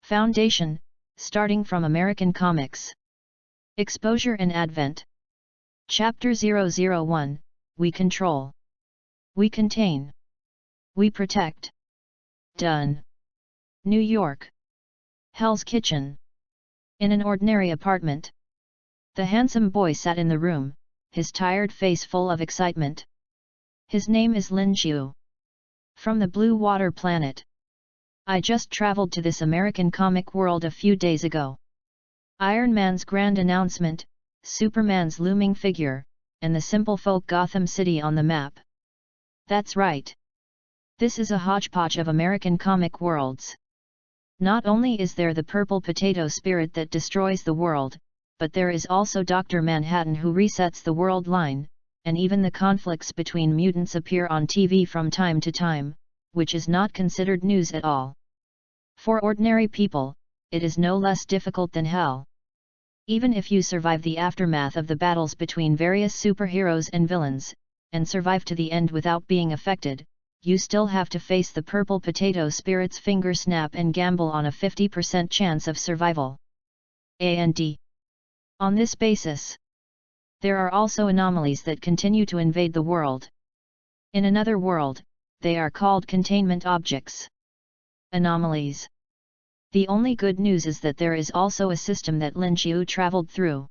Foundation, starting from American comics. Exposure and Advent. Chapter 001, We Control. We Contain. We Protect. Done. New York. Hell's Kitchen. In an ordinary apartment. The handsome boy sat in the room, his tired face full of excitement. His name is Lin Qiu. From the Blue Water Planet. I just traveled to this American comic world a few days ago. Iron Man's grand announcement, Superman's looming figure, and the simple folk Gotham City on the map. That's right. This is a hodgepodge of American comic worlds. Not only is there the purple potato spirit that destroys the world, but there is also Dr. Manhattan who resets the world line, and even the conflicts between mutants appear on TV from time to time, which is not considered news at all. For ordinary people, it is no less difficult than hell. Even if you survive the aftermath of the battles between various superheroes and villains, and survive to the end without being affected, you still have to face the purple potato spirit's finger snap and gamble on a 50% chance of survival. And on this basis, there are also anomalies that continue to invade the world. In another world, they are called containment objects. Anomalies. The only good news is that there is also a system that Lin Qiu traveled through.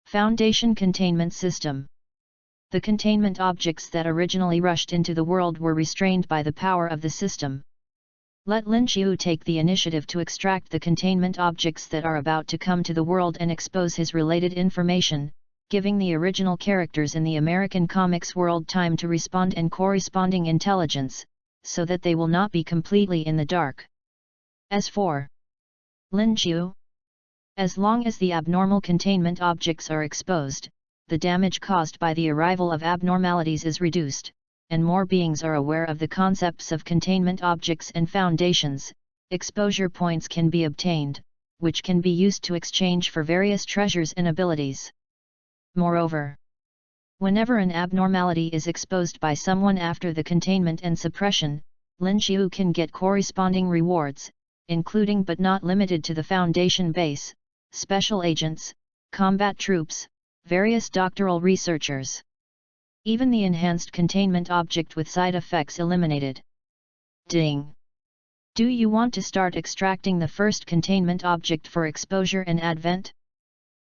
Foundation Containment System. The containment objects that originally rushed into the world were restrained by the power of the system. Let Lin Qiu take the initiative to extract the containment objects that are about to come to the world and expose his related information, giving the original characters in the American comics world time to respond and corresponding intelligence, so that they will not be completely in the dark. As for Lin Qiu, as long as the abnormal containment objects are exposed, the damage caused by the arrival of abnormalities is reduced, and more beings are aware of the concepts of containment objects and foundations. Exposure points can be obtained, which can be used to exchange for various treasures and abilities. Moreover, whenever an abnormality is exposed by someone after the containment and suppression, Lin Qiu can get corresponding rewards, including but not limited to the Foundation base, special agents, combat troops, various doctoral researchers. Even the enhanced containment object with side effects eliminated. Ding! Do you want to start extracting the first containment object for exposure and advent?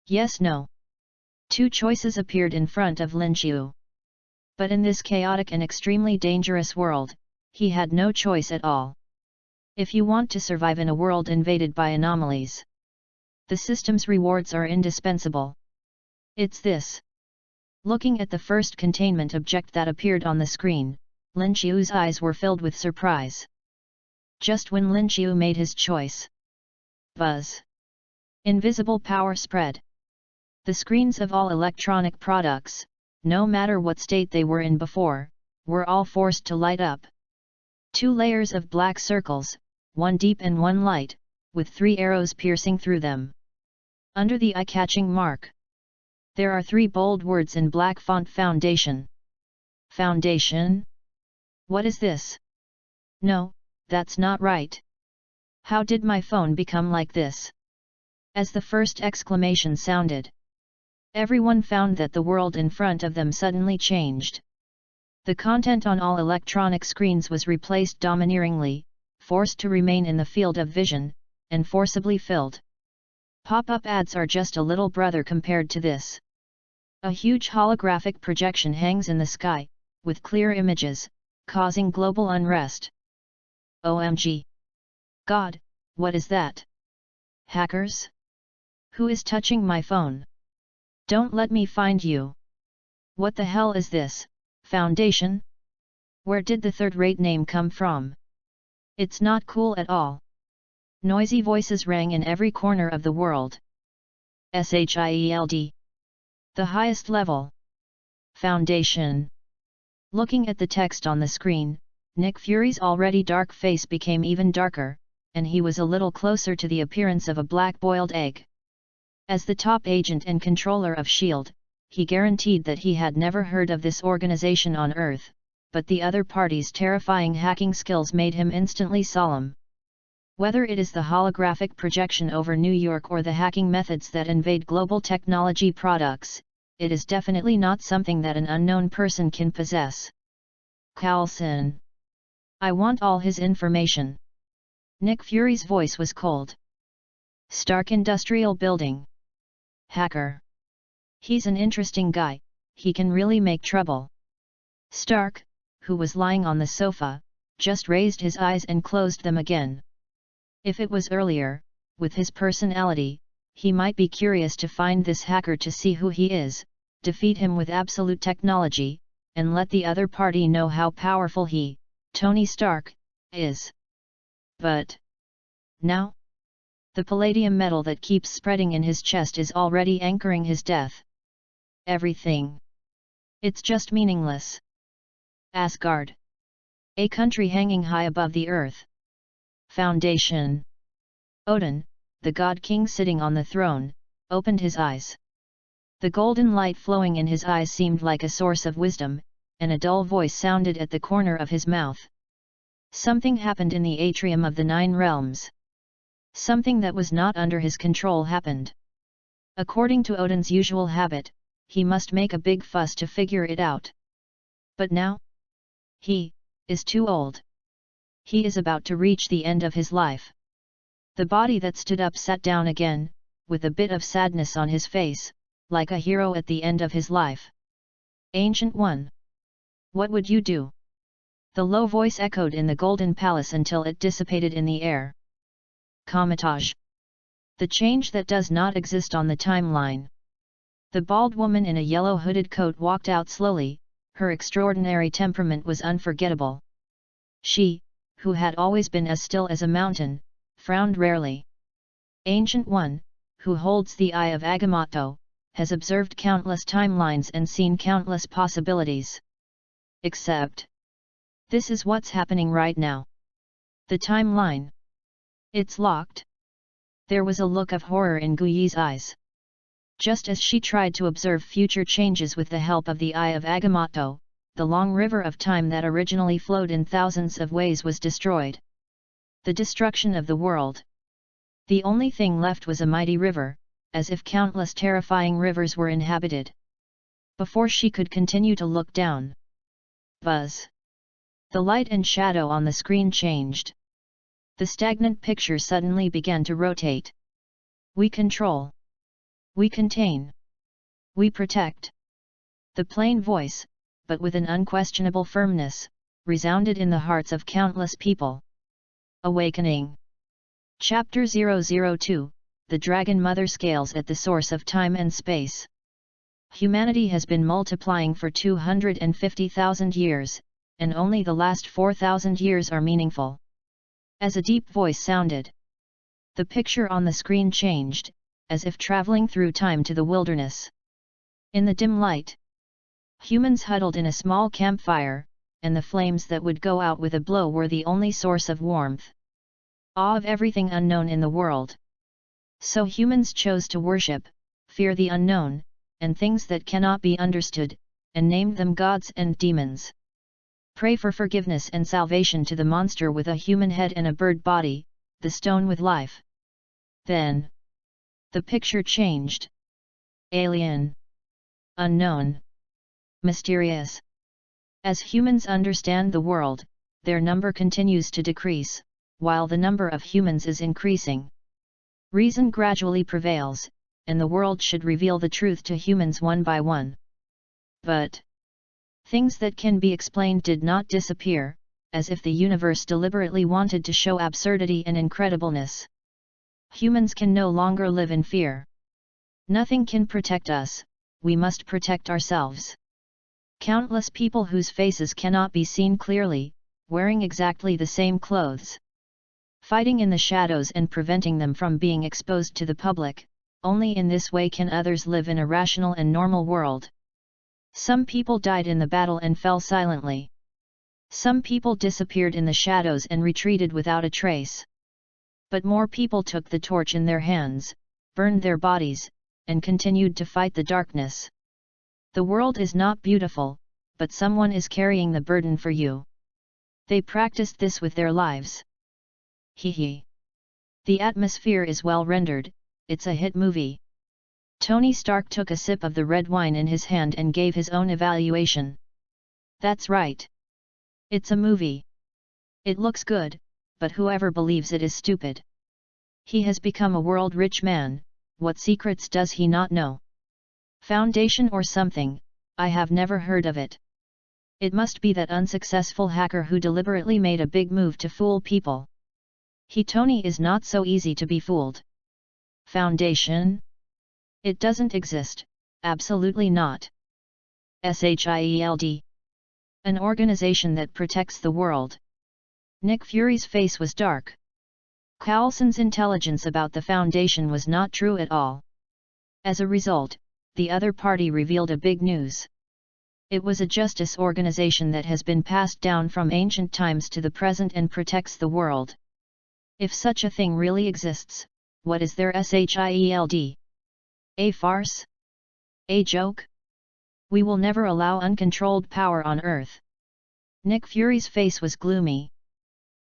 Yes, no. Two choices appeared in front of Lin Qiu. But in this chaotic and extremely dangerous world, he had no choice at all. If you want to survive in a world invaded by anomalies, the system's rewards are indispensable. It's this. Looking at the first containment object that appeared on the screen, Lin Qiu's eyes were filled with surprise. Just when Lin Qiu made his choice. Buzz. Invisible power spread. The screens of all electronic products, no matter what state they were in before, were all forced to light up. 2 layers of black circles, one deep and one light, with 3 arrows piercing through them. Under the eye-catching mark, there are 3 bold words in black font: Foundation. Foundation? What is this? No, that's not right. How did my phone become like this? As the first exclamation sounded, everyone found that the world in front of them suddenly changed. The content on all electronic screens was replaced domineeringly, forced to remain in the field of vision, and forcibly filled. Pop-up ads are just a little brother compared to this. A huge holographic projection hangs in the sky, with clear images, causing global unrest. OMG! God, what is that? Hackers? Who is touching my phone? Don't let me find you! What the hell is this, Foundation? Where did the third-rate name come from? It's not cool at all. Noisy voices rang in every corner of the world. SHIELD. The highest level. Foundation. Looking at the text on the screen, Nick Fury's already dark face became even darker, and he was a little closer to the appearance of a black boiled egg. As the top agent and controller of S.H.I.E.L.D., he guaranteed that he had never heard of this organization on Earth, but the other party's terrifying hacking skills made him instantly solemn. Whether it is the holographic projection over New York or the hacking methods that invade global technology products, it is definitely not something that an unknown person can possess. Carlson. I want all his information. Nick Fury's voice was cold. Stark Industrial Building. Hacker. He's an interesting guy, he can really make trouble. Stark, who was lying on the sofa, just raised his eyes and closed them again. If it was earlier, with his personality, he might be curious to find this hacker to see who he is, defeat him with absolute technology, and let the other party know how powerful he, Tony Stark, is. But now? The palladium metal that keeps spreading in his chest is already anchoring his death. Everything. It's just meaningless. Asgard. A country hanging high above the earth. Foundation. Odin, the god king sitting on the throne, opened his eyes. The golden light flowing in his eyes seemed like a source of wisdom, and a dull voice sounded at the corner of his mouth. Something happened in the atrium of the Nine Realms. Something that was not under his control happened. According to Odin's usual habit, he must make a big fuss to figure it out. But now? He is too old. He is about to reach the end of his life. The body that stood up sat down again, with a bit of sadness on his face, like a hero at the end of his life. Ancient One. What would you do? The low voice echoed in the Golden Palace until it dissipated in the air. Comitage. The change that does not exist on the timeline. The bald woman in a yellow hooded coat walked out slowly, her extraordinary temperament was unforgettable. She, who had always been as still as a mountain, frowned rarely. Ancient One, who holds the Eye of Agamotto, has observed countless timelines and seen countless possibilities. Except this is what's happening right now. The timeline. It's locked. There was a look of horror in Guyi's eyes. Just as she tried to observe future changes with the help of the Eye of Agamotto, the long river of time that originally flowed in thousands of ways was destroyed. The destruction of the world. The only thing left was a mighty river, as if countless terrifying rivers were inhabited. Before she could continue to look down. Buzz. The light and shadow on the screen changed. The stagnant picture suddenly began to rotate. We control. We contain. We protect. The plain voice, but with an unquestionable firmness, resounded in the hearts of countless people. Awakening. Chapter 002, The Dragon Mother Scales at the Source of Time and Space. Humanity has been multiplying for 250,000 years, and only the last 4,000 years are meaningful. As a deep voice sounded, the picture on the screen changed, as if traveling through time to the wilderness. In the dim light, humans huddled in a small campfire, and the flames that would go out with a blow were the only source of warmth. Awe of everything unknown in the world. So humans chose to worship, fear the unknown, and things that cannot be understood, and named them gods and demons. Pray for forgiveness and salvation to the monster with a human head and a bird body, the stone with life. Then the picture changed. Alien. Unknown. Mysterious. As humans understand the world, their number continues to decrease, while the number of humans is increasing. Reason gradually prevails, and the world should reveal the truth to humans one by one. But things that can be explained did not disappear, as if the universe deliberately wanted to show absurdity and incredibleness. Humans can no longer live in fear. Nothing can protect us, we must protect ourselves. Countless people whose faces cannot be seen clearly, wearing exactly the same clothes. Fighting in the shadows and preventing them from being exposed to the public, only in this way can others live in a rational and normal world. Some people died in the battle and fell silently. Some people disappeared in the shadows and retreated without a trace. But more people took the torch in their hands, burned their bodies, and continued to fight the darkness. The world is not beautiful, but someone is carrying the burden for you. They practiced this with their lives. Hee hee. The atmosphere is well rendered, it's a hit movie. Tony Stark took a sip of the red wine in his hand and gave his own evaluation. That's right. It's a movie. It looks good, but whoever believes it is stupid. He has become a world-rich man, what secrets does he not know? Foundation or something, I have never heard of it. It must be that unsuccessful hacker who deliberately made a big move to fool people. Tony is not so easy to be fooled. Foundation? It doesn't exist, absolutely not. SHIELD. An organization that protects the world. Nick Fury's face was dark. Coulson's intelligence about the Foundation was not true at all. As a result, the other party revealed a big news. It was a justice organization that has been passed down from ancient times to the present and protects the world. If such a thing really exists, what is their SHIELD? A farce? A joke? We will never allow uncontrolled power on Earth. Nick Fury's face was gloomy.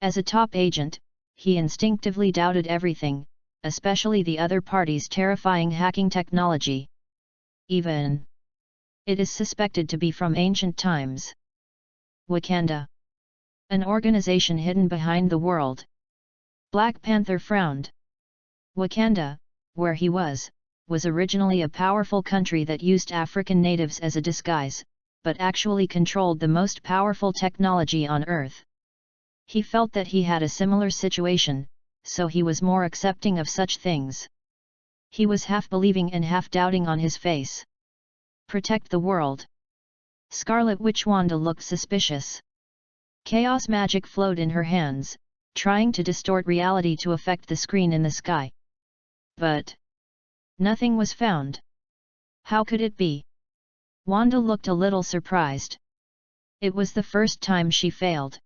As a top agent, he instinctively doubted everything, especially the other party's terrifying hacking technology. Even it is suspected to be from ancient times. Wakanda. An organization hidden behind the world. Black Panther frowned. Wakanda, where he was originally a powerful country that used African natives as a disguise, but actually controlled the most powerful technology on Earth. He felt that he had a similar situation, so he was more accepting of such things. He was half believing and half doubting on his face. Protect the world. Scarlet Witch Wanda looked suspicious. Chaos magic flowed in her hands, trying to distort reality to affect the screen in the sky. But nothing was found. How could it be? Wanda looked a little surprised. It was the first time she failed.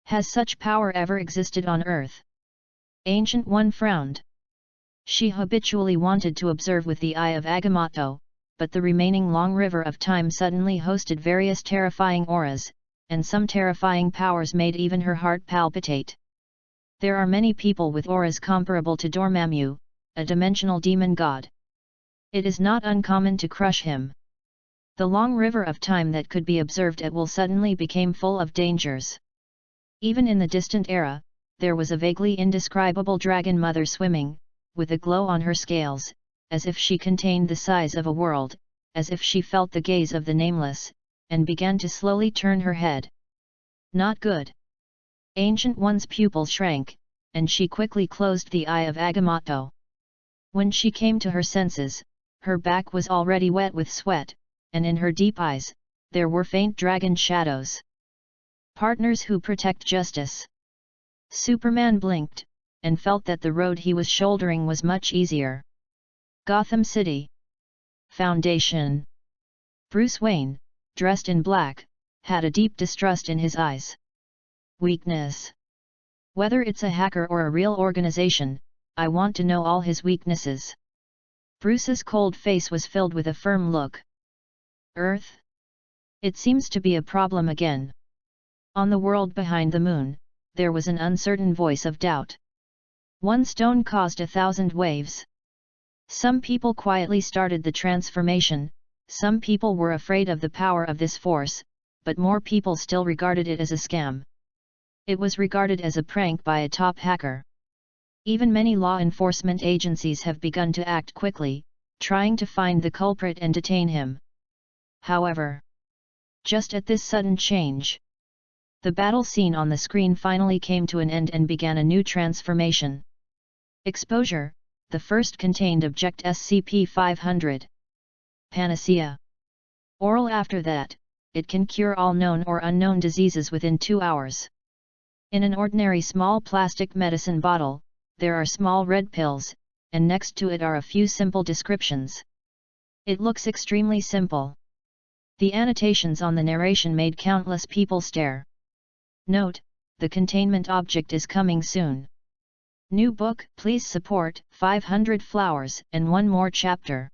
Has such power ever existed on Earth? Ancient One frowned. She habitually wanted to observe with the eye of Agamotto, but the remaining long river of time suddenly hosted various terrifying auras, and some terrifying powers made even her heart palpitate. There are many people with auras comparable to Dormammu, a dimensional demon god. It is not uncommon to crush him. The long river of time that could be observed at will suddenly became full of dangers. Even in the distant era, there was a vaguely indescribable dragon mother swimming, with a glow on her scales, as if she contained the size of a world, as if she felt the gaze of the nameless, and began to slowly turn her head. Not good. Ancient One's pupil shrank, and she quickly closed the eye of Agamotto. When she came to her senses, her back was already wet with sweat, and in her deep eyes, there were faint dragon shadows. Partners who protect justice. Superman blinked, and felt that the road he was shouldering was much easier. Gotham City. Foundation. Bruce Wayne, dressed in black, had a deep distrust in his eyes. Weakness. Whether it's a hacker or a real organization, I want to know all his weaknesses. Bruce's cold face was filled with a firm look. Earth? It seems to be a problem again. On the world behind the moon, there was an uncertain voice of doubt. One stone caused 1,000 waves. Some people quietly started the transformation, some people were afraid of the power of this force, but more people still regarded it as a scam. It was regarded as a prank by a top hacker. Even many law enforcement agencies have begun to act quickly, trying to find the culprit and detain him. However, just at this sudden change, the battle scene on the screen finally came to an end and began a new transformation. Exposure, the first contained Object SCP-500. Panacea. Oral after that, it can cure all known or unknown diseases within 2 hours. In an ordinary small plastic medicine bottle, there are small red pills, and next to it are a few simple descriptions. It looks extremely simple. The annotations on the narration made countless people stare. Note, the containment object is coming soon. New book, please support, 500 flowers, and one more chapter.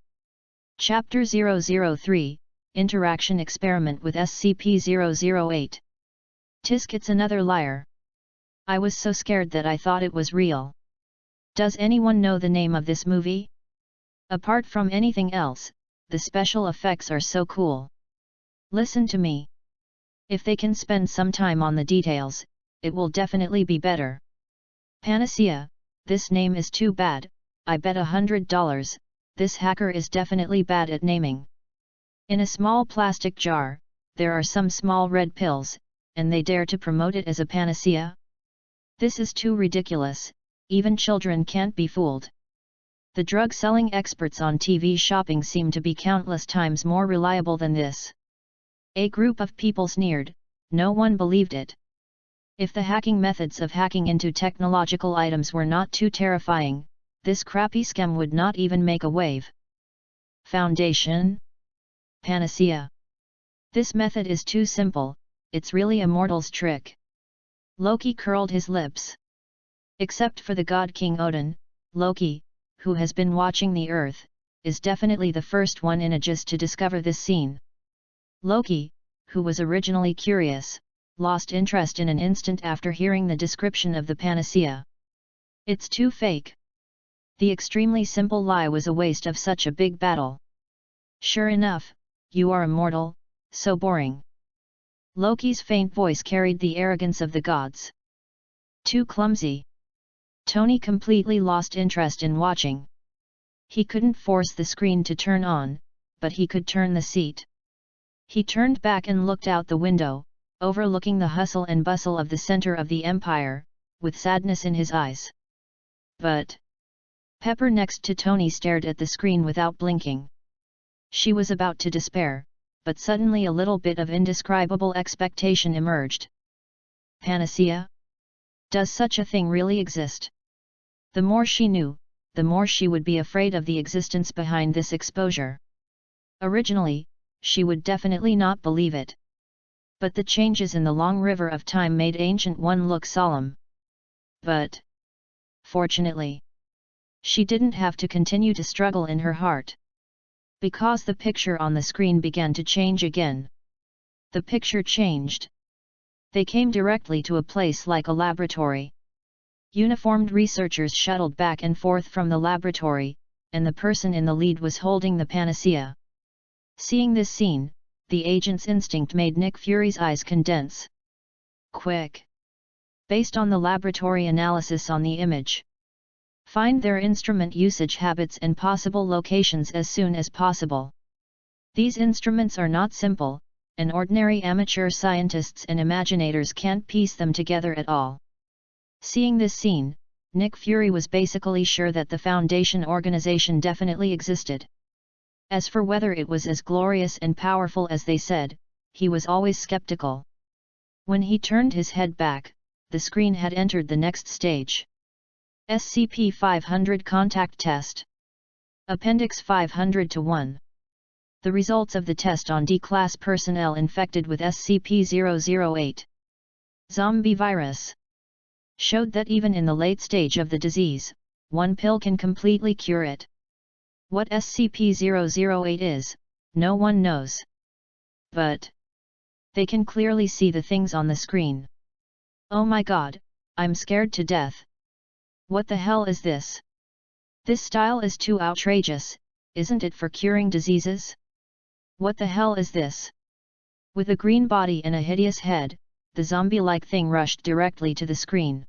Chapter 003, Interaction Experiment with SCP-008. Tisk, it's another liar. I was so scared that I thought it was real. Does anyone know the name of this movie? Apart from anything else, the special effects are so cool. Listen to me. If they can spend some time on the details, it will definitely be better. Panacea, this name is too bad, I bet $100, this hacker is definitely bad at naming. In a small plastic jar, there are some small red pills, and they dare to promote it as a panacea? This is too ridiculous, even children can't be fooled. The drug-selling experts on TV shopping seem to be countless times more reliable than this. A group of people sneered, no one believed it. If the hacking methods of hacking into technological items were not too terrifying, this crappy scam would not even make a wave. Foundation? Panacea. This method is too simple, it's really a mortal's trick. Loki curled his lips. Except for the god King Odin, Loki, who has been watching the earth, is definitely the first one in Aegis to discover this scene. Loki, who was originally curious, lost interest in an instant after hearing the description of the panacea. It's too fake. The extremely simple lie was a waste of such a big battle. Sure enough, you are immortal, so boring. Loki's faint voice carried the arrogance of the gods. Too clumsy. Tony completely lost interest in watching. He couldn't force the screen to turn on, but he could turn the seat. He turned back and looked out the window, overlooking the hustle and bustle of the center of the empire, with sadness in his eyes. But Pepper next to Tony stared at the screen without blinking. She was about to despair, but suddenly a little bit of indescribable expectation emerged. Panacea? Does such a thing really exist? The more she knew, the more she would be afraid of the existence behind this exposure. Originally, she would definitely not believe it. But the changes in the long river of time made Ancient One look solemn. But fortunately, she didn't have to continue to struggle in her heart. Because the picture on the screen began to change again. The picture changed. They came directly to a place like a laboratory. Uniformed researchers shuttled back and forth from the laboratory, and the person in the lead was holding the panacea. Seeing this scene, the agent's instinct made Nick Fury's eyes condense. Quick! Based on the laboratory analysis on the image. Find their instrument usage habits and possible locations as soon as possible. These instruments are not simple, and ordinary amateur scientists and imaginators can't piece them together at all. Seeing this scene, Nick Fury was basically sure that the Foundation organization definitely existed. As for whether it was as glorious and powerful as they said, he was always skeptical. When he turned his head back, the screen had entered the next stage. SCP-500 Contact Test. Appendix 500-1. The results of the test on D-Class personnel infected with SCP-008 zombie virus showed that even in the late stage of the disease, one pill can completely cure it. What SCP-008 is, no one knows. But they can clearly see the things on the screen. Oh my god, I'm scared to death. What the hell is this? This style is too outrageous, isn't it, for curing diseases? What the hell is this? With a green body and a hideous head, the zombie-like thing rushed directly to the screen.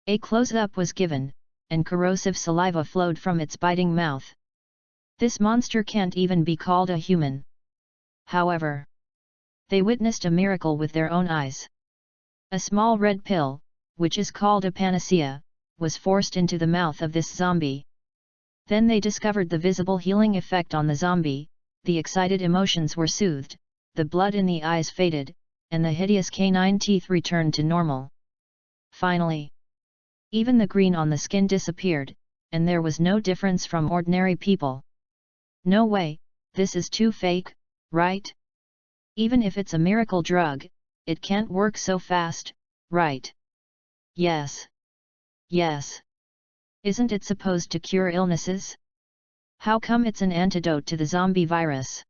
A close-up was given, and corrosive saliva flowed from its biting mouth. This monster can't even be called a human. However, they witnessed a miracle with their own eyes. A small red pill, which is called a panacea, was forced into the mouth of this zombie. Then they discovered the visible healing effect on the zombie, the excited emotions were soothed, the blood in the eyes faded, and the hideous canine teeth returned to normal. Finally, even the green on the skin disappeared, and there was no difference from ordinary people. No way, this is too fake, right? Even if it's a miracle drug, it can't work so fast, right? Yes. Yes. Isn't it supposed to cure illnesses? How come it's an antidote to the zombie virus?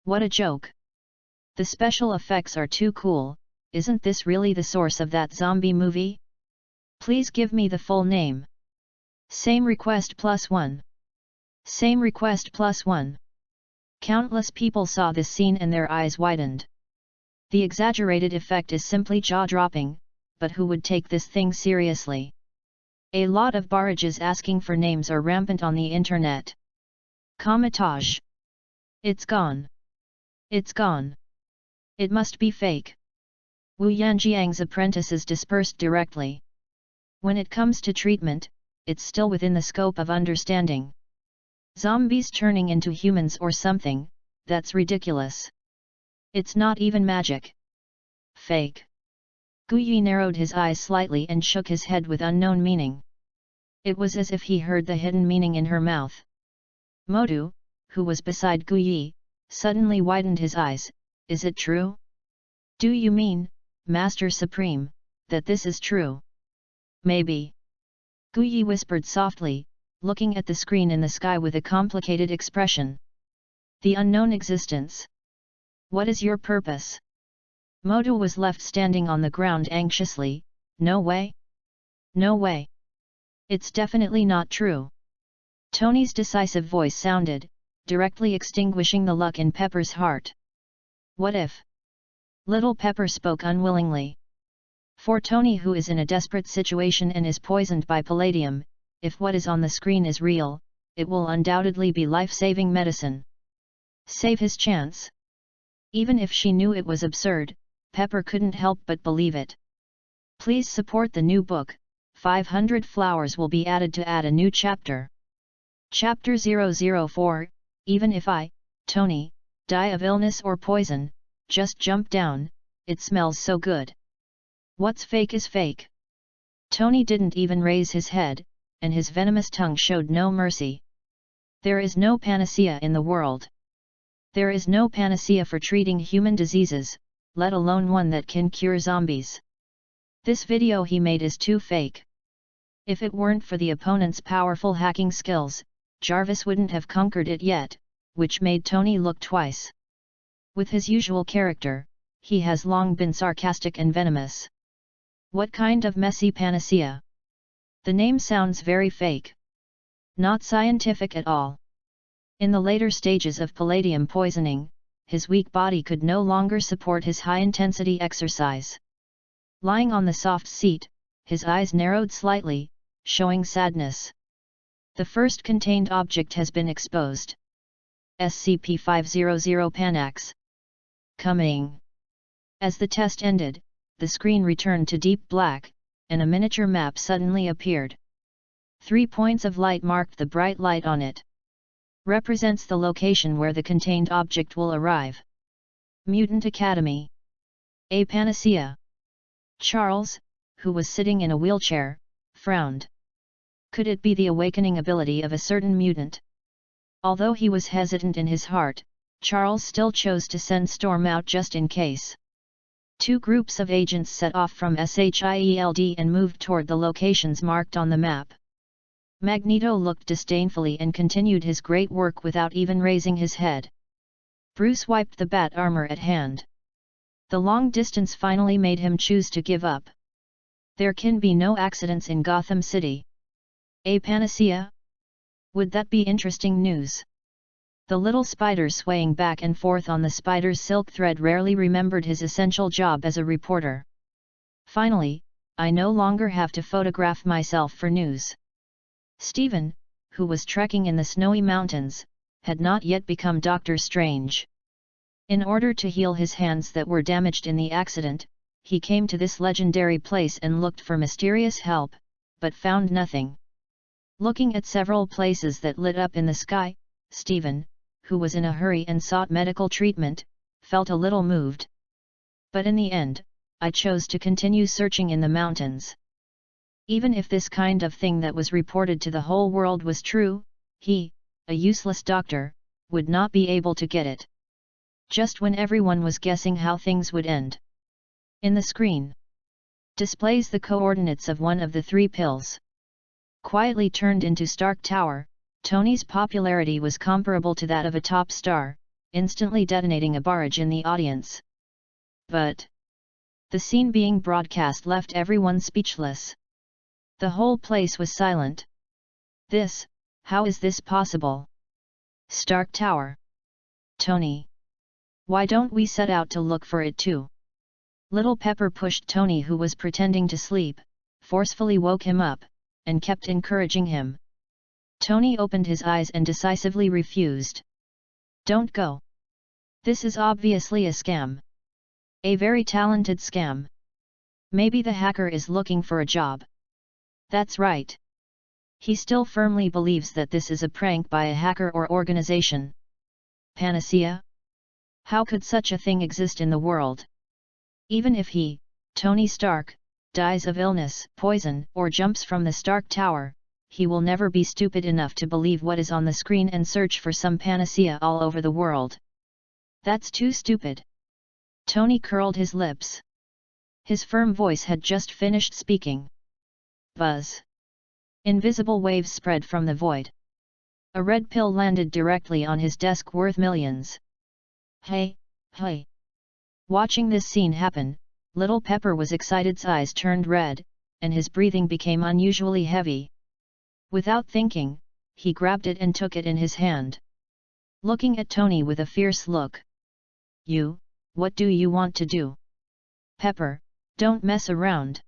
What a joke. The special effects are too cool, isn't this really the source of that zombie movie? Please give me the full name. Same request +1. Same request +1. Countless people saw this scene and their eyes widened. The exaggerated effect is simply jaw-dropping, but who would take this thing seriously? A lot of barrages asking for names are rampant on the internet. Commentage. It's gone. It's gone. It must be fake. Wu Yanjiang's apprentices dispersed directly. When it comes to treatment, it's still within the scope of understanding. Zombies turning into humans or something, that's ridiculous. It's not even magic. Fake. Guyi narrowed his eyes slightly and shook his head with unknown meaning. It was as if he heard the hidden meaning in her mouth. Modu, who was beside Guyi, suddenly widened his eyes. Is it true? Do you mean, Master Supreme, that this is true? Maybe. Guyi whispered softly, looking at the screen in the sky with a complicated expression. The unknown existence. What is your purpose? Modu was left standing on the ground anxiously. No way. No way. It's definitely not true. Tony's decisive voice sounded, directly extinguishing the luck in Pepper's heart. What if? Little Pepper spoke unwillingly. For Tony, who is in a desperate situation and is poisoned by palladium, if what is on the screen is real, it will undoubtedly be life-saving medicine. Save his chance. Even if she knew it was absurd, Pepper couldn't help but believe it. Please support the new book. 500 flowers will be added to add a new chapter. Chapter 004, even if I, Tony, die of illness or poison, just jump down, it smells so good. What's fake is fake. Tony didn't even raise his head, and his venomous tongue showed no mercy. There is no panacea in the world. There is no panacea for treating human diseases, let alone one that can cure zombies. This video he made is too fake. If it weren't for the opponent's powerful hacking skills, Jarvis wouldn't have conquered it yet, which made Tony look twice. With his usual character, he has long been sarcastic and venomous. What kind of messy panacea? The name sounds very fake. Not scientific at all. In the later stages of palladium poisoning, his weak body could no longer support his high-intensity exercise. Lying on the soft seat, his eyes narrowed slightly, showing sadness. The first contained object has been exposed. SCP-500 Panax. Coming. As the test ended, the screen returned to deep black, and a miniature map suddenly appeared. 3 points of light marked the bright light on it. Represents the location where the contained object will arrive. Mutant Academy. A panacea. Charles, who was sitting in a wheelchair, frowned. Could it be the awakening ability of a certain mutant? Although he was hesitant in his heart, Charles still chose to send Storm out just in case. 2 groups of agents set off from SHIELD and moved toward the locations marked on the map. Magneto looked disdainfully and continued his great work without even raising his head. Bruce wiped the bat armor at hand. The long distance finally made him choose to give up. There can be no accidents in Gotham City. A panacea? Would that be interesting news? The little spider swaying back and forth on the spider's silk thread rarely remembered his essential job as a reporter. Finally, I no longer have to photograph myself for news. Stephen, who was trekking in the snowy mountains, had not yet become Doctor Strange. In order to heal his hands that were damaged in the accident, he came to this legendary place and looked for mysterious help, but found nothing. Looking at several places that lit up in the sky, Stephen, who was in a hurry and sought medical treatment, felt a little moved. But in the end, I chose to continue searching in the mountains. Even if this kind of thing that was reported to the whole world was true, he, a useless doctor, would not be able to get it. Just when everyone was guessing how things would end. In the screen displays the coordinates of one of the 3 pills. Quietly turned into Stark Tower, Tony's popularity was comparable to that of a top star, instantly detonating a barrage in the audience. But the scene being broadcast left everyone speechless. The whole place was silent. How is this possible? Stark Tower. Tony. Why don't we set out to look for it too? Little Pepper pushed Tony, who was pretending to sleep, forcefully woke him up, and kept encouraging him. Tony opened his eyes and decisively refused. Don't go. This is obviously a scam. A very talented scam. Maybe the hacker is looking for a job. That's right. He still firmly believes that this is a prank by a hacker or organization. Panacea? How could such a thing exist in the world? Even if he, Tony Stark, dies of illness, poison, or jumps from the Stark Tower, he will never be stupid enough to believe what is on the screen and search for some panacea all over the world. That's too stupid. Tony curled his lips. His firm voice had just finished speaking. Buzz. Invisible waves spread from the void. A red pill landed directly on his desk, worth millions. Hey. Watching this scene happen, Little Pepper was excited. Eyes turned red, and his breathing became unusually heavy. Without thinking, he grabbed it and took it in his hand. Looking at Tony with a fierce look. What do you want to do? Pepper, don't mess around.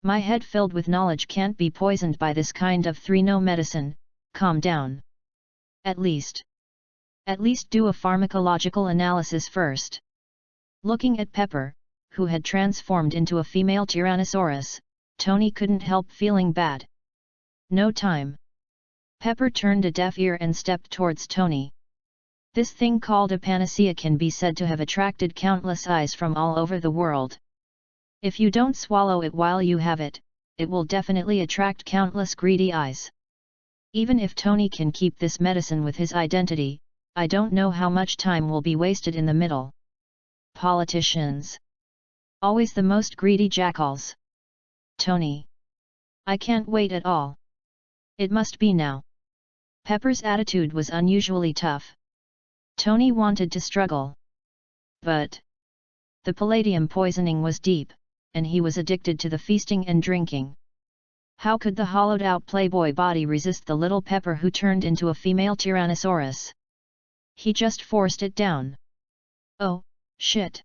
My head filled with knowledge can't be poisoned by this kind of no medicine. Calm down. At least do a pharmacological analysis first. Looking at Pepper, who had transformed into a female Tyrannosaurus, Tony couldn't help feeling bad. No time. Pepper turned a deaf ear and stepped towards Tony. This thing called a panacea can be said to have attracted countless eyes from all over the world. If you don't swallow it while you have it, it will definitely attract countless greedy eyes. Even if Tony can keep this medicine with his identity, I don't know how much time will be wasted in the middle. Politicians. Always the most greedy jackals. Tony. I can't wait at all. It must be now. Pepper's attitude was unusually tough. Tony wanted to struggle. But the palladium poisoning was deep, and he was addicted to the feasting and drinking. How could the hollowed-out playboy body resist the Little Pepper who turned into a female Tyrannosaurus? He just forced it down. Oh, shit.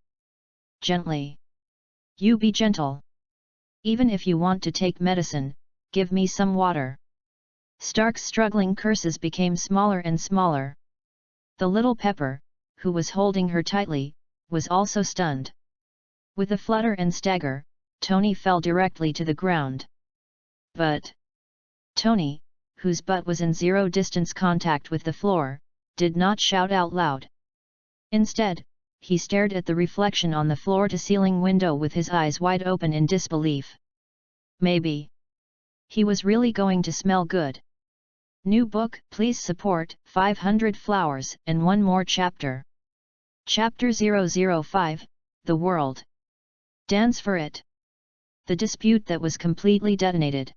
Gently. You be gentle. Even if you want to take medicine, give me some water. Stark's struggling curses became smaller and smaller. The Little Pepper, who was holding her tightly, was also stunned. With a flutter and stagger, Tony fell directly to the ground. But Tony, whose butt was in zero distance contact with the floor, did not shout out loud. Instead, he stared at the reflection on the floor-to-ceiling window with his eyes wide open in disbelief. Maybe he was really going to smell good. New book, please support 500 flowers and one more chapter. Chapter 005, The World. Dance for it. The dispute that was completely detonated.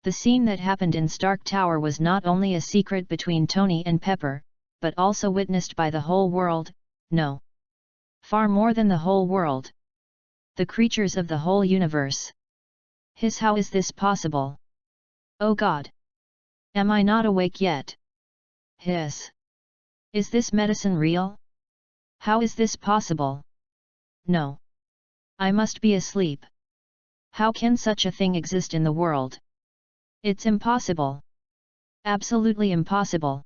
The scene that happened in Stark Tower was not only a secret between Tony and Pepper, but also witnessed by the whole world, no. Far more than the whole world. The creatures of the whole universe. How is this possible? Oh God! Am I not awake yet? Is this medicine real? How is this possible? No. I must be asleep. How can such a thing exist in the world? It's impossible. Absolutely impossible.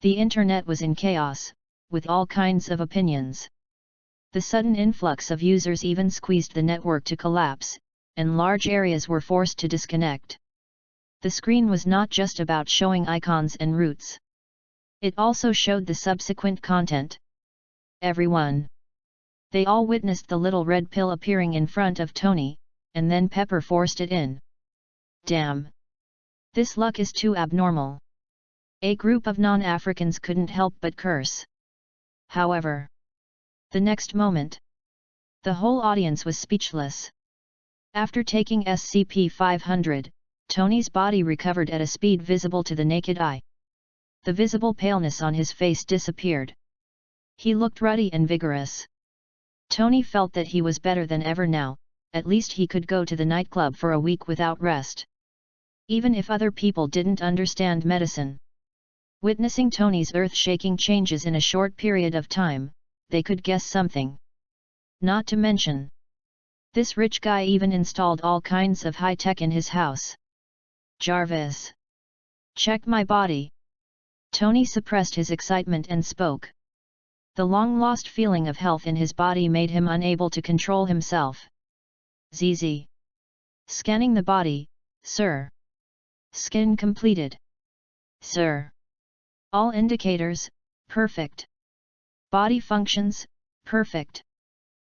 The internet was in chaos, with all kinds of opinions. The sudden influx of users even squeezed the network to collapse, and large areas were forced to disconnect. The screen was not just about showing icons and routes. It also showed the subsequent content. Everyone. They all witnessed the little red pill appearing in front of Tony, and then Pepper forced it in. Damn! This luck is too abnormal. A group of non-Africans couldn't help but curse. However, the next moment, the whole audience was speechless. After taking SCP-500, Tony's body recovered at a speed visible to the naked eye. The visible paleness on his face disappeared. He looked ruddy and vigorous. Tony felt that he was better than ever now, at least he could go to the nightclub for a week without rest. even if other people didn't understand medicine. Witnessing Tony's earth-shaking changes in a short period of time, they could guess something. Not to mention, this rich guy even installed all kinds of high-tech in his house. Jarvis. Check my body. Tony suppressed his excitement and spoke. The long-lost feeling of health in his body made him unable to control himself. ZZ. Scanning the body, sir. Skin completed. Sir. All indicators, perfect. Body functions, perfect.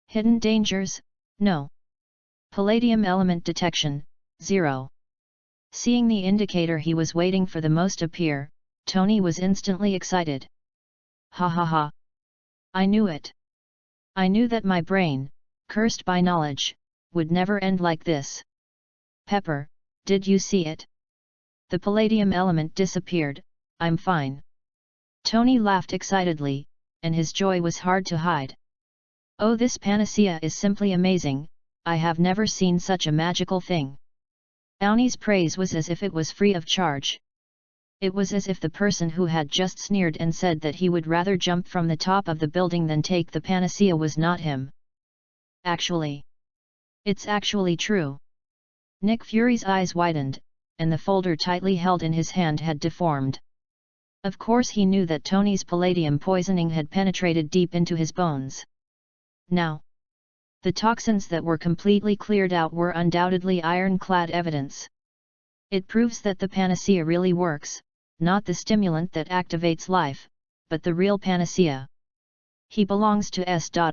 Hidden dangers, no. Palladium element detection, 0. Seeing the indicator he was waiting for the most appear, Tony was instantly excited. Ha ha ha. I knew it. I knew that my brain, cursed by knowledge, would never end like this. Pepper, did you see it? The palladium element disappeared, I'm fine. Tony laughed excitedly, and his joy was hard to hide. Oh, this panacea is simply amazing, I have never seen such a magical thing. Downey's praise was as if it was free of charge. It was as if the person who had just sneered and said that he would rather jump from the top of the building than take the panacea was not him. Actually. It's actually true. Nick Fury's eyes widened, and the folder tightly held in his hand had deformed. Of course he knew that Tony's palladium poisoning had penetrated deep into his bones. Now, the toxins that were completely cleared out were undoubtedly ironclad evidence. It proves that the panacea really works, not the stimulant that activates life, but the real panacea. He belongs to S.H.I.E.L.D.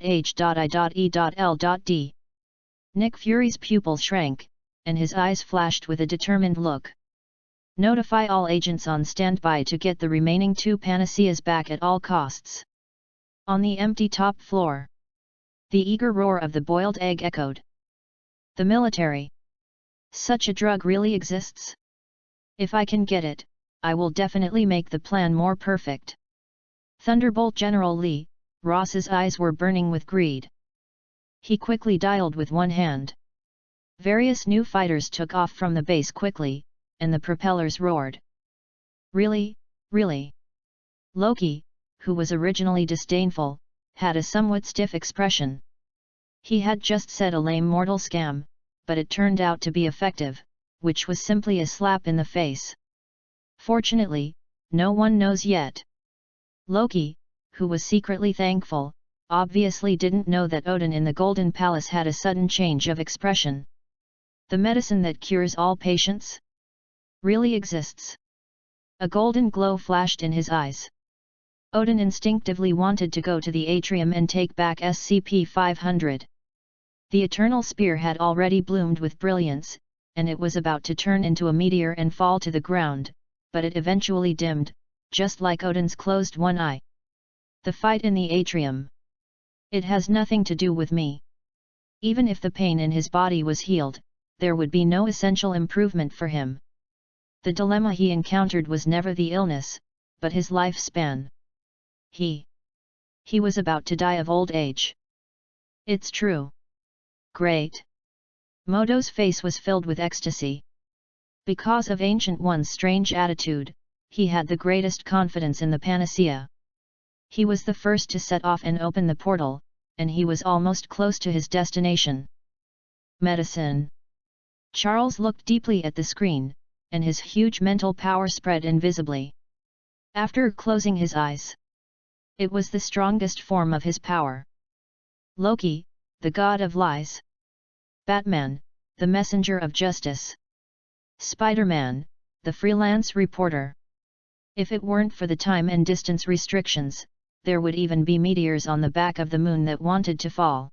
Nick Fury's pupils shrank, and his eyes flashed with a determined look. Notify all agents on standby to get the remaining 2 panaceas back at all costs. On the empty top floor, the eager roar of the boiled egg echoed. The military. Such a drug really exists? If I can get it, I will definitely make the plan more perfect. Thunderbolt General Lee, Ross's eyes were burning with greed. He quickly dialed with one hand. Various new fighters took off from the base quickly, and the propellers roared. Really, really? Loki, who was originally disdainful, had a somewhat stiff expression. He had just said a lame mortal scam, but it turned out to be effective, which was simply a slap in the face. Fortunately, no one knows yet. Loki, who was secretly thankful, obviously didn't know that Odin in the Golden Palace had a sudden change of expression. The medicine that cures all patients really exists. A golden glow flashed in his eyes. Odin instinctively wanted to go to the atrium and take back SCP-500. The Eternal Spear had already bloomed with brilliance, and it was about to turn into a meteor and fall to the ground, but it eventually dimmed, just like Odin's closed one eye. The fight in the atrium. It has nothing to do with me. Even if the pain in his body was healed, there would be no essential improvement for him. The dilemma he encountered was never the illness, but his lifespan. He was about to die of old age. It's true. Great. Modo's face was filled with ecstasy. Because of Ancient One's strange attitude, he had the greatest confidence in the panacea. He was the first to set off and open the portal, and he was almost close to his destination. Medicine. Charles looked deeply at the screen, and his huge mental power spread invisibly. After closing his eyes, it was the strongest form of his power. Loki, the god of lies. Batman, the messenger of justice. Spider-Man, the freelance reporter. If it weren't for the time and distance restrictions, there would even be meteors on the back of the moon that wanted to fall.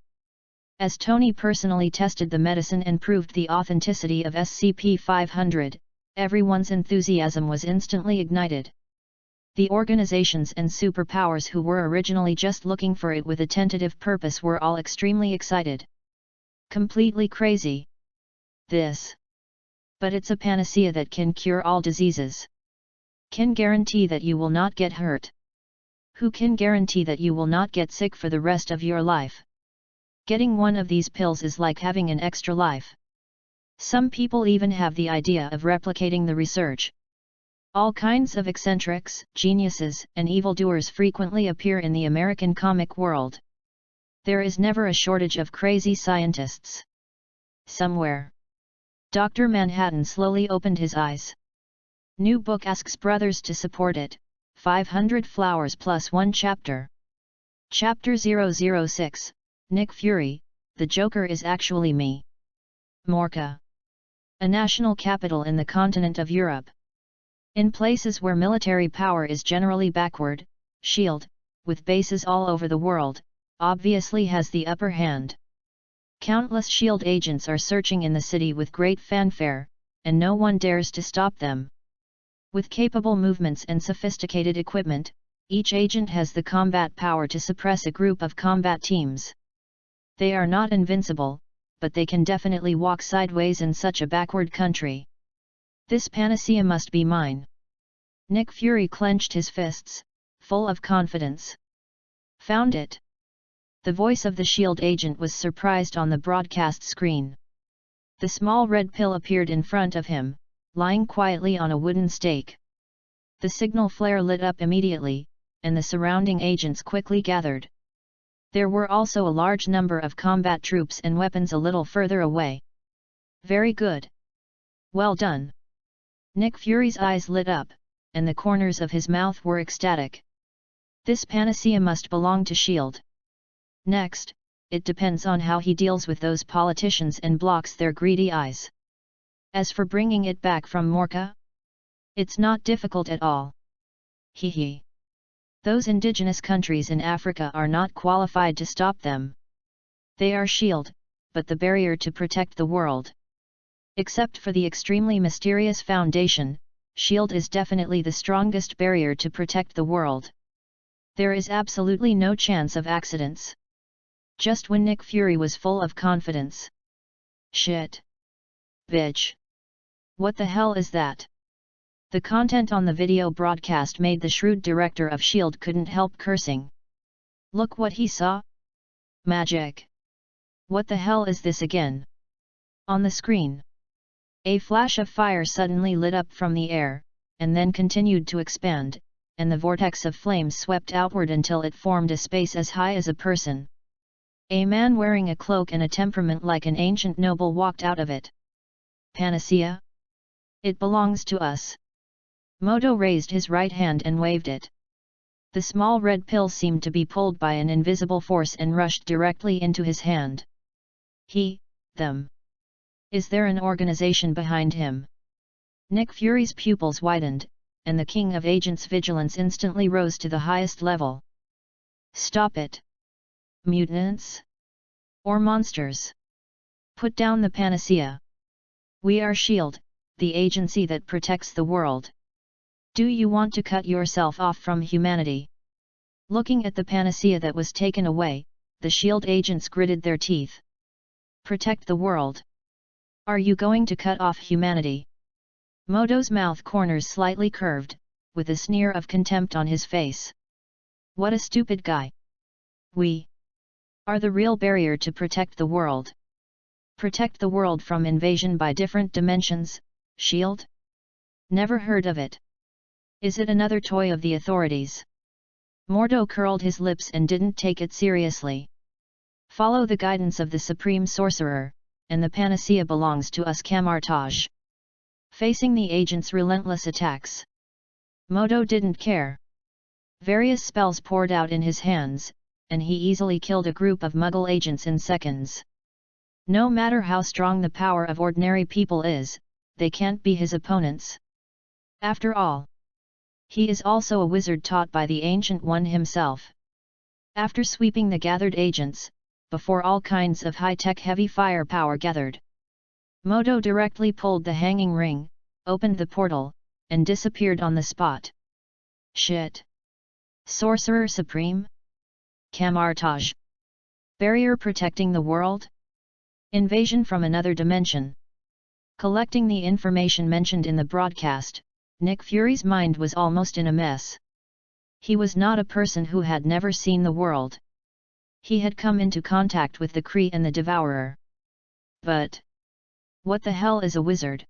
As Tony personally tested the medicine and proved the authenticity of SCP-500, everyone's enthusiasm was instantly ignited. The organizations and superpowers who were originally just looking for it with a tentative purpose were all extremely excited. Completely crazy. This. But it's a panacea that can cure all diseases. Can guarantee that you will not get hurt. Who can guarantee that you will not get sick for the rest of your life? Getting one of these pills is like having an extra life. Some people even have the idea of replicating the research. All kinds of eccentrics, geniuses, and evildoers frequently appear in the American comic world. There is never a shortage of crazy scientists. Somewhere. Dr. Manhattan slowly opened his eyes. New book asks brothers to support it, 500 flowers plus 1 chapter. Chapter 006, Nick Fury, the Joker is actually me. Morca. A national capital in the continent of Europe. In places where military power is generally backward, S.H.I.E.L.D., with bases all over the world, obviously has the upper hand. Countless S.H.I.E.L.D. agents are searching in the city with great fanfare, and no one dares to stop them. With capable movements and sophisticated equipment, each agent has the combat power to suppress a group of combat teams. They are not invincible, but they can definitely walk sideways in such a backward country. This panacea must be mine. Nick Fury clenched his fists, full of confidence. Found it. The voice of the S.H.I.E.L.D. agent was surprised on the broadcast screen. The small red pill appeared in front of him, lying quietly on a wooden stake. The signal flare lit up immediately, and the surrounding agents quickly gathered. There were also a large number of combat troops and weapons a little further away. Very good. Well done. Nick Fury's eyes lit up, and the corners of his mouth were ecstatic. This panacea must belong to S.H.I.E.L.D. Next, it depends on how he deals with those politicians and blocks their greedy eyes. As for bringing it back from Morca, it's not difficult at all. Hee. Those indigenous countries in Africa are not qualified to stop them. They are S.H.I.E.L.D., but the barrier to protect the world. Except for the extremely mysterious Foundation, S.H.I.E.L.D. is definitely the strongest barrier to protect the world. There is absolutely no chance of accidents. Just when Nick Fury was full of confidence. Shit. Bitch. What the hell is that? The content on the video broadcast made the shrewd director of S.H.I.E.L.D. couldn't help cursing. Look what he saw. Magic. What the hell is this again? On the screen. A flash of fire suddenly lit up from the air, and then continued to expand, and the vortex of flames swept outward until it formed a space as high as a person. A man wearing a cloak and a temperament like an ancient noble walked out of it. Panacea? It belongs to us. Modo raised his right hand and waved it. The small red pill seemed to be pulled by an invisible force and rushed directly into his hand. Them. Is there an organization behind him? Nick Fury's pupils widened, and the king of agents' vigilance instantly rose to the highest level. Stop it. Mutants? Or monsters? Put down the panacea. We are S.H.I.E.L.D., the agency that protects the world. Do you want to cut yourself off from humanity? Looking at the panacea that was taken away, the S.H.I.E.L.D. agents gritted their teeth. Protect the world. Are you going to cut off humanity? Modo's mouth corners slightly curved, with a sneer of contempt on his face. What a stupid guy. We are the real barrier to protect the world. Protect the world from invasion by different dimensions, S.H.I.E.L.D.? Never heard of it. Is it another toy of the authorities? Mordo curled his lips and didn't take it seriously. Follow the guidance of the Supreme Sorcerer, and the panacea belongs to us. Camartage. Facing the agent's relentless attacks, Modo didn't care. Various spells poured out in his hands, and he easily killed a group of Muggle agents in seconds. No matter how strong the power of ordinary people is, they can't be his opponents. After all, he is also a wizard taught by the Ancient One himself. After sweeping the gathered agents, before all kinds of high-tech heavy firepower gathered, Modo directly pulled the hanging ring, opened the portal, and disappeared on the spot. Shit! Sorcerer Supreme? Camartage. Barrier protecting the world? Invasion from another dimension. Collecting the information mentioned in the broadcast, Nick Fury's mind was almost in a mess. He was not a person who had never seen the world. He had come into contact with the Kree and the Devourer. But What the hell is a wizard?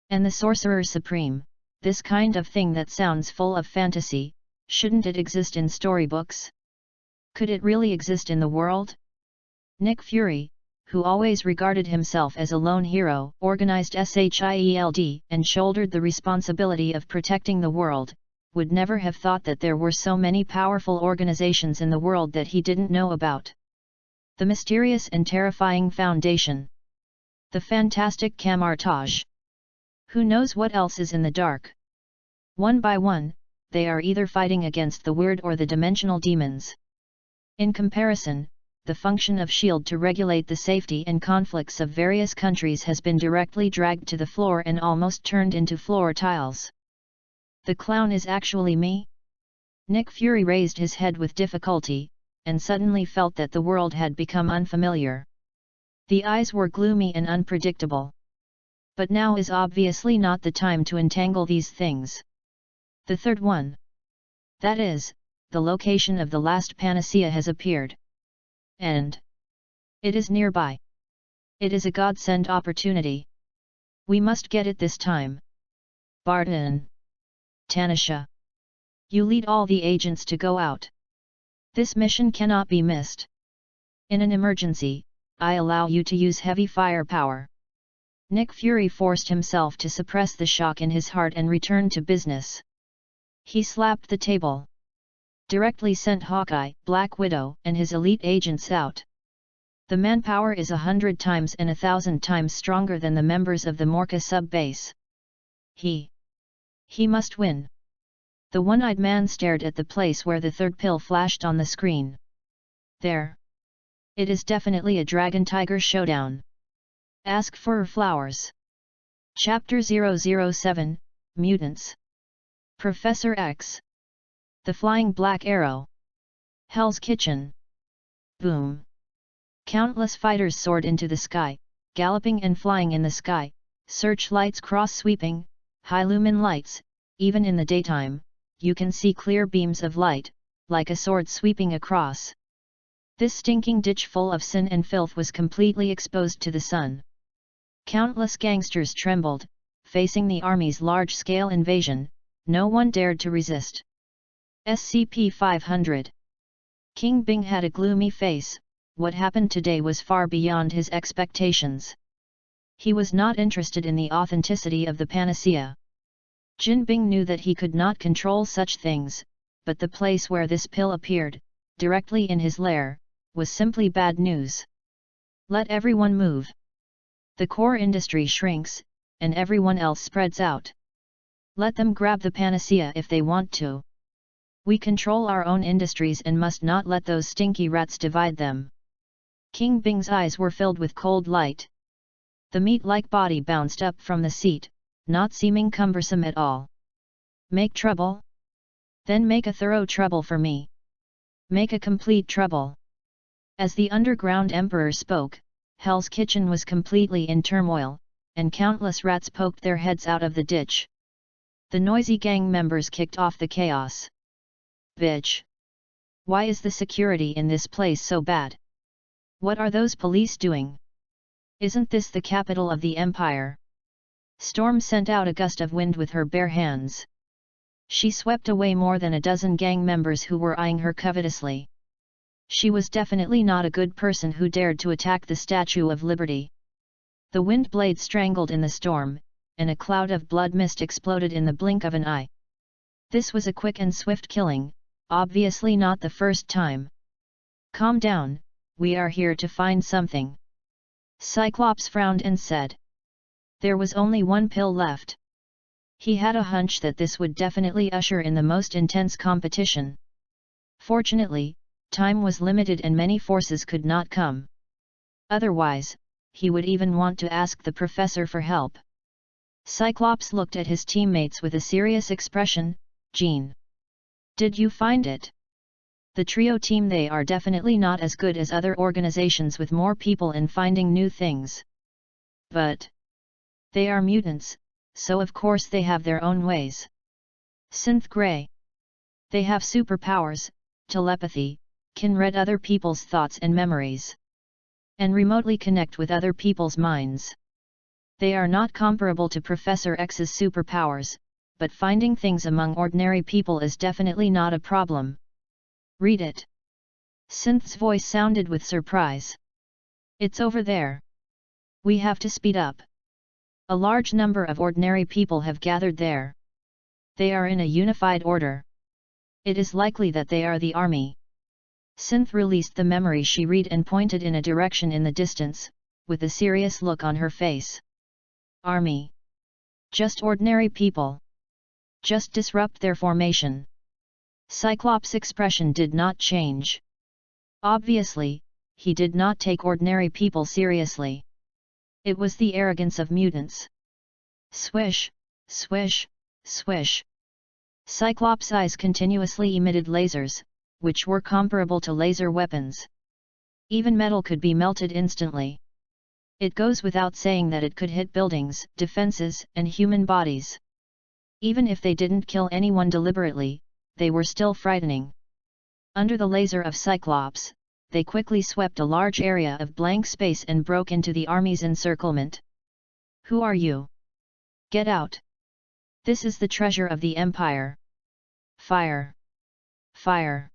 And the Sorcerer Supreme, this kind of thing that sounds full of fantasy, shouldn't it exist in storybooks? Could it really exist in the world? Nick Fury, who always regarded himself as a lone hero, organized SHIELD and shouldered the responsibility of protecting the world, would never have thought that there were so many powerful organizations in the world that he didn't know about. The mysterious and terrifying Foundation. The fantastic Camartage. Who knows what else is in the dark? One by one, they are either fighting against the weird or the dimensional demons. In comparison, the function of SHIELD to regulate the safety and conflicts of various countries has been directly dragged to the floor and almost turned into floor tiles. The clown is actually me? Nick Fury raised his head with difficulty, and suddenly felt that the world had become unfamiliar. The eyes were gloomy and unpredictable. But now is obviously not the time to entangle these things. The third one. That is, the location of the last panacea has appeared. And it is nearby. It is a godsend opportunity. We must get it this time. Barton. Tanisha. You lead all the agents to go out. This mission cannot be missed. In an emergency, I allow you to use heavy firepower. Nick Fury forced himself to suppress the shock in his heart and return to business. He slapped the table. Directly sent Hawkeye, Black Widow, and his elite agents out. The manpower is 100 times and 1,000 times stronger than the members of the Morka sub-base. He must win. The one-eyed man stared at the place where the third pill flashed on the screen. There. It is definitely a dragon-tiger showdown. Ask for flowers. Chapter 007, Mutants. Professor X. The Flying Black Arrow. Hell's Kitchen. Boom. Countless fighters soared into the sky, galloping and flying in the sky, searchlights cross-sweeping, high-lumen lights. Even in the daytime, you can see clear beams of light, like a sword sweeping across. This stinking ditch full of sin and filth was completely exposed to the sun. Countless gangsters trembled, facing the army's large-scale invasion. No one dared to resist. SCP-500. King Bing had a gloomy face. What happened today was far beyond his expectations. He was not interested in the authenticity of the panacea. Jin Bing knew that he could not control such things, but the place where this pill appeared, directly in his lair, was simply bad news. Let everyone move. The core industry shrinks, and everyone else spreads out. Let them grab the panacea if they want to. We control our own industries and must not let those stinky rats divide them. King Bing's eyes were filled with cold light. The meat-like body bounced up from the seat, not seeming cumbersome at all. Make trouble? Then make a thorough trouble for me. Make a complete trouble. As the underground emperor spoke, Hell's Kitchen was completely in turmoil, and countless rats poked their heads out of the ditch. The noisy gang members kicked off the chaos. Bitch! Why is the security in this place so bad? What are those police doing? Isn't this the capital of the empire? Storm sent out a gust of wind with her bare hands. She swept away more than a dozen gang members who were eyeing her covetously. She was definitely not a good person who dared to attack the Statue of Liberty. The wind blade strangled in the storm, and a cloud of blood mist exploded in the blink of an eye. This was a quick and swift killing, obviously not the first time. Calm down, we are here to find something. Cyclops frowned and said. There was only one pill left. He had a hunch that this would definitely usher in the most intense competition. Fortunately, time was limited and many forces could not come. Otherwise, he would even want to ask the professor for help. Cyclops looked at his teammates with a serious expression. Jean. Did you find it? The trio team, they are definitely not as good as other organizations with more people in finding new things. But they are mutants, so of course they have their own ways. Synth Grey. They have superpowers, telepathy, can read other people's thoughts and memories. And remotely connect with other people's minds. They are not comparable to Professor X's superpowers, but finding things among ordinary people is definitely not a problem. Read it. Synth's voice sounded with surprise. It's over there. We have to speed up. A large number of ordinary people have gathered there. They are in a unified order. It is likely that they are the army. Synth released the memory she read and pointed in a direction in the distance, with a serious look on her face. Army. Just ordinary people. Just disrupt their formation. Cyclops' expression did not change. Obviously, he did not take ordinary people seriously. It was the arrogance of mutants. Swish, swish, swish. Cyclops' eyes continuously emitted lasers, which were comparable to laser weapons. Even metal could be melted instantly. It goes without saying that it could hit buildings, defenses, and human bodies. Even if they didn't kill anyone deliberately, they were still frightening. Under the laser of Cyclops, they quickly swept a large area of blank space and broke into the army's encirclement. Who are you? Get out! This is the treasure of the Empire. Fire! Fire!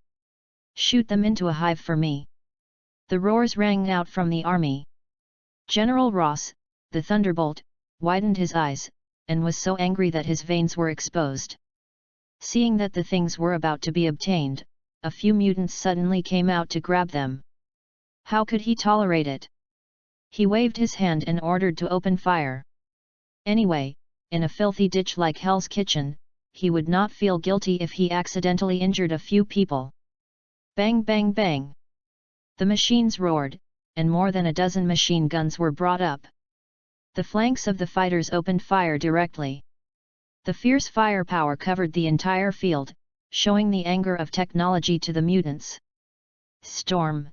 Shoot them into a hive for me! The roars rang out from the army. General Ross, the Thunderbolt, widened his eyes, and was so angry that his veins were exposed. Seeing that the things were about to be obtained, a few mutants suddenly came out to grab them. How could he tolerate it? He waved his hand and ordered to open fire. Anyway, in a filthy ditch like Hell's Kitchen, he would not feel guilty if he accidentally injured a few people. Bang bang bang! The machines roared, and more than a dozen machine guns were brought up. The flanks of the fighters opened fire directly. The fierce firepower covered the entire field, showing the anger of technology to the mutants. Storm!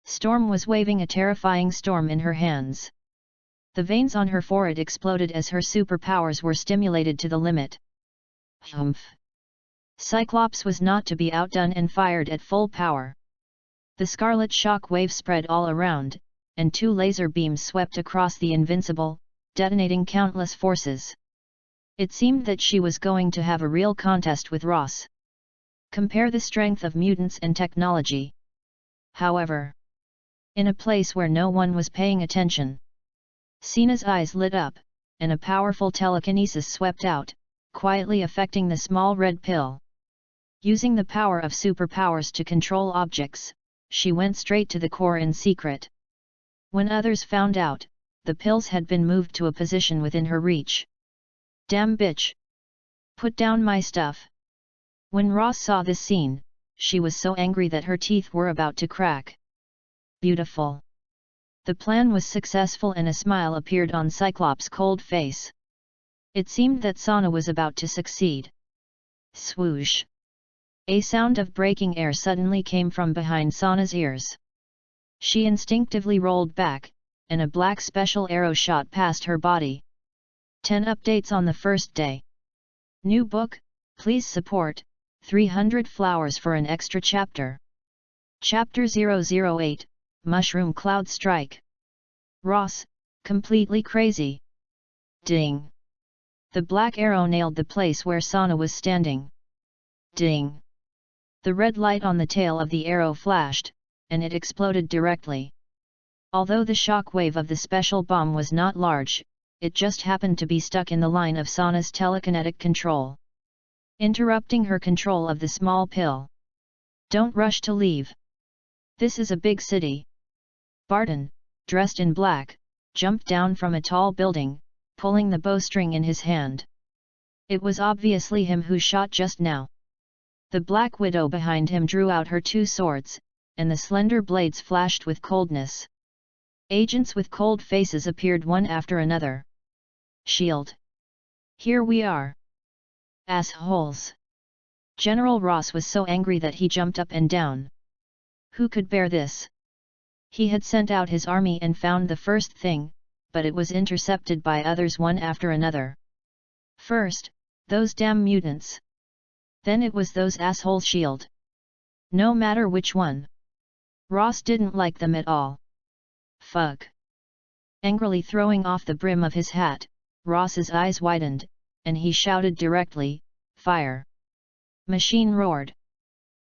Storm was waving a terrifying storm in her hands. The veins on her forehead exploded as her superpowers were stimulated to the limit. Humph! Cyclops was not to be outdone and fired at full power. The scarlet shock wave spread all around, and two laser beams swept across the Invincible, detonating countless forces. It seemed that she was going to have a real contest with Ross. Compare the strength of mutants and technology. However, in a place where no one was paying attention, Sina's eyes lit up, and a powerful telekinesis swept out, quietly affecting the small red pill. Using the power of superpowers to control objects, she went straight to the core in secret. When others found out, the pills had been moved to a position within her reach. Damn bitch! Put down my stuff! When Ross saw this scene, she was so angry that her teeth were about to crack. Beautiful! The plan was successful and a smile appeared on Cyclops' cold face. It seemed that Sana was about to succeed. Swoosh! A sound of breaking air suddenly came from behind Sana's ears. She instinctively rolled back, and a black special arrow shot past her body. 10 updates on the first day. New book, please support, 300 flowers for an extra chapter. Chapter 008, Mushroom Cloud Strike. Ross, completely crazy. Ding! The black arrow nailed the place where Sana was standing. Ding! The red light on the tail of the arrow flashed, and it exploded directly. Although the shock wave of the special bomb was not large, it just happened to be stuck in the line of Sana's telekinetic control, interrupting her control of the small pill. Don't rush to leave. This is a big city. Barton, dressed in black, jumped down from a tall building, pulling the bowstring in his hand. It was obviously him who shot just now. The Black Widow behind him drew out her two swords, and the slender blades flashed with coldness. Agents with cold faces appeared one after another. Shield! Here we are! Assholes! General Ross was so angry that he jumped up and down. Who could bear this? He had sent out his army and found the first thing, but it was intercepted by others one after another. First, those damn mutants. Then it was those asshole Shield. No matter which one. Ross didn't like them at all. Fuck. Angrily throwing off the brim of his hat, Ross's eyes widened, and he shouted directly, "Fire!" Machine roared.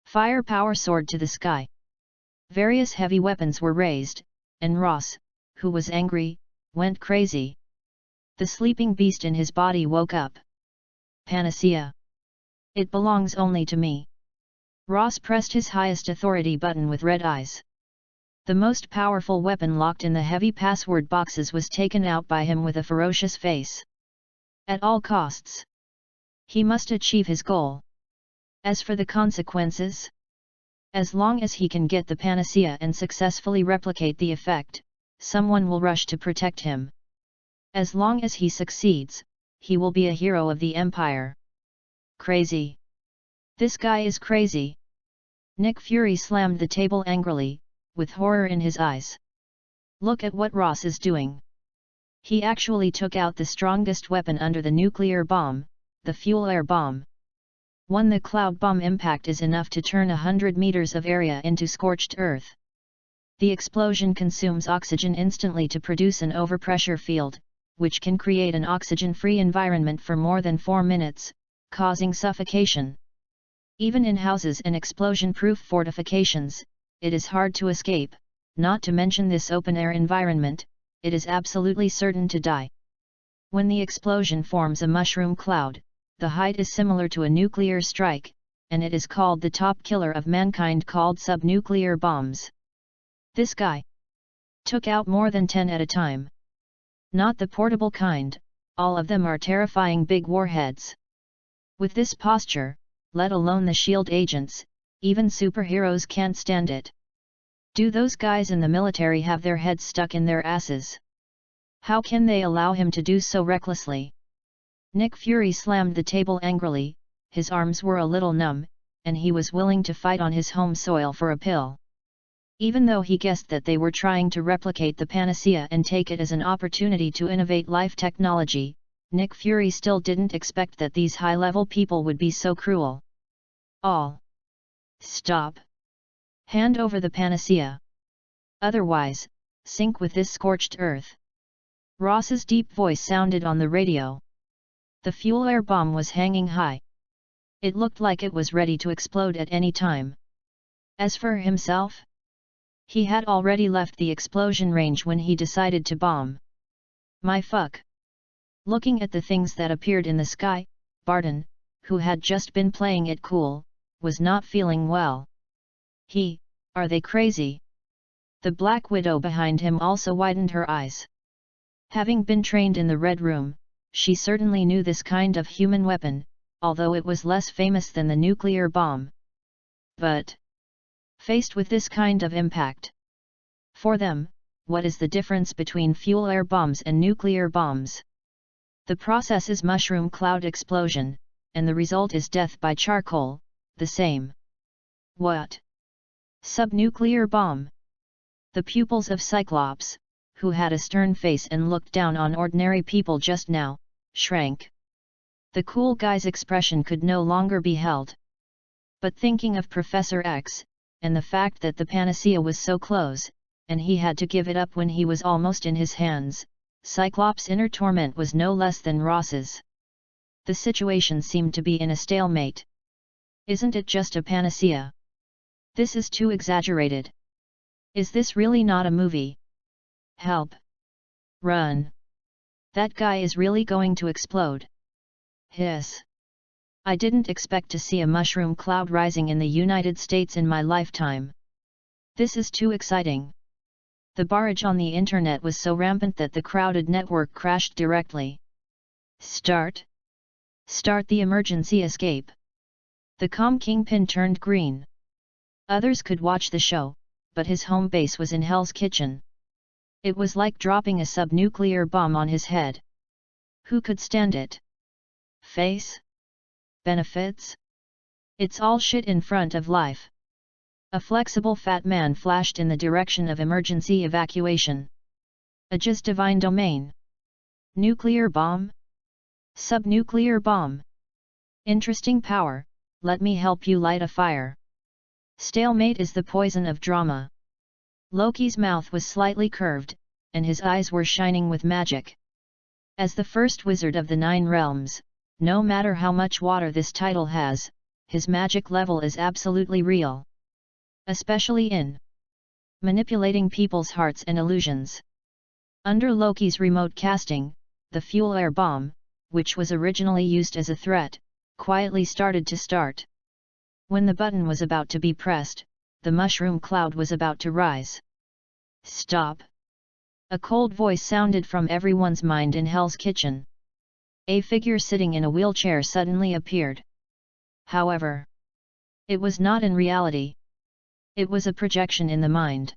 Firepower soared to the sky. Various heavy weapons were raised, and Ross, who was angry, went crazy. The sleeping beast in his body woke up. Panacea. It belongs only to me. Ross pressed his highest authority button with red eyes. The most powerful weapon locked in the heavy password boxes was taken out by him with a ferocious face. At all costs. He must achieve his goal. As for the consequences? As long as he can get the panacea and successfully replicate the effect, someone will rush to protect him. As long as he succeeds, he will be a hero of the Empire. Crazy. This guy is crazy. Nick Fury slammed the table angrily, with horror in his eyes. Look at what Ross is doing. He actually took out the strongest weapon under the nuclear bomb, the fuel air bomb. The cloud bomb impact is enough to turn 100 meters of area into scorched earth. The explosion consumes oxygen instantly to produce an overpressure field, which can create an oxygen-free environment for more than 4 minutes, causing suffocation. Even in houses and explosion-proof fortifications, it is hard to escape, not to mention this open-air environment, it is absolutely certain to die. When the explosion forms a mushroom cloud, the height is similar to a nuclear strike, and it is called the top killer of mankind, called subnuclear bombs. This guy took out more than 10 at a time. Not the portable kind, all of them are terrifying big warheads. With this posture, let alone the SHIELD agents, even superheroes can't stand it. Do those guys in the military have their heads stuck in their asses? How can they allow him to do so recklessly? Nick Fury slammed the table angrily, his arms were a little numb, and he was willing to fight on his home soil for a pill. Even though he guessed that they were trying to replicate the panacea and take it as an opportunity to innovate life technology, Nick Fury still didn't expect that these high-level people would be so cruel. All. Stop. Hand over the panacea. Otherwise, sink with this scorched earth. Ross's deep voice sounded on the radio. The fuel air bomb was hanging high. It looked like it was ready to explode at any time. As for himself, he had already left the explosion range when he decided to bomb. My fuck. Looking at the things that appeared in the sky, Barton, who had just been playing it cool, was not feeling well. Are they crazy? The Black Widow behind him also widened her eyes. Having been trained in the Red Room, she certainly knew this kind of human weapon, although it was less famous than the nuclear bomb. But faced with this kind of impact, for them, what is the difference between fuel air bombs and nuclear bombs? The process is mushroom cloud explosion, and the result is death by charcoal, the same. What? Subnuclear bomb? The pupils of Cyclops, who had a stern face and looked down on ordinary people just now, shrank. The cool guy's expression could no longer be held. But thinking of Professor X, and the fact that the panacea was so close, and he had to give it up when he was almost in his hands, Cyclops' inner torment was no less than Ross's. The situation seemed to be in a stalemate. Isn't it just a panacea? This is too exaggerated. Is this really not a movie? Help! Run! That guy is really going to explode. Hiss! I didn't expect to see a mushroom cloud rising in the United States in my lifetime. This is too exciting. The barrage on the internet was so rampant that the crowded network crashed directly. Start the emergency escape. The calm kingpin turned green. Others could watch the show, but his home base was in Hell's Kitchen. It was like dropping a subnuclear bomb on his head. Who could stand it? Face? Benefits? It's all shit in front of life. A flexible fat man flashed in the direction of emergency evacuation. A just divine domain. Nuclear bomb? Subnuclear bomb. Interesting power, let me help you light a fire. Stalemate is the poison of drama. Loki's mouth was slightly curved, and his eyes were shining with magic. As the first wizard of the 9 realms, no matter how much water this title has, his magic level is absolutely real. Especially in manipulating people's hearts and illusions. Under Loki's remote casting, the fuel air bomb, which was originally used as a threat, quietly started to start. When the button was about to be pressed, the mushroom cloud was about to rise. Stop! A cold voice sounded from everyone's mind in Hell's Kitchen. A figure sitting in a wheelchair suddenly appeared. However, it was not in reality. It was a projection in the mind.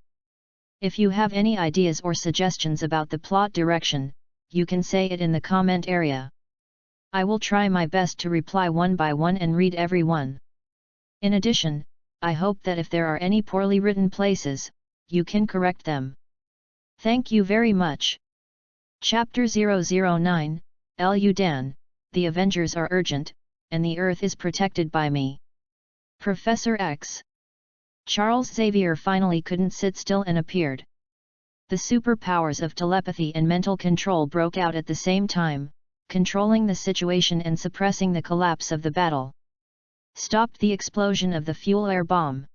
If you have any ideas or suggestions about the plot direction, you can say it in the comment area. I will try my best to reply one by one and read every one. In addition, I hope that if there are any poorly written places, you can correct them. Thank you very much. Chapter 009, Ludan, the Avengers are urgent, and the Earth is protected by me. Professor X. Charles Xavier finally couldn't sit still and appeared. The superpowers of telepathy and mental control broke out at the same time, controlling the situation and suppressing the collapse of the battle. Stopped the explosion of the fuel air bomb.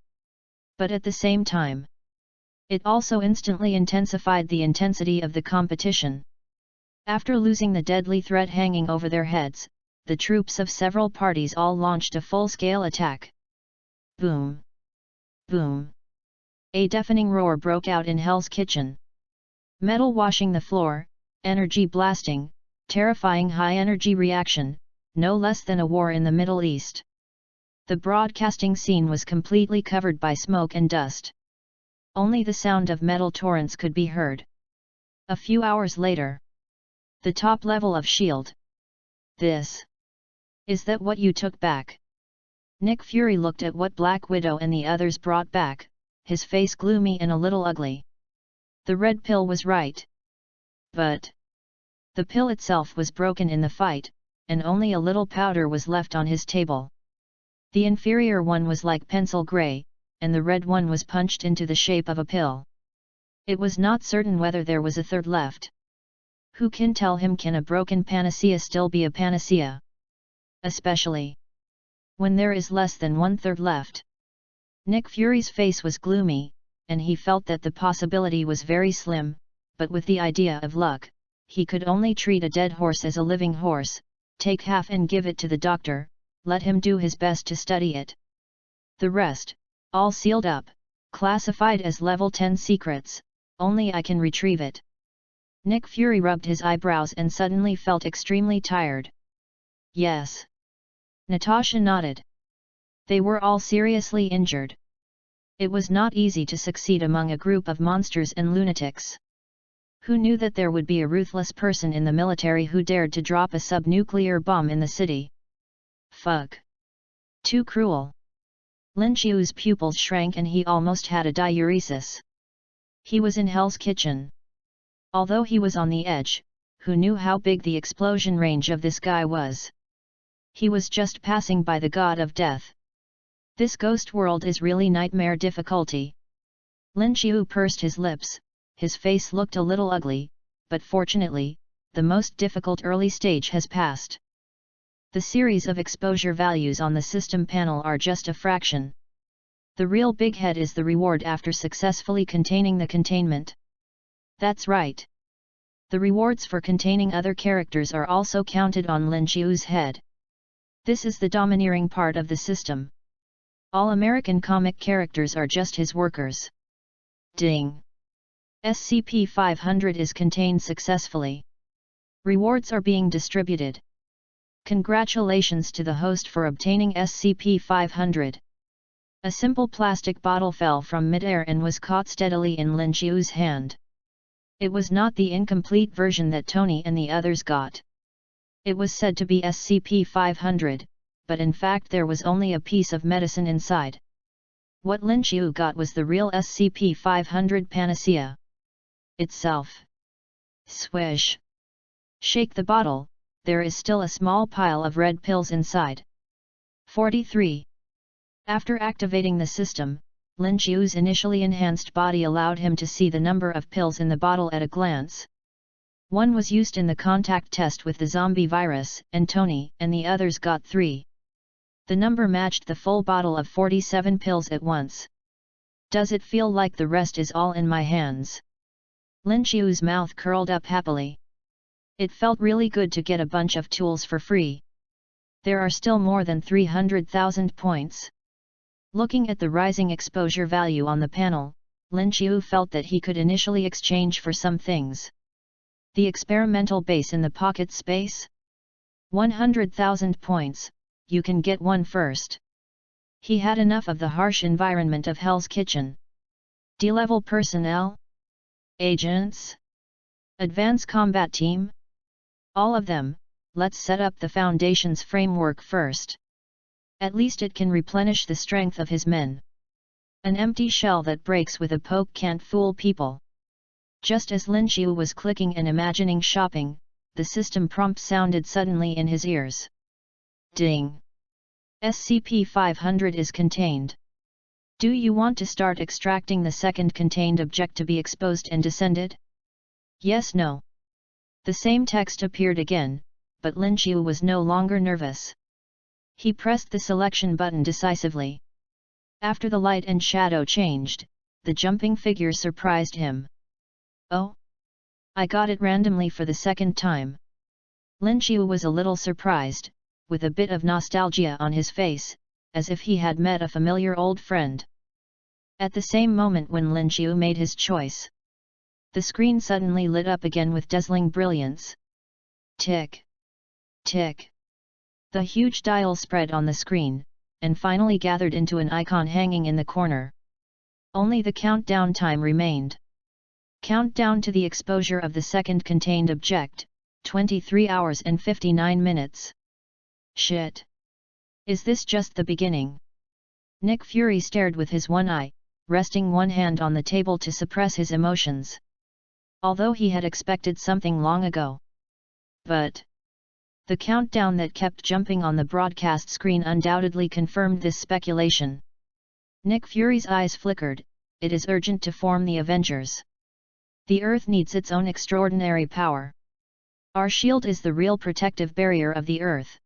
But at the same time, it also instantly intensified the intensity of the competition. After losing the deadly threat hanging over their heads, the troops of several parties all launched a full-scale attack. Boom! Boom! A deafening roar broke out in Hell's Kitchen. Metal washing the floor, energy blasting, terrifying high-energy reaction, no less than a war in the Middle East. The broadcasting scene was completely covered by smoke and dust. Only the sound of metal torrents could be heard. A few hours later. The top level of S.H.I.E.L.D. Is that what you took back? Nick Fury looked at what Black Widow and the others brought back, his face gloomy and a little ugly. The red pill was right. But the pill itself was broken in the fight, and only a little powder was left on his table. The inferior one was like pencil grey, and the red one was punched into the shape of a pill. It was not certain whether there was a third left. Who can tell him, can a broken panacea still be a panacea? Especially when there is less than 1/3 left. Nick Fury's face was gloomy, and he felt that the possibility was very slim, but with the idea of luck, he could only treat a dead horse as a living horse, take half and give it to the doctor, let him do his best to study it. The rest, all sealed up, classified as level 10 secrets, only I can retrieve it. Nick Fury rubbed his eyebrows and suddenly felt extremely tired. Yes. Natasha nodded. They were all seriously injured. It was not easy to succeed among a group of monsters and lunatics. Who knew that there would be a ruthless person in the military who dared to drop a sub-nuclear bomb in the city? Fuck. Too cruel. Lin Qiu's pupils shrank and he almost had a diuresis. He was in Hell's Kitchen. Although he was on the edge, who knew how big the explosion range of this guy was? He was just passing by the god of death. This ghost world is really nightmare difficulty. Lin Qiu pursed his lips, his face looked a little ugly, but fortunately, the most difficult early stage has passed. The series of exposure values on the system panel are just a fraction. The real big head is the reward after successfully containing the containment. That's right. The rewards for containing other characters are also counted on Lin Qiu's head. This is the domineering part of the system. All American comic characters are just his workers. Ding! SCP-500 is contained successfully. Rewards are being distributed. Congratulations to the host for obtaining SCP-500. A simple plastic bottle fell from midair and was caught steadily in Lin Qiu's hand. It was not the incomplete version that Tony and the others got. It was said to be SCP-500, but in fact there was only a piece of medicine inside. What Lin Qiu got was the real SCP-500 panacea itself. Swish! Shake the bottle, there is still a small pile of red pills inside. 43. After activating the system, Lin Qiu's initially enhanced body allowed him to see the number of pills in the bottle at a glance. One was used in the contact test with the zombie virus, and Tony and the others got 3. The number matched the full bottle of 47 pills at once. Does it feel like the rest is all in my hands? Lin Qiu's mouth curled up happily. It felt really good to get a bunch of tools for free. There are still more than 300,000 points. Looking at the rising exposure value on the panel, Lin Qiu felt that he could initially exchange for some things. The experimental base in the pocket space? 100,000 points, you can get one first. He had enough of the harsh environment of Hell's Kitchen. D-level personnel? Agents? Advanced combat team? All of them, let's set up the Foundation's framework first. At least it can replenish the strength of his men. An empty shell that breaks with a poke can't fool people. Just as Lin Qiu was clicking and imagining shopping, the system prompt sounded suddenly in his ears. Ding! SCP-500 is contained. Do you want to start extracting the second contained object to be exposed and descended? Yes, no. The same text appeared again, but Lin Qiu was no longer nervous. He pressed the selection button decisively. After the light and shadow changed, the jumping figure surprised him. Oh! I got it randomly for the second time. Lin Qiu was a little surprised, with a bit of nostalgia on his face, as if he had met a familiar old friend. At the same moment when Lin Qiu made his choice, the screen suddenly lit up again with dazzling brilliance. Tick! Tick! The huge dial spread on the screen, and finally gathered into an icon hanging in the corner. Only the countdown time remained. Countdown to the exposure of the second contained object, 23 hours and 59 minutes. Shit! Is this just the beginning? Nick Fury stared with his one eye, resting one hand on the table to suppress his emotions. Although he had expected something long ago. But the countdown that kept jumping on the broadcast screen undoubtedly confirmed this speculation. Nick Fury's eyes flickered. It is urgent to form the Avengers. The Earth needs its own extraordinary power. Our shield is the real protective barrier of the Earth.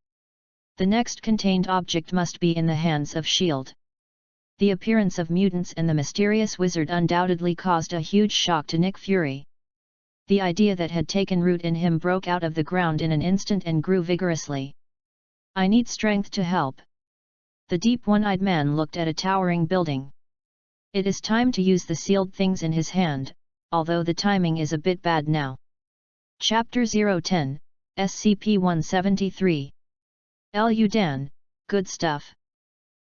The next contained object must be in the hands of S.H.I.E.L.D. The appearance of mutants and the mysterious wizard undoubtedly caused a huge shock to Nick Fury. The idea that had taken root in him broke out of the ground in an instant and grew vigorously. I need strength to help. The deep one-eyed man looked at a towering building. It is time to use the sealed things in his hand, although the timing is a bit bad now. Chapter 010, SCP-173. Lu Dan, good stuff.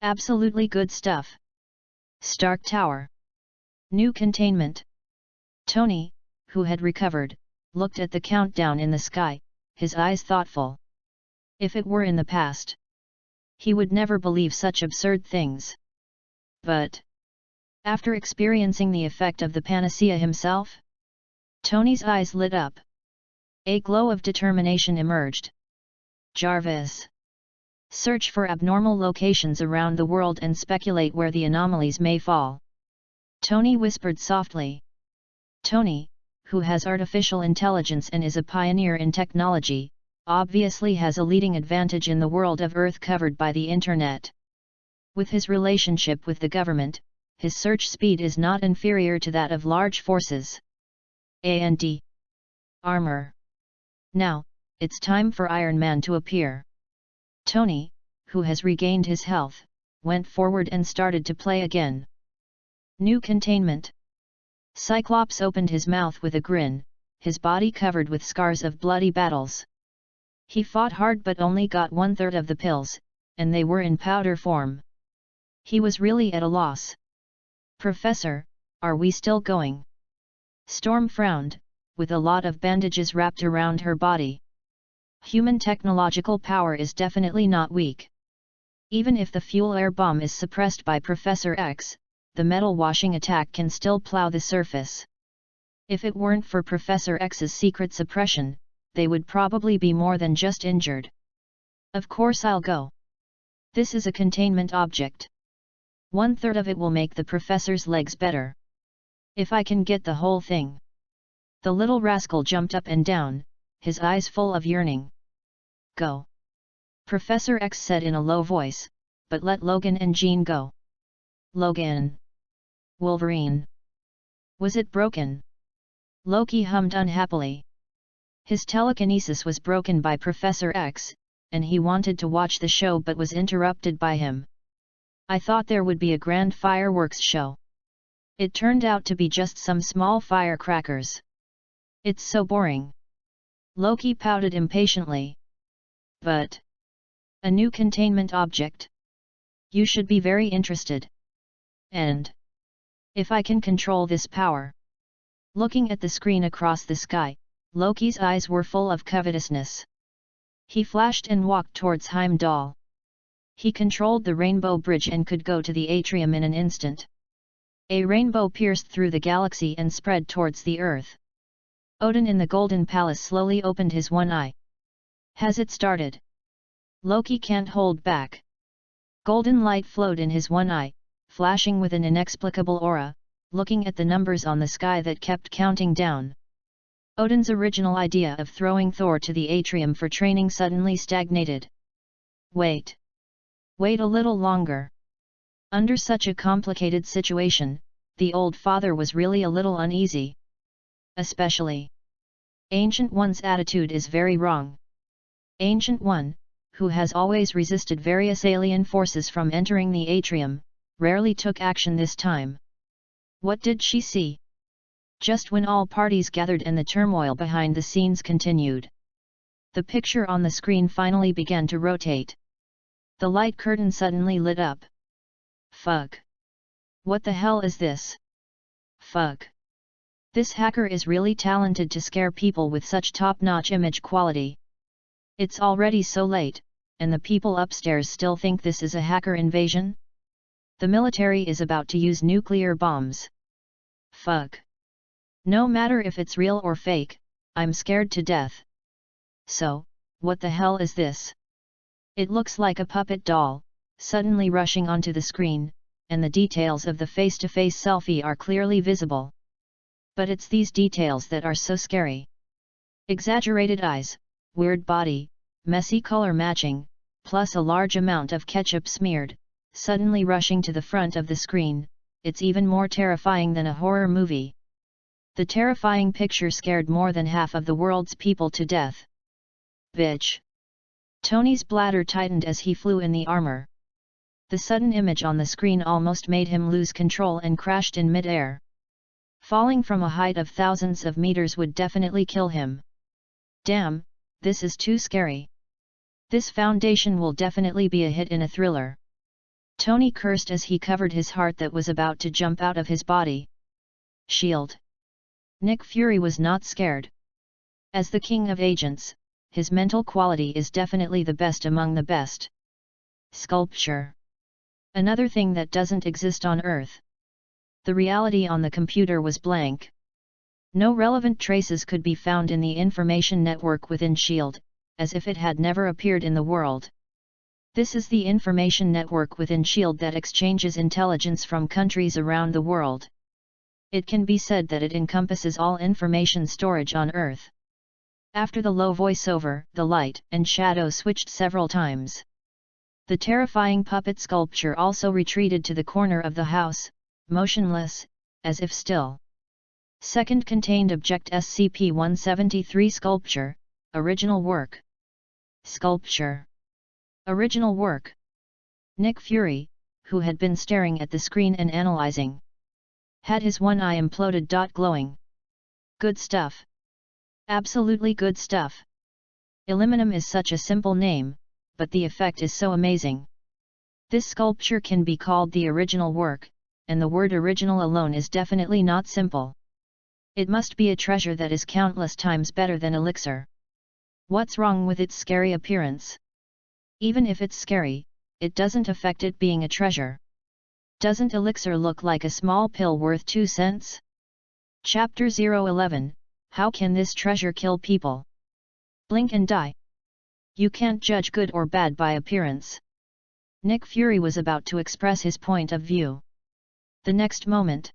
Absolutely good stuff. Stark Tower. New containment. Tony, who had recovered, looked at the countdown in the sky, his eyes thoughtful. If it were in the past, he would never believe such absurd things. But after experiencing the effect of the panacea himself, Tony's eyes lit up. A glow of determination emerged. Jarvis. Search for abnormal locations around the world and speculate where the anomalies may fall. Tony whispered softly. Tony, who has artificial intelligence and is a pioneer in technology, obviously has a leading advantage in the world of Earth covered by the Internet. With his relationship with the government, his search speed is not inferior to that of large forces. A&D. Armor. Now, it's time for Iron Man to appear. Tony, who has regained his health, went forward and started to play again. New containment. Cyclops opened his mouth with a grin, his body covered with scars of bloody battles. He fought hard but only got 1/3 of the pills, and they were in powder form. He was really at a loss. Professor, are we still going? Storm frowned, with a lot of bandages wrapped around her body. Human technological power is definitely not weak. Even if the fuel air bomb is suppressed by Professor X, the metal washing attack can still plow the surface. If it weren't for Professor X's secret suppression, they would probably be more than just injured. Of course I'll go. This is a containment object. 1/3 of it will make the professor's legs better. If I can get the whole thing. The little rascal jumped up and down, his eyes full of yearning. Go. Professor X said in a low voice, but let Logan and Jean go. Logan. Wolverine. Was it broken? Loki hummed unhappily. His telekinesis was broken by Professor X, and he wanted to watch the show but was interrupted by him. I thought there would be a grand fireworks show. It turned out to be just some small firecrackers. It's so boring. Loki pouted impatiently. But a new containment object. You should be very interested. And if I can control this power. Looking at the screen across the sky, Loki's eyes were full of covetousness. He flashed and walked towards Heimdall. He controlled the rainbow bridge and could go to the atrium in an instant. A rainbow pierced through the galaxy and spread towards the earth. Odin in the Golden Palace slowly opened his one eye. Has it started? Loki can't hold back. Golden light flowed in his one eye, flashing with an inexplicable aura, looking at the numbers on the sky that kept counting down. Odin's original idea of throwing Thor to the atrium for training suddenly stagnated. Wait. Wait a little longer. Under such a complicated situation, the old father was really a little uneasy. Especially. Ancient One's attitude is very wrong. Ancient One, who has always resisted various alien forces from entering the atrium, rarely took action this time. What did she see? Just when all parties gathered and the turmoil behind the scenes continued. The picture on the screen finally began to rotate. The light curtain suddenly lit up. Fuck. What the hell is this? Fuck. This hacker is really talented to scare people with such top-notch image quality. It's already so late, and the people upstairs still think this is a hacker invasion? The military is about to use nuclear bombs. Fuck. No matter if it's real or fake, I'm scared to death. So, what the hell is this? It looks like a puppet doll, suddenly rushing onto the screen, and the details of the face-to-face selfie are clearly visible. But it's these details that are so scary. Exaggerated eyes, weird body, messy color matching, plus a large amount of ketchup smeared, suddenly rushing to the front of the screen. It's even more terrifying than a horror movie. The terrifying picture scared more than half of the world's people to death. Bitch. Tony's bladder tightened as he flew in the armor. The sudden image on the screen almost made him lose control and crashed in mid-air. Falling from a height of thousands of meters would definitely kill him. Damn, this is too scary. This foundation will definitely be a hit in a thriller. Tony cursed as he covered his heart that was about to jump out of his body. Shield. Nick Fury was not scared. As the king of agents, his mental quality is definitely the best among the best. Sculpture. Another thing that doesn't exist on Earth. The reality on the computer was blank. No relevant traces could be found in the information network within S.H.I.E.L.D., as if it had never appeared in the world. This is the information network within S.H.I.E.L.D. that exchanges intelligence from countries around the world. It can be said that it encompasses all information storage on Earth. After the low voiceover, the light and shadow switched several times. The terrifying puppet sculpture also retreated to the corner of the house, motionless, as if still. Second contained object SCP-173 Sculpture, original work. Sculpture. Original work. Nick Fury, who had been staring at the screen and analyzing, had his one eye imploded. Glowing. Good stuff. Absolutely good stuff. Aluminum is such a simple name, but the effect is so amazing. This sculpture can be called the original work, and the word original alone is definitely not simple. It must be a treasure that is countless times better than Elixir. What's wrong with its scary appearance? Even if it's scary, it doesn't affect it being a treasure. Doesn't Elixir look like a small pill worth 2 cents? Chapter 011, How can this treasure kill people? Blink and die. You can't judge good or bad by appearance. Nick Fury was about to express his point of view. The next moment,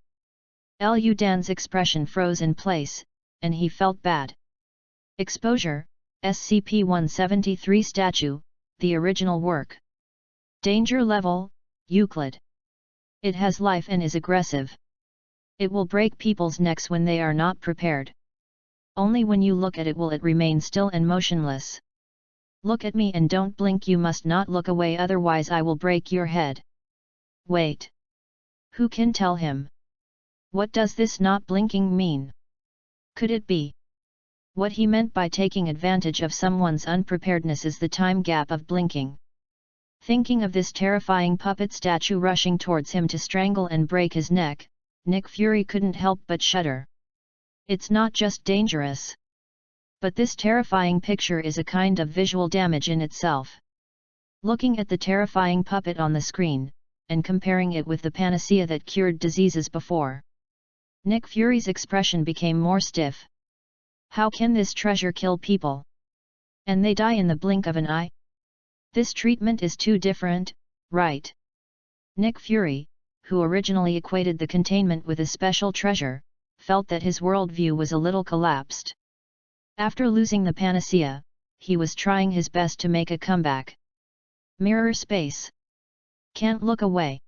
Lu Dan's expression froze in place, and he felt bad. Exposure, SCP-173 Statue, the original work. Danger level, Euclid. It has life and is aggressive. It will break people's necks when they are not prepared. Only when you look at it will it remain still and motionless. Look at me and don't blink. You must not look away, otherwise I will break your head. Wait. Who can tell him? What does this not blinking mean? Could it be? What he meant by taking advantage of someone's unpreparedness is the time gap of blinking. Thinking of this terrifying puppet statue rushing towards him to strangle and break his neck, Nick Fury couldn't help but shudder. It's not just dangerous. But this terrifying picture is a kind of visual damage in itself. Looking at the terrifying puppet on the screen, and comparing it with the panacea that cured diseases before, Nick Fury's expression became more stiff. How can this treasure kill people? And they die in the blink of an eye? This treatment is too different, right? Nick Fury, who originally equated the containment with a special treasure, felt that his worldview was a little collapsed. After losing the panacea, he was trying his best to make a comeback. Mirror space. Can't look away.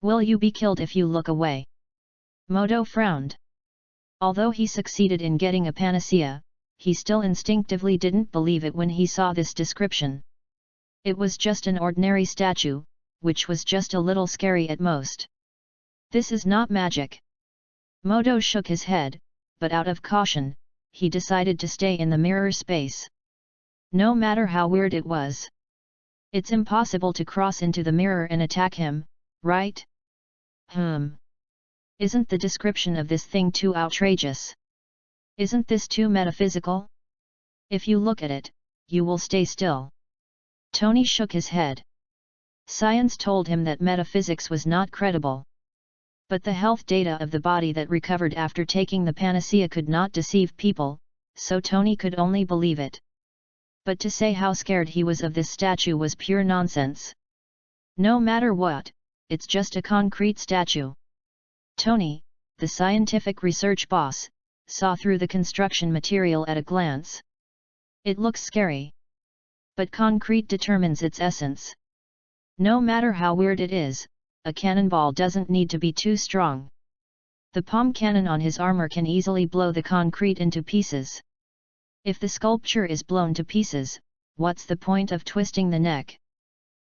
Will you be killed if you look away? Modo frowned. Although he succeeded in getting a panacea, he still instinctively didn't believe it when he saw this description. It was just an ordinary statue, which was just a little scary at most. This is not magic. Modo shook his head, but out of caution, he decided to stay in the mirror space. No matter how weird it was. It's impossible to cross into the mirror and attack him, right? Isn't the description of this thing too outrageous? Isn't this too metaphysical? If you look at it, you will stay still. Tony shook his head. Science told him that metaphysics was not credible. But the health data of the body that recovered after taking the panacea could not deceive people, so Tony could only believe it. But to say how scared he was of this statue was pure nonsense. No matter what, it's just a concrete statue. Tony, the scientific research boss, saw through the construction material at a glance. It looks scary. But concrete determines its essence. No matter how weird it is, a cannonball doesn't need to be too strong. The palm cannon on his armor can easily blow the concrete into pieces. If the sculpture is blown to pieces, what's the point of twisting the neck?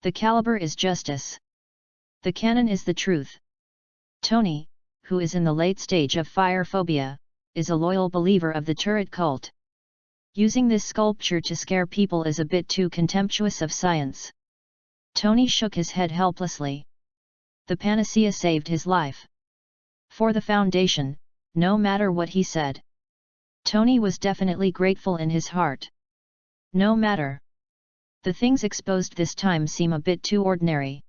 The caliber is justice. The cannon is the truth. Tony, who is in the late stage of fire phobia, is a loyal believer of the turret cult. Using this sculpture to scare people is a bit too contemptuous of science. Tony shook his head helplessly. The panacea saved his life. For the Foundation, no matter what he said. Tony was definitely grateful in his heart. No matter. The things exposed this time seem a bit too ordinary.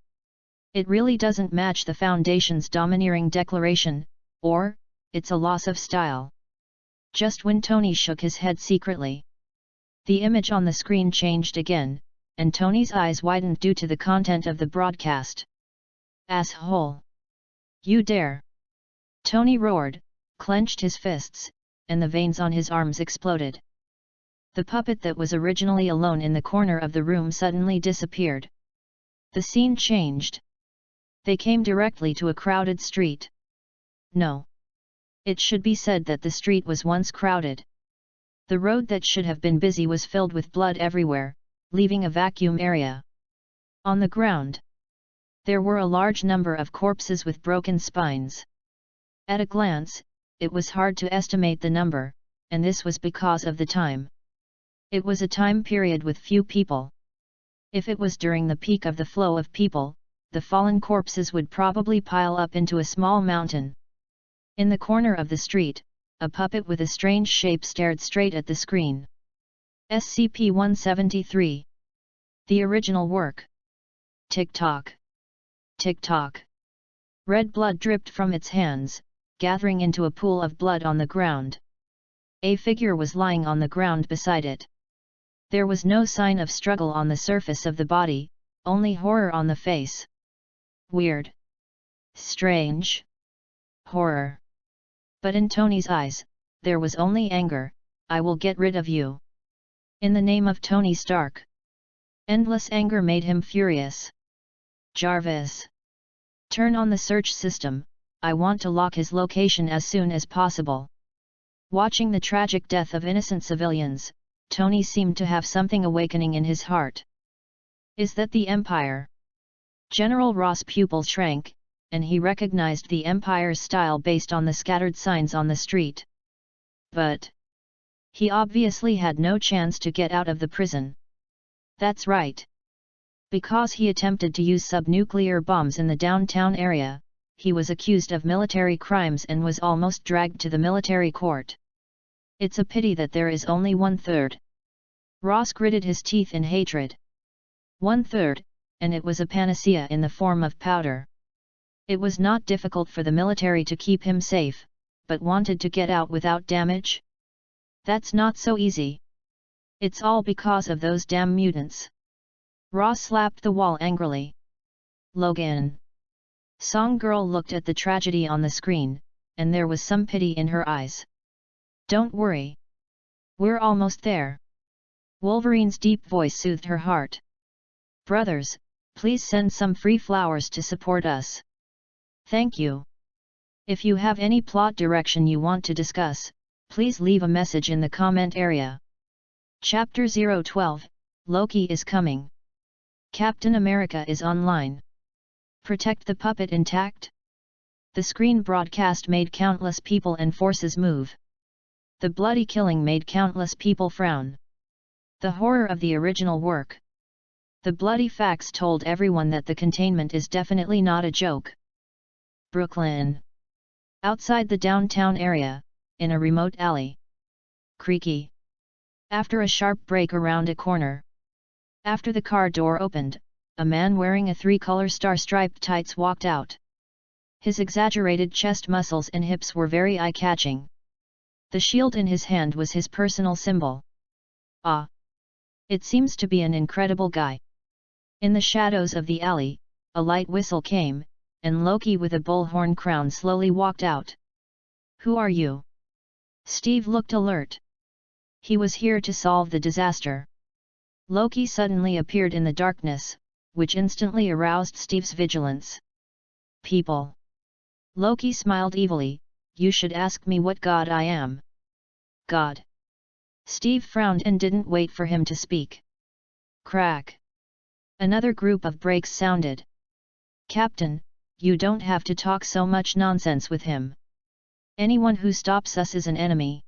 It really doesn't match the Foundation's domineering declaration, or, it's a loss of style. Just when Tony shook his head secretly, the image on the screen changed again, and Tony's eyes widened due to the content of the broadcast. Asshole! You dare! Tony roared, clenched his fists, and the veins on his arms exploded. The puppet that was originally alone in the corner of the room suddenly disappeared. The scene changed. They came directly to a crowded street. No. It should be said that the street was once crowded. The road that should have been busy was filled with blood everywhere, leaving a vacuum area. On the ground, there were a large number of corpses with broken spines. At a glance, it was hard to estimate the number, and this was because of the time. It was a time period with few people. If it was during the peak of the flow of people, the fallen corpses would probably pile up into a small mountain. In the corner of the street, a puppet with a strange shape stared straight at the screen. SCP-173. The original work. Tick-tock. Tick-tock. Red blood dripped from its hands, gathering into a pool of blood on the ground. A figure was lying on the ground beside it. There was no sign of struggle on the surface of the body, only horror on the face. Weird. Strange. Horror. But in Tony's eyes, there was only anger. I will get rid of you. In the name of Tony Stark. Endless anger made him furious. Jarvis. Turn on the search system, I want to lock his location as soon as possible. Watching the tragic death of innocent civilians, Tony seemed to have something awakening in his heart. Is that the Empire? General Ross' pupils shrank, and he recognized the Empire's style based on the scattered signs on the street. But he obviously had no chance to get out of the prison. That's right. Because he attempted to use subnuclear bombs in the downtown area, he was accused of military crimes and was almost dragged to the military court. It's a pity that there is only 1/3. Ross gritted his teeth in hatred. 1/3, and it was a panacea in the form of powder. It was not difficult for the military to keep him safe, but wanted to get out without damage? That's not so easy. It's all because of those damn mutants. Ross slapped the wall angrily. Logan. Song Girl looked at the tragedy on the screen, and there was some pity in her eyes. Don't worry. We're almost there. Wolverine's deep voice soothed her heart. Brothers, please send some free flowers to support us. Thank you. If you have any plot direction you want to discuss, please leave a message in the comment area. Chapter 012, Loki is coming. Captain America is online. Protect the puppet intact? The screen broadcast made countless people and forces move. The bloody killing made countless people frown. The horror of the original work. The bloody facts told everyone that the containment is definitely not a joke. Brooklyn. Outside the downtown area, in a remote alley. Creaky. After a sharp break around a corner. After the car door opened, a man wearing a 3-color star-striped tights walked out. His exaggerated chest muscles and hips were very eye-catching. The shield in his hand was his personal symbol. Ah! It seems to be an incredible guy. In the shadows of the alley, a light whistle came, and Loki with a bullhorn crown slowly walked out. Who are you? Steve looked alert. He was here to solve the disaster. Loki suddenly appeared in the darkness, which instantly aroused Steve's vigilance. People. Loki smiled evilly, you should ask me what god I am. God. Steve frowned and didn't wait for him to speak. Crack. Another group of brakes sounded. Captain, you don't have to talk so much nonsense with him. Anyone who stops us is an enemy.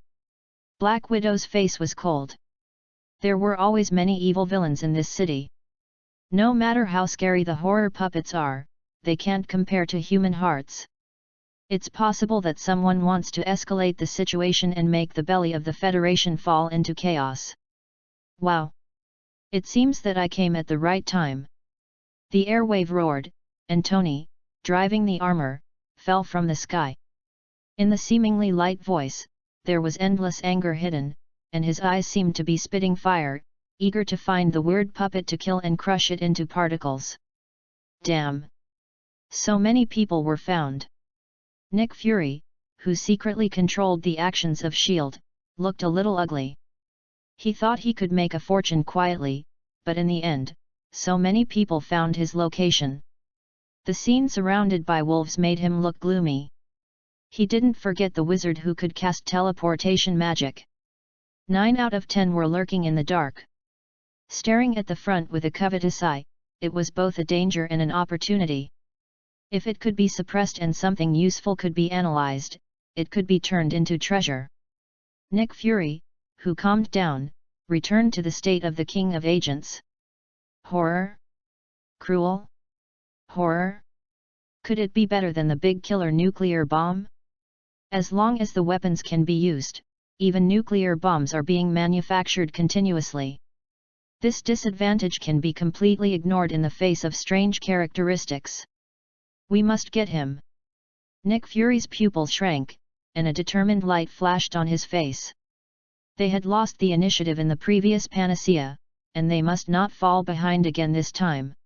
Black Widow's face was cold. There were always many evil villains in this city. No matter how scary the horror puppets are, they can't compare to human hearts. It's possible that someone wants to escalate the situation and make the belly of the Federation fall into chaos. Wow! It seems that I came at the right time. The airwave roared, and Tony, driving the armor, fell from the sky. In the seemingly light voice, there was endless anger hidden, and his eyes seemed to be spitting fire, eager to find the weird puppet to kill and crush it into particles. Damn! So many people were found. Nick Fury, who secretly controlled the actions of S.H.I.E.L.D., looked a little ugly. He thought he could make a fortune quietly, but in the end, so many people found his location. The scene surrounded by wolves made him look gloomy. He didn't forget the wizard who could cast teleportation magic. 9 out of 10 were lurking in the dark. Staring at the front with a covetous eye, it was both a danger and an opportunity. If it could be suppressed and something useful could be analyzed, it could be turned into treasure. Nick Fury, who calmed down, returned to the state of the king of agents. Horror? Cruel? Horror? Could it be better than the big killer nuclear bomb? As long as the weapons can be used, even nuclear bombs are being manufactured continuously. This disadvantage can be completely ignored in the face of strange characteristics. We must get him. Nick Fury's pupils shrank, and a determined light flashed on his face. They had lost the initiative in the previous panacea, and they must not fall behind again this time.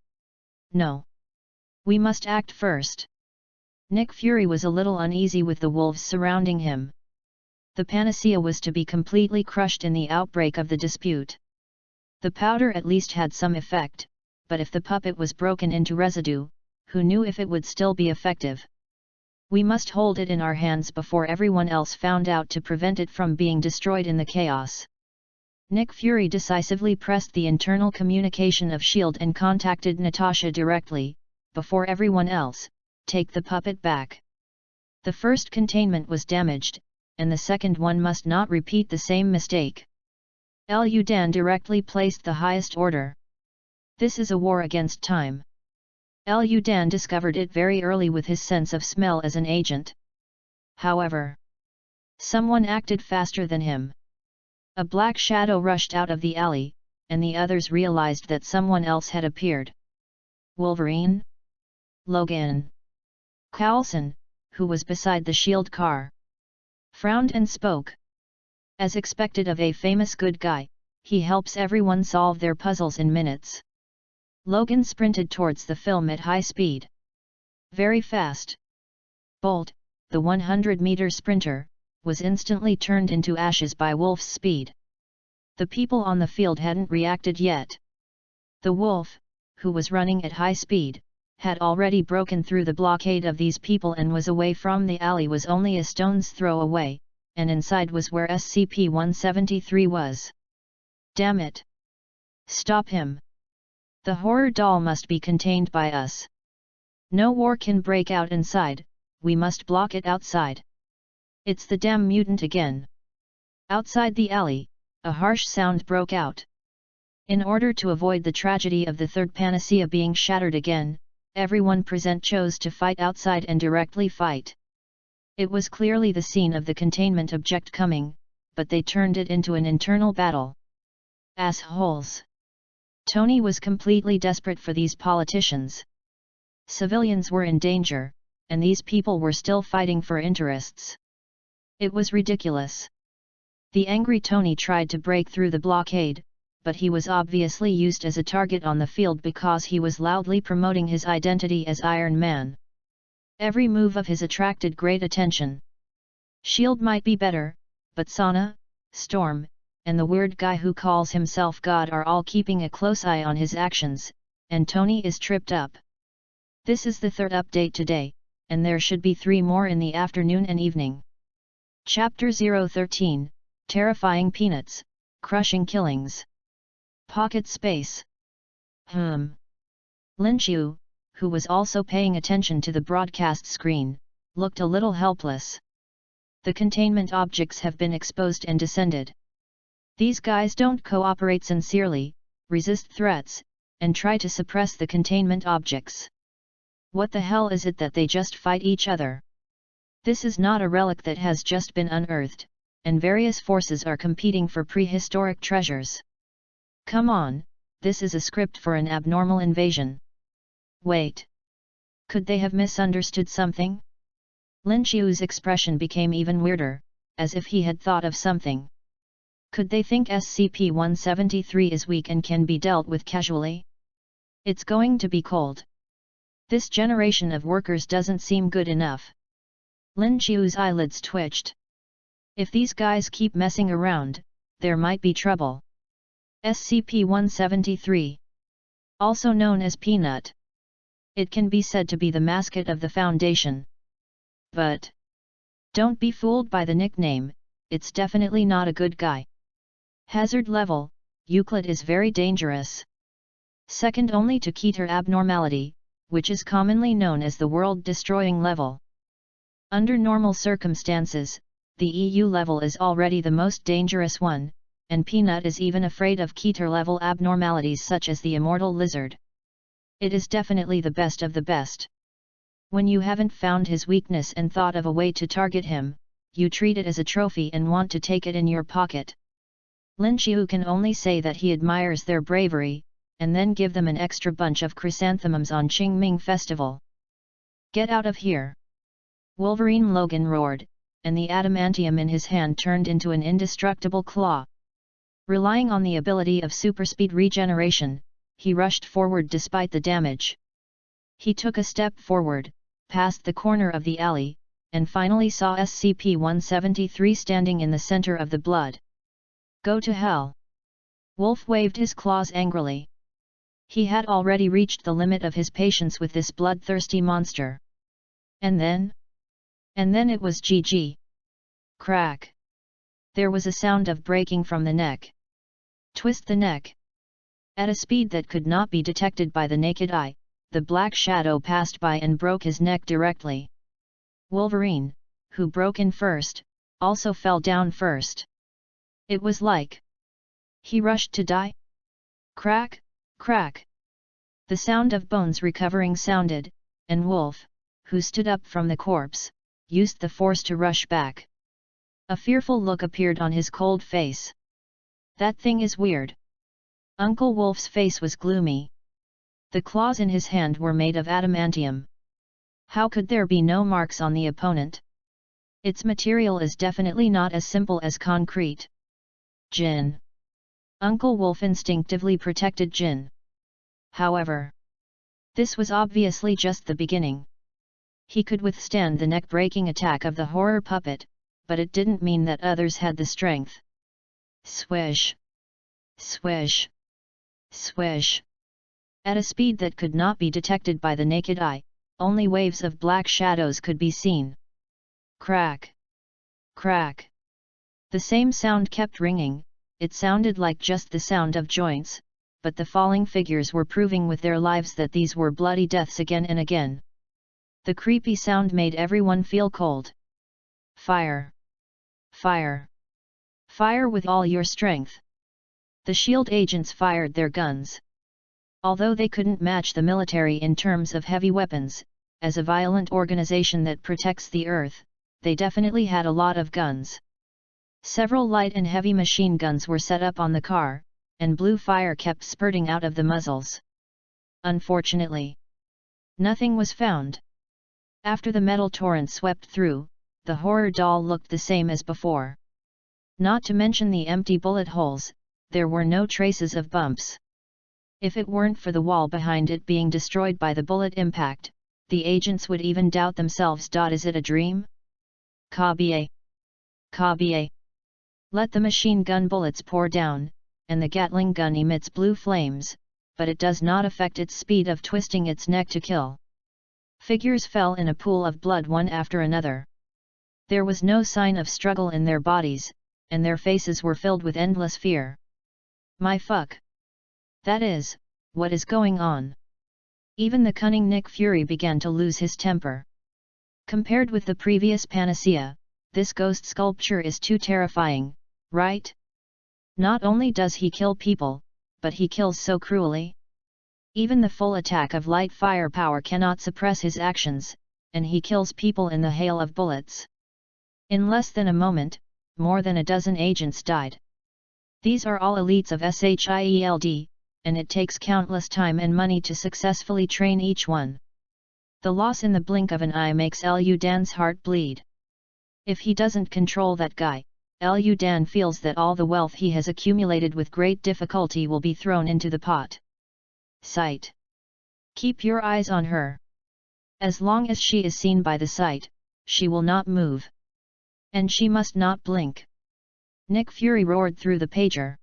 No. We must act first. Nick Fury was a little uneasy with the wolves surrounding him. The panacea was to be completely crushed in the outbreak of the dispute. The powder at least had some effect, but if the puppet was broken into residue, who knew if it would still be effective? We must hold it in our hands before everyone else found out to prevent it from being destroyed in the chaos. Nick Fury decisively pressed the internal communication of S.H.I.E.L.D. and contacted Natasha directly, before everyone else, take the puppet back. The first containment was damaged, and the second one must not repeat the same mistake. Lu Dan directly placed the highest order. This is a war against time. Lu Dan discovered it very early with his sense of smell as an agent. However, someone acted faster than him. A black shadow rushed out of the alley, and the others realized that someone else had appeared. Wolverine? Logan Coulson, who was beside the S.H.I.E.L.D. car, frowned and spoke. As expected of a famous good guy, he helps everyone solve their puzzles in minutes. Logan sprinted towards the film at high speed. Very fast. Bolt, the 100-meter sprinter, was instantly turned into ashes by Wolf's speed. The people on the field hadn't reacted yet. The Wolf, who was running at high speed, had already broken through the blockade of these people and was away from the alley, was only a stone's throw away, and inside was where SCP-173 was. Damn it! Stop him! The horror doll must be contained by us. No war can break out inside, we must block it outside. It's the damn mutant again. Outside the alley, a harsh sound broke out. In order to avoid the tragedy of the third panacea being shattered again, everyone present chose to fight outside and directly fight. It was clearly the scene of the containment object coming, but they turned it into an internal battle. Assholes! Tony was completely desperate for these politicians. Civilians were in danger, and these people were still fighting for interests. It was ridiculous. The angry Tony tried to break through the blockade, but he was obviously used as a target on the field because he was loudly promoting his identity as Iron Man. Every move of his attracted great attention. S.H.I.E.L.D. might be better, but Sana, Storm, and the weird guy who calls himself God are all keeping a close eye on his actions, and Tony is tripped up. This is the third update today, and there should be 3 more in the afternoon and evening. Chapter 013, Terrifying Peanuts, Crushing Killings. Pocket Space. Lin Qiu, who was also paying attention to the broadcast screen, looked a little helpless. The containment objects have been exposed and descended. These guys don't cooperate sincerely, resist threats, and try to suppress the containment objects. What the hell is it that they just fight each other? This is not a relic that has just been unearthed, and various forces are competing for prehistoric treasures. Come on, this is a script for an abnormal invasion. Wait. Could they have misunderstood something? Lin Qiu's expression became even weirder, as if he had thought of something. Could they think SCP-173 is weak and can be dealt with casually? It's going to be cold. This generation of workers doesn't seem good enough. Lin Qiu's eyelids twitched. If these guys keep messing around, there might be trouble. SCP-173. Also known as Peanut. It can be said to be the mascot of the Foundation. But don't be fooled by the nickname, it's definitely not a good guy. Hazard level, Euclid is very dangerous. Second only to Keter abnormality, which is commonly known as the world-destroying level. Under normal circumstances, the EU level is already the most dangerous one, and Peanut is even afraid of Keter-level abnormalities such as the immortal lizard. It is definitely the best of the best. When you haven't found his weakness and thought of a way to target him, you treat it as a trophy and want to take it in your pocket. Lin Qiu can only say that he admires their bravery, and then give them an extra bunch of chrysanthemums on Qingming Festival. Get out of here! Wolverine Logan roared, and the adamantium in his hand turned into an indestructible claw. Relying on the ability of superspeed regeneration, he rushed forward despite the damage. He took a step forward, past the corner of the alley, and finally saw SCP-173 standing in the center of the blood. Go to hell! Wolf waved his claws angrily. He had already reached the limit of his patience with this bloodthirsty monster. And then it was GG. Crack! There was a sound of breaking from the neck. Twist the neck. At a speed that could not be detected by the naked eye, the black shadow passed by and broke his neck directly. Wolverine, who broke in first, also fell down first. It was like he rushed to die. Crack, crack. The sound of bones recovering sounded, and Wolf, who stood up from the corpse, used the force to rush back. A fearful look appeared on his cold face. That thing is weird. Uncle Wolf's face was gloomy. The claws in his hand were made of adamantium. How could there be no marks on the opponent? Its material is definitely not as simple as concrete. Jin. Uncle Wolf instinctively protected Jin. However, this was obviously just the beginning. He could withstand the neck-breaking attack of the horror puppet, but it didn't mean that others had the strength. Swish! Swish! Swish! At a speed that could not be detected by the naked eye, only waves of black shadows could be seen. Crack! Crack! The same sound kept ringing. It sounded like just the sound of joints, but the falling figures were proving with their lives that these were bloody deaths again and again. The creepy sound made everyone feel cold. Fire! Fire! Fire with all your strength! The SHIELD agents fired their guns. Although they couldn't match the military in terms of heavy weapons, as a violent organization that protects the Earth, they definitely had a lot of guns. Several light and heavy machine guns were set up on the car, and blue fire kept spurting out of the muzzles. Unfortunately, nothing was found. After the metal torrent swept through, the horror doll looked the same as before. Not to mention the empty bullet holes, there were no traces of bumps. If it weren't for the wall behind it being destroyed by the bullet impact, the agents would even doubt themselves. Is it a dream? Kabie! Kabie! Let the machine gun bullets pour down, and the Gatling gun emits blue flames, but it does not affect its speed of twisting its neck to kill. Figures fell in a pool of blood one after another. There was no sign of struggle in their bodies, and their faces were filled with endless fear. My fuck! That is, what is going on? Even the cunning Nick Fury began to lose his temper. Compared with the previous panacea, this ghost sculpture is too terrifying, right? Not only does he kill people, but he kills so cruelly. Even the full attack of light firepower cannot suppress his actions, and he kills people in the hail of bullets. In less than a moment, more than a dozen agents died. These are all elites of SHIELD, and it takes countless time and money to successfully train each one. The loss in the blink of an eye makes Liu Dan's heart bleed. If he doesn't control that guy, Liu Dan feels that all the wealth he has accumulated with great difficulty will be thrown into the pot. Sight. Keep your eyes on her. As long as she is seen by the sight, she will not move. And she must not blink. Nick Fury roared through the pager.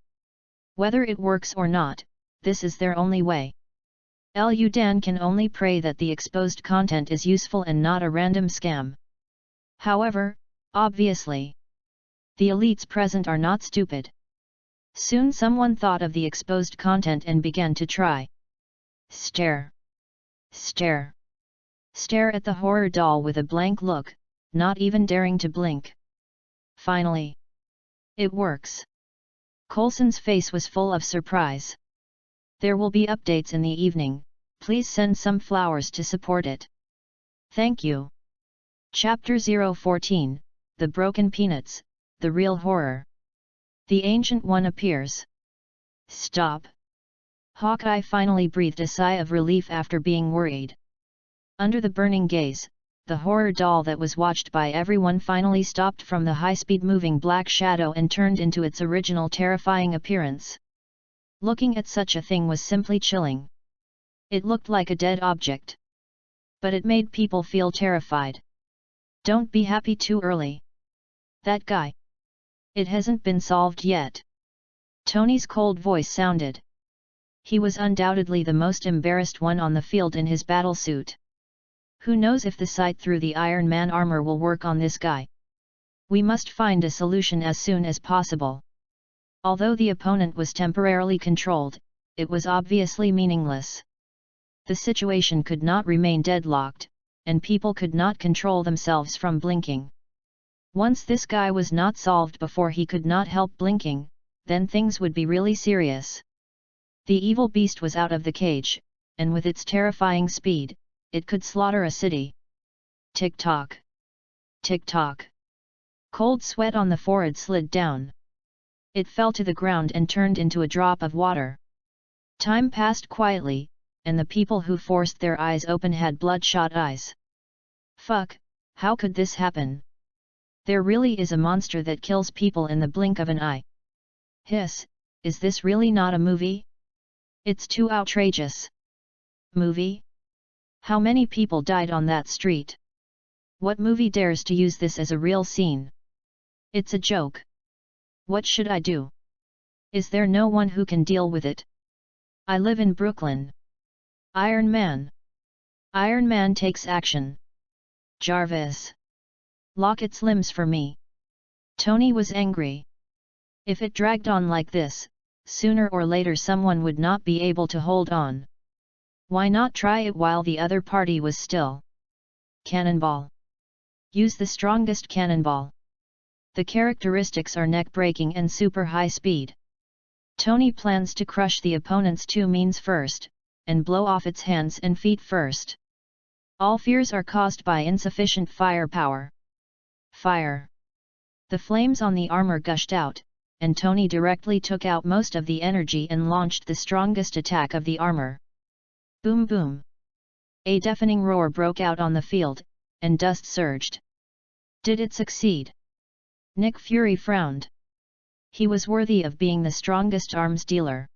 Whether it works or not, this is their only way. Liu Dan can only pray that the exposed content is useful and not a random scam. However, obviously, the elites present are not stupid. Soon someone thought of the exposed content and began to try. Stare. Stare. Stare at the horror doll with a blank look, not even daring to blink. Finally, it works. Coulson's face was full of surprise. There will be updates in the evening, please send some flowers to support it. Thank you. Chapter 014, The Broken Peanuts, The Real Horror. The Ancient One appears. Stop. Hawkeye finally breathed a sigh of relief after being worried. Under the burning gaze, the horror doll that was watched by everyone finally stopped from the high-speed moving black shadow and turned into its original terrifying appearance. Looking at such a thing was simply chilling. It looked like a dead object. But it made people feel terrified. Don't be happy too early. That guy. It hasn't been solved yet. Tony's cold voice sounded. He was undoubtedly the most embarrassed one on the field in his battlesuit. Who knows if the sight through the Iron Man armor will work on this guy? We must find a solution as soon as possible. Although the opponent was temporarily controlled, it was obviously meaningless. The situation could not remain deadlocked, and people could not control themselves from blinking. Once this guy was not solved before he could not help blinking, then things would be really serious. The evil beast was out of the cage, and with its terrifying speed, it could slaughter a city. Tick-tock. Tick-tock. Cold sweat on the forehead slid down. It fell to the ground and turned into a drop of water. Time passed quietly, and the people who forced their eyes open had bloodshot eyes. Fuck, how could this happen? There really is a monster that kills people in the blink of an eye. Hiss, is this really not a movie? It's too outrageous. Movie? How many people died on that street? What movie dares to use this as a real scene? It's a joke. What should I do? Is there no one who can deal with it? I live in Brooklyn. Iron Man. Iron Man takes action. Jarvis. Lock its limbs for me. Tony was angry. If it dragged on like this, sooner or later someone would not be able to hold on. Why not try it while the other party was still? Cannonball. Use the strongest cannonball. The characteristics are neck-breaking and super high speed. Tony plans to crush the opponent's two means first, and blow off its hands and feet first. All fears are caused by insufficient firepower. Fire. The flames on the armor gushed out, and Tony directly took out most of the energy and launched the strongest attack of the armor. Boom boom. A deafening roar broke out on the field, and dust surged. Did it succeed? Nick Fury frowned. He was worthy of being the strongest arms dealer.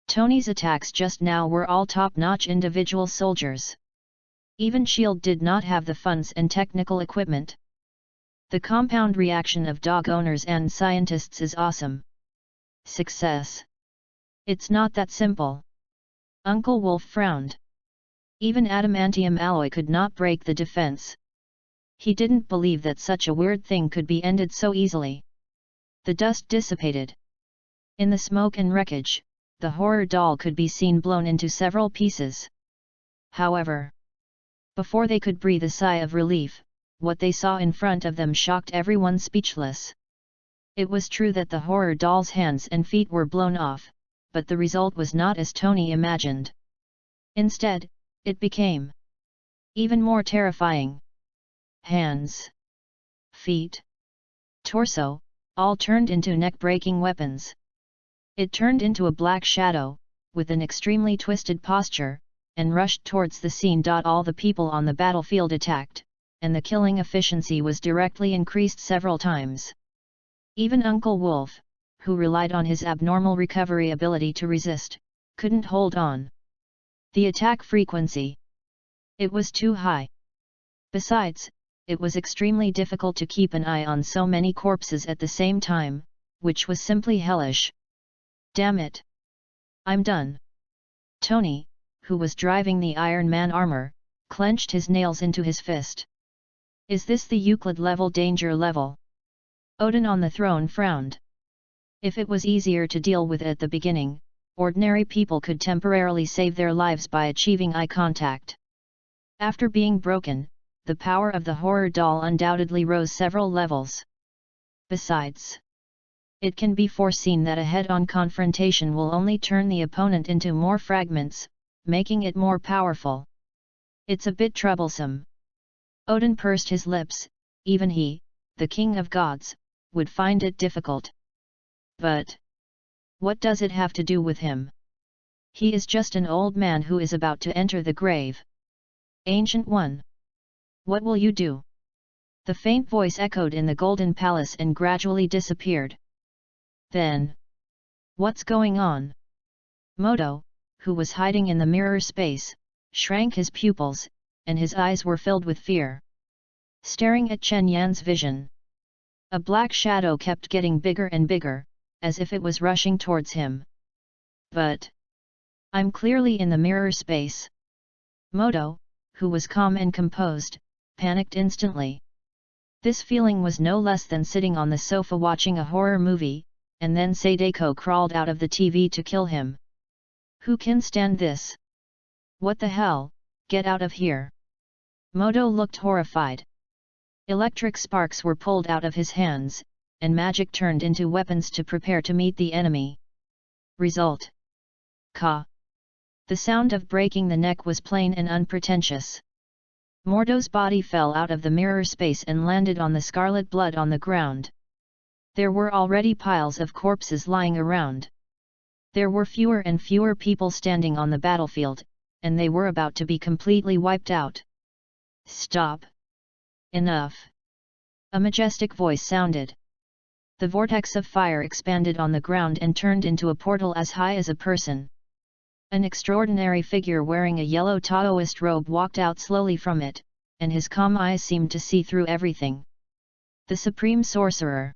Tony's attacks just now were all top-notch individual soldiers. Even S.H.I.E.L.D. did not have the funds and technical equipment. The compound reaction of dog owners and scientists is awesome. Success. It's not that simple. Uncle Wolf frowned. Even adamantium alloy could not break the defense. He didn't believe that such a weird thing could be ended so easily. The dust dissipated. In the smoke and wreckage, the horror doll could be seen blown into several pieces. However, before they could breathe a sigh of relief, what they saw in front of them shocked everyone speechless. It was true that the horror doll's hands and feet were blown off, but the result was not as Tony imagined. Instead, it became even more terrifying. Hands, feet, torso, all turned into neck-breaking weapons. It turned into a black shadow, with an extremely twisted posture, and rushed towards the scene. All the people on the battlefield attacked, and the killing efficiency was directly increased several times. Even Uncle Wolf, who relied on his abnormal recovery ability to resist, couldn't hold on. The attack frequency. It was too high. Besides, it was extremely difficult to keep an eye on so many corpses at the same time, which was simply hellish. Damn it! I'm done. Tony, who was driving the Iron Man armor, clenched his nails into his fist. Is this the Euclid level danger level? Odin on the throne frowned. If it was easier to deal with at the beginning, ordinary people could temporarily save their lives by achieving eye contact. After being broken, the power of the horror doll undoubtedly rose several levels. Besides, it can be foreseen that a head-on confrontation will only turn the opponent into more fragments, making it more powerful. It's a bit troublesome. Odin pursed his lips. Even he, the king of gods, would find it difficult. But what does it have to do with him? He is just an old man who is about to enter the grave. Ancient One. What will you do? The faint voice echoed in the Golden Palace and gradually disappeared. Then, what's going on? Moto, who was hiding in the mirror space, shrank his pupils, and his eyes were filled with fear. Staring at Chen Yan's vision, a black shadow kept getting bigger and bigger, as if it was rushing towards him. But I'm clearly in the mirror space. Moto, who was calm and composed, panicked instantly. This feeling was no less than sitting on the sofa watching a horror movie, and then Sadako crawled out of the TV to kill him. Who can stand this? What the hell, get out of here! Moto looked horrified. Electric sparks were pulled out of his hands, and magic turned into weapons to prepare to meet the enemy. Result: Ka. The sound of breaking the neck was plain and unpretentious. Mordo's body fell out of the mirror space and landed on the scarlet blood on the ground. There were already piles of corpses lying around. There were fewer and fewer people standing on the battlefield, and they were about to be completely wiped out. Stop! Enough! A majestic voice sounded. The vortex of fire expanded on the ground and turned into a portal as high as a person. An extraordinary figure wearing a yellow Taoist robe walked out slowly from it, and his calm eyes seemed to see through everything. The Supreme Sorcerer.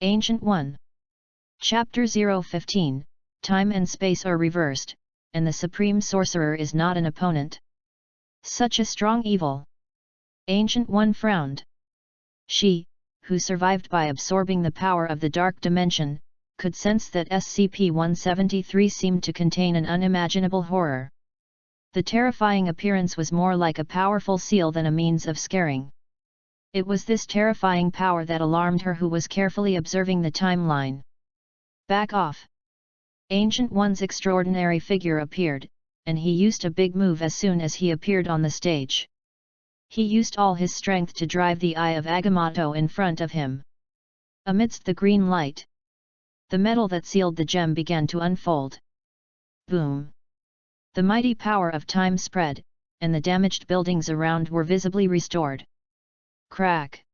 Ancient One. Chapter 015, Time and Space are reversed, and the Supreme Sorcerer is not an opponent. Such a strong evil. Ancient One frowned. She, who survived by absorbing the power of the Dark Dimension, could sense that SCP-173 seemed to contain an unimaginable horror. The terrifying appearance was more like a powerful seal than a means of scaring. It was this terrifying power that alarmed her, who was carefully observing the timeline. Back off! Ancient One's extraordinary figure appeared, and he used a big move as soon as he appeared on the stage. He used all his strength to drive the Eye of Agamotto in front of him. Amidst the green light, the metal that sealed the gem began to unfold. Boom! The mighty power of time spread, and the damaged buildings around were visibly restored. Crack!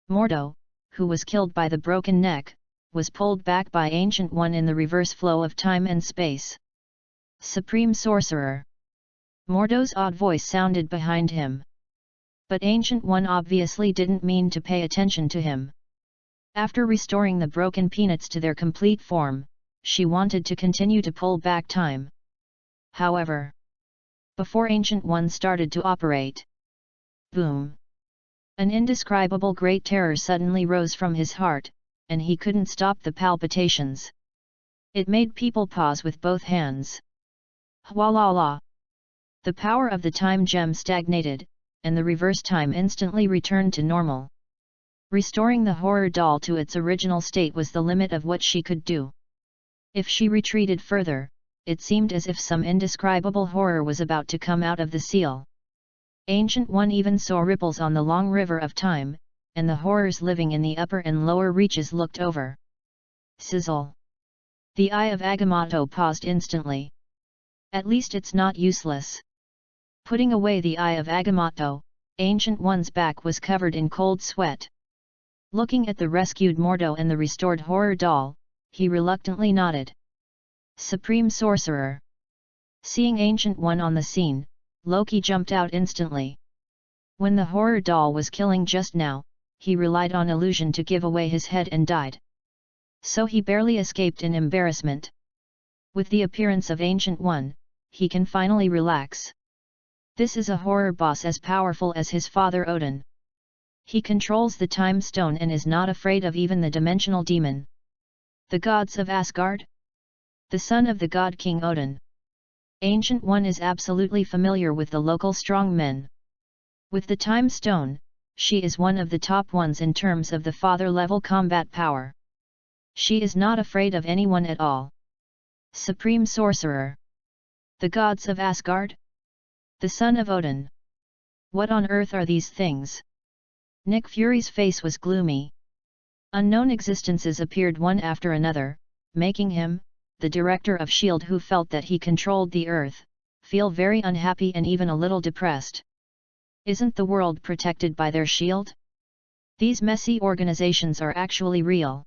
Mordo, who was killed by the broken neck, was pulled back by Ancient One in the reverse flow of time and space. Supreme Sorcerer! Mordo's odd voice sounded behind him. But Ancient One obviously didn't mean to pay attention to him. After restoring the broken peanuts to their complete form, she wanted to continue to pull back time. However, before Ancient One started to operate, boom! An indescribable great terror suddenly rose from his heart, and he couldn't stop the palpitations. It made people pause with both hands. Hwalala! The power of the time gem stagnated, and the reverse time instantly returned to normal. Restoring the horror doll to its original state was the limit of what she could do. If she retreated further, it seemed as if some indescribable horror was about to come out of the seal. Ancient One even saw ripples on the long river of time, and the horrors living in the upper and lower reaches looked over. Sizzle! The Eye of Agamotto paused instantly. At least it's not useless. Putting away the Eye of Agamotto, Ancient One's back was covered in cold sweat. Looking at the rescued Mordo and the restored horror doll, he reluctantly nodded. Supreme Sorcerer! Seeing Ancient One on the scene, Loki jumped out instantly. When the horror doll was killing just now, he relied on illusion to give away his head and died. So he barely escaped in embarrassment. With the appearance of Ancient One, he can finally relax. This is a horror boss as powerful as his father Odin. He controls the Time Stone and is not afraid of even the dimensional demon. The gods of Asgard? The son of the god King Odin. Ancient One is absolutely familiar with the local strongmen. With the Time Stone, she is one of the top ones in terms of the father-level combat power. She is not afraid of anyone at all. Supreme Sorcerer! The gods of Asgard? The son of Odin? What on earth are these things? Nick Fury's face was gloomy. Unknown existences appeared one after another, making him, the director of S.H.I.E.L.D. who felt that he controlled the Earth, feel very unhappy and even a little depressed. Isn't the world protected by their shield? These messy organizations are actually real.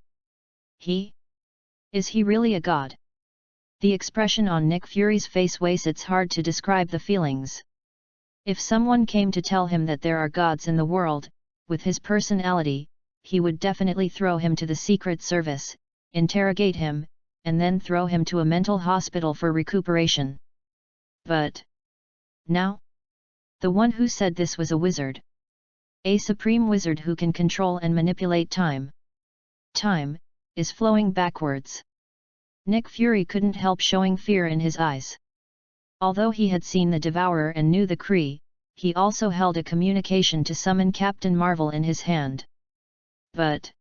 Is he really a god? The expression on Nick Fury's face was it's hard to describe the feelings. If someone came to tell him that there are gods in the world, with his personality, he would definitely throw him to the Secret Service, interrogate him, and then throw him to a mental hospital for recuperation. But now? The one who said this was a wizard. A supreme wizard who can control and manipulate time. Time is flowing backwards. Nick Fury couldn't help showing fear in his eyes. Although he had seen the Devourer and knew the Kree, he also held a communication to summon Captain Marvel in his hand. But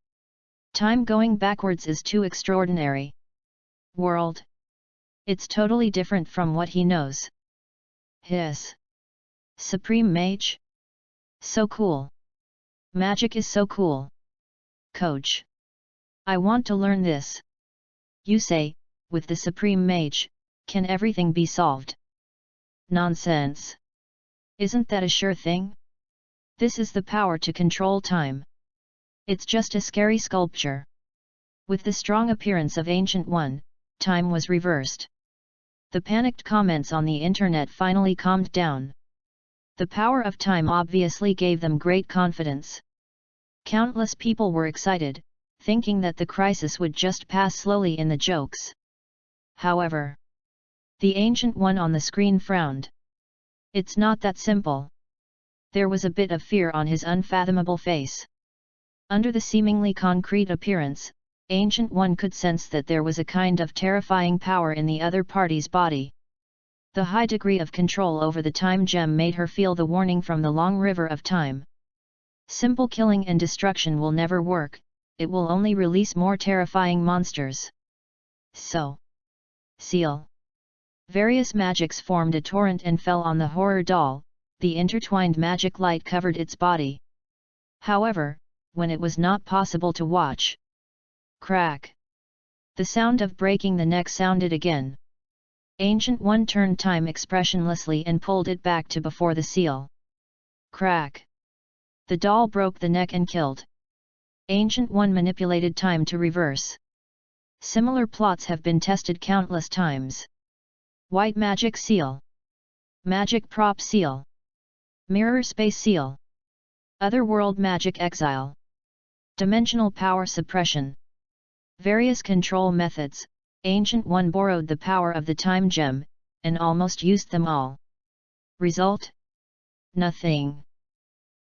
time going backwards is too extraordinary. World. It's totally different from what he knows. His Supreme Mage? So cool. Magic is so cool. Coach. I want to learn this. You say, with the Supreme Mage, can everything be solved? Nonsense. Isn't that a sure thing? This is the power to control time. It's just a scary sculpture. With the strong appearance of Ancient One, time was reversed. The panicked comments on the internet finally calmed down. The power of time obviously gave them great confidence. Countless people were excited, thinking that the crisis would just pass slowly in the jokes. However, the Ancient One on the screen frowned. It's not that simple. There was a bit of fear on his unfathomable face. Under the seemingly concrete appearance, Ancient One could sense that there was a kind of terrifying power in the other party's body. The high degree of control over the time gem made her feel the warning from the long river of time. Simple killing and destruction will never work, it will only release more terrifying monsters. So. Seal. Various magics formed a torrent and fell on the horror doll, the intertwined magic light covered its body. However, when it was not possible to watch. Crack! The sound of breaking the neck sounded again. Ancient One turned time expressionlessly and pulled it back to before the seal. Crack! The doll broke the neck and killed. Ancient One manipulated time to reverse. Similar plots have been tested countless times. White Magic Seal. Magic Prop Seal. Mirror Space Seal. Otherworld Magic Exile. Dimensional Power Suppression. Various control methods, Ancient One borrowed the power of the time gem, and almost used them all. Result? Nothing.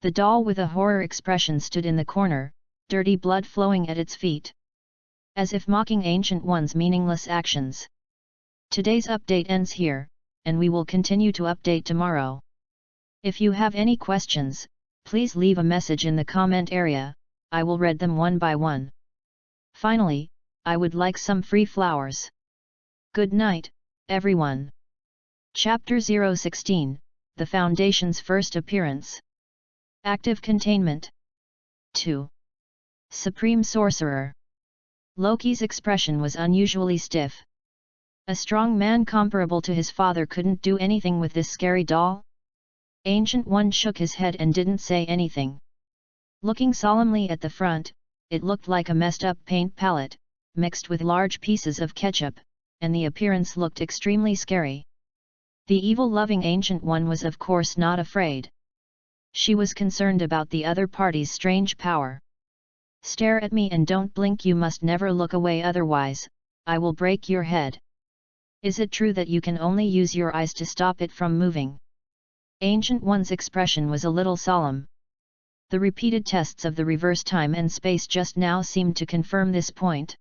The doll with a horror expression stood in the corner, dirty blood flowing at its feet. As if mocking Ancient One's meaningless actions. Today's update ends here, and we will continue to update tomorrow. If you have any questions, please leave a message in the comment area, I will read them one by one. Finally, I would like some free flowers. Good night, everyone. Chapter 016, The Foundation's First Appearance. Active Containment. 2. Supreme Sorcerer. Loki's expression was unusually stiff. A strong man comparable to his father couldn't do anything with this scary doll? Ancient One shook his head and didn't say anything. Looking solemnly at the front, it looked like a messed up paint palette, mixed with large pieces of ketchup, and the appearance looked extremely scary. The evil-loving Ancient One was of course not afraid. She was concerned about the other party's strange power. Stare at me and don't blink, you must never look away, otherwise, I will break your head. Is it true that you can only use your eyes to stop it from moving? Ancient One's expression was a little solemn. The repeated tests of the reverse time and space just now seemed to confirm this point.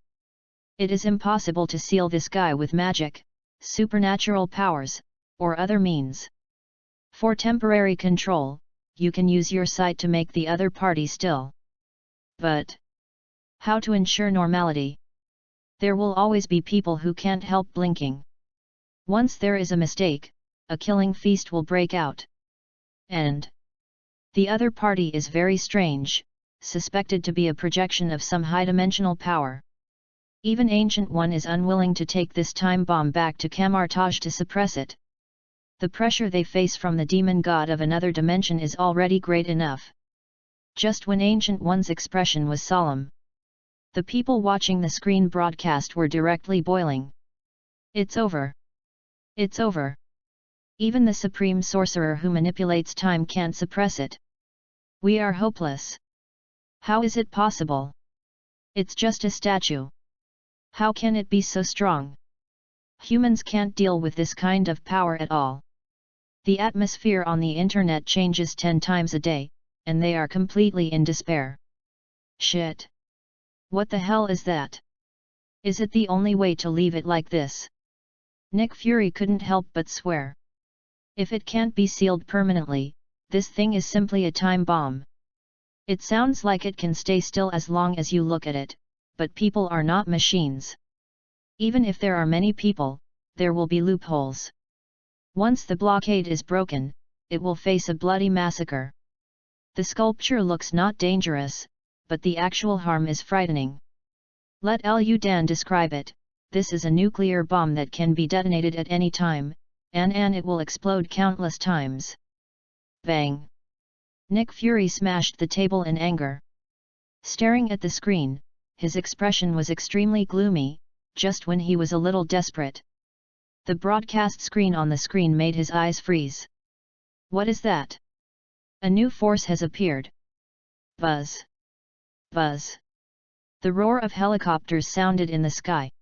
It is impossible to seal this guy with magic, supernatural powers, or other means. For temporary control, you can use your sight to make the other party still. But how to ensure normality? There will always be people who can't help blinking. Once there is a mistake, a killing feast will break out. And the other party is very strange, suspected to be a projection of some high-dimensional power. Even Ancient One is unwilling to take this time bomb back to Camartage to suppress it. The pressure they face from the demon god of another dimension is already great enough. Just when Ancient One's expression was solemn, the people watching the screen broadcast were directly boiling. It's over. It's over. Even the supreme sorcerer who manipulates time can't suppress it. We are hopeless. How is it possible? It's just a statue. How can it be so strong? Humans can't deal with this kind of power at all. The atmosphere on the internet changes 10 times a day, and they are completely in despair. Shit. What the hell is that? Is it the only way to leave it like this? Nick Fury couldn't help but swear. If it can't be sealed permanently, this thing is simply a time bomb. It sounds like it can stay still as long as you look at it, but people are not machines. Even if there are many people, there will be loopholes. Once the blockade is broken, it will face a bloody massacre. The sculpture looks not dangerous, but the actual harm is frightening. Let Lu Dan describe it. This is a nuclear bomb that can be detonated at any time, and it will explode countless times. Bang! Nick Fury smashed the table in anger. Staring at the screen, his expression was extremely gloomy, just when he was a little desperate. The broadcast screen on the screen made his eyes freeze. What is that? A new force has appeared. Buzz! Buzz! The roar of helicopters sounded in the sky.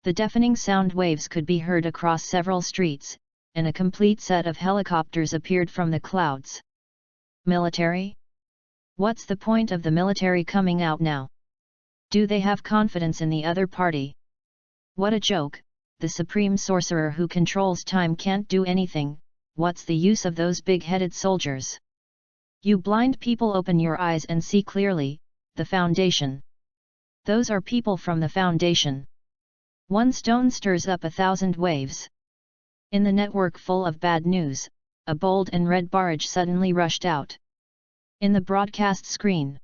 The deafening sound waves could be heard across several streets, and a complete set of helicopters appeared from the clouds. Military? What's the point of the military coming out now? Do they have confidence in the other party? What a joke! The supreme sorcerer who controls time can't do anything. What's the use of those big-headed soldiers? You blind people, open your eyes and see clearly. The Foundation. Those are people from the Foundation. One stone stirs up 1,000 waves. In the network full of bad news, a bold and red barge suddenly rushed out. In the broadcast screen,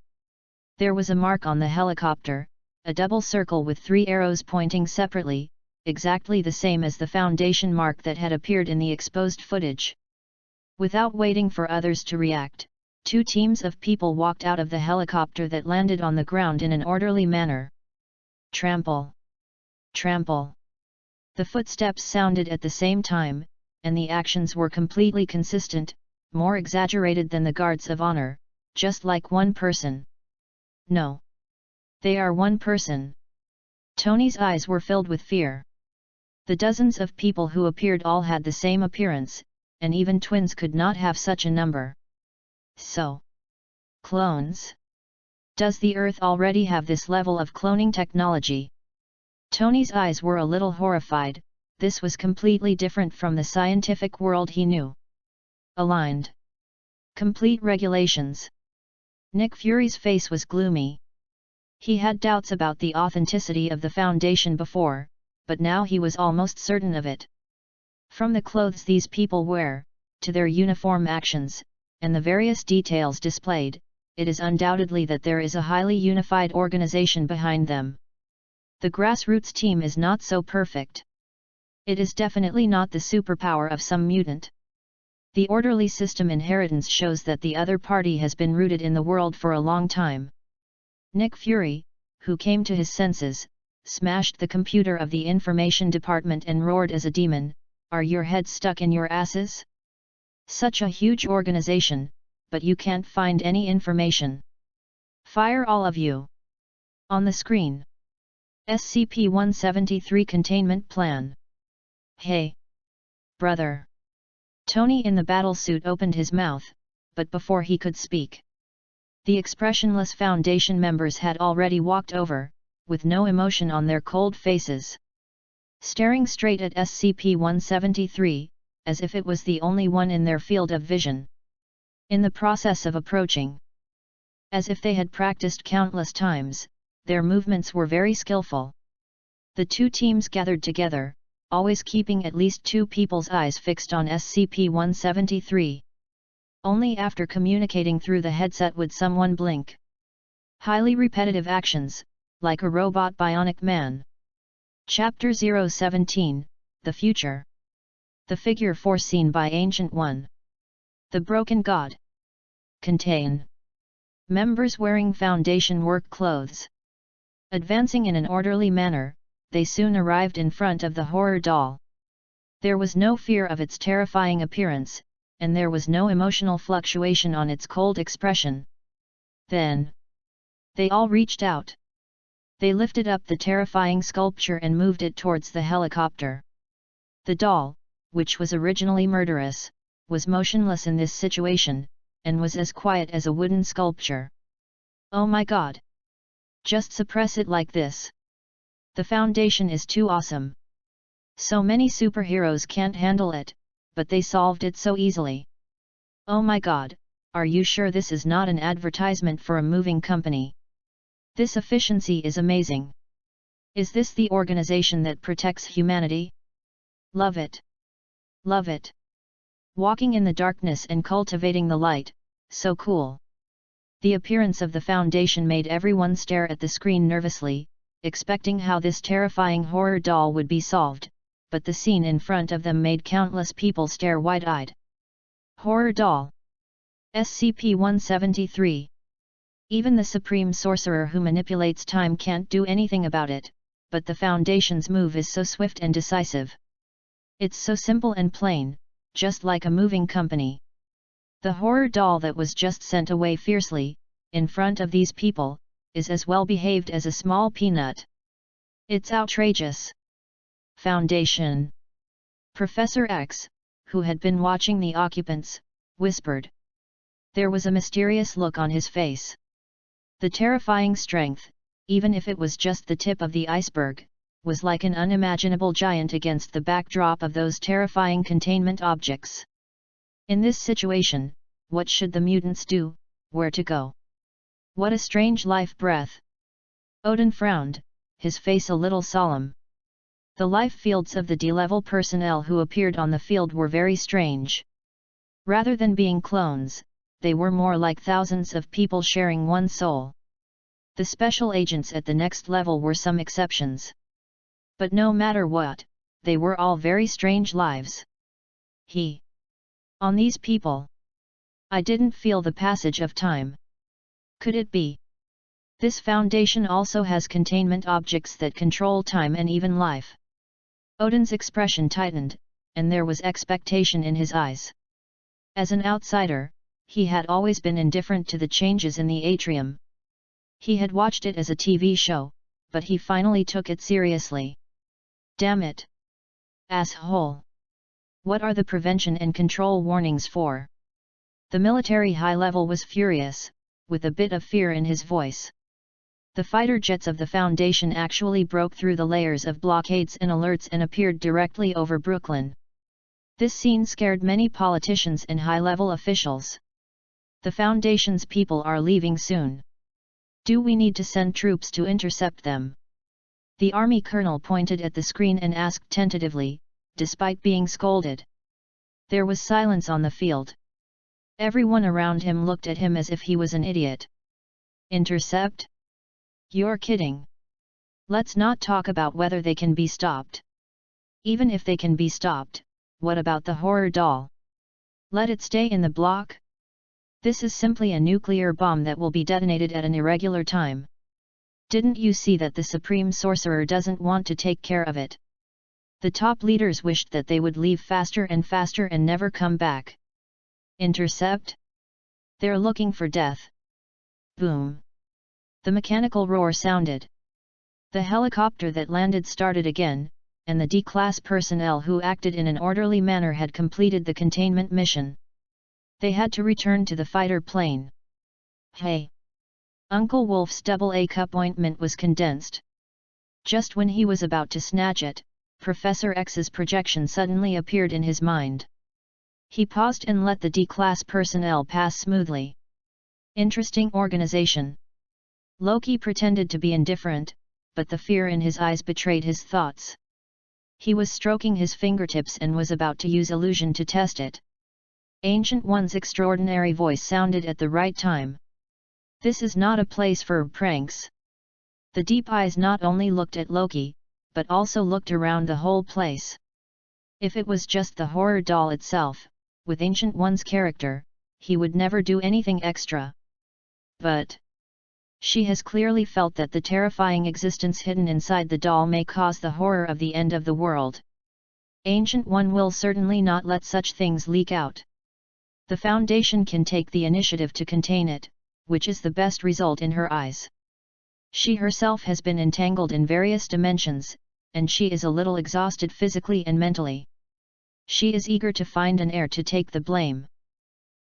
there was a mark on the helicopter, a double circle with 3 arrows pointing separately, exactly the same as the Foundation mark that had appeared in the exposed footage. Without waiting for others to react, 2 teams of people walked out of the helicopter that landed on the ground in an orderly manner. Trample! Trample! The footsteps sounded at the same time, and the actions were completely consistent, more exaggerated than the guards of honor, just like one person. No. They are one person. Tony's eyes were filled with fear. The dozens of people who appeared all had the same appearance, and even twins could not have such a number. So, clones? Does the Earth already have this level of cloning technology? Tony's eyes were a little horrified. This was completely different from the scientific world he knew. Aligned. Complete regulations. Nick Fury's face was gloomy. He had doubts about the authenticity of the Foundation before, but now he was almost certain of it. From the clothes these people wear, to their uniform actions, and the various details displayed, it is undoubtedly that there is a highly unified organization behind them. The grassroots team is not so perfect. It is definitely not the superpower of some mutant. The orderly system inheritance shows that the other party has been rooted in the world for a long time. Nick Fury, who came to his senses, smashed the computer of the information department and roared as a demon, "Are your heads stuck in your asses? Such a huge organization, but you can't find any information. Fire all of you!" On the screen. SCP-173 Containment Plan. Hey! Brother! Tony in the battlesuit opened his mouth, but before he could speak, the expressionless Foundation members had already walked over, with no emotion on their cold faces. Staring straight at SCP-173, as if it was the only one in their field of vision. In the process of approaching, as if they had practiced countless times, their movements were very skillful. The 2 teams gathered together, always keeping at least 2 people's eyes fixed on SCP-173. Only after communicating through the headset would someone blink. Highly repetitive actions, like a robot bionic man. Chapter 017, The Future. The figure foreseen by Ancient One. The Broken God. Contain. Members wearing Foundation work clothes. Advancing in an orderly manner, they soon arrived in front of the horror doll. There was no fear of its terrifying appearance, and there was no emotional fluctuation on its cold expression. Then, they all reached out. They lifted up the terrifying sculpture and moved it towards the helicopter. The doll, which was originally murderous, was motionless in this situation, and was as quiet as a wooden sculpture. Oh my god! Just suppress it like this. The foundation is too awesome. So many superheroes can't handle it, but they solved it so easily. Oh my god, are you sure this is not an advertisement for a moving company? This efficiency is amazing. Is this the organization that protects humanity? Love it. Love it. Walking in the darkness and cultivating the light, so cool. The appearance of the foundation made everyone stare at the screen nervously, expecting how this terrifying horror doll would be solved, but the scene in front of them made countless people stare wide-eyed. Horror doll. SCP-173. Even the supreme sorcerer who manipulates time can't do anything about it, but the Foundation's move is so swift and decisive. It's so simple and plain, just like a moving company. The horror doll that was just sent away fiercely, in front of these people, is as well behaved as a small peanut. It's outrageous. Foundation. Professor X, who had been watching the occupants, whispered. There was a mysterious look on his face. The terrifying strength, even if it was just the tip of the iceberg, was like an unimaginable giant against the backdrop of those terrifying containment objects. In this situation, what should the mutants do, where to go? What a strange life breath! Odin frowned, his face a little solemn. The life fields of the D-level personnel who appeared on the field were very strange. Rather than being clones, they were more like thousands of people sharing one soul. The special agents at the next level were some exceptions. But no matter what, they were all very strange lives. On these people. I didn't feel the passage of time. Could it be? This Foundation also has containment objects that control time and even life. Odin's expression tightened, and there was expectation in his eyes. As an outsider, he had always been indifferent to the changes in the atrium. He had watched it as a TV show, but he finally took it seriously. Damn it! Asshole! What are the prevention and control warnings for? The military high level was furious, with a bit of fear in his voice. The fighter jets of the Foundation actually broke through the layers of blockades and alerts and appeared directly over Brooklyn. This scene scared many politicians and high-level officials. The Foundation's people are leaving soon. Do we need to send troops to intercept them? The army colonel pointed at the screen and asked tentatively, despite being scolded. There was silence on the field. Everyone around him looked at him as if he was an idiot. Intercept? You're kidding. Let's not talk about whether they can be stopped. Even if they can be stopped, what about the horror doll? Let it stay in the block? This is simply a nuclear bomb that will be detonated at an irregular time. Didn't you see that the Supreme Sorcerer doesn't want to take care of it? The top leaders wished that they would leave faster and never come back. Intercept? They're looking for death. Boom! The mechanical roar sounded. The helicopter that landed started again, and the D-class personnel who acted in an orderly manner had completed the containment mission. They had to return to the fighter plane. Hey! Uncle Wolf's double A cup ointment was condensed. Just when he was about to snatch it, Professor X's projection suddenly appeared in his mind. He paused and let the D-class personnel pass smoothly. Interesting organization. Loki pretended to be indifferent, but the fear in his eyes betrayed his thoughts. He was stroking his fingertips and was about to use illusion to test it. Ancient One's extraordinary voice sounded at the right time. This is not a place for pranks. The deep eyes not only looked at Loki, but also looked around the whole place. If it was just the horror doll itself, with Ancient One's character, he would never do anything extra. But she has clearly felt that the terrifying existence hidden inside the doll may cause the horror of the end of the world. Ancient One will certainly not let such things leak out. The Foundation can take the initiative to contain it, which is the best result in her eyes. She herself has been entangled in various dimensions, and she is a little exhausted physically and mentally. She is eager to find an heir to take the blame.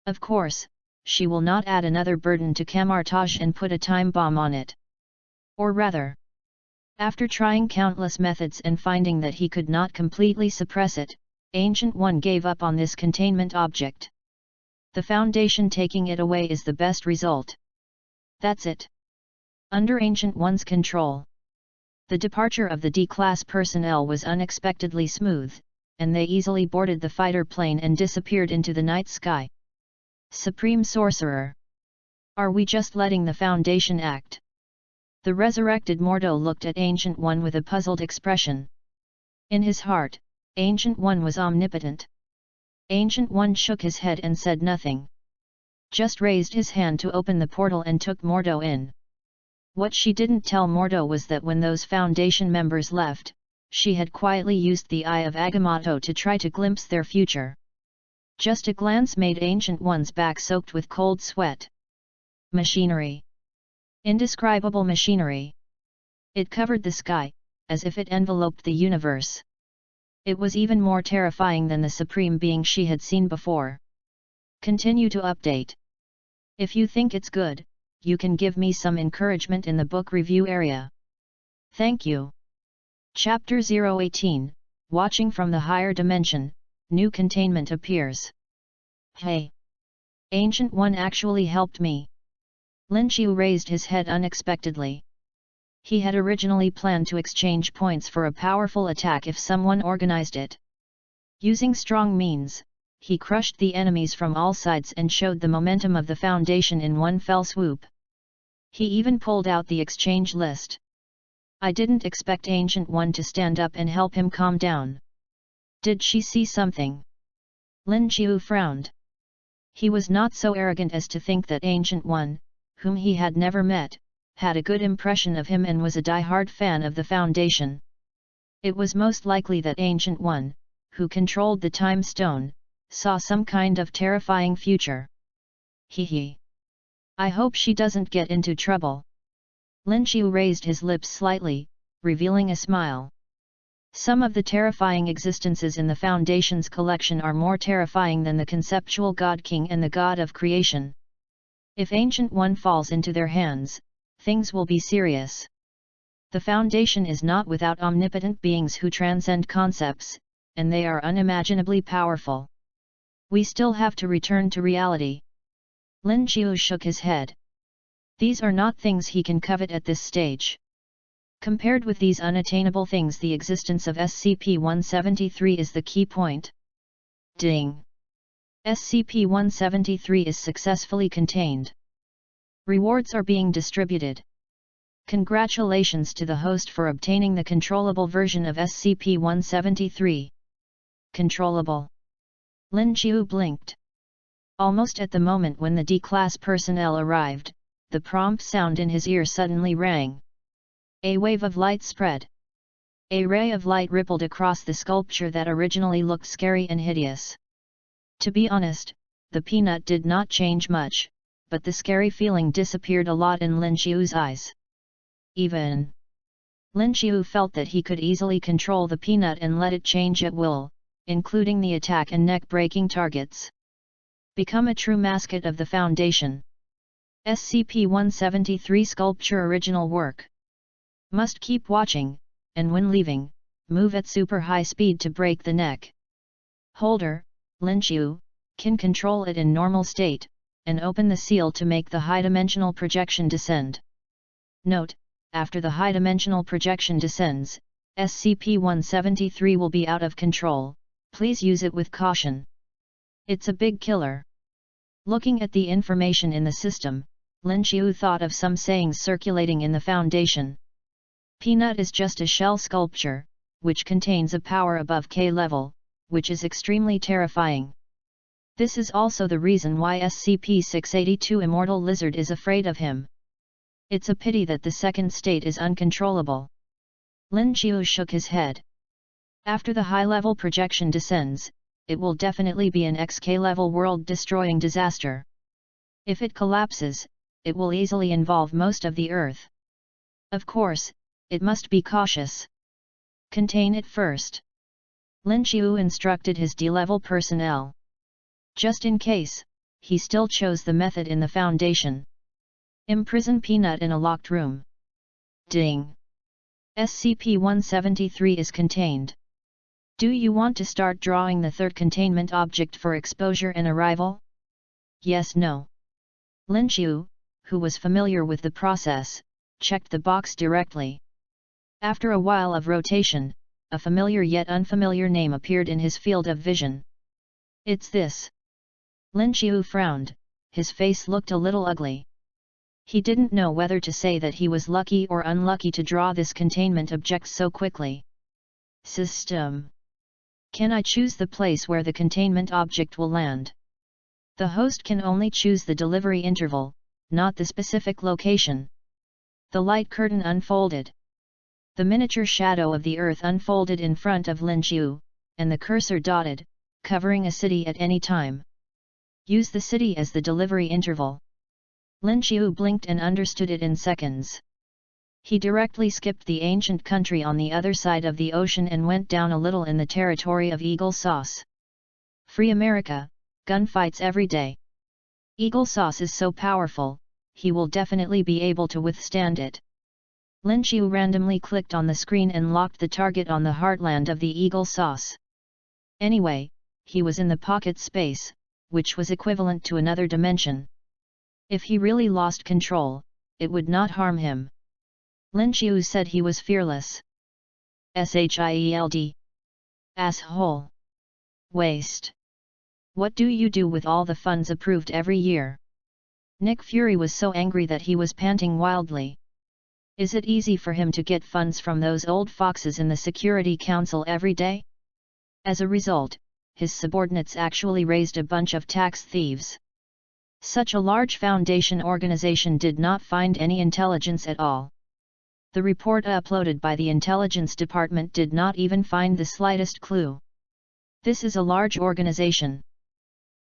Of course, she will not add another burden to Camartage and put a time bomb on it. Or rather, after trying countless methods and finding that he could not completely suppress it, Ancient One gave up on this containment object. The Foundation taking it away is the best result. That's it. Under Ancient One's control. The departure of the D-class personnel was unexpectedly smooth, and they easily boarded the fighter plane and disappeared into the night sky. Supreme Sorcerer! Are we just letting the Foundation act? The resurrected Mordo looked at Ancient One with a puzzled expression. In his heart, Ancient One was omnipotent. Ancient One shook his head and said nothing. Just raised his hand to open the portal and took Mordo in. What she didn't tell Mordo was that when those Foundation members left, she had quietly used the Eye of Agamotto to try to glimpse their future. Just a glance made Ancient One's back soaked with cold sweat. Machinery. Indescribable machinery. It covered the sky, as if it enveloped the universe. It was even more terrifying than the supreme being she had seen before. Continue to update. If you think it's good, you can give me some encouragement in the book review area. Thank you. Chapter 018, Watching from the Higher Dimension, New Containment Appears. Hey! Ancient One actually helped me. Lin Qiu raised his head unexpectedly. He had originally planned to exchange points for a powerful attack if someone organized it. Using strong means, he crushed the enemies from all sides and showed the momentum of the Foundation in one fell swoop. He even pulled out the exchange list. I didn't expect Ancient One to stand up and help him calm down. Did she see something? Lin Qiu frowned. He was not so arrogant as to think that Ancient One, whom he had never met, had a good impression of him and was a die-hard fan of the Foundation. It was most likely that Ancient One, who controlled the Time Stone, saw some kind of terrifying future. Hee. I hope she doesn't get into trouble. Lin Qiu raised his lips slightly, revealing a smile. Some of the terrifying existences in the Foundation's collection are more terrifying than the conceptual God King and the God of Creation. If Ancient One falls into their hands, things will be serious. The Foundation is not without omnipotent beings who transcend concepts, and they are unimaginably powerful. We still have to return to reality. Lin Qiu shook his head. These are not things he can covet at this stage. Compared with these unattainable things, the existence of SCP-173 is the key point. Ding! SCP-173 is successfully contained. Rewards are being distributed. Congratulations to the host for obtaining the controllable version of SCP-173. Controllable. Lin Qiu blinked. Almost at the moment when the D-class personnel arrived, the prompt sound in his ear suddenly rang. A wave of light spread. A ray of light rippled across the sculpture that originally looked scary and hideous. To be honest, the peanut did not change much, but the scary feeling disappeared a lot in Lin Qiu's eyes. Even Lin Qiu felt that he could easily control the peanut and let it change at will, including the attack and neck-breaking targets. Become a true mascot of the Foundation. SCP-173 Sculpture Original Work. Must keep watching, and when leaving, move at super high speed to break the neck. Holder, Lin Qiu, can control it in normal state, and open the seal to make the high-dimensional projection descend. Note, after the high-dimensional projection descends, SCP-173 will be out of control, please use it with caution. It's a big killer. Looking at the information in the system, Lin Qiu thought of some sayings circulating in the Foundation. Peanut is just a shell sculpture, which contains a power above K level, which is extremely terrifying. This is also the reason why SCP-682 Immortal Lizard is afraid of him. It's a pity that the second state is uncontrollable. Lin Qiu shook his head. After the high-level projection descends, it will definitely be an XK-level world-destroying disaster. If it collapses, it will easily involve most of the Earth. Of course, it must be cautious. Contain it first. Lin Qiu instructed his D-level personnel. Just in case, he still chose the method in the Foundation. Imprison Peanut in a locked room. Ding! SCP-173 is contained. Do you want to start drawing the third containment object for exposure and arrival? Yes/No. Lin Qiu, who was familiar with the process, checked the box directly. After a while of rotation, a familiar yet unfamiliar name appeared in his field of vision. It's this. Lin Qiu frowned, his face looked a little ugly. He didn't know whether to say that he was lucky or unlucky to draw this containment object so quickly. System. Can I choose the place where the containment object will land? The host can only choose the delivery interval, not the specific location. The light curtain unfolded. The miniature shadow of the Earth unfolded in front of Lin Qiu, and the cursor dotted, covering a city at any time. Use the city as the delivery interval. Lin Qiu blinked and understood it in seconds. He directly skipped the ancient country on the other side of the ocean and went down a little in the territory of Eagle Sauce. Free America, gunfights every day. Eagle Sauce is so powerful, he will definitely be able to withstand it. Lin Qiu randomly clicked on the screen and locked the target on the heartland of the Eagle Sauce. Anyway, he was in the pocket space, which was equivalent to another dimension. If he really lost control, it would not harm him. Lin Qiu said he was fearless. SHIELD. Asshole. Waste. What do you do with all the funds approved every year? Nick Fury was so angry that he was panting wildly. Is it easy for him to get funds from those old foxes in the Security Council every day? As a result, his subordinates actually raised a bunch of tax thieves. Such a large Foundation organization did not find any intelligence at all. The report uploaded by the Intelligence Department did not even find the slightest clue. This is a large organization.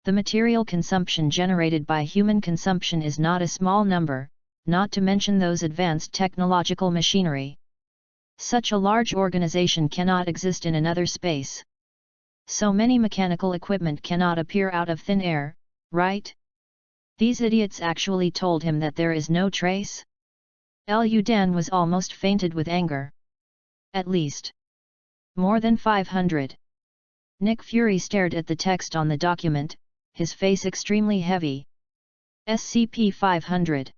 The material consumption generated by human consumption is not a small number, not to mention those advanced technological machinery. Such a large organization cannot exist in another space. So many mechanical equipment cannot appear out of thin air, right? These idiots actually told him that there is no trace? Lu Dan was almost fainted with anger. At least more than 500. Nick Fury stared at the text on the document, his face extremely heavy. SCP-500.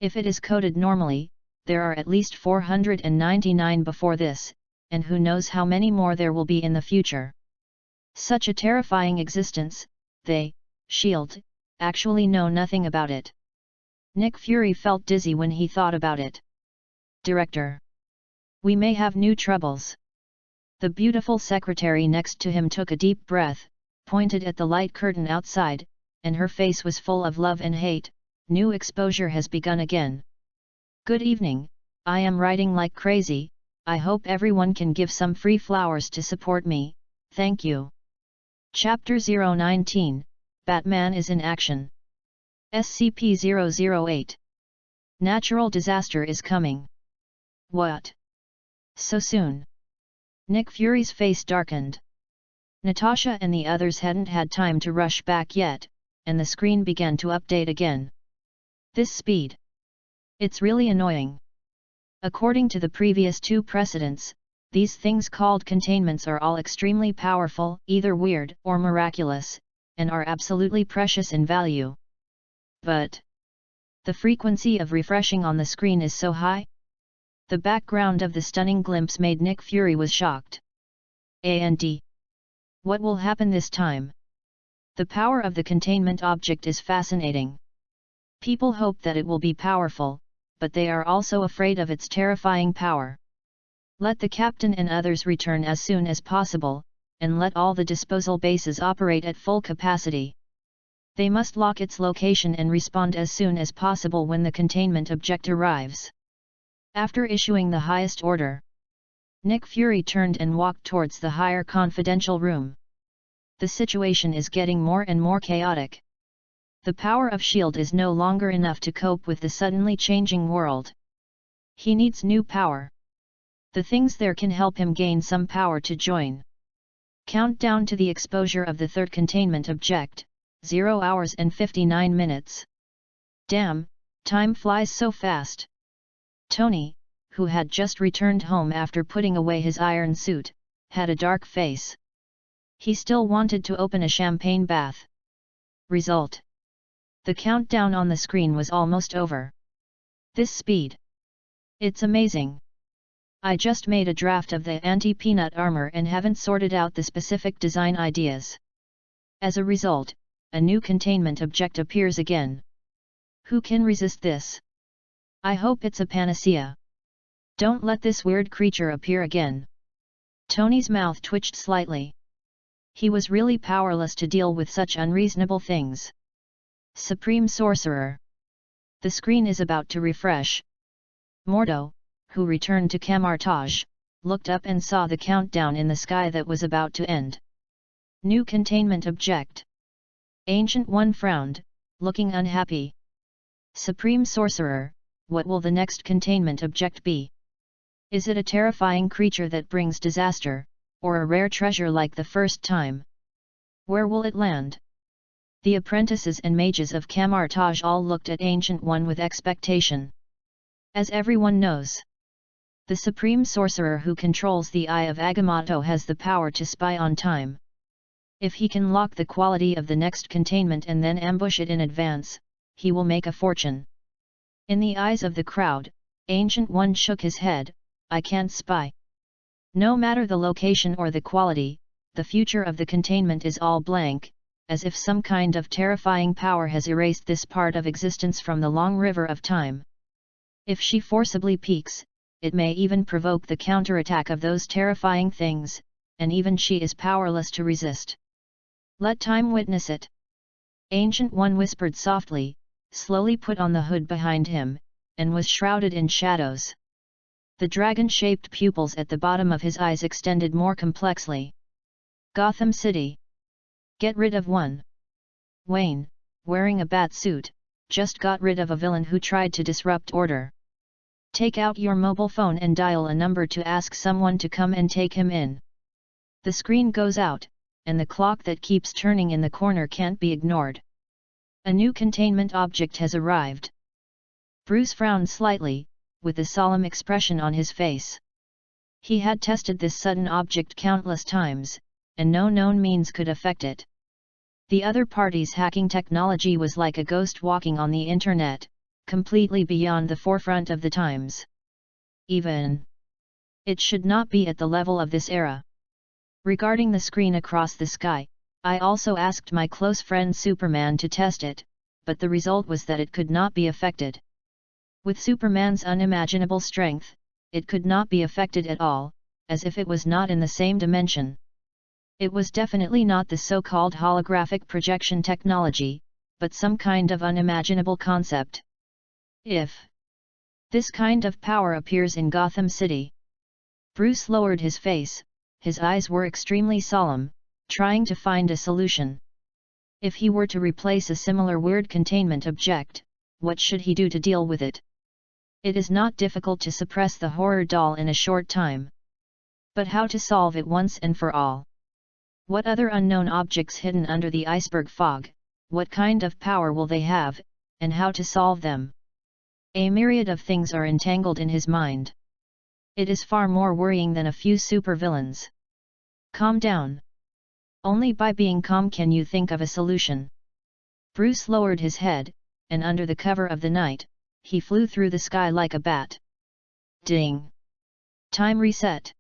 If it is coded normally, there are at least 499 before this, and who knows how many more there will be in the future. Such a terrifying existence, they, S.H.I.E.L.D., actually know nothing about it. Nick Fury felt dizzy when he thought about it. Director. We may have new troubles. The beautiful secretary next to him took a deep breath, pointed at the light curtain outside, and her face was full of love and hate. New exposure has begun again. Good evening, I am writing like crazy, I hope everyone can give some free flowers to support me, thank you. Chapter 019, Batman is in action. SCP-008. Natural disaster is coming. What? So soon? Nick Fury's face darkened. Natasha and the others hadn't had time to rush back yet, and the screen began to update again. This speed. It's really annoying. According to the previous two precedents, these things called containments are all extremely powerful, either weird or miraculous, and are absolutely precious in value. But the frequency of refreshing on the screen is so high? The background of the stunning glimpse made Nick Fury was shocked. And what will happen this time? The power of the containment object is fascinating. People hope that it will be powerful, but they are also afraid of its terrifying power. Let the captain and others return as soon as possible, and let all the disposal bases operate at full capacity. They must lock its location and respond as soon as possible when the containment object arrives. After issuing the highest order, Nick Fury turned and walked towards the higher confidential room. The situation is getting more and more chaotic. The power of S.H.I.E.L.D. is no longer enough to cope with the suddenly changing world. He needs new power. The things there can help him gain some power to join. Countdown to the exposure of the third containment object, 0 hours and 59 minutes. Damn, time flies so fast. Tony, who had just returned home after putting away his iron suit, had a dark face. He still wanted to open a champagne bath. Result. The countdown on the screen was almost over. This speed. It's amazing. I just made a draft of the anti-peanut armor and haven't sorted out the specific design ideas. As a result, a new containment object appears again. Who can resist this? I hope it's a panacea. Don't let this weird creature appear again. Tony's mouth twitched slightly. He was really powerless to deal with such unreasonable things. Supreme Sorcerer. The screen is about to refresh. Mordo, who returned to Camartage, looked up and saw the countdown in the sky that was about to end. New containment object. Ancient One frowned, looking unhappy. Supreme Sorcerer, what will the next containment object be? Is it a terrifying creature that brings disaster, or a rare treasure like the first time? Where will it land? The apprentices and mages of Camartage all looked at Ancient One with expectation. As everyone knows, the Supreme Sorcerer who controls the Eye of Agamotto has the power to spy on time. If he can lock the quality of the next containment and then ambush it in advance, he will make a fortune. In the eyes of the crowd, Ancient One shook his head. I can't spy. No matter the location or the quality, the future of the containment is all blank, as if some kind of terrifying power has erased this part of existence from the long river of time. If she forcibly peaks, it may even provoke the counterattack of those terrifying things, and even she is powerless to resist. Let time witness it. Ancient One whispered softly, slowly put on the hood behind him, and was shrouded in shadows. The dragon-shaped pupils at the bottom of his eyes extended more complexly. Gotham City. Get rid of one. Wayne, wearing a bat suit, just got rid of a villain who tried to disrupt order. Take out your mobile phone and dial a number to ask someone to come and take him in. The screen goes out, and the clock that keeps turning in the corner can't be ignored. A new containment object has arrived. Bruce frowned slightly, with a solemn expression on his face. He had tested this sudden object countless times, and no known means could affect it. The other party's hacking technology was like a ghost walking on the internet, completely beyond the forefront of the times. Even it should not be at the level of this era. Regarding the screen across the sky, I also asked my close friend Superman to test it, but the result was that it could not be affected. With Superman's unimaginable strength, it could not be affected at all, as if it was not in the same dimension. It was definitely not the so-called holographic projection technology, but some kind of unimaginable concept. If this kind of power appears in Gotham City. Bruce lowered his face, his eyes were extremely solemn, trying to find a solution. If he were to replace a similar weird containment object, what should he do to deal with it? It is not difficult to suppress the horror doll in a short time. But how to solve it once and for all? What other unknown objects hidden under the iceberg fog, what kind of power will they have, and how to solve them? A myriad of things are entangled in his mind. It is far more worrying than a few supervillains. Calm down. Only by being calm can you think of a solution. Bruce lowered his head, and under the cover of the night, he flew through the sky like a bat. Ding! Time reset.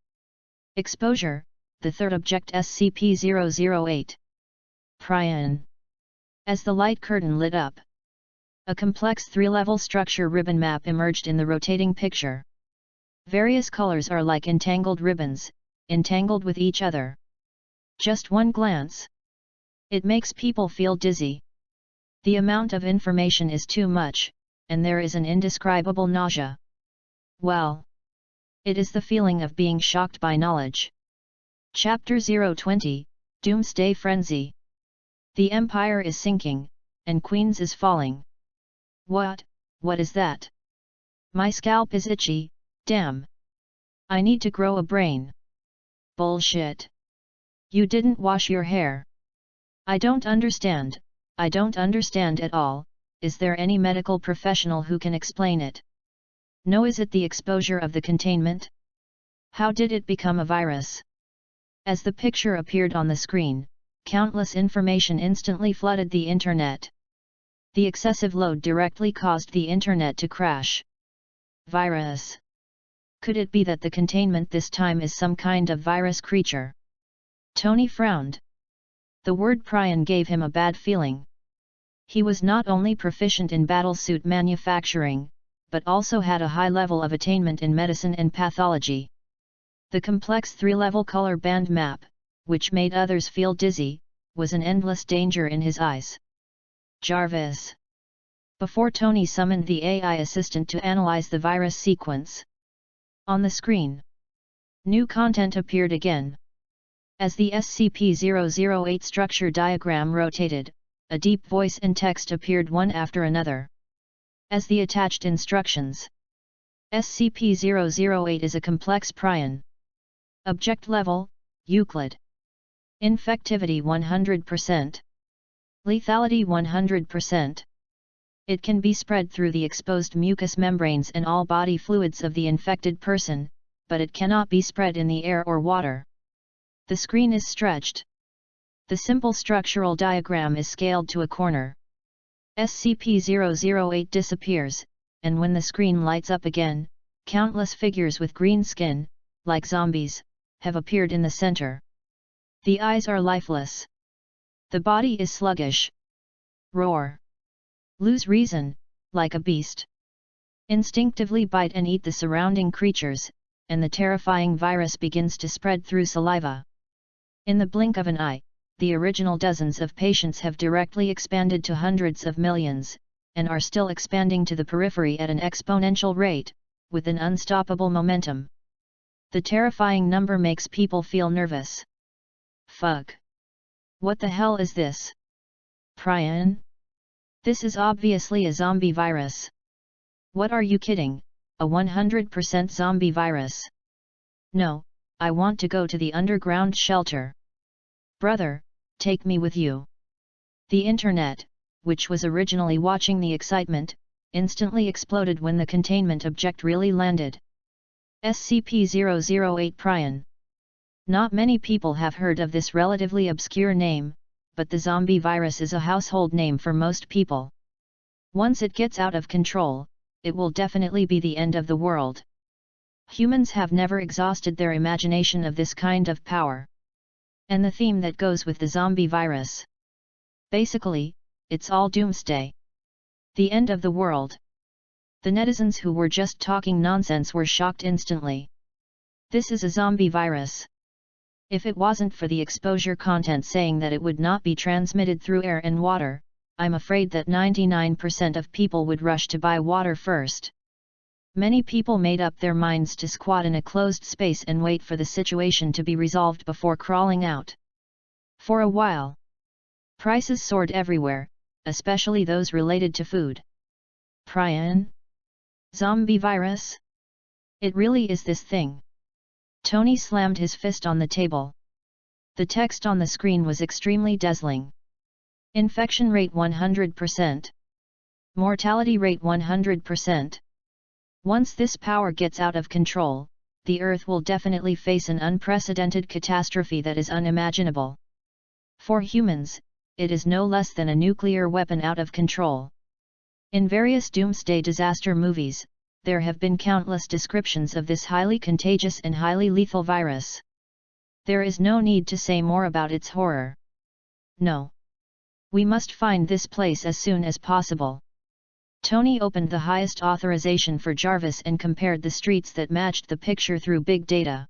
Exposure, the third object SCP-008. Prion. As the light curtain lit up, a complex three-level structure ribbon map emerged in the rotating picture. Various colors are like entangled ribbons, entangled with each other. Just one glance. It makes people feel dizzy. The amount of information is too much, and there is an indescribable nausea. Well, It is the feeling of being shocked by knowledge. Chapter 020, Doomsday Frenzy. The Empire is sinking, and Queens is falling. What is that? My scalp is itchy, damn. I need to grow a brain. Bullshit. You didn't wash your hair. I don't understand at all. Is there any medical professional who can explain it? No. Is it the exposure of the containment? How did it become a virus? As the picture appeared on the screen, countless information instantly flooded the internet. The excessive load directly caused the internet to crash. Virus. Could it be that the containment this time is some kind of virus creature? Tony frowned. The word prion gave him a bad feeling. He was not only proficient in battlesuit manufacturing, but also had a high level of attainment in medicine and pathology. The complex 3-level color band map, which made others feel dizzy, was an endless danger in his eyes. Jarvis. Before Tony summoned the AI assistant to analyze the virus sequence. On the screen, new content appeared again. As the SCP-008 structure diagram rotated, a deep voice and text appeared one after another. As the attached instructions. SCP-008 is a complex prion. Object level, Euclid. Infectivity 100%. Lethality 100%. It can be spread through the exposed mucous membranes and all body fluids of the infected person, but it cannot be spread in the air or water. The screen is stretched. The simple structural diagram is scaled to a corner. SCP-008 disappears, and when the screen lights up again, countless figures with green skin, like zombies, have appeared in the center. The eyes are lifeless. The body is sluggish. Roar. Lose reason, like a beast. Instinctively bite and eat the surrounding creatures, and the terrifying virus begins to spread through saliva. In the blink of an eye, the original dozens of patients have directly expanded to hundreds of millions, and are still expanding to the periphery at an exponential rate, with an unstoppable momentum. The terrifying number makes people feel nervous. Fuck. What the hell is this? Prion? This is obviously a zombie virus. What are you kidding, a 100% zombie virus? No, I want to go to the underground shelter. Brother, take me with you. The internet, which was originally watching the excitement, instantly exploded when the containment object really landed. SCP-008 Prion. Not many people have heard of this relatively obscure name, but the zombie virus is a household name for most people. Once it gets out of control, it will definitely be the end of the world. Humans have never exhausted their imagination of this kind of power. And the theme that goes with the zombie virus. Basically, it's all doomsday. The end of the world. The netizens who were just talking nonsense were shocked instantly. This is a zombie virus. If it wasn't for the exposure content saying that it would not be transmitted through air and water, I'm afraid that 99% of people would rush to buy water first. Many people made up their minds to squat in a closed space and wait for the situation to be resolved before crawling out. For a while, prices soared everywhere, especially those related to food. Prion? Zombie virus? It really is this thing. Tony slammed his fist on the table. The text on the screen was extremely dazzling. Infection rate 100%. Mortality rate 100%. Once this power gets out of control, the Earth will definitely face an unprecedented catastrophe that is unimaginable. For humans, it is no less than a nuclear weapon out of control. In various doomsday disaster movies, there have been countless descriptions of this highly contagious and highly lethal virus. There is no need to say more about its horror. No. We must find this place as soon as possible. Tony opened the highest authorization for Jarvis and compared the streets that matched the picture through big data.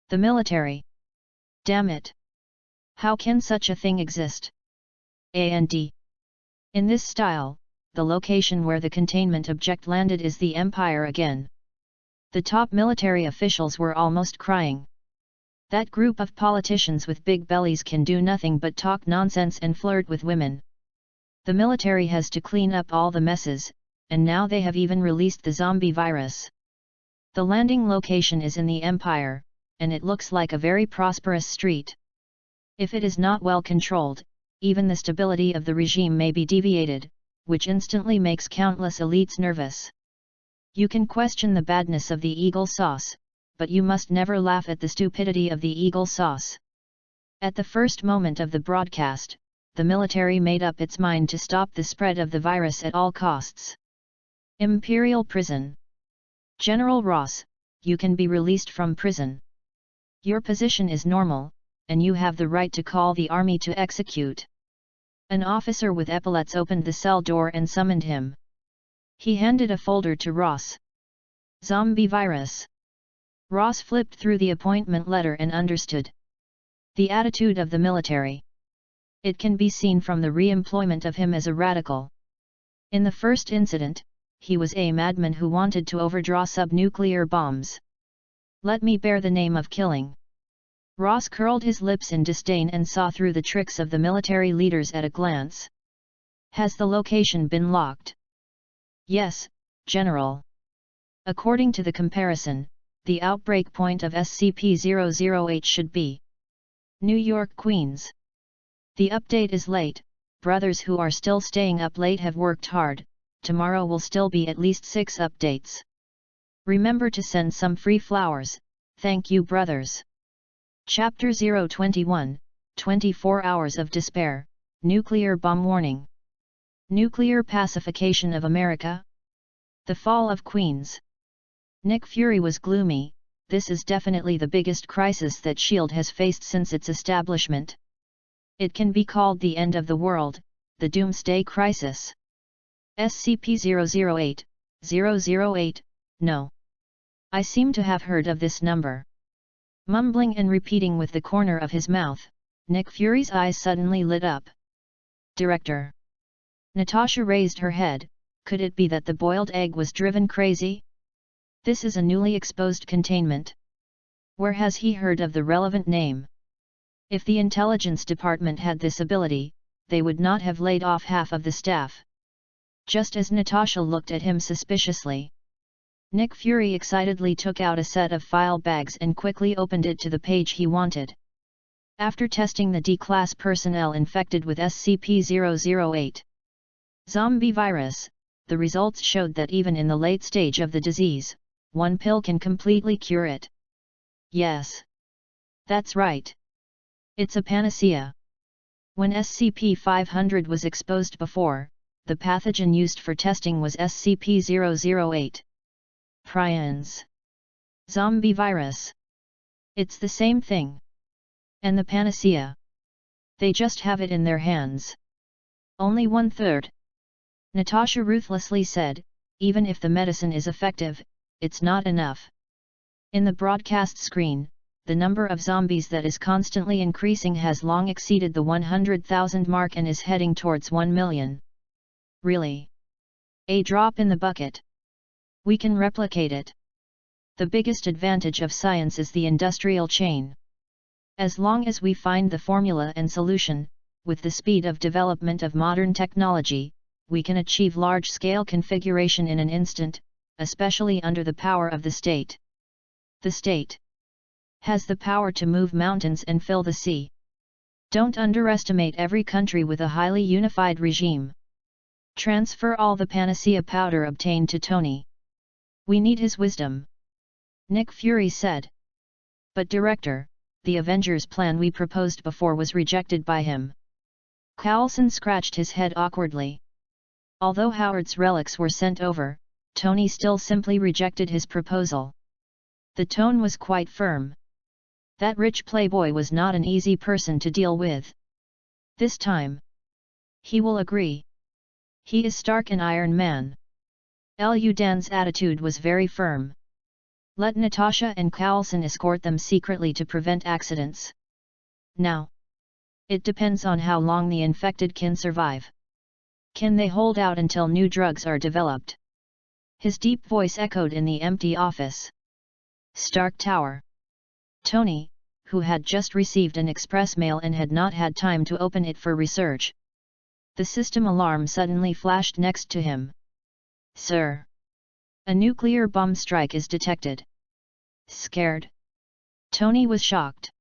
The military. Damn it. How can such a thing exist? A&D. In this style, the location where the containment object landed is the Empire again. The top military officials were almost crying. That group of politicians with big bellies can do nothing but talk nonsense and flirt with women. The military has to clean up all the messes, and now they have even released the zombie virus. The landing location is in the Empire, and it looks like a very prosperous street. If it is not well controlled, even the stability of the regime may be deviated, which instantly makes countless elites nervous. You can question the badness of the eagle sauce, but you must never laugh at the stupidity of the eagle sauce. At the first moment of the broadcast, the military made up its mind to stop the spread of the virus at all costs. Imperial Prison. General Ross, you can be released from prison. Your position is normal, and you have the right to call the army to execute. An officer with epaulets opened the cell door and summoned him. He handed a folder to Ross. Zombie virus. Ross flipped through the appointment letter and understood the attitude of the military. It can be seen from the re-employment of him as a radical. In the first incident, he was a madman who wanted to overdraw sub-nuclear bombs. Let me bear the name of killing. Ross curled his lips in disdain and saw through the tricks of the military leaders at a glance. Has the location been locked? Yes, General. According to the comparison, the outbreak point of SCP-008 should be New York, Queens. The update is late. Brothers who are still staying up late have worked hard. Tomorrow will still be at least 6 updates. Remember to send some free flowers, thank you brothers. Chapter 021, 24 Hours of Despair, Nuclear Bomb Warning. Nuclear Pacification of America? The Fall of Queens. Nick Fury was gloomy. This is definitely the biggest crisis that S.H.I.E.L.D. has faced since its establishment. It can be called the end of the world, the Doomsday Crisis. SCP-008, 008, no. I seem to have heard of this number. Mumbling and repeating with the corner of his mouth, Nick Fury's eyes suddenly lit up. Director. Natasha raised her head. Could it be that the boiled egg was driven crazy? This is a newly exposed containment. Where has he heard of the relevant name? If the intelligence department had this ability, they would not have laid off half of the staff. Just as Natasha looked at him suspiciously, Nick Fury excitedly took out a set of file bags and quickly opened it to the page he wanted. After testing the D-class personnel infected with SCP-008 zombie virus, the results showed that even in the late stage of the disease, one pill can completely cure it. Yes. That's right. It's a panacea. When SCP-500 was exposed before, the pathogen used for testing was SCP-008. Prions. Zombie virus. It's the same thing. And the panacea. They just have it in their hands. Only 1/3. Natasha ruthlessly said, even if the medicine is effective, it's not enough. In the broadcast screen, the number of zombies that is constantly increasing has long exceeded the 100,000 mark and is heading towards 1 million. Really? A drop in the bucket. We can replicate it. The biggest advantage of science is the industrial chain. As long as we find the formula and solution, with the speed of development of modern technology, we can achieve large-scale configuration in an instant, especially under the power of the state. The state has the power to move mountains and fill the sea. Don't underestimate every country with a highly unified regime. Transfer all the panacea powder obtained to Tony. We need his wisdom. Nick Fury said. But Director, the Avengers plan we proposed before was rejected by him. Coulson scratched his head awkwardly. Although Howard's relics were sent over, Tony still simply rejected his proposal. The tone was quite firm. That rich playboy was not an easy person to deal with. This time, he will agree. He is Stark and Iron Man. Lu Dan's attitude was very firm. Let Natasha and Coulson escort them secretly to prevent accidents. Now, it depends on how long the infected can survive. Can they hold out until new drugs are developed? His deep voice echoed in the empty office. Stark Tower. Tony, who had just received an express mail and had not had time to open it for research. The system alarm suddenly flashed next to him. Sir! A nuclear bomb strike is detected. Scared? Tony was shocked.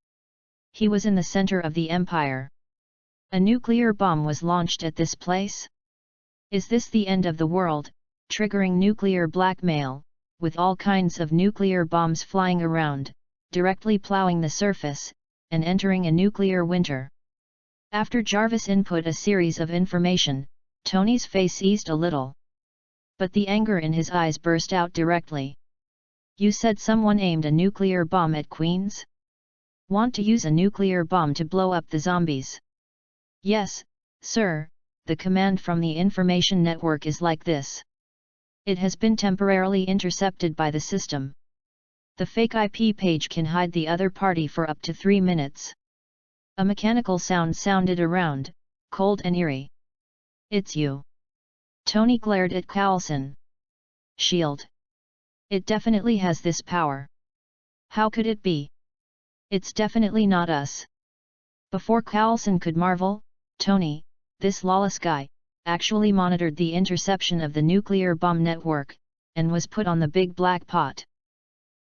He was in the center of the Empire. A nuclear bomb was launched at this place? Is this the end of the world, triggering nuclear blackmail, with all kinds of nuclear bombs flying around, directly plowing the surface, and entering a nuclear winter? After Jarvis input a series of information, Tony's face eased a little. But the anger in his eyes burst out directly. You said someone aimed a nuclear bomb at Queens? Want to use a nuclear bomb to blow up the zombies? Yes, sir, the command from the information network is like this. It has been temporarily intercepted by the system. The fake IP page can hide the other party for up to 3 minutes. A mechanical sound sounded around, cold and eerie. It's you. Tony glared at Carlson. Shield. It definitely has this power. How could it be? It's definitely not us. Before Carlson could marvel, Tony, this lawless guy, actually monitored the interception of the nuclear bomb network, and was put on the big black pot.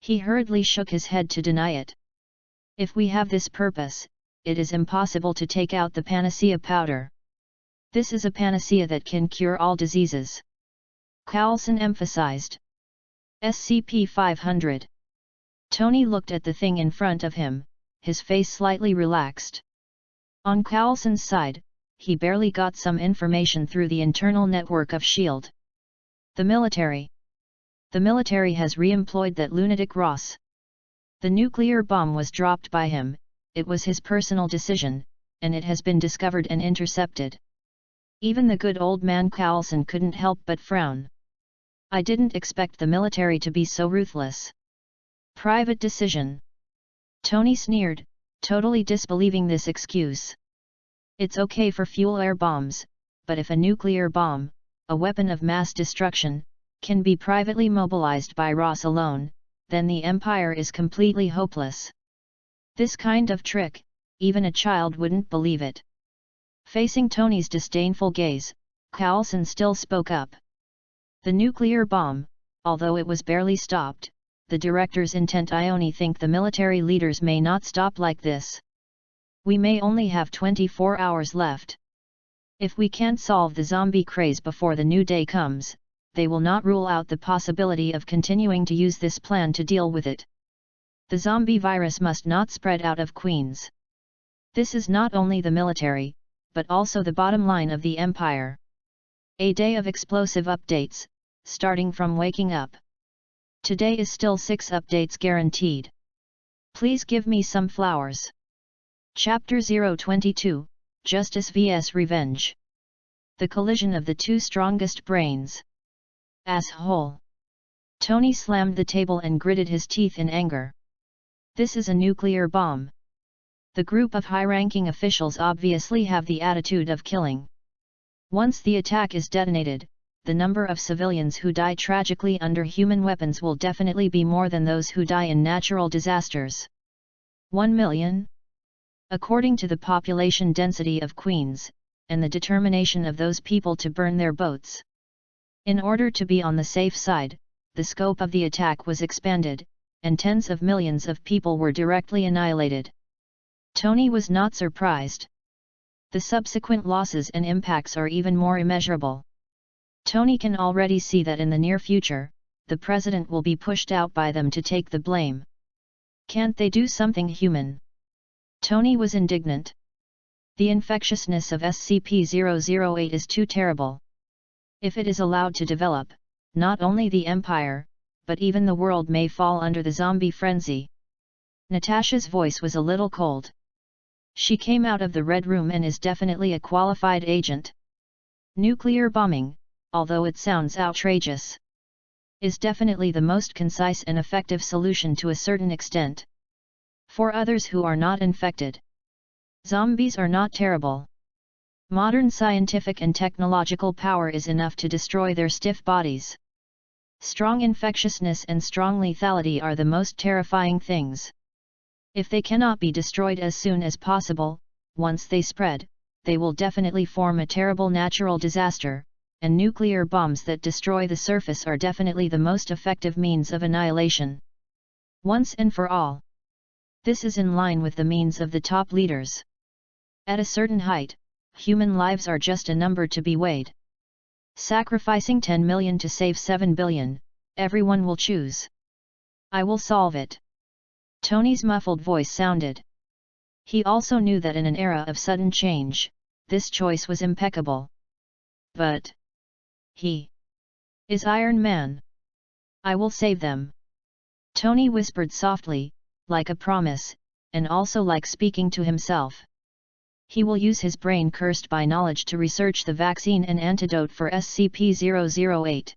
He hurriedly shook his head to deny it. If we have this purpose, it is impossible to take out the panacea powder. This is a panacea that can cure all diseases. Carlson emphasized. SCP-500. Tony looked at the thing in front of him, his face slightly relaxed. On Carlson's side, he barely got some information through the internal network of S.H.I.E.L.D. The military. The military has re-employed that lunatic Ross. The nuclear bomb was dropped by him, it was his personal decision, and it has been discovered and intercepted. Even the good old man Carlson couldn't help but frown. I didn't expect the military to be so ruthless. Private decision. Tony sneered, totally disbelieving this excuse. It's okay for fuel air bombs, but if a nuclear bomb, a weapon of mass destruction, can be privately mobilized by Ross alone, then the Empire is completely hopeless. This kind of trick, even a child wouldn't believe it. Facing Tony's disdainful gaze, Carlson still spoke up. The nuclear bomb, although it was barely stopped, the director's intent. I only think the military leaders may not stop like this. We may only have 24 hours left. If we can't solve the zombie craze before the new day comes, they will not rule out the possibility of continuing to use this plan to deal with it. The zombie virus must not spread out of Queens. This is not only the military, but also the bottom line of the Empire. A day of explosive updates, starting from waking up. Today is still 6 updates guaranteed. Please give me some flowers. Chapter 022, Justice vs Revenge. The collision of the two strongest brains. Asshole. Tony slammed the table and gritted his teeth in anger. This is a nuclear bomb. The group of high-ranking officials obviously have the attitude of killing. Once the attack is detonated, the number of civilians who die tragically under human weapons will definitely be more than those who die in natural disasters. 1 million? According to the population density of Queens, and the determination of those people to burn their boats. In order to be on the safe side, the scope of the attack was expanded, and tens of millions of people were directly annihilated. Tony was not surprised. The subsequent losses and impacts are even more immeasurable. Tony can already see that in the near future, the president will be pushed out by them to take the blame. Can't they do something human? Tony was indignant. The infectiousness of SCP-008 is too terrible. If it is allowed to develop, not only the Empire, but even the world may fall under the zombie frenzy. Natasha's voice was a little cold. She came out of the Red Room and is definitely a qualified agent. Nuclear bombing, although it sounds outrageous, is definitely the most concise and effective solution to a certain extent. For others who are not infected, zombies are not terrible. Modern scientific and technological power is enough to destroy their stiff bodies. Strong infectiousness and strong lethality are the most terrifying things. If they cannot be destroyed as soon as possible, once they spread, they will definitely form a terrible natural disaster, and nuclear bombs that destroy the surface are definitely the most effective means of annihilation. Once and for all. This is in line with the means of the top leaders. At a certain height, human lives are just a number to be weighed. Sacrificing 10 million to save 7 billion, everyone will choose. I will solve it. Tony's muffled voice sounded. He also knew that in an era of sudden change, this choice was impeccable. But he is Iron Man. I will save them. Tony whispered softly, like a promise, and also like speaking to himself. He will use his brain cursed by knowledge to research the vaccine and antidote for SCP-008.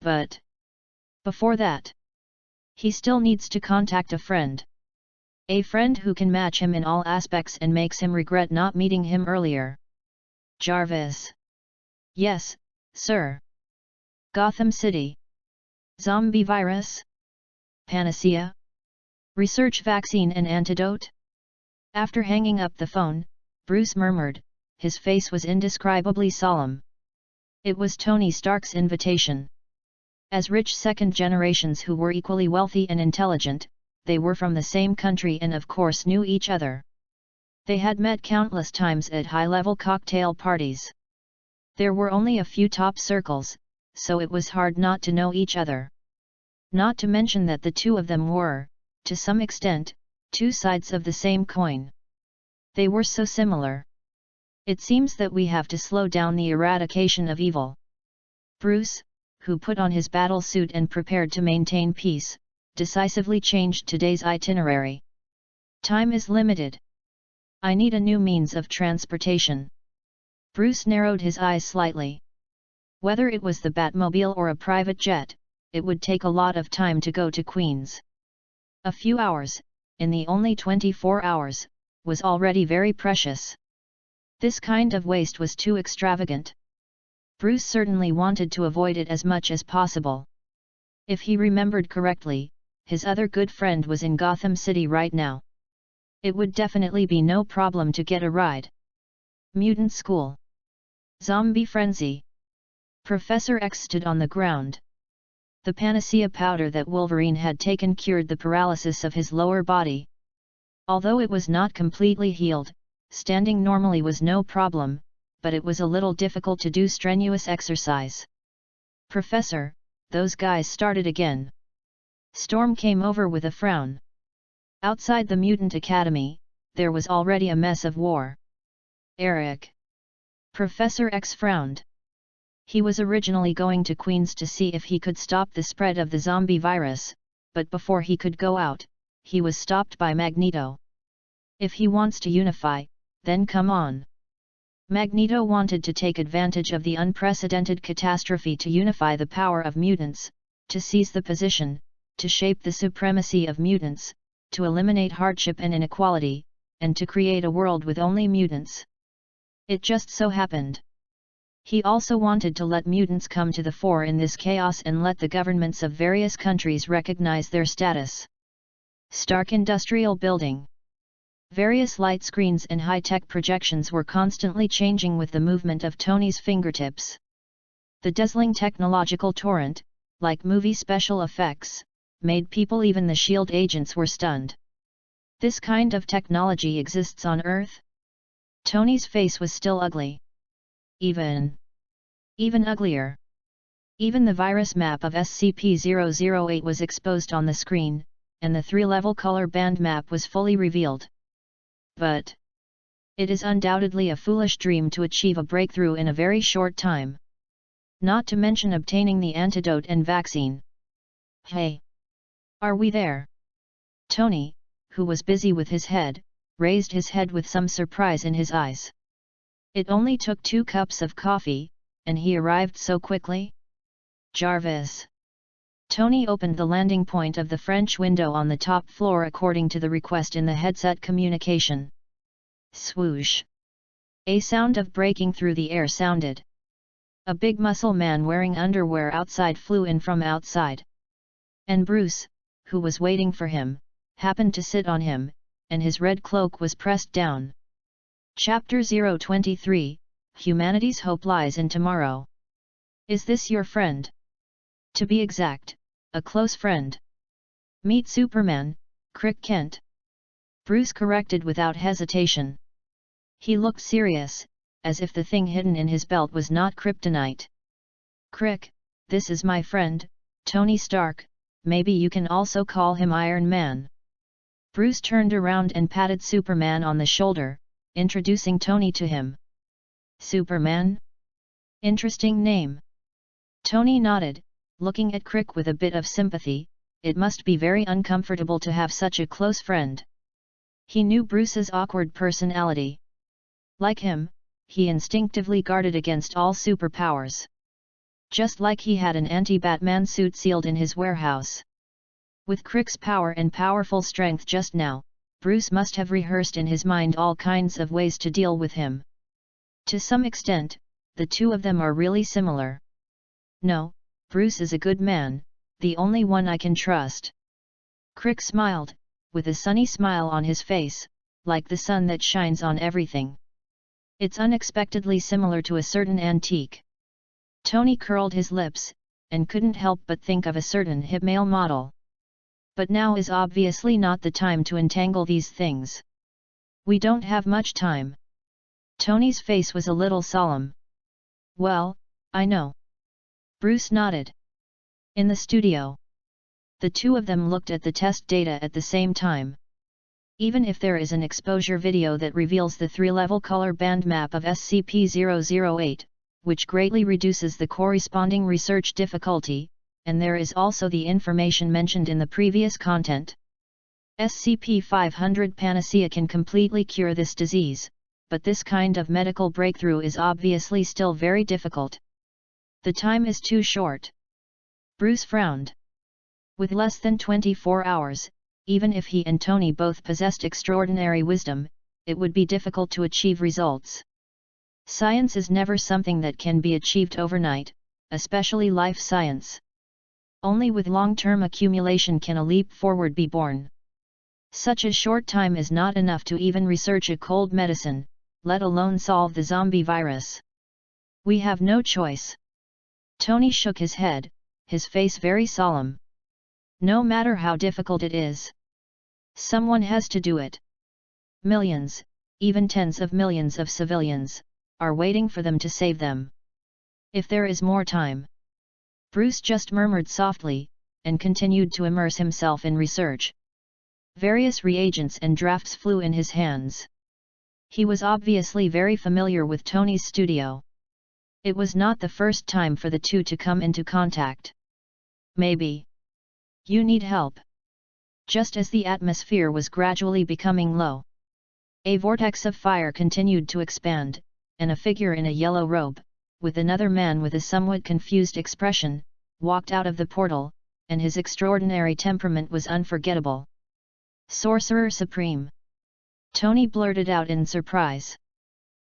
But before that, he still needs to contact a friend. A friend who can match him in all aspects and makes him regret not meeting him earlier. Jarvis. Yes, sir. Gotham City. Zombie virus? Panacea? Research vaccine and antidote? After hanging up the phone, Bruce murmured, his face was indescribably solemn. It was Tony Stark's invitation. As rich second generations who were equally wealthy and intelligent, they were from the same country and of course knew each other. They had met countless times at high-level cocktail parties. There were only a few top circles, so it was hard not to know each other. Not to mention that the two of them were, to some extent, two sides of the same coin. They were so similar. It seems that we have to slow down the eradication of evil. Bruce, who put on his battle suit and prepared to maintain peace, decisively changed today's itinerary. Time is limited. I need a new means of transportation. Bruce narrowed his eyes slightly. Whether it was the Batmobile or a private jet, it would take a lot of time to go to Queens. A few hours, in the only 24 hours, was already very precious. This kind of waste was too extravagant. Bruce certainly wanted to avoid it as much as possible. If he remembered correctly, his other good friend was in Gotham City right now. It would definitely be no problem to get a ride. Mutant School. Zombie Frenzy. Professor X stood on the ground. The panacea powder that Wolverine had taken cured the paralysis of his lower body. Although it was not completely healed, standing normally was no problem, but it was a little difficult to do strenuous exercise. Professor, those guys started again. Storm came over with a frown. Outside the Mutant Academy, there was already a mess of war. Eric. Professor X frowned. He was originally going to Queens to see if he could stop the spread of the zombie virus, but before he could go out, he was stopped by Magneto. If he wants to unify, then come on. Magneto wanted to take advantage of the unprecedented catastrophe to unify the power of mutants, to seize the position, to shape the supremacy of mutants, to eliminate hardship and inequality, and to create a world with only mutants. It just so happened. He also wanted to let mutants come to the fore in this chaos and let the governments of various countries recognize their status. Stark Industrial Building. Various light screens and high-tech projections were constantly changing with the movement of Tony's fingertips. The dazzling technological torrent, like movie special effects, made people, even the S.H.I.E.L.D. agents, were stunned. This kind of technology exists on Earth? Tony's face was still ugly. Even uglier. Even the virus map of SCP-008 was exposed on the screen, and the 3-level color band map was fully revealed. But it is undoubtedly a foolish dream to achieve a breakthrough in a very short time. Not to mention obtaining the antidote and vaccine. Hey! Are we there? Tony, who was busy with his head, raised his head with some surprise in his eyes. It only took 2 cups of coffee, and he arrived so quickly? Jarvis. Tony opened the landing point of the French window on the top floor according to the request in the headset communication. Swoosh! A sound of breaking through the air sounded. A big muscle man wearing underwear outside flew in from outside. And Bruce, who was waiting for him, happened to sit on him, and his red cloak was pressed down. Chapter 023, Humanity's Hope Lies in Tomorrow. Is this your friend? To be exact, a close friend. Meet Superman, Crick Kent. Bruce corrected without hesitation. He looked serious, as if the thing hidden in his belt was not kryptonite. Crick, this is my friend, Tony Stark, maybe you can also call him Iron Man. Bruce turned around and patted Superman on the shoulder, introducing Tony to him. Superman? Interesting name. Tony nodded, looking at Crick with a bit of sympathy. It must be very uncomfortable to have such a close friend. He knew Bruce's awkward personality. Like him, he instinctively guarded against all superpowers. Just like he had an anti-Batman suit sealed in his warehouse. With Crick's power and powerful strength just now, Bruce must have rehearsed in his mind all kinds of ways to deal with him. To some extent, the two of them are really similar. No, Bruce is a good man, the only one I can trust. Crick smiled, with a sunny smile on his face, like the sun that shines on everything. It's unexpectedly similar to a certain antique. Tony curled his lips, and couldn't help but think of a certain hip male model. But now is obviously not the time to entangle these things. We don't have much time. Tony's face was a little solemn. Well, I know. Bruce nodded. In the studio. The two of them looked at the test data at the same time. Even if there is an exposure video that reveals the 3-level color band map of SCP-008, which greatly reduces the corresponding research difficulty, and there is also the information mentioned in the previous content. SCP-500 Panacea can completely cure this disease, but this kind of medical breakthrough is obviously still very difficult. The time is too short. Bruce frowned. With less than 24 hours, even if he and Tony both possessed extraordinary wisdom, it would be difficult to achieve results. Science is never something that can be achieved overnight, especially life science. Only with long-term accumulation can a leap forward be born. Such a short time is not enough to even research a cold medicine, let alone solve the zombie virus. We have no choice. Tony shook his head, his face very solemn. No matter how difficult it is. Someone has to do it. Millions, even tens of millions of civilians, are waiting for them to save them. If there is more time. Bruce just murmured softly, and continued to immerse himself in research. Various reagents and drafts flew in his hands. He was obviously very familiar with Tony's studio. It was not the first time for the two to come into contact. Maybe. You need help. Just as the atmosphere was gradually becoming low. A vortex of fire continued to expand, and a figure in a yellow robe, with another man with a somewhat confused expression, walked out of the portal, and his extraordinary temperament was unforgettable. Sorcerer Supreme. Tony blurted out in surprise.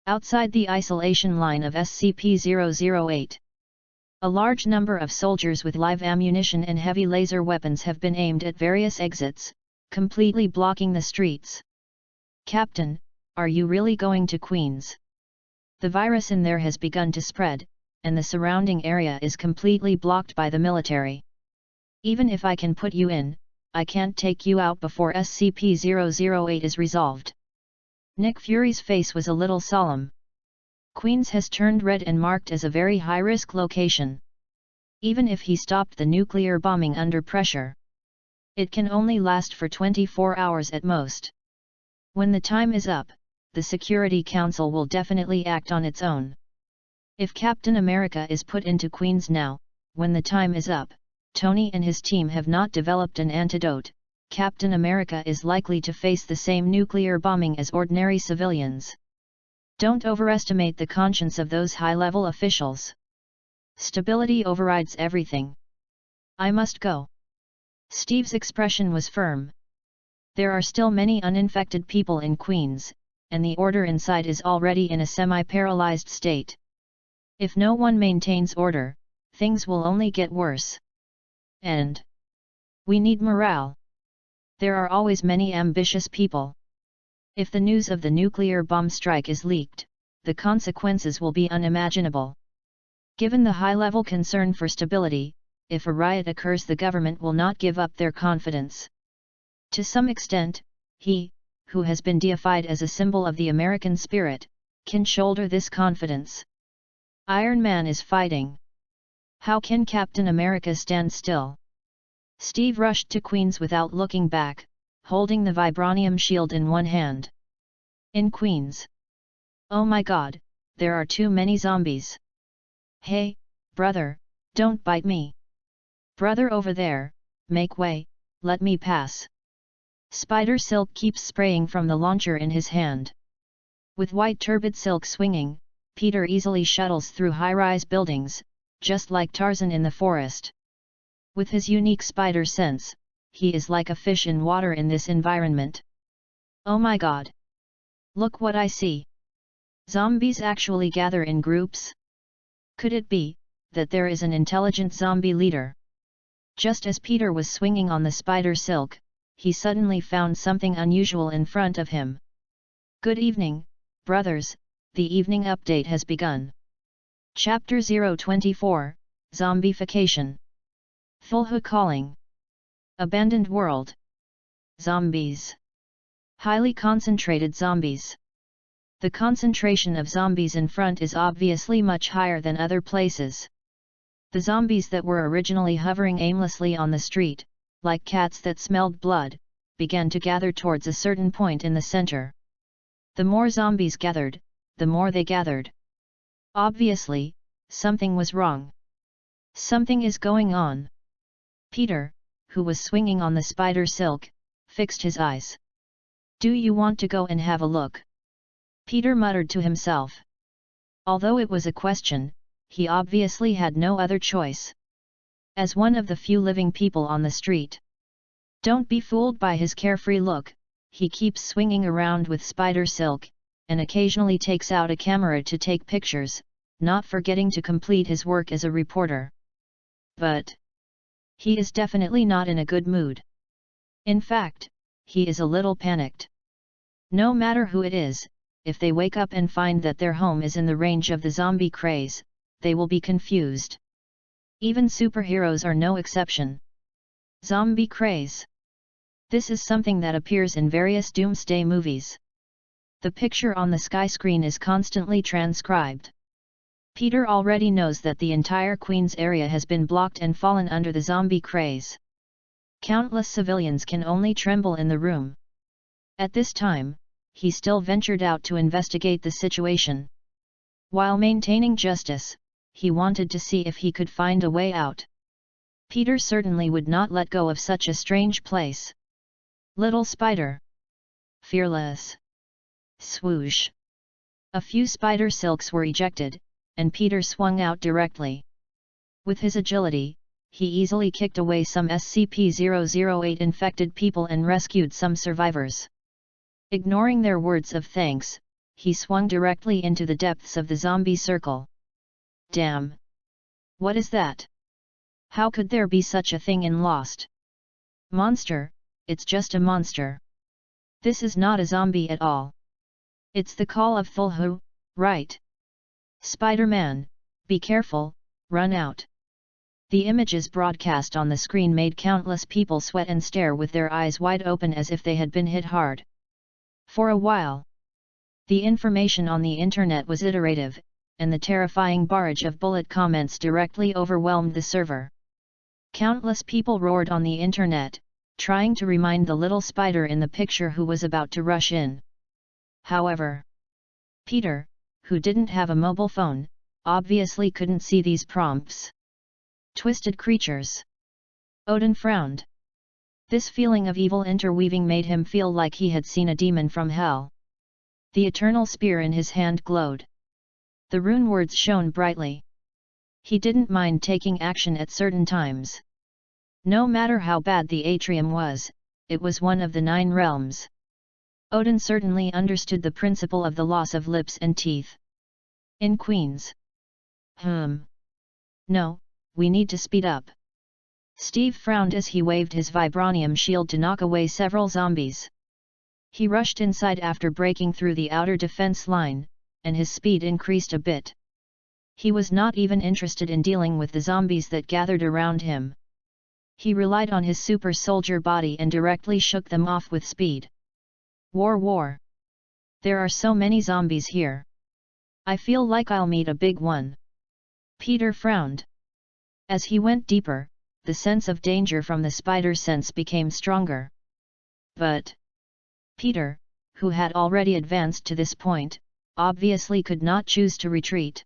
Outside the isolation line of SCP-008. A large number of soldiers with live ammunition and heavy laser weapons have been aimed at various exits, completely blocking the streets. Captain, are you really going to Queens? The virus in there has begun to spread, and the surrounding area is completely blocked by the military. Even if I can put you in, I can't take you out before SCP-008 is resolved. Nick Fury's face was a little solemn. Queens has turned red and marked as a very high-risk location. Even if he stopped the nuclear bombing under pressure, it can only last for 24 hours at most. When the time is up, the Security Council will definitely act on its own. If Captain America is put into Queens now, when the time is up, Tony and his team have not developed an antidote, Captain America is likely to face the same nuclear bombing as ordinary civilians. Don't overestimate the conscience of those high-level officials. Stability overrides everything. I must go. Steve's expression was firm. There are still many uninfected people in Queens, and the order inside is already in a semi-paralyzed state. If no one maintains order, things will only get worse. And we need morale. There are always many ambitious people. If the news of the nuclear bomb strike is leaked, the consequences will be unimaginable. Given the high-level concern for stability, if a riot occurs, the government will not give up their confidence. To some extent, he, who has been deified as a symbol of the American spirit, can shoulder this confidence. Iron Man is fighting. How can Captain America stand still? Steve rushed to Queens without looking back, holding the vibranium shield in one hand. In Queens. Oh my God, there are too many zombies. Hey, brother, don't bite me. Brother over there, make way, let me pass. Spider silk keeps spraying from the launcher in his hand. With white turbid silk swinging, Peter easily shuttles through high-rise buildings, just like Tarzan in the forest. With his unique spider sense, he is like a fish in water in this environment. Oh my God! Look what I see! Zombies actually gather in groups? Could it be that there is an intelligent zombie leader? Just as Peter was swinging on the spider silk, he suddenly found something unusual in front of him. Good evening, brothers, the evening update has begun. Chapter 024, Zombification. Thulhu calling. Abandoned world. Zombies. Highly concentrated zombies. The concentration of zombies in front is obviously much higher than other places. The zombies that were originally hovering aimlessly on the street, like cats that smelled blood, began to gather towards a certain point in the center. The more zombies gathered, the more they gathered. Obviously, something was wrong. Something is going on. Peter, who was swinging on the spider silk, fixed his eyes. Do you want to go and have a look? Peter muttered to himself. Although it was a question, he obviously had no other choice. As one of the few living people on the street. Don't be fooled by his carefree look, he keeps swinging around with spider silk, and occasionally takes out a camera to take pictures, not forgetting to complete his work as a reporter. But he is definitely not in a good mood. In fact, he is a little panicked. No matter who it is, if they wake up and find that their home is in the range of the zombie craze, they will be confused. Even superheroes are no exception. Zombie craze. This is something that appears in various doomsday movies. The picture on the sky screen is constantly transcribed. Peter already knows that the entire Queens area has been blocked and fallen under the zombie craze. Countless civilians can only tremble in the room. At this time, he still ventured out to investigate the situation. While maintaining justice, he wanted to see if he could find a way out. Peter certainly would not let go of such a strange place. Little spider. Fearless. Swoosh. A few spider silks were ejected, and Peter swung out directly. With his agility, he easily kicked away some SCP-008 infected people and rescued some survivors. Ignoring their words of thanks, he swung directly into the depths of the zombie circle. Damn! What is that? How could there be such a thing in Lost? Monster, it's just a monster. This is not a zombie at all. It's the call of Thulhu, right? Spider-Man, be careful, run out. The images broadcast on the screen made countless people sweat and stare with their eyes wide open as if they had been hit hard. For a while, the information on the internet was iterative, and the terrifying barrage of bullet comments directly overwhelmed the server. Countless people roared on the internet, trying to remind the little spider in the picture who was about to rush in. However, Peter, who didn't have a mobile phone, obviously couldn't see these prompts. Twisted creatures. Odin frowned. This feeling of evil interweaving made him feel like he had seen a demon from hell. The eternal spear in his hand glowed. The rune words shone brightly. He didn't mind taking action at certain times. No matter how bad the atrium was, it was one of the 9 realms. Odin certainly understood the principle of the loss of lips and teeth. In Queens. No, we need to speed up. Steve frowned as he waved his vibranium shield to knock away several zombies. He rushed inside after breaking through the outer defense line, and his speed increased a bit. He was not even interested in dealing with the zombies that gathered around him. He relied on his super soldier body and directly shook them off with speed. War! There are so many zombies here. I feel like I'll meet a big one. Peter frowned. As he went deeper, the sense of danger from the spider sense became stronger. But Peter, who had already advanced to this point, obviously could not choose to retreat.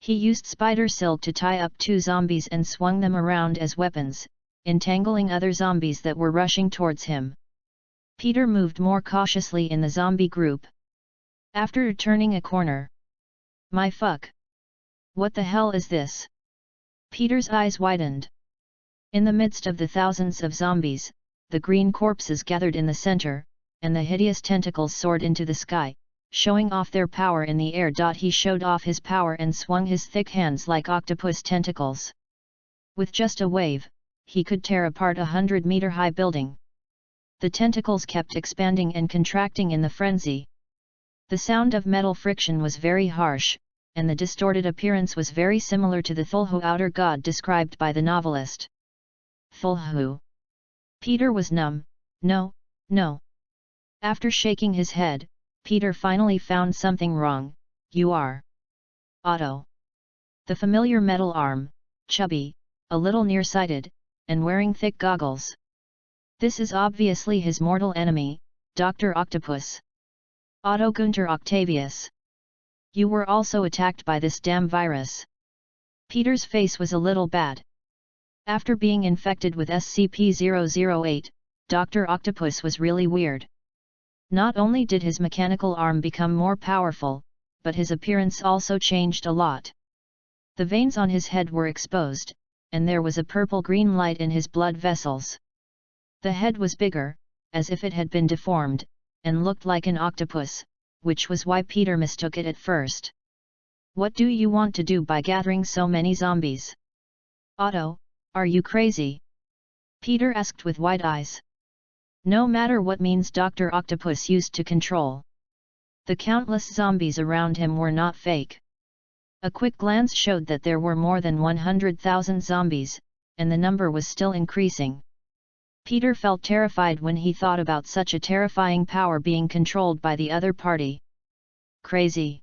He used spider silk to tie up two zombies and swung them around as weapons, entangling other zombies that were rushing towards him. Peter moved more cautiously in the zombie group. After turning a corner. My fuck! What the hell is this? Peter's eyes widened. In the midst of the thousands of zombies, the green corpses gathered in the center, and the hideous tentacles soared into the sky, showing off their power in the air. He showed off his power and swung his thick hands like octopus tentacles. With just a wave, he could tear apart a 100-meter-high building. The tentacles kept expanding and contracting in the frenzy. The sound of metal friction was very harsh, and the distorted appearance was very similar to the Thulhu outer god described by the novelist. Thulhu. Peter was numb. No. After shaking his head, Peter finally found something wrong. You are Otto. The familiar metal arm, chubby, a little nearsighted, and wearing thick goggles. This is obviously his mortal enemy, Dr. Octopus. Otto Gunther Octavius. You were also attacked by this damn virus. Peter's face was a little bad. After being infected with SCP-008, Dr. Octopus was really weird. Not only did his mechanical arm become more powerful, but his appearance also changed a lot. The veins on his head were exposed, and there was a purple-green light in his blood vessels. The head was bigger, as if it had been deformed, and looked like an octopus, which was why Peter mistook it at first. What do you want to do by gathering so many zombies? Otto, are you crazy? Peter asked with wide eyes. No matter what means Dr. Octopus used to control. The countless zombies around him were not fake. A quick glance showed that there were more than 100,000 zombies, and the number was still increasing. Peter felt terrified when he thought about such a terrifying power being controlled by the other party. Crazy?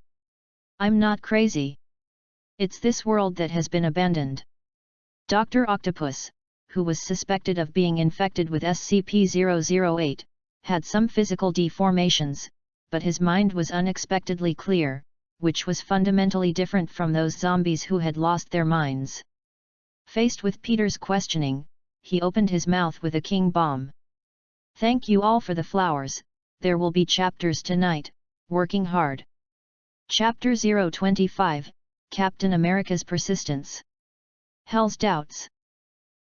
I'm not crazy. It's this world that has been abandoned. Dr. Octopus, who was suspected of being infected with SCP-008, had some physical deformations, but his mind was unexpectedly clear, which was fundamentally different from those zombies who had lost their minds. Faced with Peter's questioning, he opened his mouth with a king bomb. Thank you all for the flowers, there will be chapters tonight, working hard. Chapter 025, Captain America's Persistence. Hell's Doubts.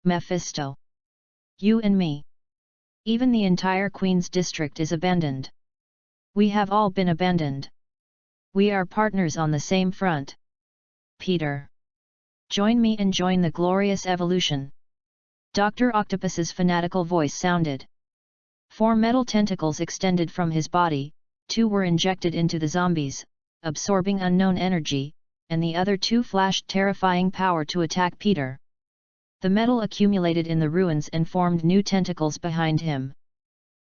Mephisto. You and me. Even the entire Queen's district is abandoned. We have all been abandoned. We are partners on the same front. Peter. Join me and join the glorious evolution. Dr. Octopus's fanatical voice sounded. 4 metal tentacles extended from his body, 2 were injected into the zombies, absorbing unknown energy, and the other 2 flashed terrifying power to attack Peter. The metal accumulated in the ruins and formed new tentacles behind him.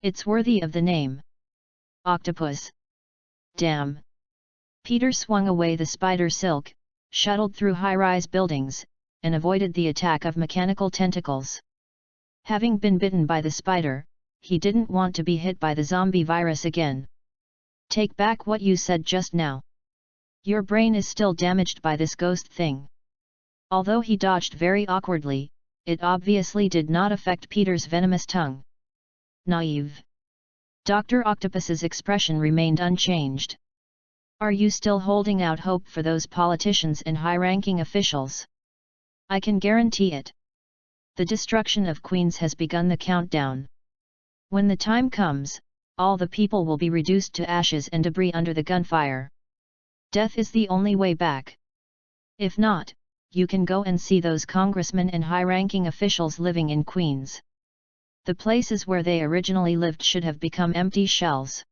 It's worthy of the name. Octopus. Damn. Peter swung away the spider silk, shuttled through high-rise buildings, and avoided the attack of mechanical tentacles. Having been bitten by the spider, he didn't want to be hit by the zombie virus again. Take back what you said just now. Your brain is still damaged by this ghost thing. Although he dodged very awkwardly, it obviously did not affect Peter's venomous tongue. Naive. Dr. Octopus's expression remained unchanged. Are you still holding out hope for those politicians and high-ranking officials? I can guarantee it. The destruction of Queens has begun the countdown. When the time comes, all the people will be reduced to ashes and debris under the gunfire. Death is the only way back. If not, you can go and see those congressmen and high-ranking officials living in Queens. The places where they originally lived should have become empty shells.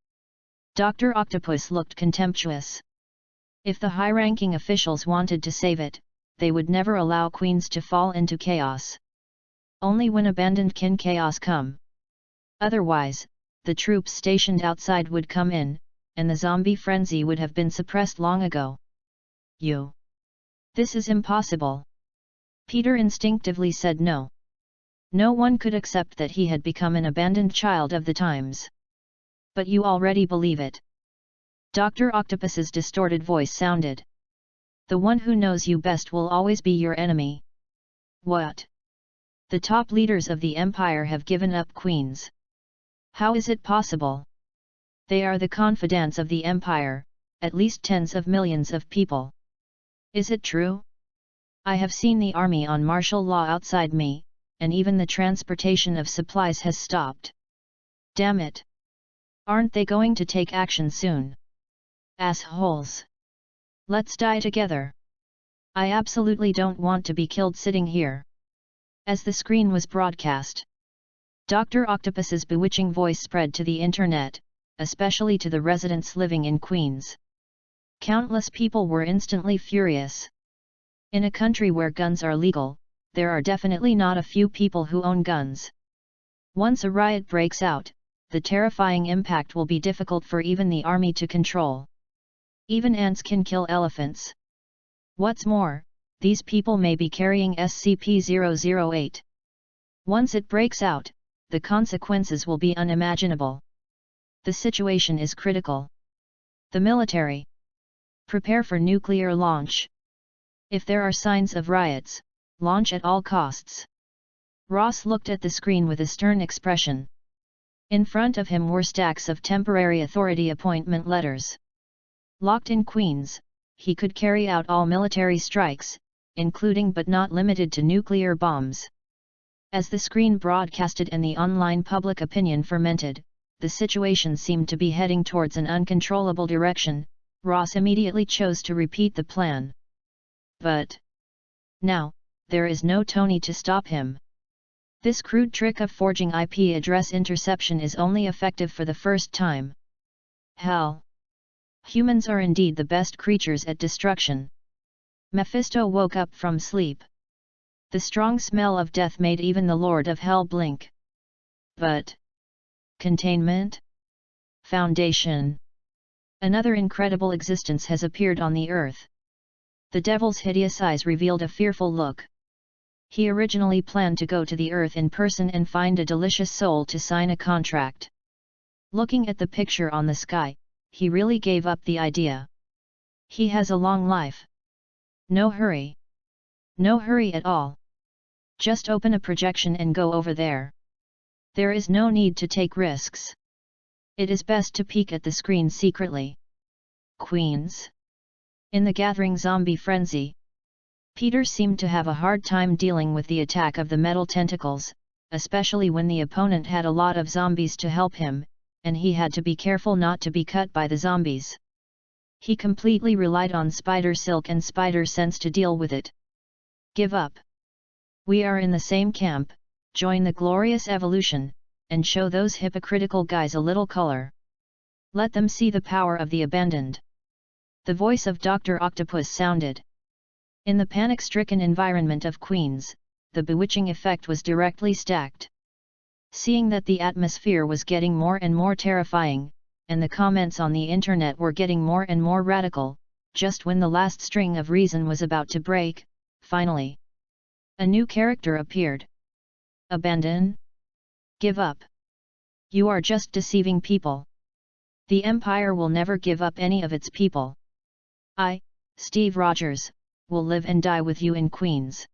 Dr. Octopus looked contemptuous. If the high-ranking officials wanted to save it, they would never allow Queens to fall into chaos. Only when abandoned can chaos come. Otherwise, the troops stationed outside would come in, and the zombie frenzy would have been suppressed long ago. This is impossible. Peter instinctively said no. No one could accept that he had become an abandoned child of the times. But you already believe it. Dr. Octopus's distorted voice sounded. The one who knows you best will always be your enemy. What? The top leaders of the Empire have given up Queens. How is it possible? They are the confidants of the Empire, at least tens of millions of people. Is it true? I have seen the army on martial law outside me, and even the transportation of supplies has stopped. Damn it! Aren't they going to take action soon? Assholes! Let's die together. I absolutely don't want to be killed sitting here. As the screen was broadcast, Dr. Octopus's bewitching voice spread to the internet, especially to the residents living in Queens. Countless people were instantly furious. In a country where guns are legal, there are definitely not a few people who own guns. Once a riot breaks out, the terrifying impact will be difficult for even the army to control. Even ants can kill elephants. What's more, these people may be carrying SCP-008. Once it breaks out, the consequences will be unimaginable. The situation is critical. The military. Prepare for nuclear launch. If there are signs of riots, launch at all costs. Ross looked at the screen with a stern expression. In front of him were stacks of temporary authority appointment letters. Locked in Queens, he could carry out all military strikes, including but not limited to nuclear bombs. As the screen broadcasted and the online public opinion fermented, the situation seemed to be heading towards an uncontrollable direction. Ross immediately chose to repeat the plan. But now, there is no Tony to stop him. This crude trick of forging IP address interception is only effective for the first time. Hell! Humans are indeed the best creatures at destruction. Mephisto woke up from sleep. The strong smell of death made even the Lord of Hell blink. But containment? Foundation. Another incredible existence has appeared on the earth. The devil's hideous eyes revealed a fearful look. He originally planned to go to the earth in person and find a delicious soul to sign a contract. Looking at the picture on the sky, he really gave up the idea. He has a long life. No hurry. No hurry at all. Just open a projection and go over there. There is no need to take risks. It is best to peek at the screen secretly. Queens? In the gathering zombie frenzy, Peter seemed to have a hard time dealing with the attack of the metal tentacles, especially when the opponent had a lot of zombies to help him, and he had to be careful not to be cut by the zombies. He completely relied on spider silk and spider sense to deal with it. Give up. We are in the same camp, join the glorious evolution, and show those hypocritical guys a little color. Let them see the power of the abandoned. The voice of Dr. Octopus sounded. In the panic-stricken environment of Queens, the bewitching effect was directly stacked. Seeing that the atmosphere was getting more and more terrifying, and the comments on the internet were getting more and more radical, just when the last string of reason was about to break, finally, a new character appeared. Abandon? Give up. You are just deceiving people. The Empire will never give up any of its people. I, Steve Rogers, will live and die with you in Queens.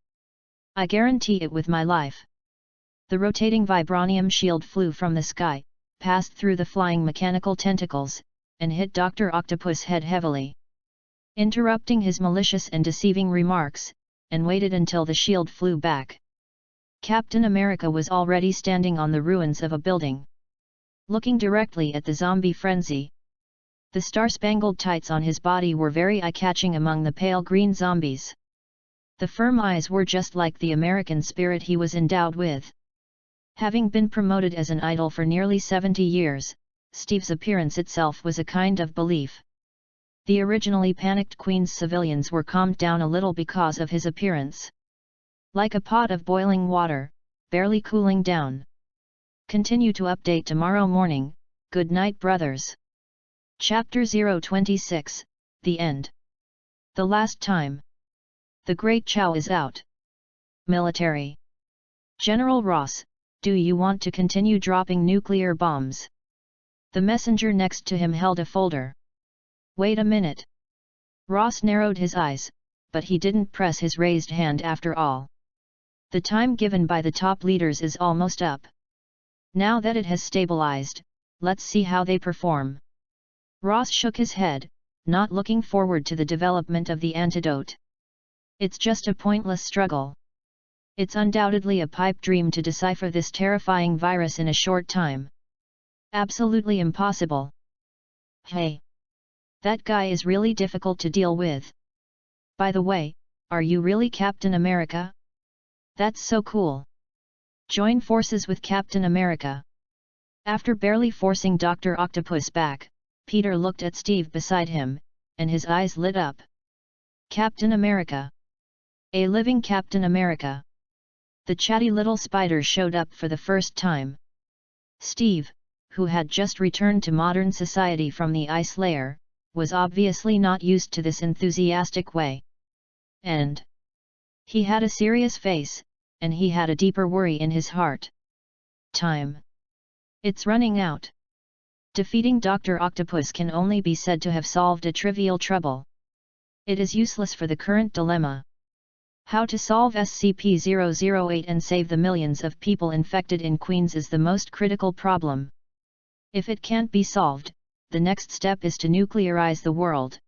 I guarantee it with my life. The rotating vibranium shield flew from the sky, passed through the flying mechanical tentacles, and hit Dr. Octopus' head heavily. Interrupting his malicious and deceiving remarks, and waited until the shield flew back. Captain America was already standing on the ruins of a building. Looking directly at the zombie frenzy. The star-spangled tights on his body were very eye-catching among the pale green zombies. The firm eyes were just like the American spirit he was endowed with. Having been promoted as an idol for nearly 70 years, Steve's appearance itself was a kind of belief. The originally panicked Queen's civilians were calmed down a little because of his appearance. Like a pot of boiling water, barely cooling down. Continue to update tomorrow morning. Good night, brothers. Chapter 026, The End. The last time. The Great Chow is out. Military. General Ross, do you want to continue dropping nuclear bombs? The messenger next to him held a folder. Wait a minute. Ross narrowed his eyes, but he didn't press his raised hand after all. The time given by the top leaders is almost up. Now that it has stabilized, let's see how they perform. Ross shook his head, not looking forward to the development of the antidote. It's just a pointless struggle. It's undoubtedly a pipe dream to decipher this terrifying virus in a short time. Absolutely impossible. Hey! That guy is really difficult to deal with. By the way, are you really Captain America? That's so cool. Join forces with Captain America. After barely forcing Dr. Octopus back, Peter looked at Steve beside him, and his eyes lit up. Captain America. A living Captain America. The chatty little spider showed up for the first time. Steve, who had just returned to modern society from the ice layer, was obviously not used to this enthusiastic way. And he had a serious face, and he had a deeper worry in his heart. Time. It's running out. Defeating Dr. Octopus can only be said to have solved a trivial trouble. It is useless for the current dilemma. How to solve SCP-008 and save the millions of people infected in Queens is the most critical problem. If it can't be solved, the next step is to nuclearize the world.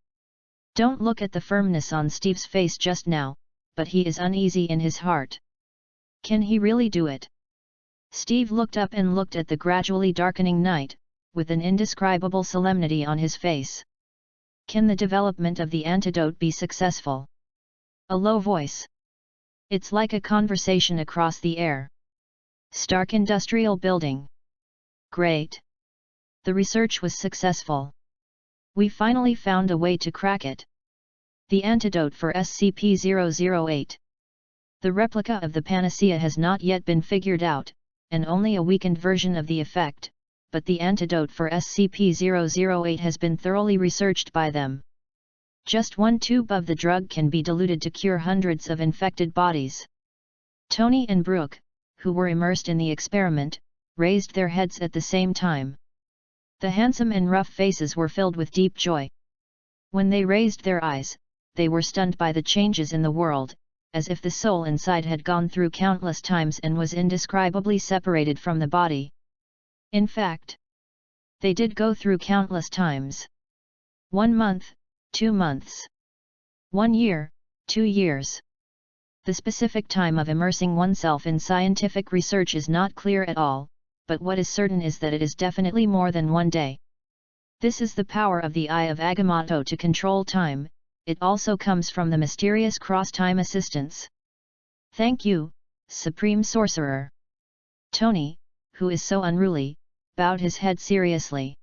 Don't look at the firmness on Steve's face just now, but he is uneasy in his heart. Can he really do it? Steve looked up and looked at the gradually darkening night, with an indescribable solemnity on his face. Can the development of the antidote be successful? A low voice. It's like a conversation across the air. Stark Industrial Building. Great. The research was successful. We finally found a way to crack it. The antidote for SCP-008. The replica of the panacea has not yet been figured out, and only a weakened version of the effect, but the antidote for SCP-008 has been thoroughly researched by them. Just one tube of the drug can be diluted to cure hundreds of infected bodies. Tony and Brooke, who were immersed in the experiment, raised their heads at the same time. The handsome and rough faces were filled with deep joy. When they raised their eyes, they were stunned by the changes in the world, as if the soul inside had gone through countless times and was indescribably separated from the body. In fact, they did go through countless times. 1 month, 2 months. 1 year, 2 years. The specific time of immersing oneself in scientific research is not clear at all, but what is certain is that it is definitely more than 1 day. This is the power of the Eye of Agamotto to control time. It also comes from the mysterious cross-time assistance. Thank you, Supreme Sorcerer. Tony, who is so unruly, bowed his head seriously.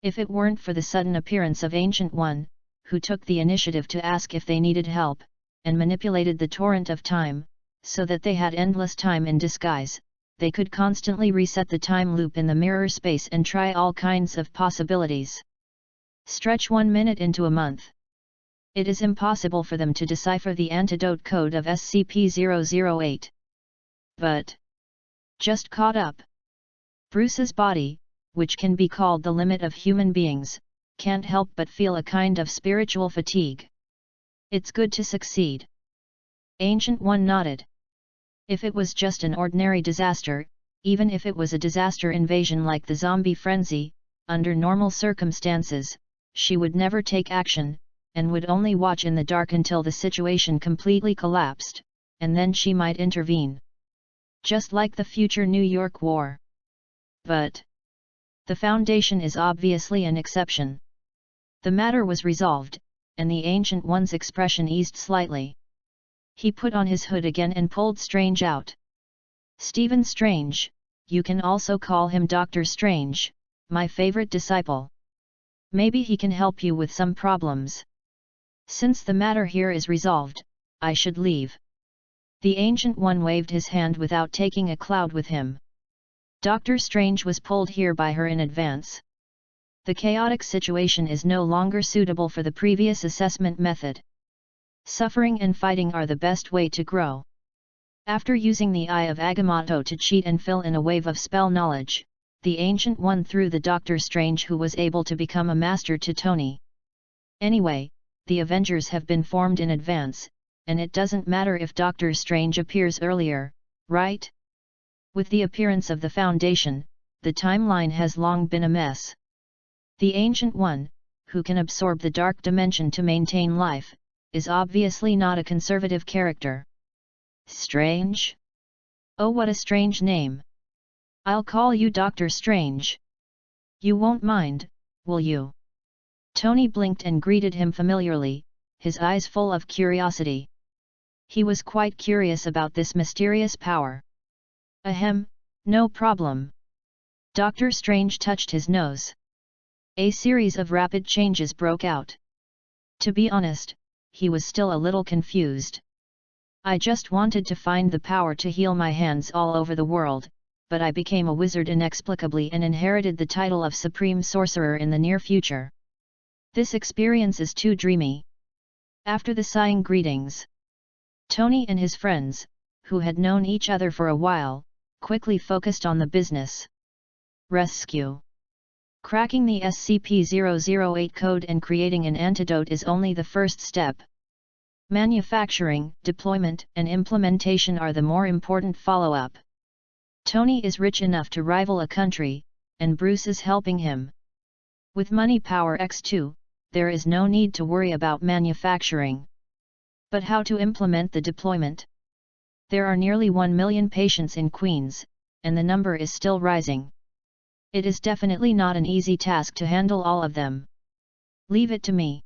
If it weren't for the sudden appearance of Ancient One, who took the initiative to ask if they needed help, and manipulated the torrent of time, so that they had endless time in disguise, they could constantly reset the time loop in the mirror space and try all kinds of possibilities. Stretch 1 minute into a month. It is impossible for them to decipher the antidote code of SCP-008. But just caught up. Bruce's body, which can be called the limit of human beings, can't help but feel a kind of spiritual fatigue. It's good to succeed. Ancient One nodded. If it was just an ordinary disaster, even if it was a disaster invasion like the zombie frenzy, under normal circumstances, she would never take action, and would only watch in the dark until the situation completely collapsed, and then she might intervene. Just like the future New York War. But the Foundation is obviously an exception. The matter was resolved, and the Ancient One's expression eased slightly. He put on his hood again and pulled Strange out. "Stephen Strange, you can also call him Dr. Strange, my favorite disciple. Maybe he can help you with some problems. Since the matter here is resolved, I should leave." The Ancient One waved his hand without taking a cloud with him. Dr. Strange was pulled here by her in advance. The chaotic situation is no longer suitable for the previous assessment method. Suffering and fighting are the best way to grow. After using the Eye of Agamotto to cheat and fill in a wave of spell knowledge, the Ancient One threw the Doctor Strange, who was able to become a master, to Tony. Anyway, the Avengers have been formed in advance, and it doesn't matter if Doctor Strange appears earlier, right? With the appearance of the Foundation, the timeline has long been a mess. The Ancient One, who can absorb the dark dimension to maintain life, is obviously not a conservative character. Strange? Oh, what a strange name. I'll call you Dr. Strange. You won't mind, will you? Tony blinked and greeted him familiarly, his eyes full of curiosity. He was quite curious about this mysterious power. Ahem, no problem. Dr. Strange touched his nose. A series of rapid changes broke out. To be honest, he was still a little confused. "I just wanted to find the power to heal my hands all over the world, but I became a wizard inexplicably and inherited the title of Supreme Sorcerer in the near future. This experience is too dreamy." After the sighing greetings, Tony and his friends, who had known each other for a while, quickly focused on the business. Rescue. Cracking the SCP-008 code and creating an antidote is only the first step. Manufacturing, deployment, and implementation are the more important follow-up. Tony is rich enough to rival a country, and Bruce is helping him. With money power x2, there is no need to worry about manufacturing. But how to implement the deployment? There are nearly 1 million patients in Queens, and the number is still rising. It is definitely not an easy task to handle all of them. "Leave it to me."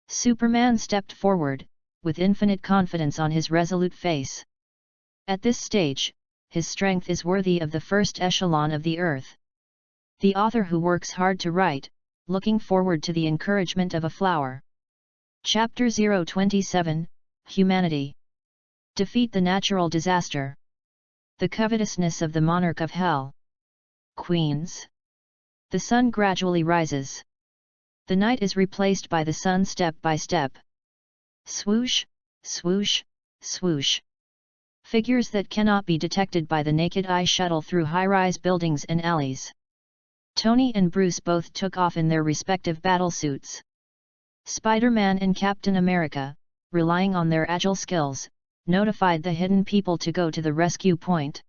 Superman stepped forward, with infinite confidence on his resolute face. At this stage, his strength is worthy of the first echelon of the Earth. The author who works hard to write, looking forward to the encouragement of a flower. Chapter 027, Humanity. Defeat the natural disaster. The covetousness of the monarch of hell. Queens. The sun gradually rises. The night is replaced by the sun step by step. Swoosh, swoosh, swoosh. Figures that cannot be detected by the naked eye shuttle through high-rise buildings and alleys. Tony and Bruce both took off in their respective battlesuits. Spider-Man and Captain America, relying on their agile skills, notified the hidden people to go to the rescue point.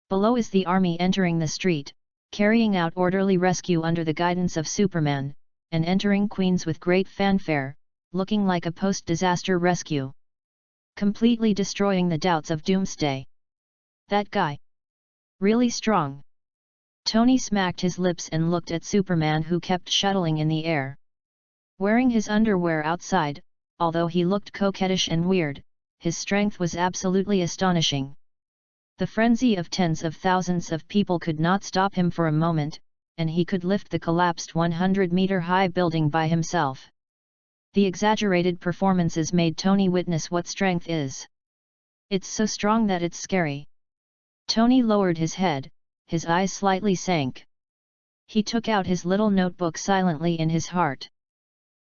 Below is the army entering the street, carrying out orderly rescue under the guidance of Superman, and entering Queens with great fanfare, looking like a post-disaster rescue. Completely destroying the doubts of Doomsday. That guy. Really strong. Tony smacked his lips and looked at Superman, who kept shuttling in the air. Wearing his underwear outside, although he looked coquettish and weird, his strength was absolutely astonishing. The frenzy of tens of thousands of people could not stop him for a moment, and he could lift the collapsed 100-meter-high building by himself. The exaggerated performances made Tony witness what strength is. It's so strong that it's scary. Tony lowered his head, his eyes slightly sank. He took out his little notebook silently in his heart.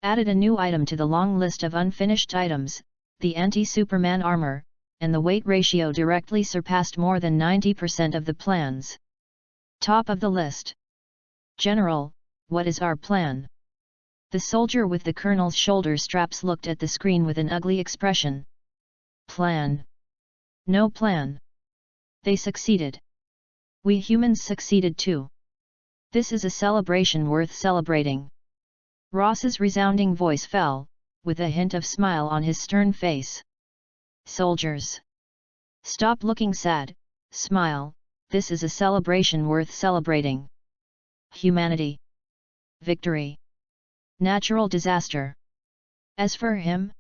Added a new item to the long list of unfinished items, the anti-Superman armor, and the weight ratio directly surpassed more than 90% of the plans. Top of the list. "General, what is our plan?" The soldier with the colonel's shoulder straps looked at the screen with an ugly expression. "Plan? No plan. They succeeded. We humans succeeded too. This is a celebration worth celebrating." Ross's resounding voice fell, with a hint of smile on his stern face. "Soldiers. Stop looking sad, smile, this is a celebration worth celebrating. Humanity. Victory. Natural disaster. As for him?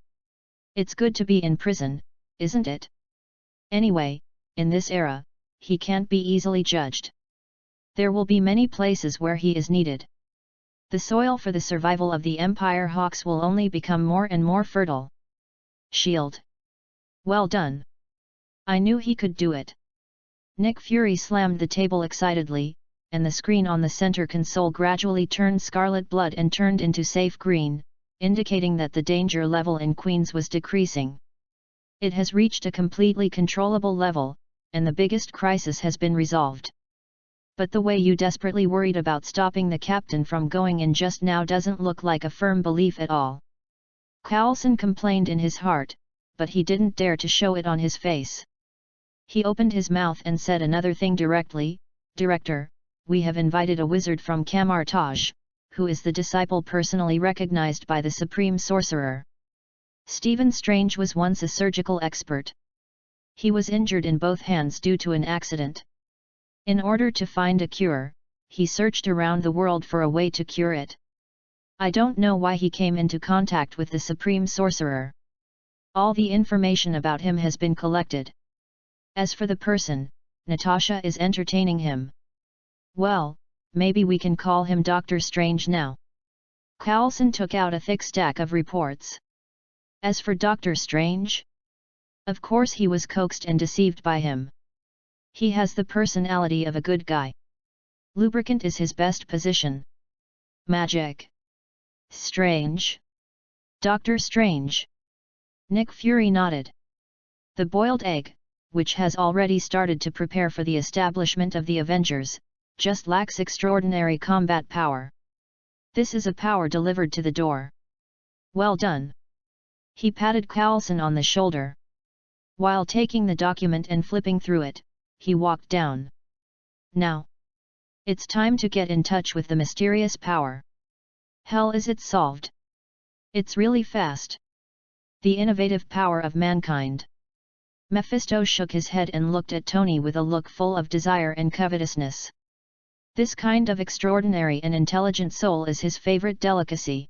It's good to be in prison, isn't it? Anyway, in this era, he can't be easily judged. There will be many places where he is needed. The soil for the survival of the Empire Hawks will only become more and more fertile. Shield. Well done. I knew he could do it. Nick Fury slammed the table excitedly, and the screen on the center console gradually turned scarlet blood and turned into safe green, indicating that the danger level in Queens was decreasing. It has reached a completely controllable level, and the biggest crisis has been resolved. But the way you desperately worried about stopping the captain from going in just now doesn't look like a firm belief at all. Coulson complained in his heart, but he didn't dare to show it on his face. He opened his mouth and said another thing directly, "Director, we have invited a wizard from Camartage, who is the disciple personally recognized by the Supreme Sorcerer. Stephen Strange was once a surgical expert. He was injured in both hands due to an accident. In order to find a cure, he searched around the world for a way to cure it. I don't know why he came into contact with the Supreme Sorcerer. All the information about him has been collected. As for the person, Natasha is entertaining him. Well, maybe we can call him Dr. Strange now." Coulson took out a thick stack of reports. As for Dr. Strange? Of course he was coaxed and deceived by him. He has the personality of a good guy. Lubricant is his best position. Magic. Strange. Dr. Strange. Nick Fury nodded. The boiled egg, which has already started to prepare for the establishment of the Avengers, just lacks extraordinary combat power. This is a power delivered to the door. Well done. He patted Coulson on the shoulder. While taking the document and flipping through it, he walked down. Now. It's time to get in touch with the mysterious power. Hell, is it solved? It's really fast. The innovative power of mankind. Mephisto shook his head and looked at Tony with a look full of desire and covetousness. This kind of extraordinary and intelligent soul is his favorite delicacy.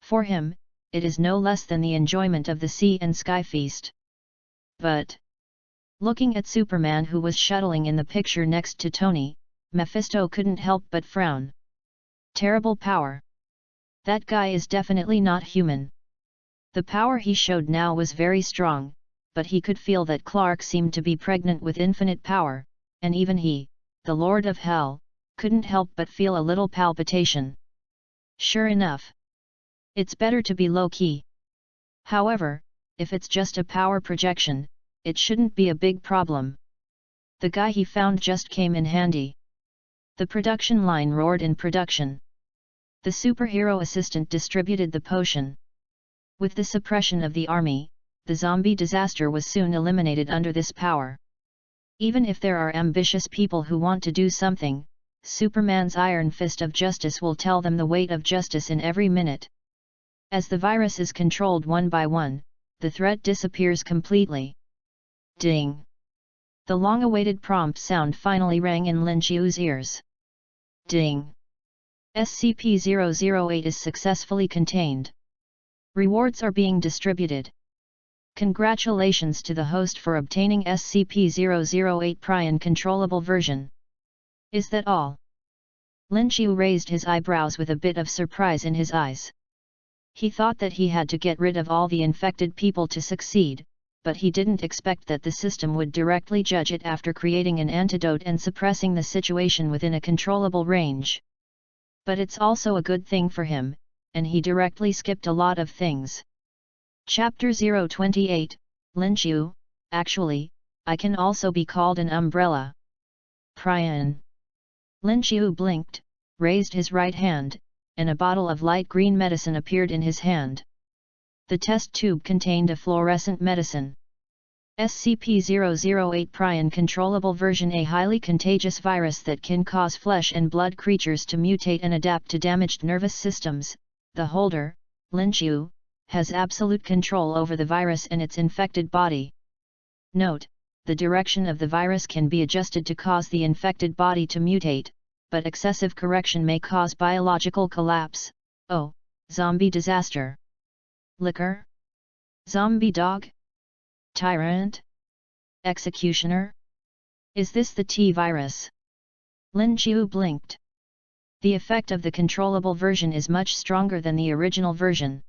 For him, it is no less than the enjoyment of the sea and sky feast. But, looking at Superman, who was shuttling in the picture next to Tony, Mephisto couldn't help but frown. Terrible power. That guy is definitely not human. The power he showed now was very strong, but he could feel that Clark seemed to be pregnant with infinite power, and even he, the Lord of Hell, couldn't help but feel a little palpitation. Sure enough. It's better to be low-key. However, if it's just a power projection, it shouldn't be a big problem. The guy he found just came in handy. The production line roared in production. The superhero assistant distributed the potion. With the suppression of the army, the zombie disaster was soon eliminated under this power. Even if there are ambitious people who want to do something, Superman's iron fist of justice will tell them the weight of justice in every minute. As the virus is controlled one by one, the threat disappears completely. Ding! The long-awaited prompt sound finally rang in Lin Chiu's ears. Ding! SCP-008 is successfully contained. Rewards are being distributed. Congratulations to the host for obtaining SCP-008 Prion controllable version. Is that all? Lin Chiu raised his eyebrows with a bit of surprise in his eyes. He thought that he had to get rid of all the infected people to succeed, but he didn't expect that the system would directly judge it after creating an antidote and suppressing the situation within a controllable range. But it's also a good thing for him, and he directly skipped a lot of things. Chapter 028, Lin Chiu, actually, I can also be called an umbrella. Prion. Lin Chiu blinked, raised his right hand, and a bottle of light green medicine appeared in his hand. The test tube contained a fluorescent medicine. SCP-008 Prion controllable version, a highly contagious virus that can cause flesh and blood creatures to mutate and adapt to damaged nervous systems. The holder, Lin Chiu, has absolute control over the virus and its infected body. Note: the direction of the virus can be adjusted to cause the infected body to mutate, but excessive correction may cause biological collapse. Oh, zombie disaster. Liquor? Zombie dog? Tyrant? Executioner? Is this the T-virus? Lin Qiu blinked. The effect of the controllable version is much stronger than the original version.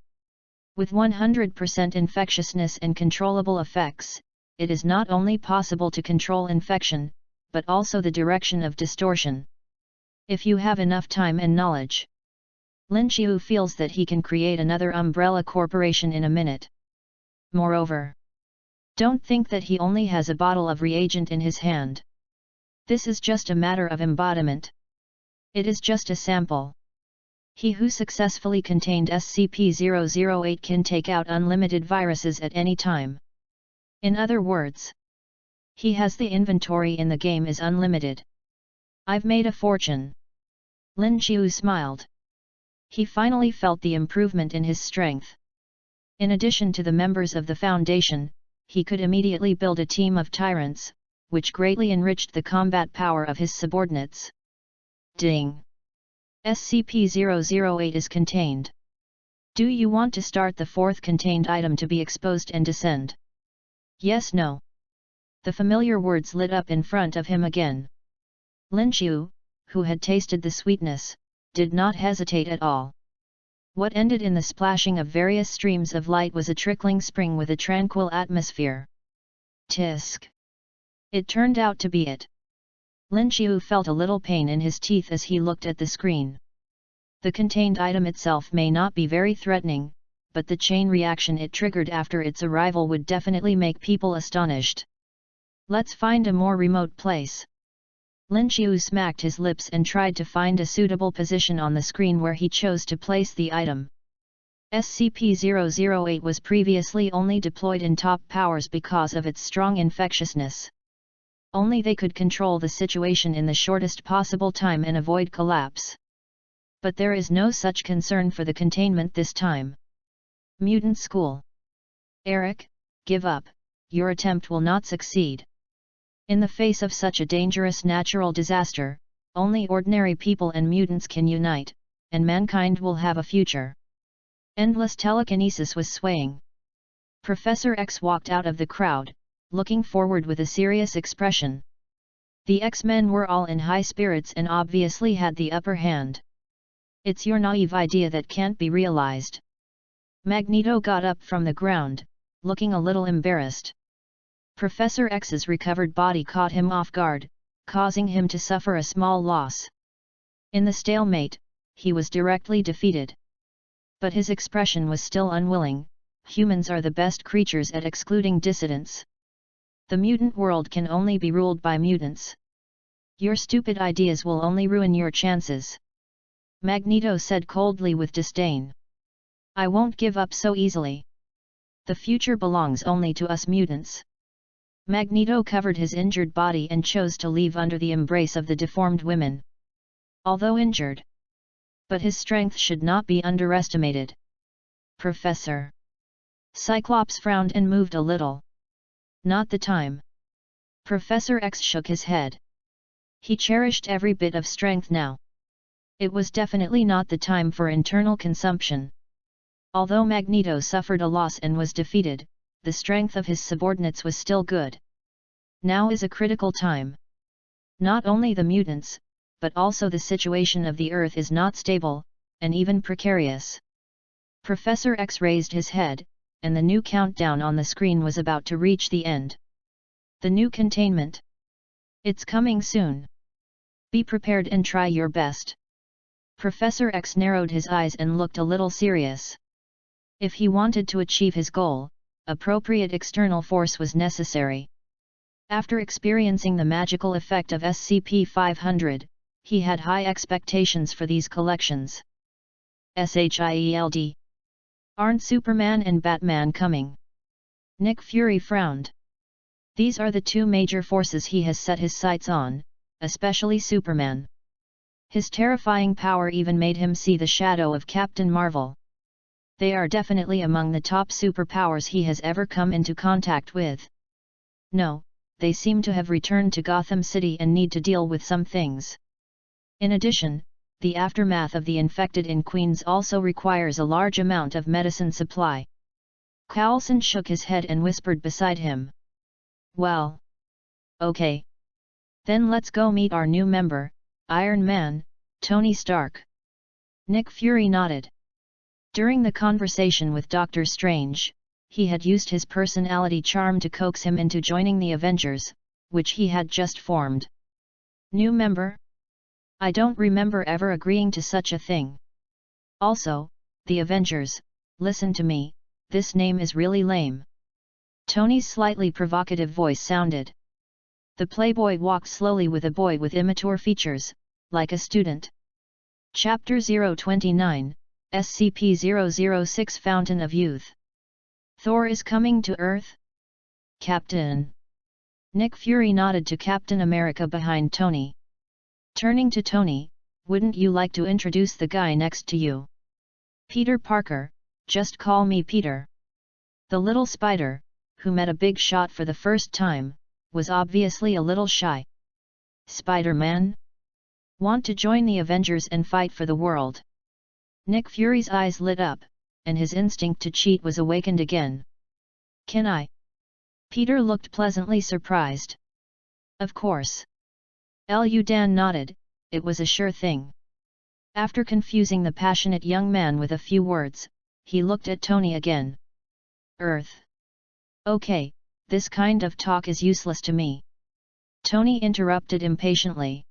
With 100% infectiousness and controllable effects, it is not only possible to control infection, but also the direction of distortion. If you have enough time and knowledge, Lin Qiu feels that he can create another umbrella corporation in a minute. Moreover, don't think that he only has a bottle of reagent in his hand. This is just a matter of embodiment. It is just a sample. He who successfully contained SCP-008 can take out unlimited viruses at any time. In other words, he has the inventory in the game is unlimited. I've made a fortune. Lin Qiu smiled. He finally felt the improvement in his strength. In addition to the members of the Foundation, he could immediately build a team of tyrants, which greatly enriched the combat power of his subordinates. Ding! SCP-008 is contained. Do you want to start the fourth contained item to be exposed and descend? Yes, no. The familiar words lit up in front of him again. Lin Qiu, who had tasted the sweetness, did not hesitate at all. What ended in the splashing of various streams of light was a trickling spring with a tranquil atmosphere. Tisk! It turned out to be it. Lin Qiu felt a little pain in his teeth as he looked at the screen. The contained item itself may not be very threatening, but the chain reaction it triggered after its arrival would definitely make people astonished. Let's find a more remote place. Lin Qiu smacked his lips and tried to find a suitable position on the screen where he chose to place the item. SCP-008 was previously only deployed in top powers because of its strong infectiousness. Only they could control the situation in the shortest possible time and avoid collapse. But there is no such concern for the containment this time. Mutant School. Eric, give up, your attempt will not succeed. In the face of such a dangerous natural disaster, only ordinary people and mutants can unite, and mankind will have a future. Endless telekinesis was swaying. Professor X walked out of the crowd, looking forward with a serious expression. The X-Men were all in high spirits and obviously had the upper hand. It's your naive idea that can't be realized. Magneto got up from the ground, looking a little embarrassed. Professor X's recovered body caught him off guard, causing him to suffer a small loss. In the stalemate, he was directly defeated. But his expression was still unwilling. Humans are the best creatures at excluding dissidents. The mutant world can only be ruled by mutants. Your stupid ideas will only ruin your chances. Magneto said coldly with disdain. I won't give up so easily. The future belongs only to us mutants. Magneto covered his injured body and chose to leave under the embrace of the deformed women. Although injured, but his strength should not be underestimated. Professor. Cyclops frowned and moved a little. Not the time. Professor X shook his head. He cherished every bit of strength now. It was definitely not the time for internal consumption. Although Magneto suffered a loss and was defeated, the strength of his subordinates was still good. Now is a critical time. Not only the mutants, but also the situation of the Earth is not stable, and even precarious. Professor X raised his head, and the new countdown on the screen was about to reach the end. The new containment. It's coming soon. Be prepared and try your best. Professor X narrowed his eyes and looked a little serious. If he wanted to achieve his goal, appropriate external force was necessary. After experiencing the magical effect of SCP-500, he had high expectations for these collections. SHIELD. Aren't Superman and Batman coming? Nick Fury frowned. These are the two major forces he has set his sights on, especially Superman. His terrifying power even made him see the shadow of Captain Marvel. They are definitely among the top superpowers he has ever come into contact with. No, they seem to have returned to Gotham City and need to deal with some things. In addition, the aftermath of the infected in Queens also requires a large amount of medicine supply. Coulson shook his head and whispered beside him. Well. Okay. Then let's go meet our new member, Iron Man, Tony Stark. Nick Fury nodded. During the conversation with Doctor Strange, he had used his personality charm to coax him into joining the Avengers, which he had just formed. New member? I don't remember ever agreeing to such a thing. Also, the Avengers, listen to me, this name is really lame. Tony's slightly provocative voice sounded. The playboy walked slowly with a boy with immature features, like a student. Chapter 029, SCP-006 Fountain of Youth. Thor is coming to Earth? Captain. Nick Fury nodded to Captain America behind Tony. Turning to Tony, wouldn't you like to introduce the guy next to you? Peter Parker, just call me Peter. The little spider, who met a big shot for the first time, was obviously a little shy. Spider-Man? Want to join the Avengers and fight for the world? Nick Fury's eyes lit up, and his instinct to cheat was awakened again. Can I? Peter looked pleasantly surprised. Of course. Dan nodded, it was a sure thing. After confusing the passionate young man with a few words, he looked at Tony again. Earth. Okay, this kind of talk is useless to me. Tony interrupted impatiently.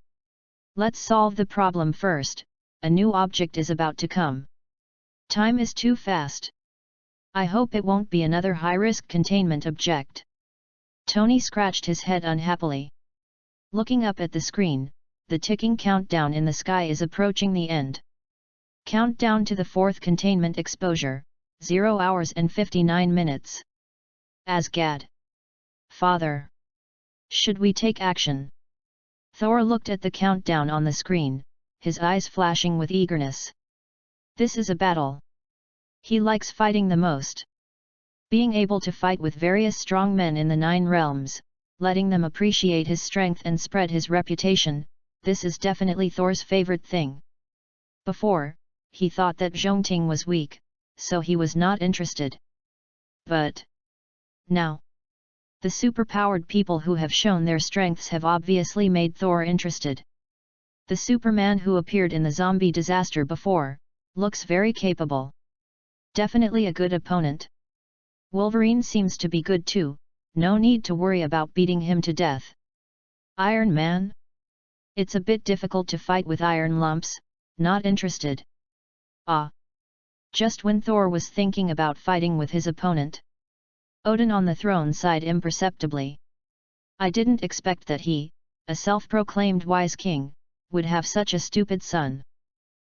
Let's solve the problem first, a new object is about to come. Time is too fast. I hope it won't be another high-risk containment object. Tony scratched his head unhappily. Looking up at the screen, the ticking countdown in the sky is approaching the end. Countdown to the fourth containment exposure, 0 hours and 59 minutes. Asgad. Father. Should we take action? Thor looked at the countdown on the screen, his eyes flashing with eagerness. This is a battle. He likes fighting the most. Being able to fight with various strong men in the 9 realms, letting them appreciate his strength and spread his reputation, this is definitely Thor's favorite thing. Before, he thought that Zhongting was weak, so he was not interested. But now, the superpowered people who have shown their strengths have obviously made Thor interested. The Superman who appeared in the zombie disaster before, looks very capable. Definitely a good opponent. Wolverine seems to be good too, no need to worry about beating him to death. Iron Man? It's a bit difficult to fight with iron lumps, not interested. Ah! Just when Thor was thinking about fighting with his opponent, Odin on the throne sighed imperceptibly. I didn't expect that he, a self-proclaimed wise king, would have such a stupid son.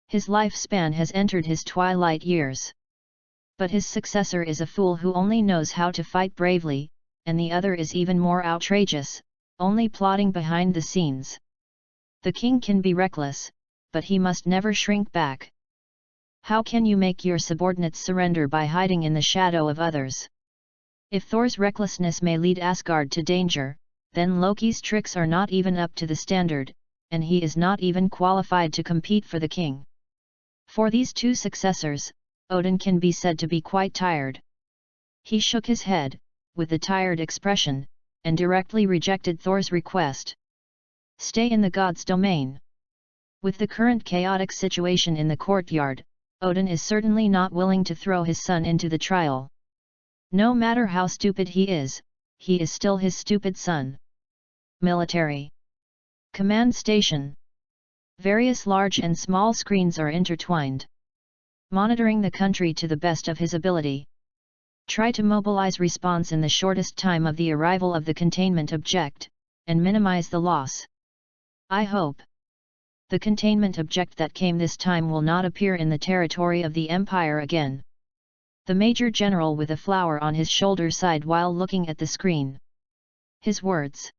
His lifespan has entered his twilight years. But his successor is a fool who only knows how to fight bravely, and the other is even more outrageous, only plotting behind the scenes. The king can be reckless, but he must never shrink back. How can you make your subordinates surrender by hiding in the shadow of others? If Thor's recklessness may lead Asgard to danger, then Loki's tricks are not even up to the standard, and he is not even qualified to compete for the king. For these two successors, Odin can be said to be quite tired. He shook his head, with a tired expression, and directly rejected Thor's request. Stay in the gods' domain. With the current chaotic situation in the courtyard, Odin is certainly not willing to throw his son into the trial. No matter how stupid he is still his stupid son. Military Command Station. Various large and small screens are intertwined. Monitoring the country to the best of his ability. Try to mobilize response in the shortest time of the arrival of the containment object, and minimize the loss. I hope the containment object that came this time will not appear in the territory of the Empire again. The Major General with a flower on his shoulder sighed while looking at the screen. His words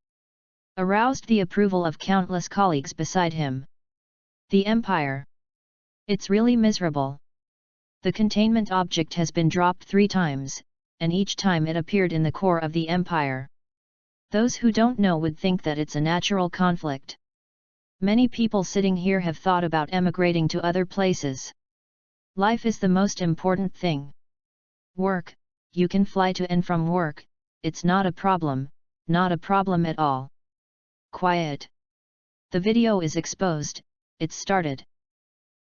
aroused the approval of countless colleagues beside him. The Empire. It's really miserable. The containment object has been dropped 3 times, and each time it appeared in the core of the Empire. Those who don't know would think that it's a natural conflict. Many people sitting here have thought about emigrating to other places. Life is the most important thing. Work, you can fly to and from work, it's not a problem, not a problem at all. Quiet. The video is exposed, it started.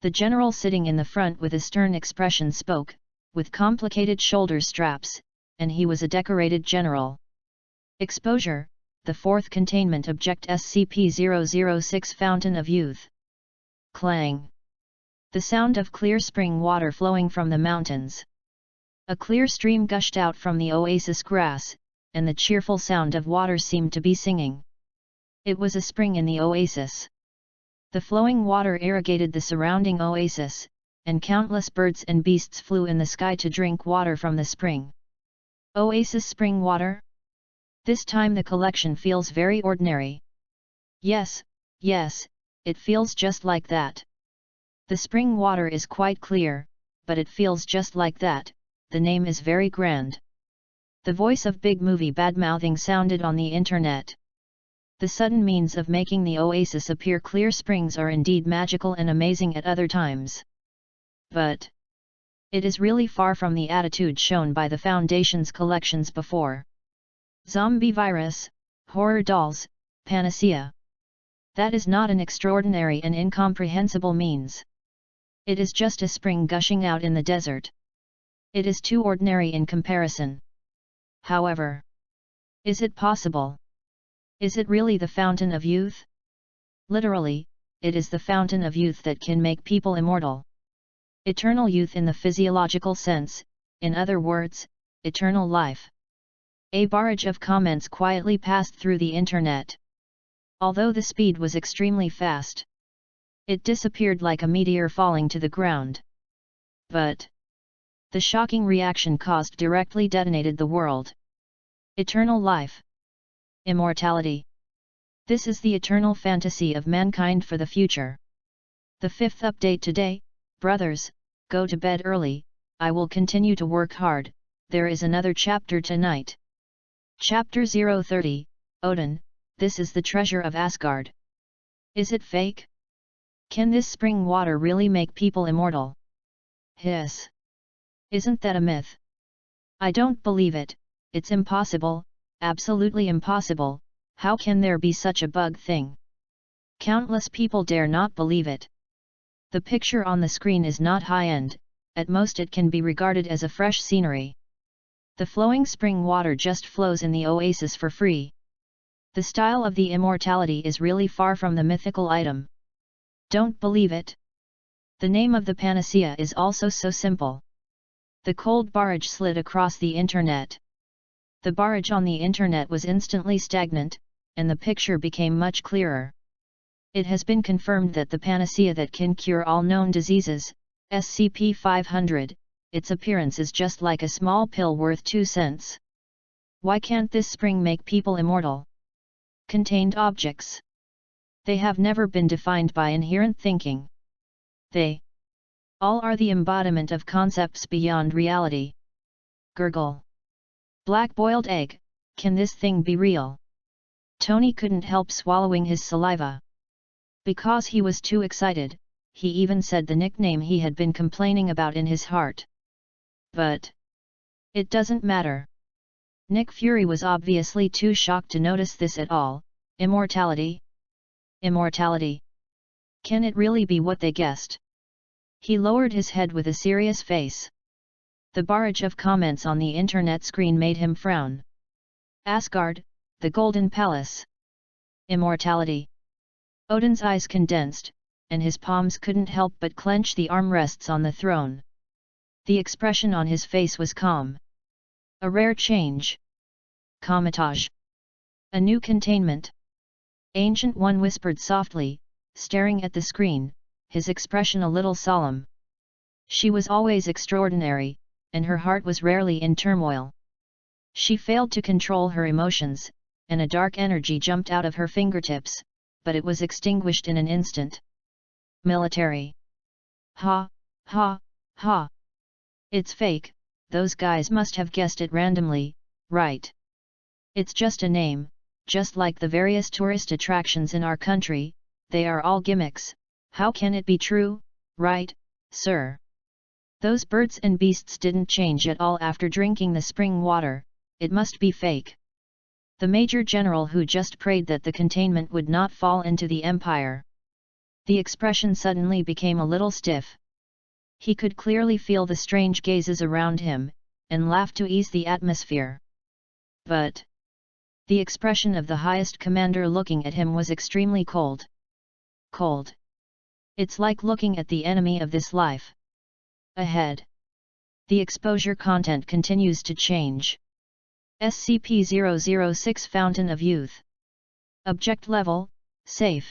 The general sitting in the front with a stern expression spoke, with complicated shoulder straps, and he was a decorated general. Exposure, the fourth containment object SCP-006 Fountain of Youth. Clang. The sound of clear spring water flowing from the mountains. A clear stream gushed out from the oasis grass, and the cheerful sound of water seemed to be singing. It was a spring in the oasis. The flowing water irrigated the surrounding oasis, and countless birds and beasts flew in the sky to drink water from the spring. Oasis spring water? This time the collection feels very ordinary. Yes, it feels just like that. The spring water is quite clear, but it feels just like that. The name is very grand. The voice of Big Movie badmouthing sounded on the internet. The sudden means of making the oasis appear clear springs are indeed magical and amazing at other times. But it is really far from the attitude shown by the Foundation's collections before. Zombie virus, horror dolls, panacea. That is not an extraordinary and incomprehensible means. It is just a spring gushing out in the desert. It is too ordinary in comparison. However, is it possible? Is it really the fountain of youth? Literally, it is the fountain of youth that can make people immortal. Eternal youth in the physiological sense, in other words, eternal life. A barrage of comments quietly passed through the internet. Although the speed was extremely fast, it disappeared like a meteor falling to the ground. But the shocking reaction caused directly detonated the world. Eternal life. Immortality. This is the eternal fantasy of mankind for the future. The fifth update today, brothers, go to bed early, I will continue to work hard, there is another chapter tonight. Chapter 030, Odin, this is the treasure of Asgard. Is it fake? Can this spring water really make people immortal? Hiss. Isn't that a myth? I don't believe it, it's impossible, absolutely impossible, how can there be such a bug thing? Countless people dare not believe it. The picture on the screen is not high-end, at most it can be regarded as a fresh scenery. The flowing spring water just flows in the oasis for free. The style of the immortality is really far from the mythical item. Don't believe it? The name of the panacea is also so simple. The cold barrage slid across the internet. The barrage on the internet was instantly stagnant, and the picture became much clearer. It has been confirmed that the panacea that can cure all known diseases, SCP-500, its appearance is just like a small pill worth 2 cents. Why can't this spring make people immortal? Contained objects. They have never been defined by inherent thinking. They all are the embodiment of concepts beyond reality. Gurgle. Black boiled egg, can this thing be real? Tony couldn't help swallowing his saliva. Because he was too excited, he even said the nickname he had been complaining about in his heart. But it doesn't matter. Nick Fury was obviously too shocked to notice this at all. Immortality? Immortality. Can it really be what they guessed? He lowered his head with a serious face. The barrage of comments on the internet screen made him frown. Asgard, the Golden Palace. Immortality. Odin's eyes condensed, and his palms couldn't help but clench the armrests on the throne. The expression on his face was calm. A rare change. Comatage. A new containment. Ancient One whispered softly, staring at the screen, his expression a little solemn. She was always extraordinary, and her heart was rarely in turmoil. She failed to control her emotions, and a dark energy jumped out of her fingertips, but it was extinguished in an instant. Military. Ha, ha, ha. It's fake, those guys must have guessed it randomly, right? It's just a name, just like the various tourist attractions in our country, they are all gimmicks, how can it be true, right, sir? Those birds and beasts didn't change at all after drinking the spring water, it must be fake. The Major General who just prayed that the containment would not fall into the Empire. The expression suddenly became a little stiff. He could clearly feel the strange gazes around him, and laughed to ease the atmosphere. But the expression of the highest commander looking at him was extremely cold. Cold. It's like looking at the enemy of this life. Ahead. The exposure content continues to change. SCP-006 Fountain of Youth. Object level, safe.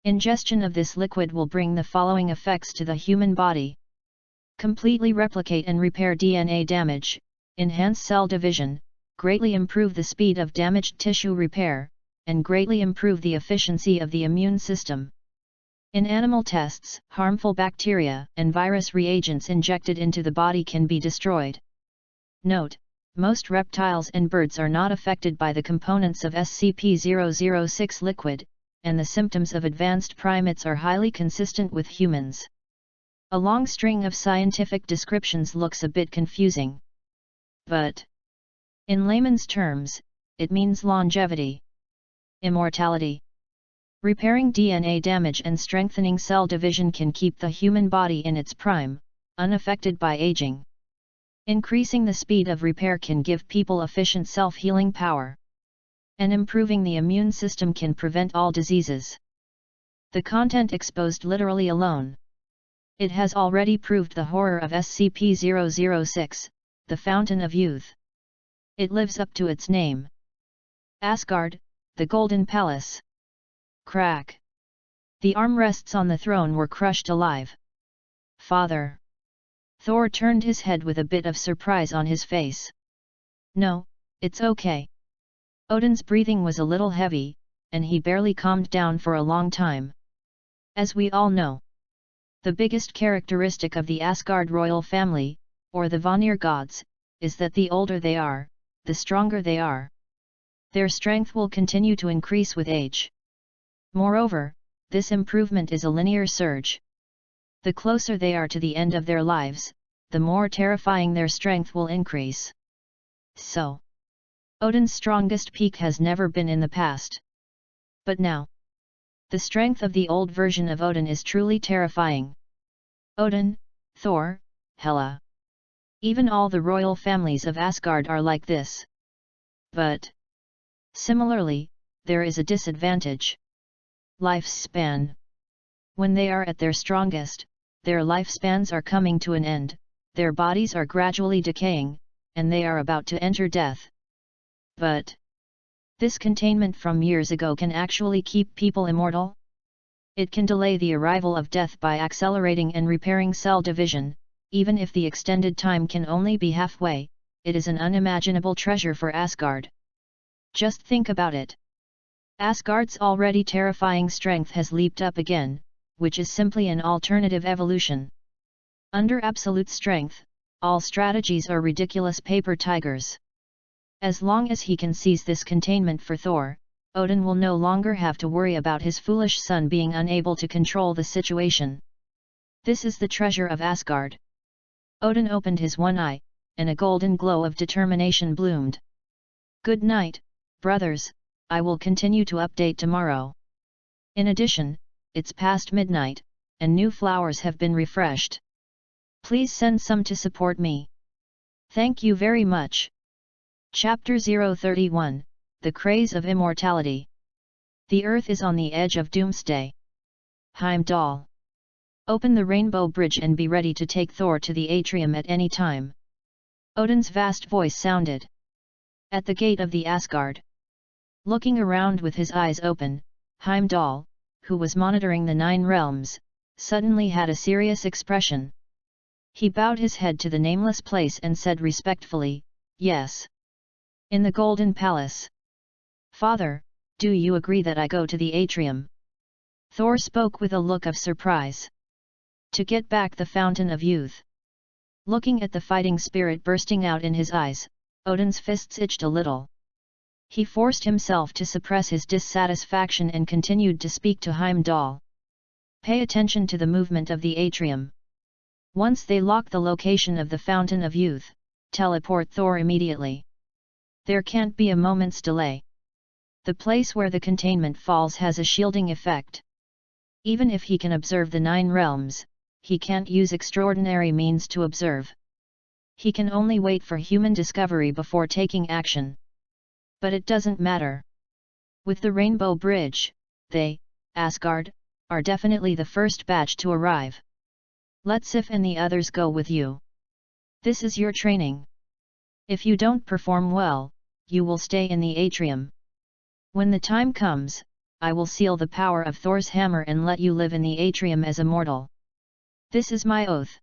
Ingestion of this liquid will bring the following effects to the human body. Completely replicate and repair DNA damage, enhance cell division, greatly improve the speed of damaged tissue repair, and greatly improve the efficiency of the immune system. In animal tests, harmful bacteria and virus reagents injected into the body can be destroyed. Note: most reptiles and birds are not affected by the components of SCP-006 liquid, and the symptoms of advanced primates are highly consistent with humans. A long string of scientific descriptions looks a bit confusing. But in layman's terms, it means longevity, immortality. Repairing DNA damage and strengthening cell division can keep the human body in its prime, unaffected by aging. Increasing the speed of repair can give people efficient self-healing power. And improving the immune system can prevent all diseases. The content exposed literally alone. It has already proved the horror of SCP-006, the Fountain of Youth. It lives up to its name. Asgard, the Golden Palace. Crack. The armrests on the throne were crushed alive. Father. Thor turned his head with a bit of surprise on his face. No, it's okay. Odin's breathing was a little heavy, and he barely calmed down for a long time. As we all know, the biggest characteristic of the Asgard royal family, or the Vanir gods, is that the older they are, the stronger they are. Their strength will continue to increase with age. Moreover, this improvement is a linear surge. The closer they are to the end of their lives, the more terrifying their strength will increase. So, Odin's strongest peak has never been in the past. But now, the strength of the old version of Odin is truly terrifying. Odin, Thor, Hela. Even all the royal families of Asgard are like this. But similarly, there is a disadvantage. Lifespan. When they are at their strongest, their lifespans are coming to an end, their bodies are gradually decaying, and they are about to enter death. But this containment from years ago can actually keep people immortal? It can delay the arrival of death by accelerating and repairing cell division, even if the extended time can only be halfway. It is an unimaginable treasure for Asgard. Just think about it. Asgard's already terrifying strength has leaped up again, which is simply an alternative evolution. Under absolute strength, all strategies are ridiculous paper tigers. As long as he can seize this containment for Thor, Odin will no longer have to worry about his foolish son being unable to control the situation. This is the treasure of Asgard. Odin opened his one eye, and a golden glow of determination bloomed. Good night, brothers, I will continue to update tomorrow. In addition, it's past midnight, and new flowers have been refreshed. Please send some to support me. Thank you very much. Chapter 031, The Craze of Immortality. The Earth is on the edge of doomsday. Heimdall. Open the Rainbow Bridge and be ready to take Thor to the atrium at any time. Odin's vast voice sounded. At the gate of the Asgard. Looking around with his eyes open, Heimdall, who was monitoring the 9 realms, suddenly had a serious expression. He bowed his head to the nameless place and said respectfully, "Yes. In the Golden Palace." "Father, do you agree that I go to the atrium?" Thor spoke with a look of surprise. "To get back the Fountain of Youth." Looking at the fighting spirit bursting out in his eyes, Odin's fists itched a little. He forced himself to suppress his dissatisfaction and continued to speak to Heimdall. "Pay attention to the movement of the atrium. Once they lock the location of the Fountain of Youth, teleport Thor immediately. There can't be a moment's delay. The place where the containment falls has a shielding effect. Even if he can observe the 9 realms, he can't use extraordinary means to observe. He can only wait for human discovery before taking action. But it doesn't matter. With the Rainbow Bridge, they, Asgard, are definitely the first batch to arrive. Let Sif and the others go with you. This is your training. If you don't perform well, you will stay in the atrium. When the time comes, I will seal the power of Thor's hammer and let you live in the atrium as a mortal. This is my oath.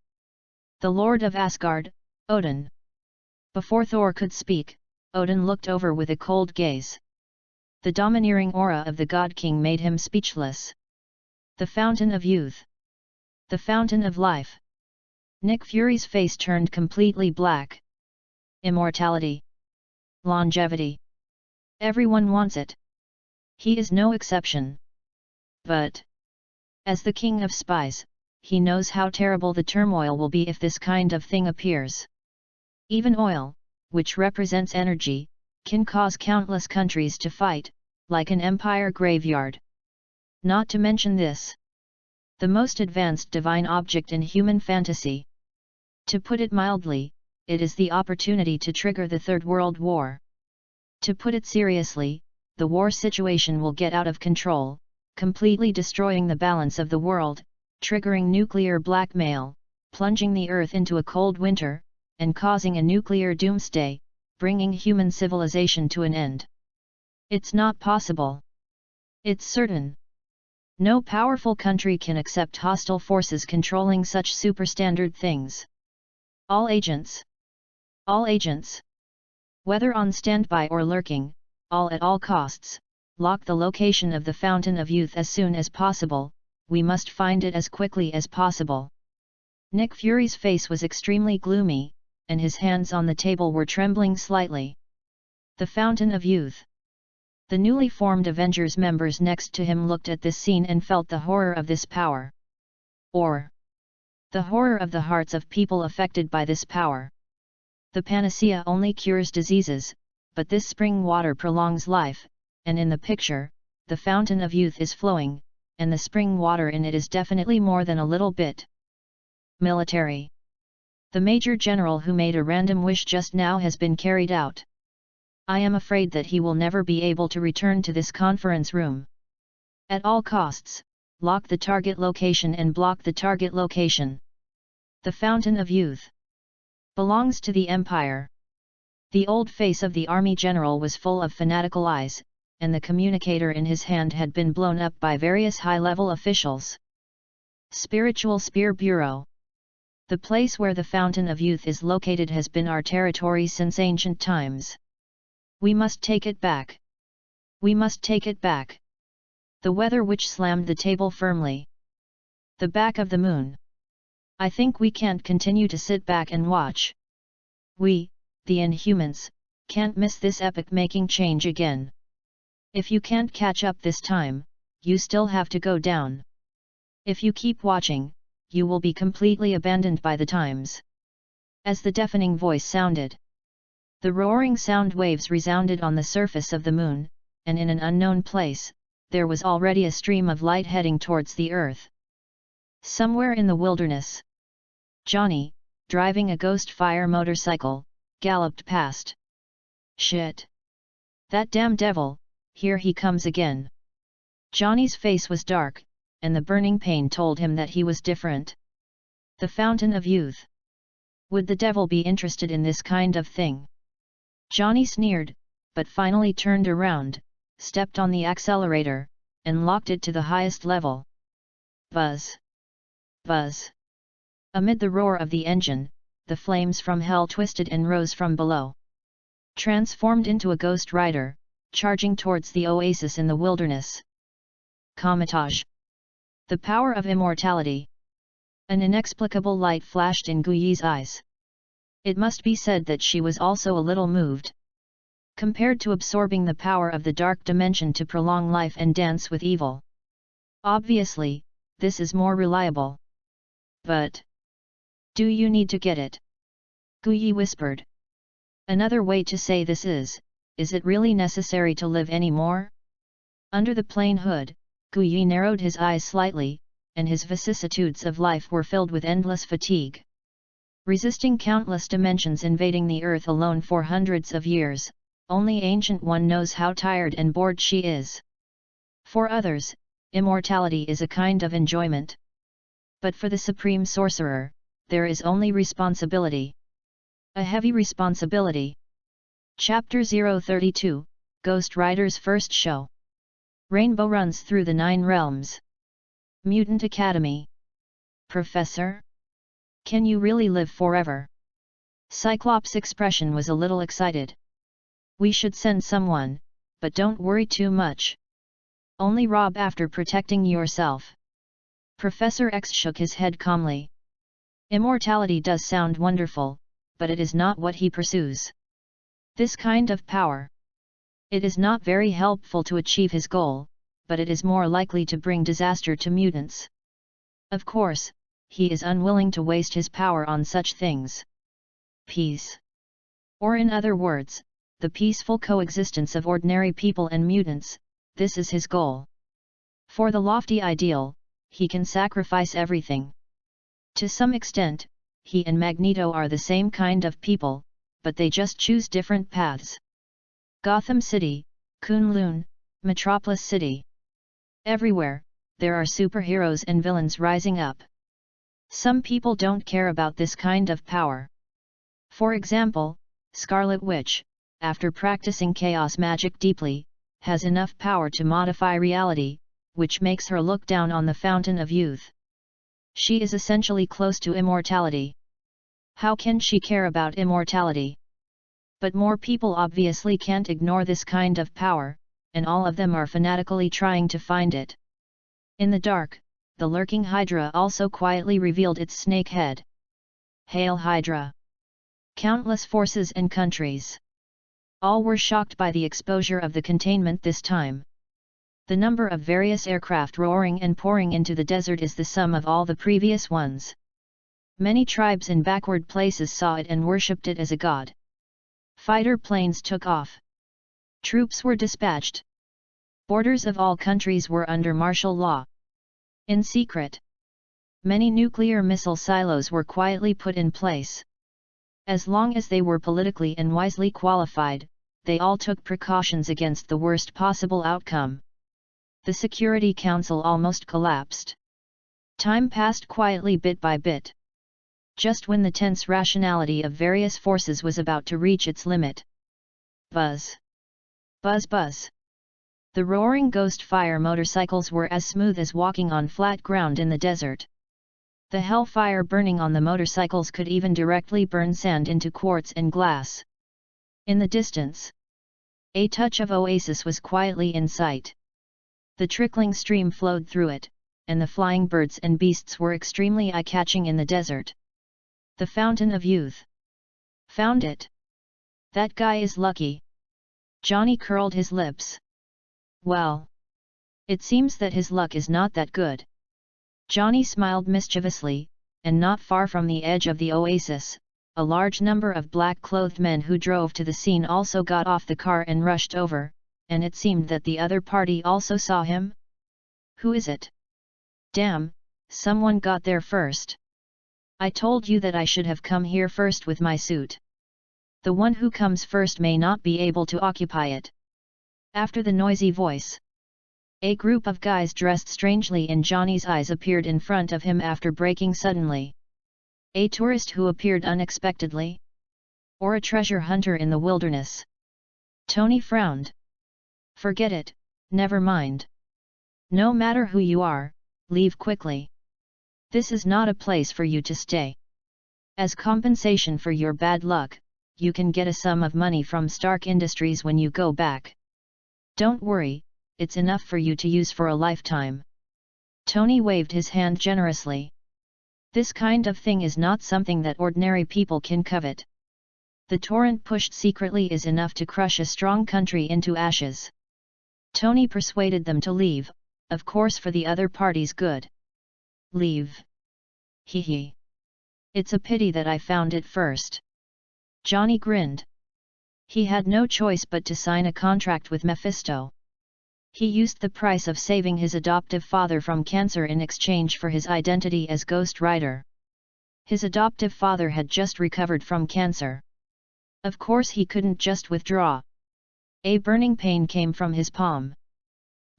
The Lord of Asgard, Odin. Before Thor could speak, Odin looked over with a cold gaze. The domineering aura of the God King made him speechless. The Fountain of Youth. The Fountain of Life. Nick Fury's face turned completely black. Immortality. Longevity. Everyone wants it. He is no exception. But, as the king of spies, he knows how terrible the turmoil will be if this kind of thing appears. Even oil, which represents energy, can cause countless countries to fight, like an empire graveyard. Not to mention this. The most advanced divine object in human fantasy. To put it mildly, it is the opportunity to trigger the Third World War. To put it seriously, the war situation will get out of control, completely destroying the balance of the world, triggering nuclear blackmail, plunging the Earth into a cold winter, and causing a nuclear doomsday, bringing human civilization to an end. It's not possible. It's certain. No powerful country can accept hostile forces controlling such superstandard things. All agents. All agents. Whether on standby or lurking, all at all costs, lock the location of the Fountain of Youth as soon as possible, we must find it as quickly as possible. Nick Fury's face was extremely gloomy, and his hands on the table were trembling slightly. The Fountain of Youth. The newly formed Avengers members next to him looked at this scene and felt the horror of this power. Or the horror of the hearts of people affected by this power. The panacea only cures diseases, but this spring water prolongs life, and in the picture, the Fountain of Youth is flowing, and the spring water in it is definitely more than a little bit. Military. The Major General who made a random wish just now has been carried out. I am afraid that he will never be able to return to this conference room. At all costs, lock the target location and block the target location. The Fountain of Youth belongs to the Empire. The old face of the army general was full of fanatical eyes, and the communicator in his hand had been blown up by various high-level officials. Spiritual Spear Bureau. The place where the Fountain of Youth is located has been our territory since ancient times. We must take it back. We must take it back. The Weather Witch slammed the table firmly. The back of the moon. I think we can't continue to sit back and watch. We, the Inhumans, can't miss this epoch-making change again. If you can't catch up this time, you still have to go down. If you keep watching, you will be completely abandoned by the times. As the deafening voice sounded, the roaring sound waves resounded on the surface of the moon, and in an unknown place, there was already a stream of light heading towards the earth. Somewhere in the wilderness, Johnny, driving a ghost fire motorcycle, galloped past. Shit! That damn devil, here he comes again. Johnny's face was dark, and the burning pain told him that he was different. The Fountain of Youth. Would the devil be interested in this kind of thing? Johnny sneered, but finally turned around, stepped on the accelerator, and locked it to the highest level. Buzz! Buzz! Amid the roar of the engine, the flames from hell twisted and rose from below. Transformed into a ghost rider, charging towards the oasis in the wilderness. Comitage. The power of immortality. An inexplicable light flashed in Guyi's eyes. It must be said that she was also a little moved. Compared to absorbing the power of the dark dimension to prolong life and dance with evil. Obviously, this is more reliable. But Do you need to get it? Guyi whispered. Another way to say this is it really necessary to live anymore? Under the plain hood, Guyi narrowed his eyes slightly, and his vicissitudes of life were filled with endless fatigue. Resisting countless dimensions invading the earth alone for hundreds of years, only Ancient One knows how tired and bored she is. For others, immortality is a kind of enjoyment. But for the Supreme Sorcerer, there is only responsibility. A heavy responsibility. Chapter 032, Ghost Rider's First Show. Rainbow runs through the 9 realms. Mutant Academy. Professor? Can you really live forever? Cyclops' expression was a little excited. We should send someone, but don't worry too much. Only rob after protecting yourself. Professor X shook his head calmly. Immortality does sound wonderful, but it is not what he pursues. This kind of power. It is not very helpful to achieve his goal, but it is more likely to bring disaster to mutants. Of course, he is unwilling to waste his power on such things. Peace. Or in other words, the peaceful coexistence of ordinary people and mutants, this is his goal. For the lofty ideal, he can sacrifice everything. To some extent, he and Magneto are the same kind of people, but they just choose different paths. Gotham City, Kunlun, Metropolis City. Everywhere, there are superheroes and villains rising up. Some people don't care about this kind of power. For example, Scarlet Witch, after practicing chaos magic deeply, has enough power to modify reality, which makes her look down on the fountain of youth. She is essentially close to immortality. How can she care about immortality? But more people obviously can't ignore this kind of power, and all of them are fanatically trying to find it. In the dark, the lurking Hydra also quietly revealed its snake head. Hail Hydra! Countless forces and countries. All were shocked by the exposure of the containment this time. The number of various aircraft roaring and pouring into the desert is the sum of all the previous ones. Many tribes in backward places saw it and worshipped it as a god. Fighter planes took off. Troops were dispatched. Borders of all countries were under martial law. In secret, many nuclear missile silos were quietly put in place. As long as they were politically and wisely qualified, they all took precautions against the worst possible outcome. The Security Council almost collapsed. Time passed quietly bit by bit. Just when the tense rationality of various forces was about to reach its limit. Buzz! Buzz buzz! The roaring ghost fire motorcycles were as smooth as walking on flat ground in the desert. The hellfire burning on the motorcycles could even directly burn sand into quartz and glass. In the distance, a touch of oasis was quietly in sight. The trickling stream flowed through it, and the flying birds and beasts were extremely eye-catching in the desert. The Fountain of Youth. Found it. That guy is lucky. Johnny curled his lips. Well, it seems that his luck is not that good. Johnny smiled mischievously, and not far from the edge of the oasis, a large number of black-clothed men who drove to the scene also got off the car and rushed over, and it seemed that the other party also saw him. Who is it? Damn, someone got there first. I told you that I should have come here first with my suit. The one who comes first may not be able to occupy it. After the noisy voice, a group of guys dressed strangely in Johnny's eyes appeared in front of him after braking suddenly. A tourist who appeared unexpectedly? Or a treasure hunter in the wilderness? Tony frowned. Forget it, never mind. No matter who you are, leave quickly. This is not a place for you to stay. As compensation for your bad luck, you can get a sum of money from Stark Industries when you go back. Don't worry, it's enough for you to use for a lifetime. Tony waved his hand generously. This kind of thing is not something that ordinary people can covet. The torrent pushed secretly is enough to crush a strong country into ashes. Tony persuaded them to leave, of course for the other party's good. Leave. Hee hee. It's a pity that I found it first. Johnny grinned. He had no choice but to sign a contract with Mephisto. He used the price of saving his adoptive father from cancer in exchange for his identity as Ghost Rider. His adoptive father had just recovered from cancer. Of course he couldn't just withdraw. A burning pain came from his palm.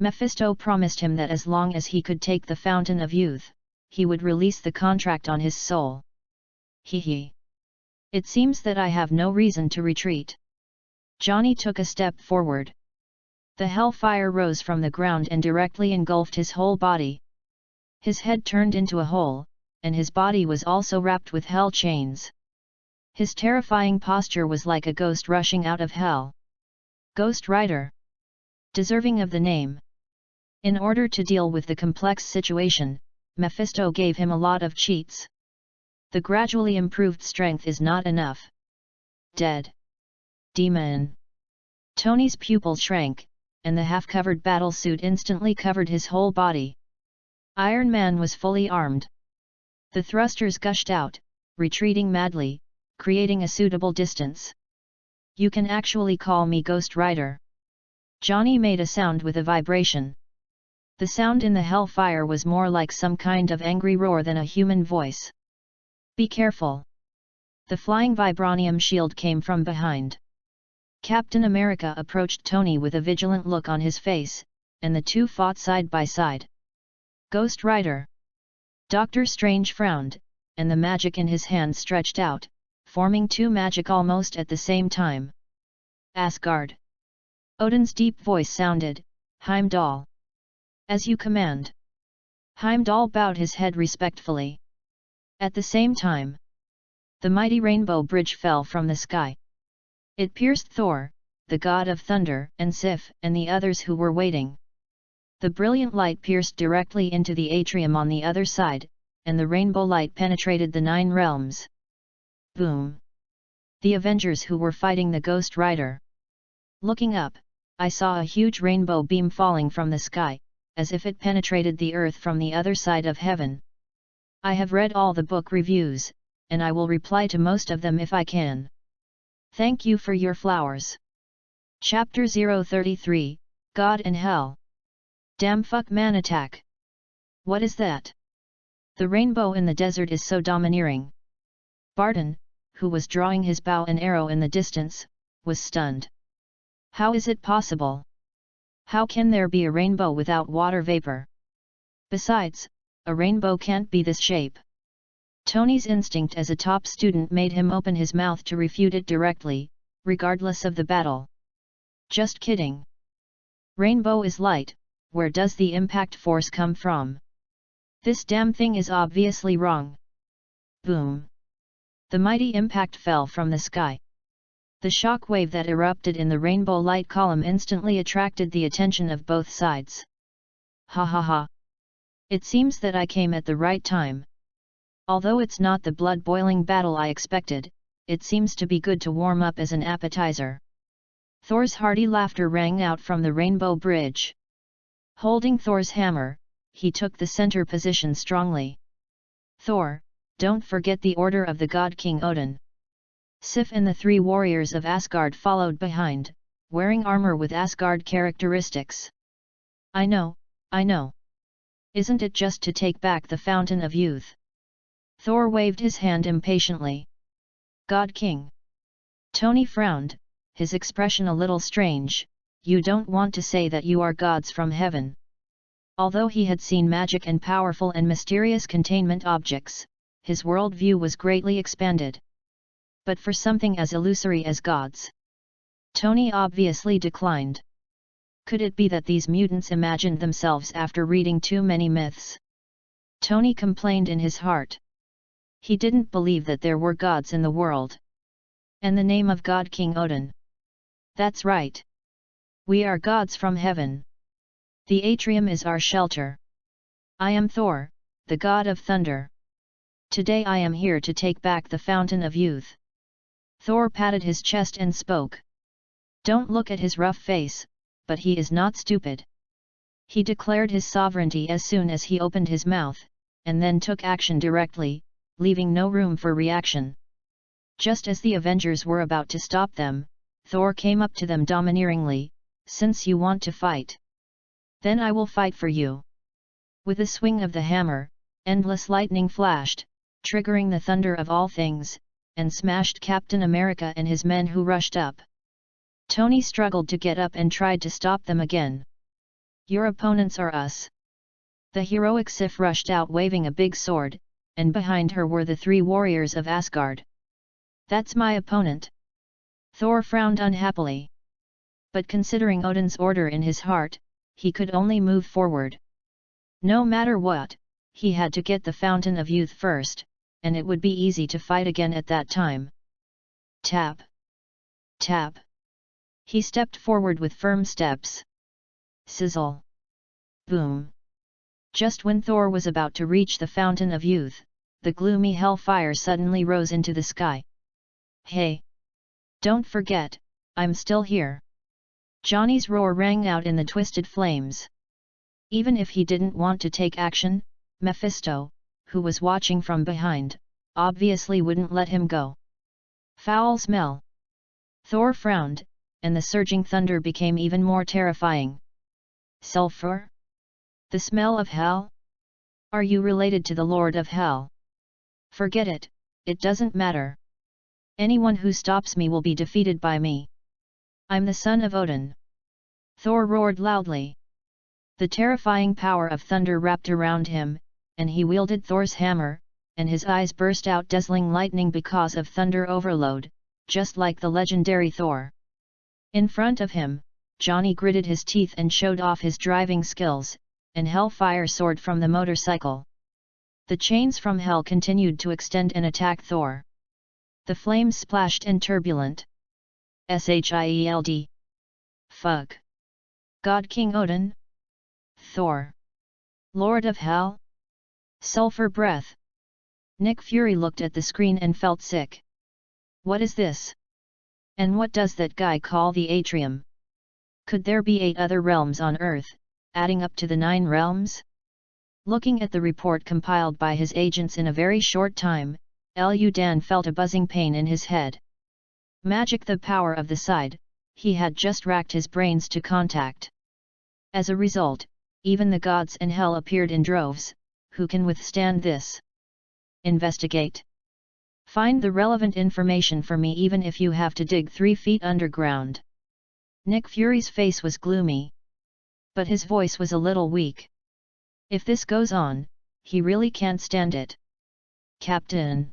Mephisto promised him that as long as he could take the Fountain of Youth, he would release the contract on his soul. Hee. It seems that I have no reason to retreat. Johnny took a step forward. The hellfire rose from the ground and directly engulfed his whole body. His head turned into a hole, and his body was also wrapped with hell chains. His terrifying posture was like a ghost rushing out of hell. Ghost Rider. Deserving of the name. In order to deal with the complex situation, Mephisto gave him a lot of cheats. The gradually improved strength is not enough. Dead. Demon. Tony's pupil shrank, and the half-covered battlesuit instantly covered his whole body. Iron Man was fully armed. The thrusters gushed out, retreating madly, creating a suitable distance. You can actually call me Ghost Rider. Johnny made a sound with a vibration. The sound in the hellfire was more like some kind of angry roar than a human voice. Be careful. The flying vibranium shield came from behind. Captain America approached Tony with a vigilant look on his face, and the two fought side by side. Ghost Rider. Doctor Strange frowned, and the magic in his hand stretched out, forming two magic almost at the same time. Asgard. Odin's deep voice sounded, Heimdall. As you command. Heimdall bowed his head respectfully. At the same time, the mighty rainbow bridge fell from the sky. It pierced Thor, the god of thunder, and Sif, and the others who were waiting. The brilliant light pierced directly into the atrium on the other side, and the rainbow light penetrated the 9 realms. Boom! The Avengers who were fighting the Ghost Rider. Looking up, I saw a huge rainbow beam falling from the sky, as if it penetrated the earth from the other side of heaven. I have read all the book reviews, and I will reply to most of them if I can. Thank you for your flowers. Chapter 033, God and Hell. Damn fuck man attack. What is that? The rainbow in the desert is so domineering. Barton, who was drawing his bow and arrow in the distance, was stunned. How is it possible? How can there be a rainbow without water vapor? Besides, a rainbow can't be this shape. Tony's instinct as a top student made him open his mouth to refute it directly, regardless of the battle. Just kidding. Rainbow is light, where does the impact force come from? This damn thing is obviously wrong. Boom! The mighty impact fell from the sky. The shock wave that erupted in the rainbow light column instantly attracted the attention of both sides. Ha ha ha! It seems that I came at the right time. Although it's not the blood-boiling battle I expected, it seems to be good to warm up as an appetizer. Thor's hearty laughter rang out from the rainbow bridge. Holding Thor's hammer, he took the center position strongly. Thor, don't forget the order of the god King Odin. Sif and the 3 warriors of Asgard followed behind, wearing armor with Asgard characteristics. I know. Isn't it just to take back the Fountain of Youth? Thor waved his hand impatiently. God King. Tony frowned, his expression a little strange. You don't want to say that you are gods from heaven. Although he had seen magic and powerful and mysterious containment objects, his worldview was greatly expanded. But for something as illusory as gods, Tony obviously declined. Could it be that these mutants imagined themselves after reading too many myths? Tony complained in his heart. He didn't believe that there were gods in the world. And the name of God King Odin. That's right. We are gods from heaven. The atrium is our shelter. I am Thor, the god of thunder. Today I am here to take back the Fountain of Youth. Thor patted his chest and spoke. Don't look at his rough face, but he is not stupid. He declared his sovereignty as soon as he opened his mouth, and then took action directly, leaving no room for reaction. Just as the Avengers were about to stop them, Thor came up to them domineeringly, "Since you want to fight, then I will fight for you." With a swing of the hammer, endless lightning flashed, triggering the thunder of all things, and smashed Captain America and his men who rushed up. Tony struggled to get up and tried to stop them again. "Your opponents are us." The heroic Sif rushed out waving a big sword, and behind her were the 3 warriors of Asgard. "That's my opponent." Thor frowned unhappily. But considering Odin's order in his heart, he could only move forward. No matter what, he had to get the Fountain of Youth first, and it would be easy to fight again at that time. Tap! Tap! He stepped forward with firm steps. Sizzle! Boom! Just when Thor was about to reach the Fountain of Youth, the gloomy hellfire suddenly rose into the sky. "Hey! Don't forget, I'm still here!" Johnny's roar rang out in the twisted flames. Even if he didn't want to take action, Mephisto, who was watching from behind, obviously wouldn't let him go. Foul smell! Thor frowned, and the surging thunder became even more terrifying. Sulfur? The smell of hell? Are you related to the Lord of Hell? Forget it, it doesn't matter. Anyone who stops me will be defeated by me. I'm the son of Odin. Thor roared loudly. The terrifying power of thunder wrapped around him, and he wielded Thor's hammer, and his eyes burst out dazzling lightning because of thunder overload, just like the legendary Thor. In front of him, Johnny gritted his teeth and showed off his driving skills, and hellfire soared from the motorcycle. The chains from hell continued to extend and attack Thor. The flames splashed and turbulent. Shield. Fuck. God King Odin? Thor. Lord of Hell? Sulfur breath. Nick Fury looked at the screen and felt sick. What is this? And what does that guy call the atrium? Could there be 8 other realms on Earth, adding up to the 9 realms? Looking at the report compiled by his agents in a very short time, Dan felt a buzzing pain in his head. Magic, the power of the side, he had just racked his brains to contact. As a result, even the gods and hell appeared in droves. Who can withstand this? Investigate. Find the relevant information for me even if you have to dig 3 feet underground. Nick Fury's face was gloomy. But his voice was a little weak. If this goes on, he really can't stand it. Captain.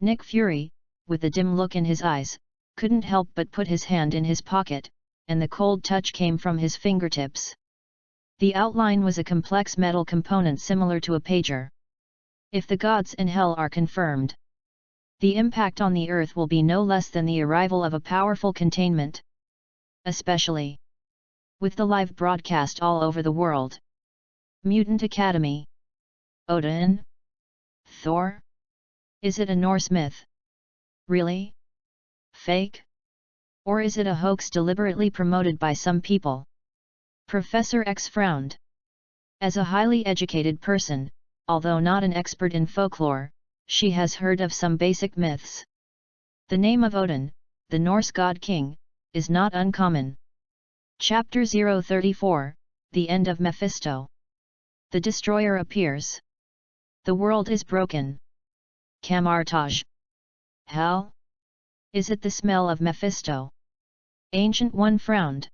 Nick Fury, with a dim look in his eyes, couldn't help but put his hand in his pocket, and the cold touch came from his fingertips. The outline was a complex metal component similar to a pager. If the gods and hell are confirmed, the impact on the Earth will be no less than the arrival of a powerful containment. Especially with the live broadcast all over the world. Mutant Academy. Odin? Thor? Is it a Norse myth? Really? Fake? Or is it a hoax deliberately promoted by some people? Professor X frowned. As a highly educated person, although not an expert in folklore, she has heard of some basic myths. The name of Odin, the Norse god king, is not uncommon. Chapter 034, The End of Mephisto. The Destroyer appears. The world is broken. Camartage. Hell? Is it the smell of Mephisto? Ancient One frowned.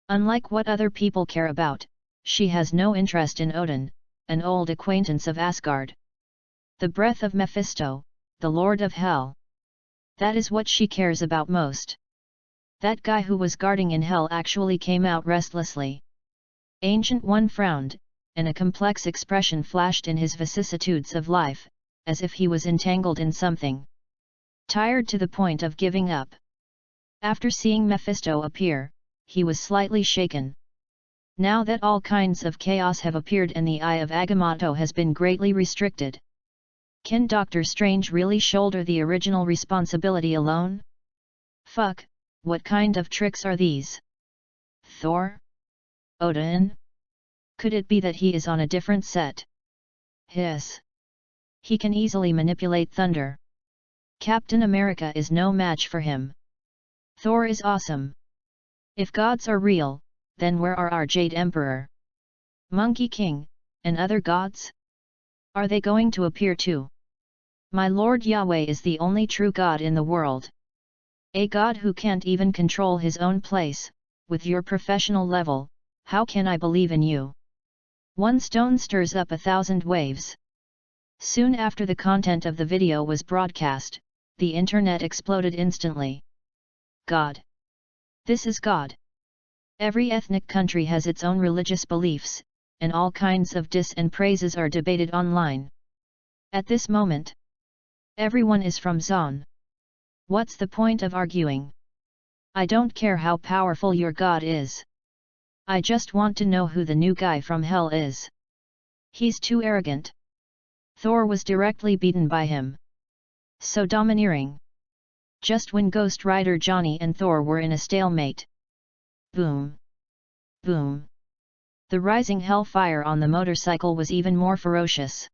Unlike what other people care about, she has no interest in Odin, an old acquaintance of Asgard. The breath of Mephisto, the Lord of Hell. That is what she cares about most. That guy who was guarding in hell actually came out restlessly. Ancient One frowned, and a complex expression flashed in his vicissitudes of life, as if he was entangled in something. Tired to the point of giving up. After seeing Mephisto appear, he was slightly shaken. Now that all kinds of chaos have appeared and the Eye of Agamotto has been greatly restricted. Can Doctor Strange really shoulder the original responsibility alone? Fuck, what kind of tricks are these? Thor? Odin? Could it be that he is on a different set? Hiss. He can easily manipulate thunder. Captain America is no match for him. Thor is awesome. If gods are real, then where are our Jade Emperor, Monkey King, and other gods? Are they going to appear too? My Lord Yahweh is the only true God in the world. A God who can't even control his own place. With your professional level, how can I believe in you? One stone stirs up 1,000 waves. Soon after the content of the video was broadcast, the internet exploded instantly. God. This is God. Every ethnic country has its own religious beliefs, and all kinds of diss and praises are debated online. At this moment, everyone is from Zon. What's the point of arguing? I don't care how powerful your God is. I just want to know who the new guy from hell is. He's too arrogant. Thor was directly beaten by him. So domineering. Just when Ghost Rider Johnny and Thor were in a stalemate. Boom. Boom. The rising hellfire on the motorcycle was even more ferocious.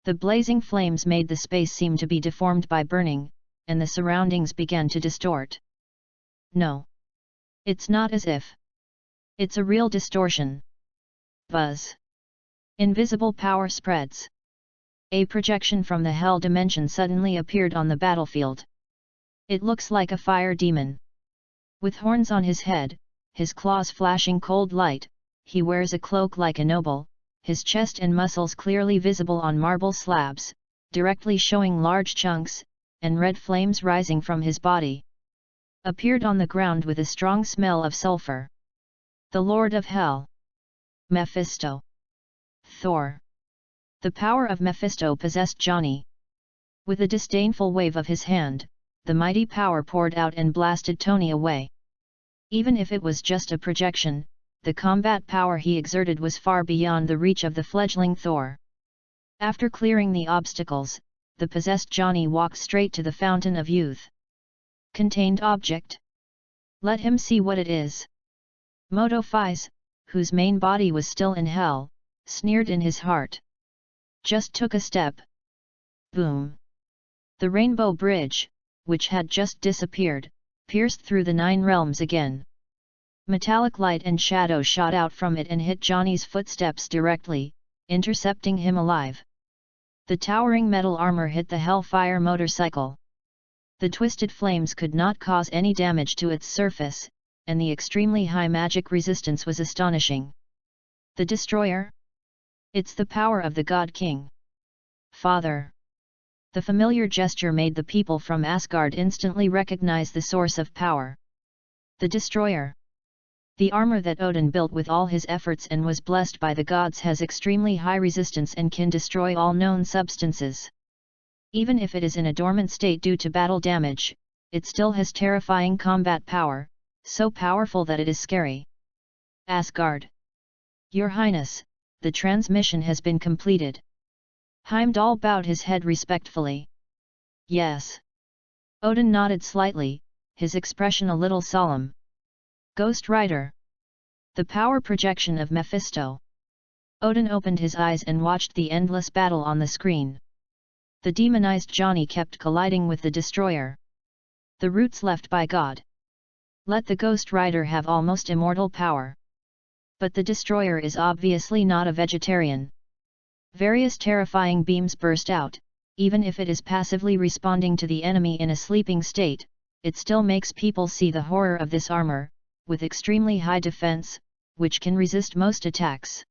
The blazing flames made the space seem to be deformed by burning, and the surroundings began to distort. No. It's not as if. It's a real distortion. Buzz. Invisible power spreads. A projection from the hell dimension suddenly appeared on the battlefield. It looks like a fire demon. With horns on his head, his claws flashing cold light, he wears a cloak like a noble, his chest and muscles clearly visible on marble slabs, directly showing large chunks, and red flames rising from his body. Appeared on the ground with a strong smell of sulfur. The Lord of Hell. Mephisto. Thor. The power of Mephisto possessed Johnny. With a disdainful wave of his hand, the mighty power poured out and blasted Tony away. Even if it was just a projection, the combat power he exerted was far beyond the reach of the fledgling Thor. After clearing the obstacles, the possessed Johnny walked straight to the Fountain of Youth. Contained object. Let him see what it is. Moto Phys, whose main body was still in hell, sneered in his heart. Just took a step. Boom. The Rainbow Bridge, which had just disappeared, pierced through the 9 realms again. Metallic light and shadow shot out from it and hit Johnny's footsteps directly, intercepting him alive. The towering metal armor hit the Hellfire motorcycle. The twisted flames could not cause any damage to its surface, and the extremely high magic resistance was astonishing. The Destroyer? It's the power of the God King. Father. The familiar gesture made the people from Asgard instantly recognize the source of power. The Destroyer. The armor that Odin built with all his efforts and was blessed by the gods has extremely high resistance and can destroy all known substances. Even if it is in a dormant state due to battle damage, it still has terrifying combat power, so powerful that it is scary. Asgard. Your Highness, the transmission has been completed. Heimdall bowed his head respectfully. Yes. Odin nodded slightly, his expression a little solemn. Ghost Rider. The power projection of Mephisto. Odin opened his eyes and watched the endless battle on the screen. The demonized Johnny kept colliding with the Destroyer. The roots left by God. Let the Ghost Rider have almost immortal power. But the Destroyer is obviously not a vegetarian. Various terrifying beams burst out. Even if it is passively responding to the enemy in a sleeping state, it still makes people see the horror of this armor, with extremely high defense, which can resist most attacks.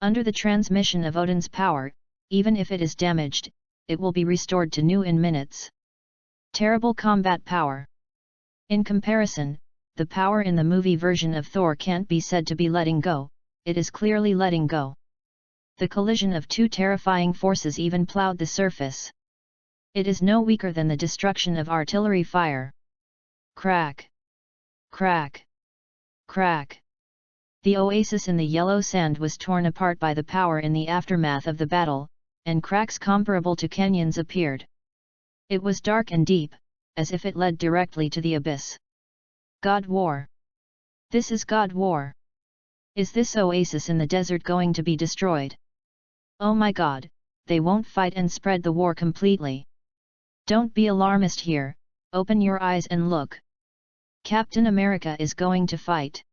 Under the transmission of Odin's power, even if it is damaged, it will be restored to new in minutes. Terrible combat power. In comparison, the power in the movie version of Thor can't be said to be letting go, it is clearly letting go. The collision of 2 terrifying forces even plowed the surface. It is no weaker than the destruction of artillery fire. Crack! Crack! Crack! The oasis in the yellow sand was torn apart by the power in the aftermath of the battle, and cracks comparable to canyons appeared. It was dark and deep, as if it led directly to the abyss. God War. This is God War. Is this oasis in the desert going to be destroyed? Oh my God, they won't fight and spread the war completely. Don't be alarmist here, open your eyes and look. Captain America is going to fight.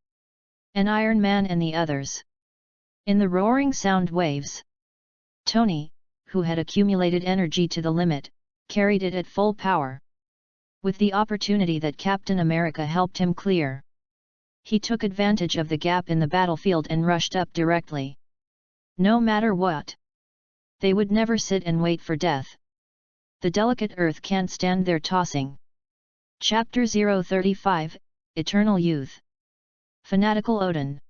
And Iron Man and the others. In the roaring sound waves. Tony, who had accumulated energy to the limit, carried it at full power. With the opportunity that Captain America helped him clear, he took advantage of the gap in the battlefield and rushed up directly. No matter what, they would never sit and wait for death. The delicate earth can't stand their tossing. Chapter 035, Eternal Youth. Fanatical Odin.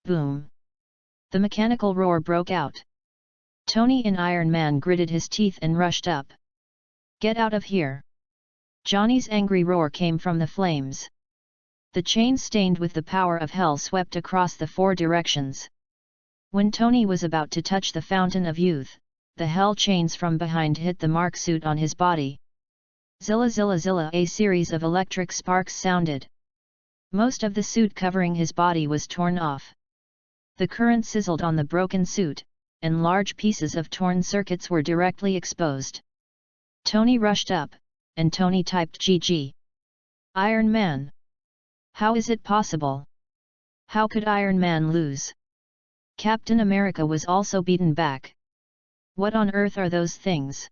Boom! The mechanical roar broke out. Tony in Iron Man gritted his teeth and rushed up. Get out of here! Johnny's angry roar came from the flames. The chain stained with the power of hell swept across the four directions. When Tony was about to touch the fountain of youth, the hell chains from behind hit the mark suit on his body. Zilla zilla zilla, a series of electric sparks sounded. Most of the suit covering his body was torn off. The current sizzled on the broken suit, and large pieces of torn circuits were directly exposed. Tony rushed up, and Tony typed GG. Iron Man. How is it possible? How could Iron Man lose? Captain America was also beaten back. What on earth are those things?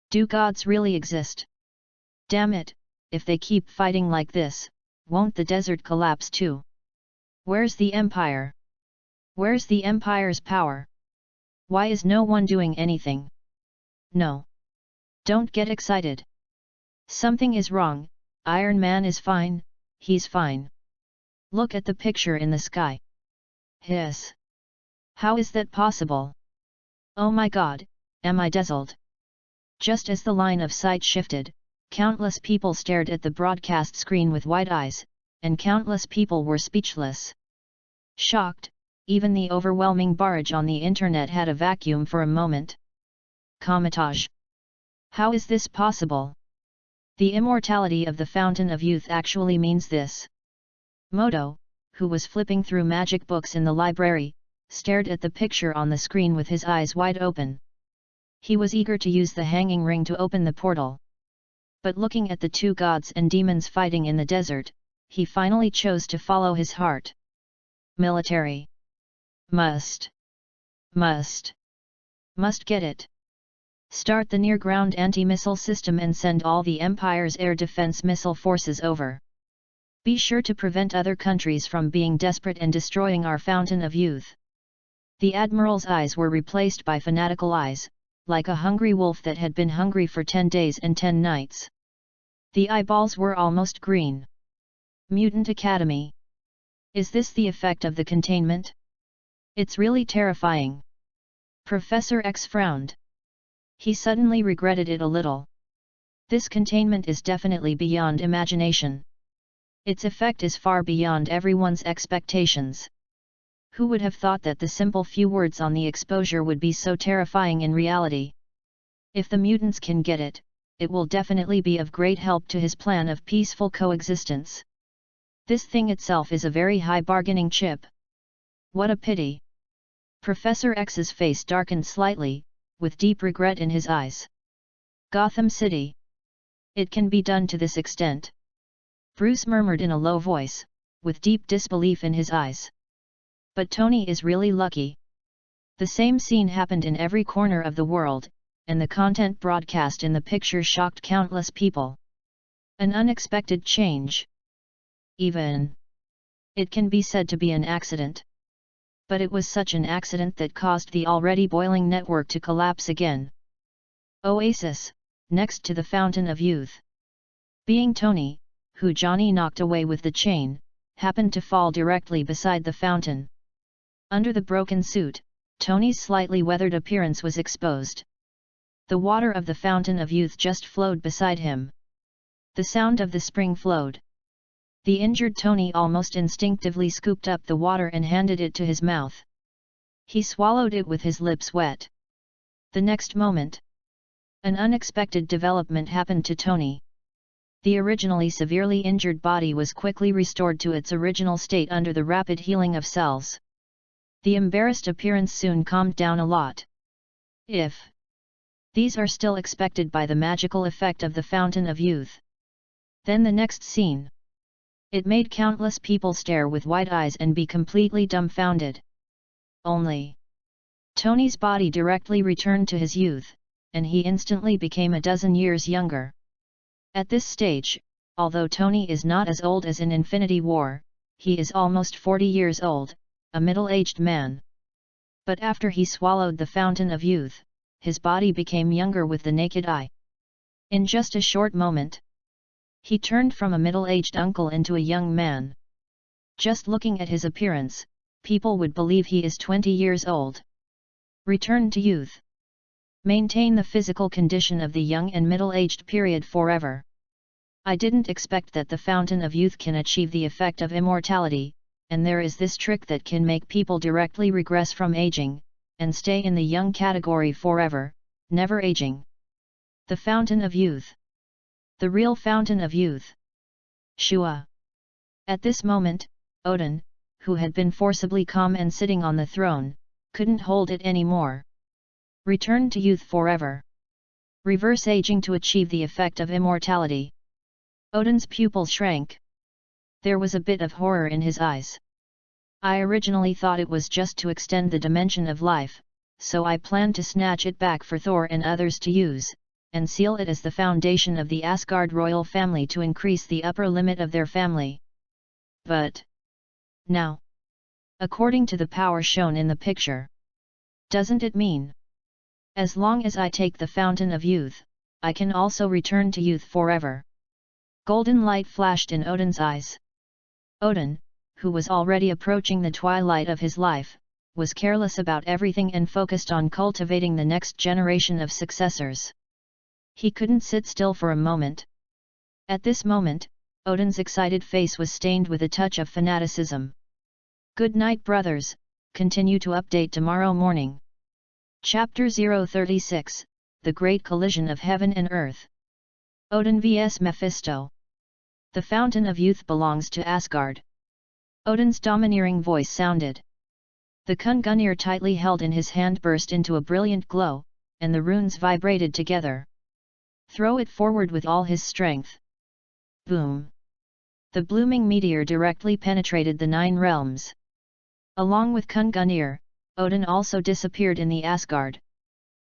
Do gods really exist? Damn it, if they keep fighting like this, won't the desert collapse too? Where's the Empire? Where's the Empire's power? Why is no one doing anything? No. Don't get excited. Something is wrong. Iron Man is fine, he's fine. Look at the picture in the sky. Hiss. How is that possible? Oh my God, am I dazzled? Just as the line of sight shifted, countless people stared at the broadcast screen with wide eyes, and countless people were speechless. Shocked, even the overwhelming barrage on the internet had a vacuum for a moment. Comitage. How is this possible? The immortality of the Fountain of Youth actually means this. Moto, who was flipping through magic books in the library, stared at the picture on the screen with his eyes wide open. He was eager to use the hanging ring to open the portal. But looking at the two gods and demons fighting in the desert, he finally chose to follow his heart. Military. Must get it. Start the near-ground anti-missile system and send all the Empire's air defense missile forces over. Be sure to prevent other countries from being desperate and destroying our Fountain of Youth. The Admiral's eyes were replaced by fanatical eyes, like a hungry wolf that had been hungry for 10 days and 10 nights. The eyeballs were almost green. Mutant Academy. Is this the effect of the containment? It's really terrifying. Professor X frowned. He suddenly regretted it a little. This containment is definitely beyond imagination. Its effect is far beyond everyone's expectations. Who would have thought that the simple few words on the exposure would be so terrifying in reality? If the mutants can get it, it will definitely be of great help to his plan of peaceful coexistence. This thing itself is a very high bargaining chip. What a pity. Professor X's face darkened slightly, with deep regret in his eyes. Gotham City. It can be done to this extent. Bruce murmured in a low voice, with deep disbelief in his eyes. But Tony is really lucky. The same scene happened in every corner of the world, and the content broadcast in the picture shocked countless people. An unexpected change. Even. It can be said to be an accident. But it was such an accident that caused the already boiling network to collapse again. Oasis, next to the Fountain of Youth. Being Tony, who Johnny knocked away with the chain, happened to fall directly beside the fountain. Under the broken suit, Tony's slightly weathered appearance was exposed. The water of the Fountain of Youth just flowed beside him. The sound of the spring flowed. The injured Tony almost instinctively scooped up the water and handed it to his mouth. He swallowed it with his lips wet. The next moment, an unexpected development happened to Tony. The originally severely injured body was quickly restored to its original state under the rapid healing of cells. The embarrassed appearance soon calmed down a lot. if these are still expected by the magical effect of the Fountain of Youth. Then the next scene. It made countless people stare with wide eyes and be completely dumbfounded. Only Tony's body directly returned to his youth, and he instantly became a dozen years younger. At this stage, although Tony is not as old as in Infinity War, he is almost 40 years old, a middle-aged man. But after he swallowed the Fountain of Youth, his body became younger with the naked eye. In just a short moment, he turned from a middle-aged uncle into a young man. Just looking at his appearance, people would believe he is 20 years old. Return to youth. Maintain the physical condition of the young and middle-aged period forever. I didn't expect that the Fountain of Youth can achieve the effect of immortality, and there is this trick that can make people directly regress from aging, and stay in the young category forever, never aging. The Fountain of Youth. The real Fountain of Youth. Shua. At this moment, Odin, who had been forcibly calm and sitting on the throne, couldn't hold it anymore. Return to youth forever. Reverse aging to achieve the effect of immortality. Odin's pupils shrank. There was a bit of horror in his eyes. I originally thought it was just to extend the dimension of life, so I planned to snatch it back for Thor and others to use, and seal it as the foundation of the Asgard royal family to increase the upper limit of their family. But now, according to the power shown in the picture, doesn't it mean, as long as I take the Fountain of Youth, I can also return to youth forever? Golden light flashed in Odin's eyes. Odin, who was already approaching the twilight of his life, was careless about everything and focused on cultivating the next generation of successors. He couldn't sit still for a moment. At this moment, Odin's excited face was stained with a touch of fanaticism. Good night, brothers, continue to update tomorrow morning. Chapter 036, The Great Collision of Heaven and Earth. Odin vs Mephisto. The Fountain of Youth belongs to Asgard. Odin's domineering voice sounded. The Kungunir tightly held in his hand burst into a brilliant glow, and the runes vibrated together. Throw it forward with all his strength. Boom! The blooming meteor directly penetrated the 9 realms. Along with Kungunir, Odin also disappeared in the Asgard.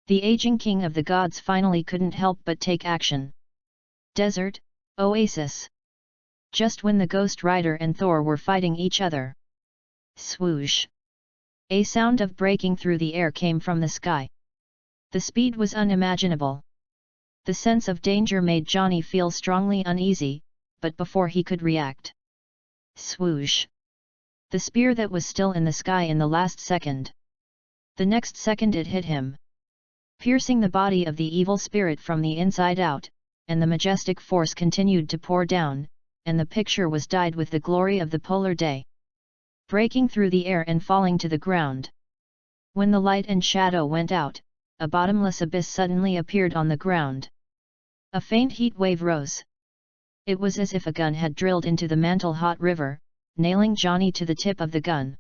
The aging king of the gods finally couldn't help but take action. Desert, oasis. Just when the Ghost Rider and Thor were fighting each other. Swoosh! A sound of breaking through the air came from the sky. The speed was unimaginable. The sense of danger made Johnny feel strongly uneasy, but before he could react. Swoosh! The spear that was still in the sky in the last second. The next second it hit him, piercing the body of the evil spirit from the inside out, and the majestic force continued to pour down, and the picture was dyed with the glory of the polar day, breaking through the air and falling to the ground. When the light and shadow went out, a bottomless abyss suddenly appeared on the ground. A faint heat wave rose. It was as if a gun had drilled into the mantle-hot river, nailing Johnny to the tip of the gun.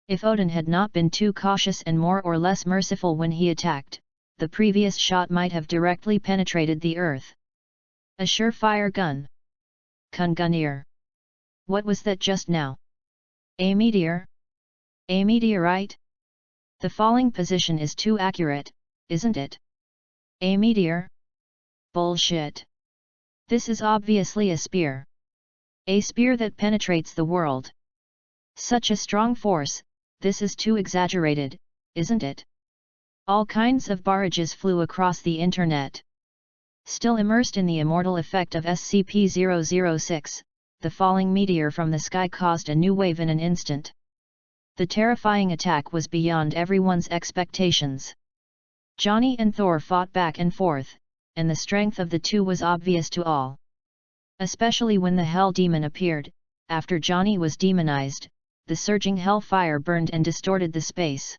If Odin had not been too cautious and more or less merciful when he attacked, the previous shot might have directly penetrated the earth. A surefire gun. Kungunir. What was that just now? A meteor? A meteorite? The falling position is too accurate, isn't it? A meteor? Bullshit. This is obviously a spear. A spear that penetrates the world. Such a strong force, this is too exaggerated, isn't it? All kinds of barrages flew across the internet. Still immersed in the immortal effect of SCP-006, the falling meteor from the sky caused a new wave in an instant. The terrifying attack was beyond everyone's expectations. Johnny and Thor fought back and forth, and the strength of the two was obvious to all. Especially when the Hell Demon appeared. After Johnny was demonized, the surging hellfire burned and distorted the space.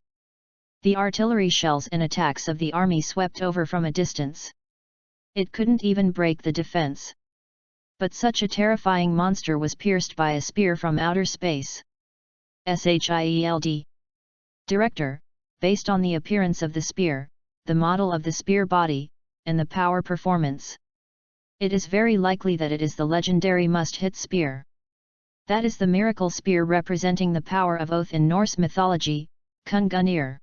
The artillery shells and attacks of the army swept over from a distance. It couldn't even break the defense. But such a terrifying monster was pierced by a spear from outer space. SHIELD. Director, based on the appearance of the spear, the model of the spear body, and the power performance. It is very likely that it is the legendary must-hit spear. That is the miracle spear representing the power of oath in Norse mythology, Kungunir.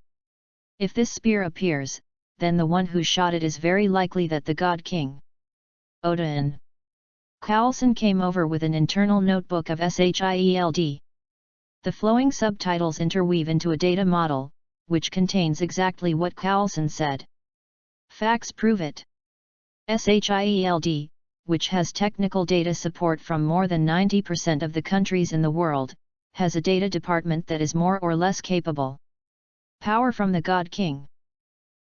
If this spear appears, then the one who shot it is very likely that the god king. Odin. Carlson came over with an internal notebook of SHIELD. The flowing subtitles interweave into a data model, which contains exactly what Carlson said. Facts prove it. SHIELD, which has technical data support from more than 90% of the countries in the world, has a data department that is more or less capable. Power from the God King.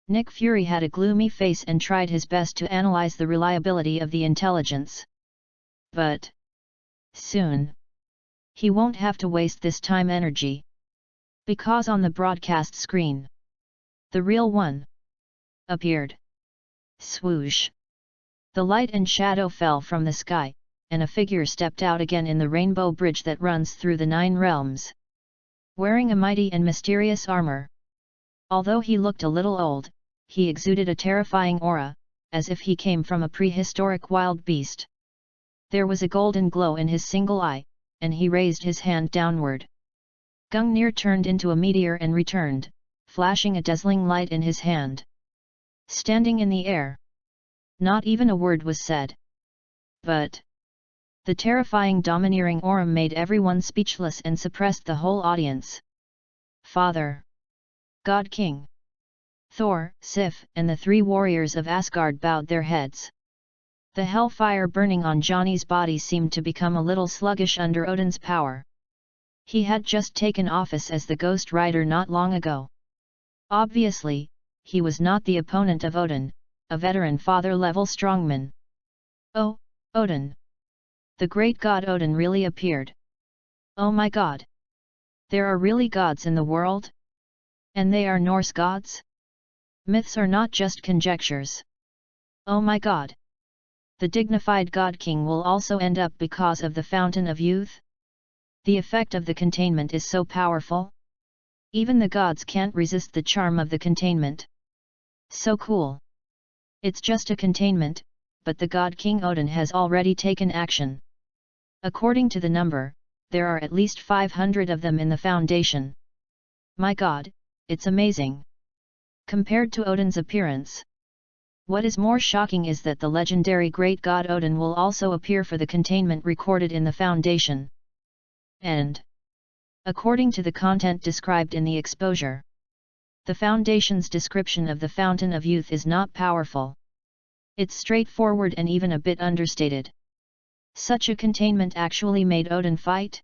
Nick Fury had a gloomy face and tried his best to analyze the reliability of the intelligence. But soon he won't have to waste this time energy. Because on the broadcast screen, the real one appeared. Swoosh! The light and shadow fell from the sky, and a figure stepped out again in the rainbow bridge that runs through the 9 realms. Wearing a mighty and mysterious armor. Although he looked a little old, he exuded a terrifying aura, as if he came from a prehistoric wild beast. There was a golden glow in his single eye, and he raised his hand downward. Gungnir turned into a meteor and returned, flashing a dazzling light in his hand. Standing in the air. Not even a word was said. But the terrifying domineering aura made everyone speechless and suppressed the whole audience. Father, God King, Thor, Sif, and the 3 warriors of Asgard bowed their heads. The hellfire burning on Johnny's body seemed to become a little sluggish under Odin's power. He had just taken office as the Ghost Rider not long ago. Obviously, he was not the opponent of Odin, a veteran father-level strongman. Oh, Odin! The great god Odin really appeared. Oh my god! There are really gods in the world? And they are Norse gods? Myths are not just conjectures. Oh my god! The dignified God King will also end up because of the Fountain of Youth? The effect of the containment is so powerful? Even the gods can't resist the charm of the containment. So cool! It's just a containment, but the God King Odin has already taken action. According to the number, there are at least 500 of them in the Foundation. My god, it's amazing! Compared to Odin's appearance. What is more shocking is that the legendary great god Odin will also appear for the containment recorded in the Foundation. And according to the content described in the exposure, the Foundation's description of the Fountain of Youth is not powerful. It's straightforward and even a bit understated. Such a containment actually made Odin fight?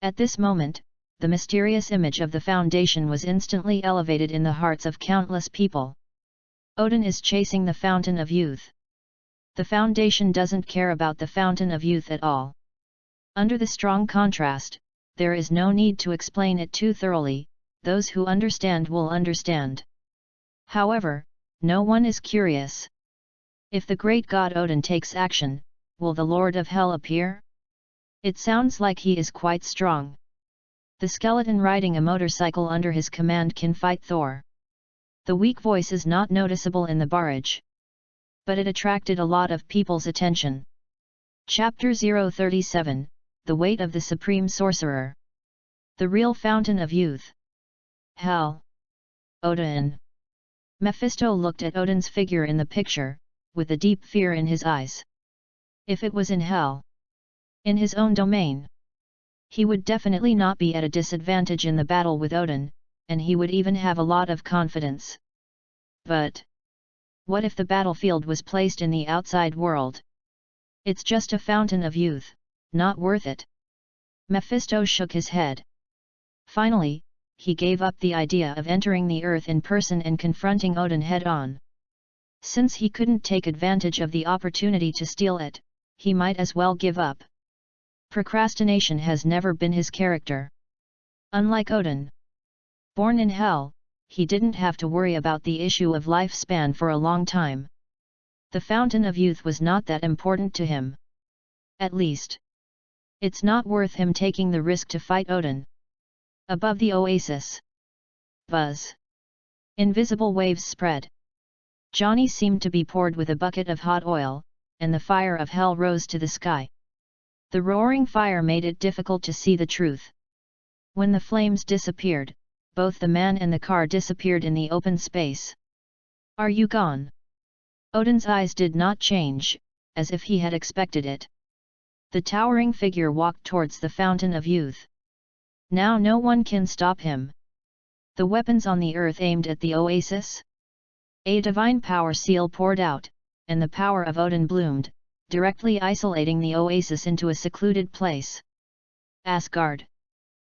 At this moment, the mysterious image of the Foundation was instantly elevated in the hearts of countless people. Odin is chasing the Fountain of Youth. The Foundation doesn't care about the Fountain of Youth at all. Under the strong contrast, there is no need to explain it too thoroughly, those who understand will understand. However, no one is curious. If the great god Odin takes action, will the Lord of Hell appear? It sounds like he is quite strong. The skeleton riding a motorcycle under his command can fight Thor. The weak voice is not noticeable in the barrage. But it attracted a lot of people's attention. Chapter 037, The Weight of the Supreme Sorcerer. The Real Fountain of Youth. Hell. Odin. Mephisto looked at Odin's figure in the picture, with a deep fear in his eyes. If it was in hell, in his own domain, he would definitely not be at a disadvantage in the battle with Odin, and he would even have a lot of confidence. But what if the battlefield was placed in the outside world? It's just a Fountain of Youth, not worth it. Mephisto shook his head. Finally, he gave up the idea of entering the earth in person and confronting Odin head-on. Since he couldn't take advantage of the opportunity to steal it, he might as well give up. Procrastination has never been his character. Unlike Odin, born in hell, he didn't have to worry about the issue of lifespan for a long time. The Fountain of Youth was not that important to him. At least, it's not worth him taking the risk to fight Odin. Above the oasis. Buzz. Invisible waves spread. Johnny seemed to be poured with a bucket of hot oil, and the fire of hell rose to the sky. The roaring fire made it difficult to see the truth. When the flames disappeared, both the man and the car disappeared in the open space. "Are you gone?" Odin's eyes did not change, as if he had expected it. The towering figure walked towards the fountain of youth. Now no one can stop him. The weapons on the earth aimed at the oasis. A divine power seal poured out, and the power of Odin bloomed, directly isolating the oasis into a secluded place. Asgard.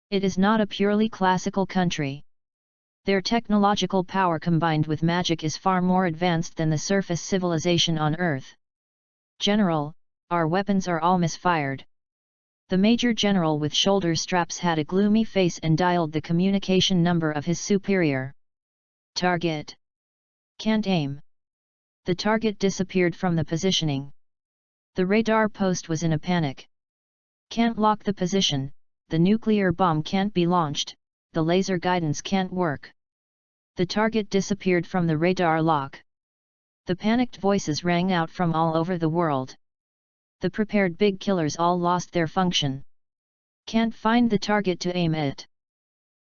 It is not a purely classical country. Their technological power combined with magic is far more advanced than the surface civilization on Earth. "General, our weapons are all misfired." The Major General with shoulder straps had a gloomy face and dialed the communication number of his superior. "Target. Can't aim." The target disappeared from the positioning. The radar post was in a panic. "Can't lock the position, the nuclear bomb can't be launched, the laser guidance can't work." The target disappeared from the radar lock. The panicked voices rang out from all over the world. The prepared big killers all lost their function. "Can't find the target to aim at.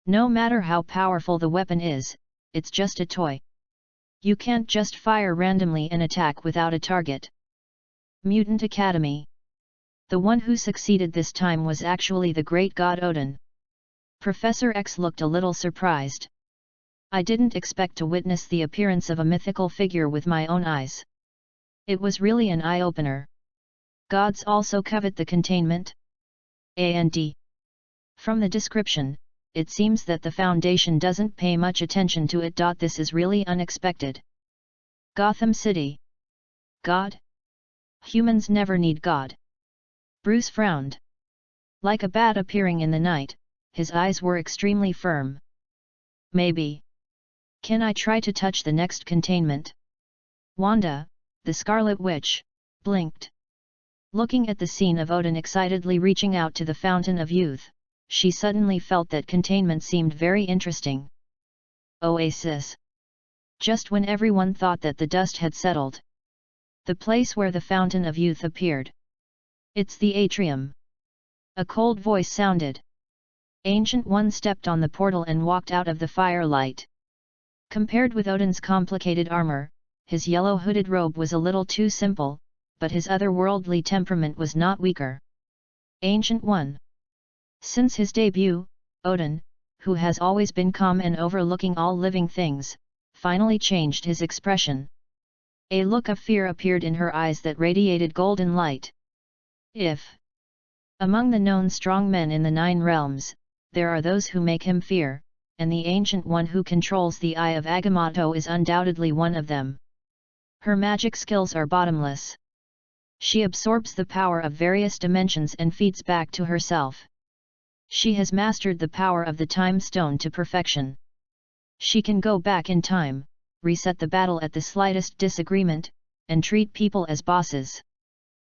No matter how powerful the weapon is, it's just a toy. You can't just fire randomly and attack without a target." Mutant Academy. The one who succeeded this time was actually the great god Odin. Professor X looked a little surprised. "I didn't expect to witness the appearance of a mythical figure with my own eyes. It was really an eye-opener. Gods also covet the containment? And from the description, it seems that the Foundation doesn't pay much attention to it. This is really unexpected." Gotham City. God? Humans never need God. Bruce frowned. Like a bat appearing in the night, his eyes were extremely firm. "Maybe. Can I try to touch the next containment?" Wanda, the Scarlet Witch, blinked. Looking at the scene of Odin excitedly reaching out to the Fountain of Youth, she suddenly felt that containment seemed very interesting. Oasis. Just when everyone thought that the dust had settled. The place where the Fountain of Youth appeared. "It's the atrium." A cold voice sounded. Ancient One stepped on the portal and walked out of the firelight. Compared with Odin's complicated armor, his yellow hooded robe was a little too simple, but his otherworldly temperament was not weaker. Ancient One. Since his debut, Odin, who has always been calm and overlooking all living things, finally changed his expression. A look of fear appeared in her eyes that radiated golden light. "If among the known strong men in the 9 realms, there are those who make him fear, and the Ancient One who controls the Eye of Agamotto is undoubtedly one of them. Her magic skills are bottomless. She absorbs the power of various dimensions and feeds back to herself. She has mastered the power of the Time Stone to perfection. She can go back in time, reset the battle at the slightest disagreement, and treat people as bosses.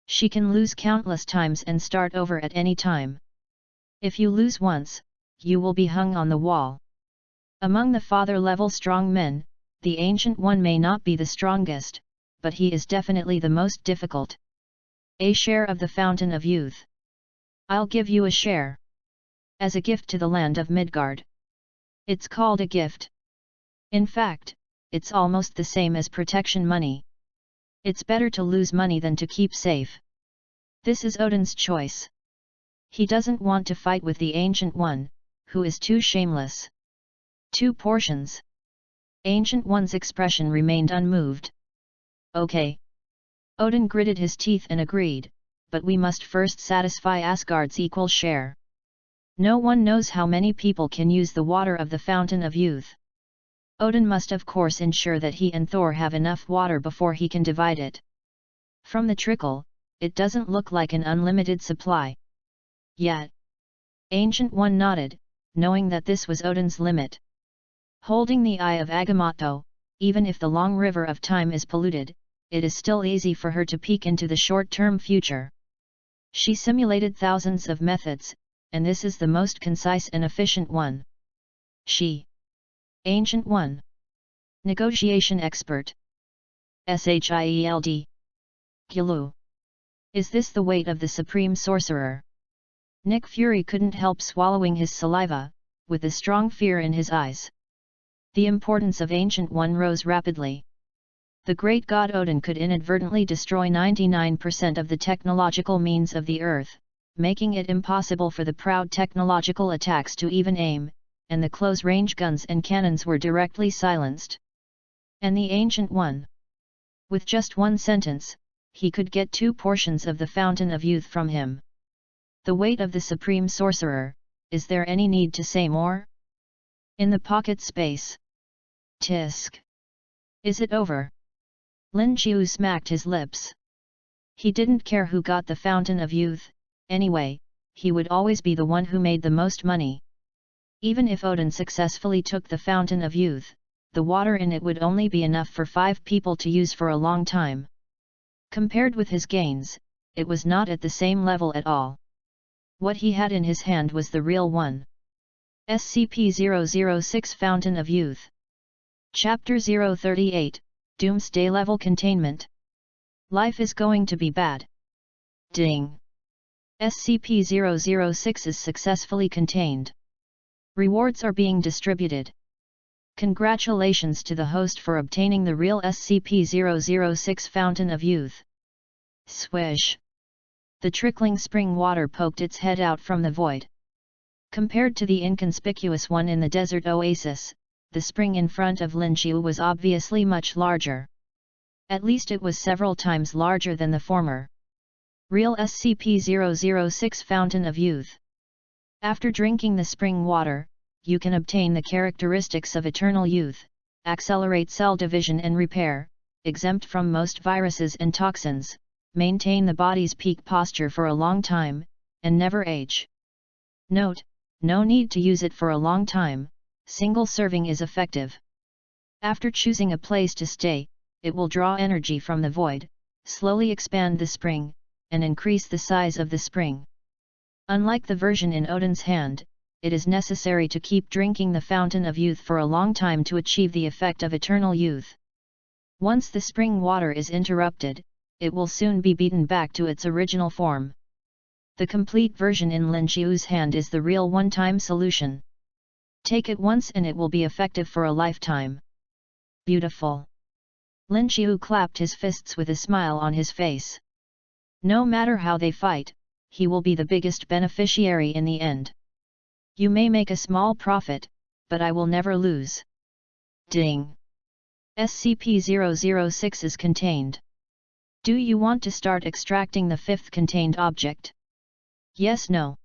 She can lose countless times and start over at any time. If you lose once, you will be hung on the wall. Among the father-level strong men, the Ancient One may not be the strongest, but he is definitely the most difficult. A share of the Fountain of Youth. I'll give you a share. As a gift to the land of Midgard. It's called a gift. In fact, it's almost the same as protection money. It's better to lose money than to keep safe. This is Odin's choice. He doesn't want to fight with the Ancient One, who is too shameless. 2 portions. Ancient One's expression remained unmoved. Okay. Odin gritted his teeth and agreed, but we must first satisfy Asgard's equal share. No one knows how many people can use the water of the Fountain of Youth. Odin must of course ensure that he and Thor have enough water before he can divide it. From the trickle, it doesn't look like an unlimited supply. Yet. Ancient One nodded, knowing that this was Odin's limit. Holding the Eye of Agamotto, even if the long river of time is polluted, it is still easy for her to peek into the short-term future. She simulated thousands of methods, and this is the most concise and efficient one. She. Ancient One. Negotiation expert. shield. Gyulu. Is this the weight of the supreme sorcerer? Nick Fury couldn't help swallowing his saliva, with a strong fear in his eyes. The importance of Ancient One rose rapidly. The great god Odin could inadvertently destroy 99% of the technological means of the Earth, making it impossible for the proud technological attacks to even aim, and the close-range guns and cannons were directly silenced. And the Ancient One? With just one sentence, he could get 2 portions of the Fountain of Youth from him. The weight of the Supreme Sorcerer, is there any need to say more? In the pocket space. Tisk. Is it over? Lin Qiu smacked his lips. He didn't care who got the Fountain of Youth, anyway, he would always be the one who made the most money. Even if Odin successfully took the Fountain of Youth, the water in it would only be enough for 5 people to use for a long time. Compared with his gains, it was not at the same level at all. What he had in his hand was the real one. SCP-006 Fountain of Youth. Chapter 038, Doomsday Level Containment. Life is going to be bad. Ding. SCP-006 is successfully contained. Rewards are being distributed. Congratulations to the host for obtaining the real SCP-006 Fountain of Youth. Swish. The trickling spring water poked its head out from the void. Compared to the inconspicuous one in the desert oasis, the spring in front of Lin Qiu was obviously much larger. At least it was several times larger than the former. Real SCP-006 Fountain of Youth. After drinking the spring water, you can obtain the characteristics of eternal youth, accelerate cell division and repair, exempt from most viruses and toxins, maintain the body's peak posture for a long time, and never age. Note: no need to use it for a long time, single serving is effective. After choosing a place to stay, it will draw energy from the void, slowly expand the spring, and increase the size of the spring. Unlike the version in Odin's hand, it is necessary to keep drinking the Fountain of Youth for a long time to achieve the effect of eternal youth. Once the spring water is interrupted, it will soon be beaten back to its original form. The complete version in Lin Qiu's hand is the real one-time solution. Take it once and it will be effective for a lifetime. Beautiful. Lin Qiu clapped his fists with a smile on his face. No matter how they fight, he will be the biggest beneficiary in the end. You may make a small profit, but I will never lose. Ding. SCP-006 is contained. Do you want to start extracting the 5th contained object? Yes, no.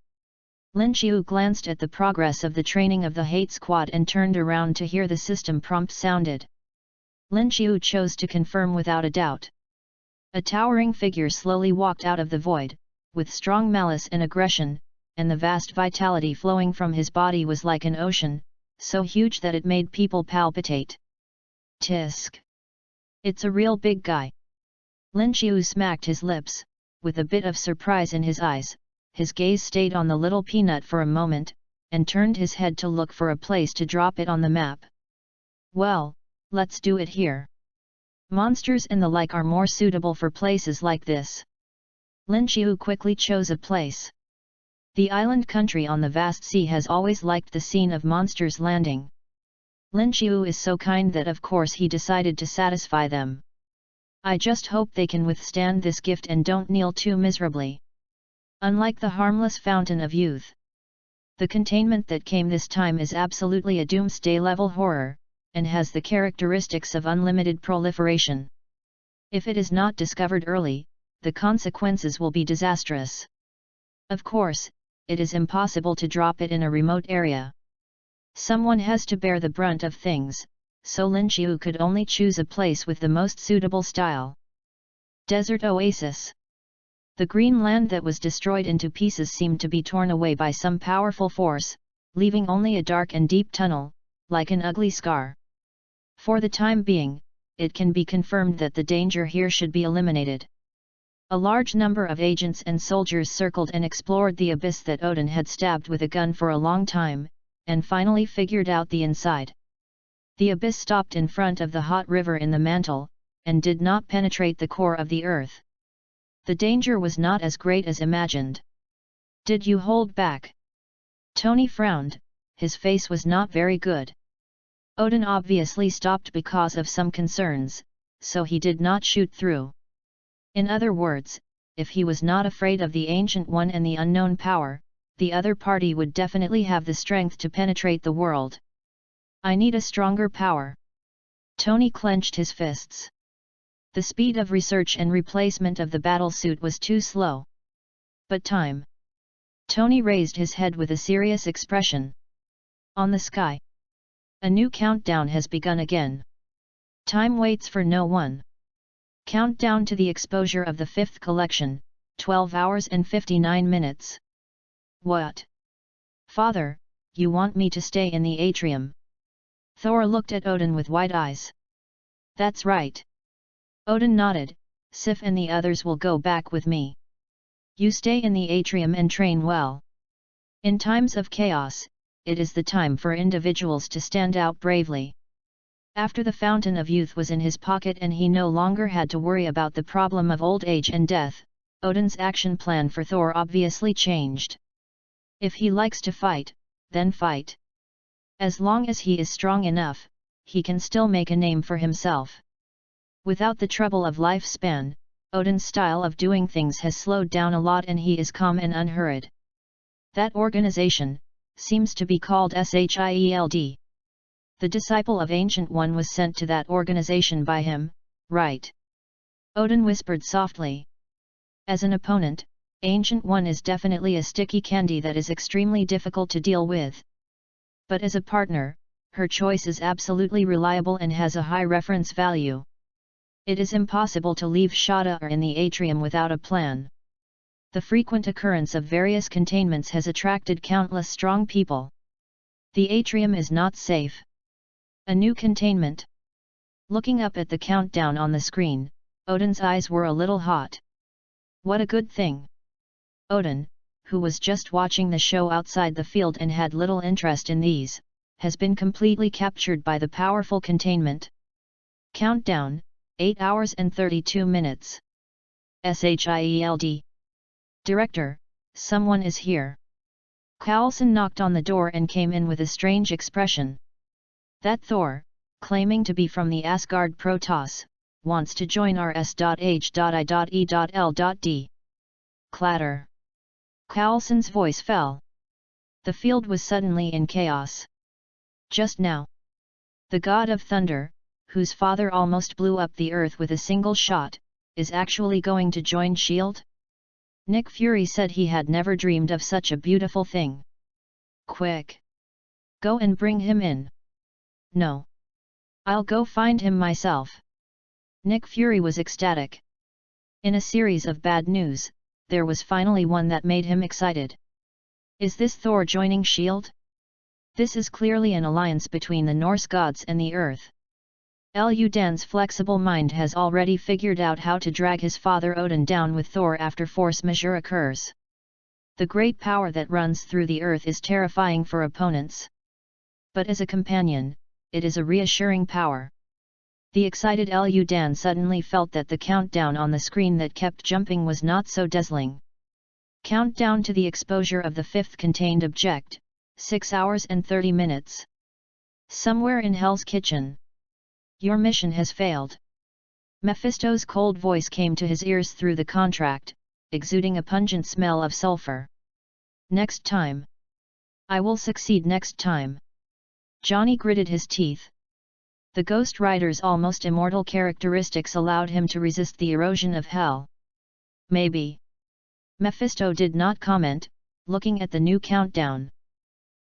Lin Qiu glanced at the progress of the training of the Hate Squad and turned around to hear the system prompt sounded. Lin Qiu chose to confirm without a doubt. A towering figure slowly walked out of the void, with strong malice and aggression, and the vast vitality flowing from his body was like an ocean, so huge that it made people palpitate. Tisk. It's a real big guy. Lin Qiu smacked his lips, with a bit of surprise in his eyes. His gaze stayed on the little peanut for a moment, and turned his head to look for a place to drop it on the map. Well, let's do it here. Monsters and the like are more suitable for places like this. Lin Qiu quickly chose a place. The island country on the vast sea has always liked the scene of monsters landing. Lin Qiu is so kind that of course he decided to satisfy them. I just hope they can withstand this gift and don't kneel too miserably. Unlike the harmless Fountain of Youth, the containment that came this time is absolutely a doomsday-level horror, and has the characteristics of unlimited proliferation. If it is not discovered early, the consequences will be disastrous. Of course, it is impossible to drop it in a remote area. Someone has to bear the brunt of things, so Lin Qiu could only choose a place with the most suitable style. Desert Oasis. The green land that was destroyed into pieces seemed to be torn away by some powerful force, leaving only a dark and deep tunnel, like an ugly scar. For the time being, it can be confirmed that the danger here should be eliminated. A large number of agents and soldiers circled and explored the abyss that Odin had stabbed with a gun for a long time, and finally figured out the inside. The abyss stopped in front of the hot river in the mantle, and did not penetrate the core of the earth. The danger was not as great as imagined. Did you hold back? Tony frowned, his face was not very good. Odin obviously stopped because of some concerns, so he did not shoot through. In other words, if he was not afraid of the Ancient One and the unknown power, the other party would definitely have the strength to penetrate the world. I need a stronger power. Tony clenched his fists. The speed of research and replacement of the battlesuit was too slow. But time. Tony raised his head with a serious expression. On the sky. A new countdown has begun again. Time waits for no one. Countdown to the exposure of the 5th collection, 12 hours and 59 minutes. What? Father, you want me to stay in the atrium? Thor looked at Odin with wide eyes. That's right. Odin nodded. Sif and the others will go back with me. You stay in the atrium and train well. In times of chaos, it is the time for individuals to stand out bravely. After the fountain of youth was in his pocket and he no longer had to worry about the problem of old age and death, Odin's action plan for Thor obviously changed. If he likes to fight, then fight. As long as he is strong enough, he can still make a name for himself. Without the trouble of lifespan, Odin's style of doing things has slowed down a lot and he is calm and unhurried. That organization seems to be called SHIELD. The disciple of Ancient One was sent to that organization by him, right? Odin whispered softly. As an opponent, Ancient One is definitely a sticky candy that is extremely difficult to deal with. But as a partner, her choice is absolutely reliable and has a high reference value. It is impossible to leave Shada in the atrium without a plan. The frequent occurrence of various containments has attracted countless strong people. The atrium is not safe. A new containment. Looking up at the countdown on the screen, Odin's eyes were a little hot. What a good thing. Odin, who was just watching the show outside the field and had little interest in these, has been completely captured by the powerful containment. Countdown, 8 hours and 32 minutes. SHIELD. Director, someone is here. Coulson knocked on the door and came in with a strange expression. That Thor, claiming to be from the Asgard Protoss, wants to join rs.h.i.e.l.d. Clatter. Coulson's voice fell. The field was suddenly in chaos. Just now. The god of thunder, whose father almost blew up the earth with a single shot, is actually going to join S.H.I.E.L.D.? Nick Fury said he had never dreamed of such a beautiful thing. Quick! Go and bring him in. No. I'll go find him myself. Nick Fury was ecstatic. In a series of bad news, there was finally one that made him excited. Is this Thor joining S.H.I.E.L.D.? This is clearly an alliance between the Norse gods and the Earth. Ludan's flexible mind has already figured out how to drag his father Odin down with Thor after force majeure occurs. The great power that runs through the earth is terrifying for opponents. But as a companion, it is a reassuring power. The excited Ludan suddenly felt that the countdown on the screen that kept jumping was not so dazzling. Countdown to the exposure of the 5th contained object, 6 hours and 30 minutes. Somewhere in Hell's Kitchen. Your mission has failed. Mephisto's cold voice came to his ears through the contract, exuding a pungent smell of sulfur. Next time. I will succeed next time. Johnny gritted his teeth. The Ghost Rider's almost immortal characteristics allowed him to resist the erosion of hell. Maybe. Mephisto did not comment, looking at the new countdown.